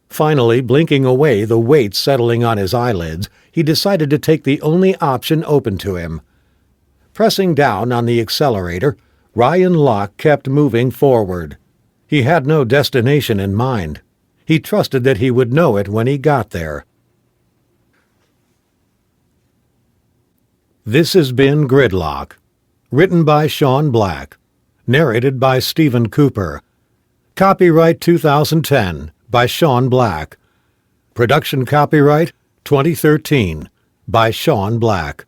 Finally, blinking away the weight settling on his eyelids, he decided to take the only option open to him. Pressing down on the accelerator, Ryan Locke kept moving forward. He had no destination in mind. He trusted that he would know it when he got there. This has been Gridlock, written by Sean Black, narrated by Stephen Cooper. Copyright 2010 by Sean Black. Production copyright 2013 by Sean Black.